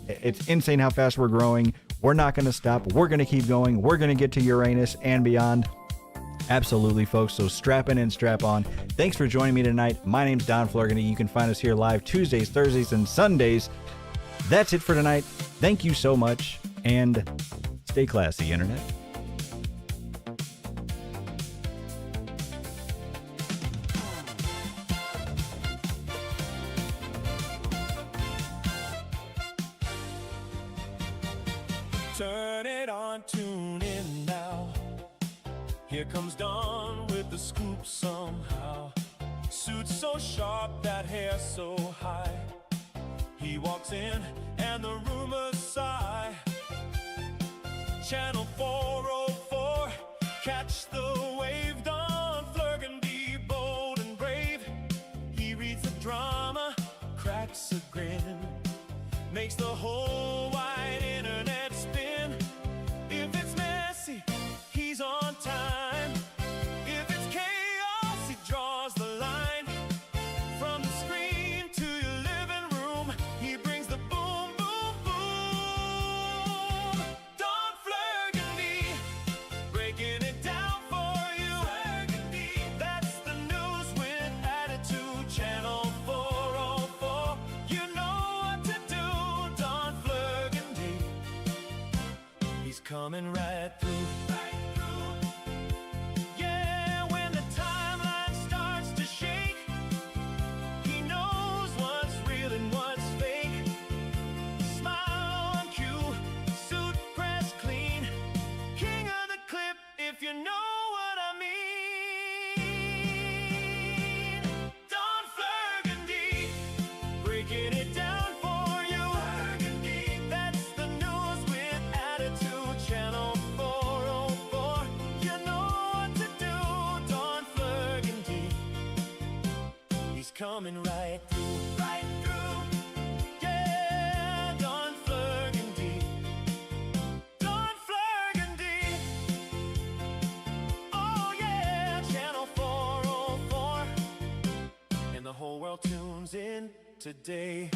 It's insane how fast we're growing. We're not going to stop. We're going to keep going. We're going to get to Uranus and beyond. Absolutely, folks. So strap in and strap on. Thanks for joining me tonight. My name's Don Flurgany. You can find us here live Tuesdays, Thursdays, and Sundays. That's it for tonight. Thank you so much, and stay classy, Internet. Turn it on, tune in now. Here comes Don with the scoop somehow. Suit so sharp, that hair so high. He walks in and the rumors sigh. Channel 404, catch the wave. Don Flurgany, bold and brave. He reads the drama, cracks a grin, makes the whole wide internet spin. If it's messy, he's on time. If it's chaos, he draws the line. From the screen to your living room, he brings the boom, boom, boom. Don Flurgany, breaking it down for you. That's the news with attitude. Channel 404, you know what to do. Don Flurgany, he's coming right through. Yeah, when the timeline starts to shake, he knows what's real and what's fake. Smile on cue, suit pressed clean, king of the clip, if you know what I mean. Don Flurgany, breaking it down for you. That's the news with attitude. Channel 404, you know what to do. Don Flurgany, he's coming right through. Right through. Yeah, Don Flurgany. Don Flurgany. Oh yeah, Channel 404. And the whole world tunes in today.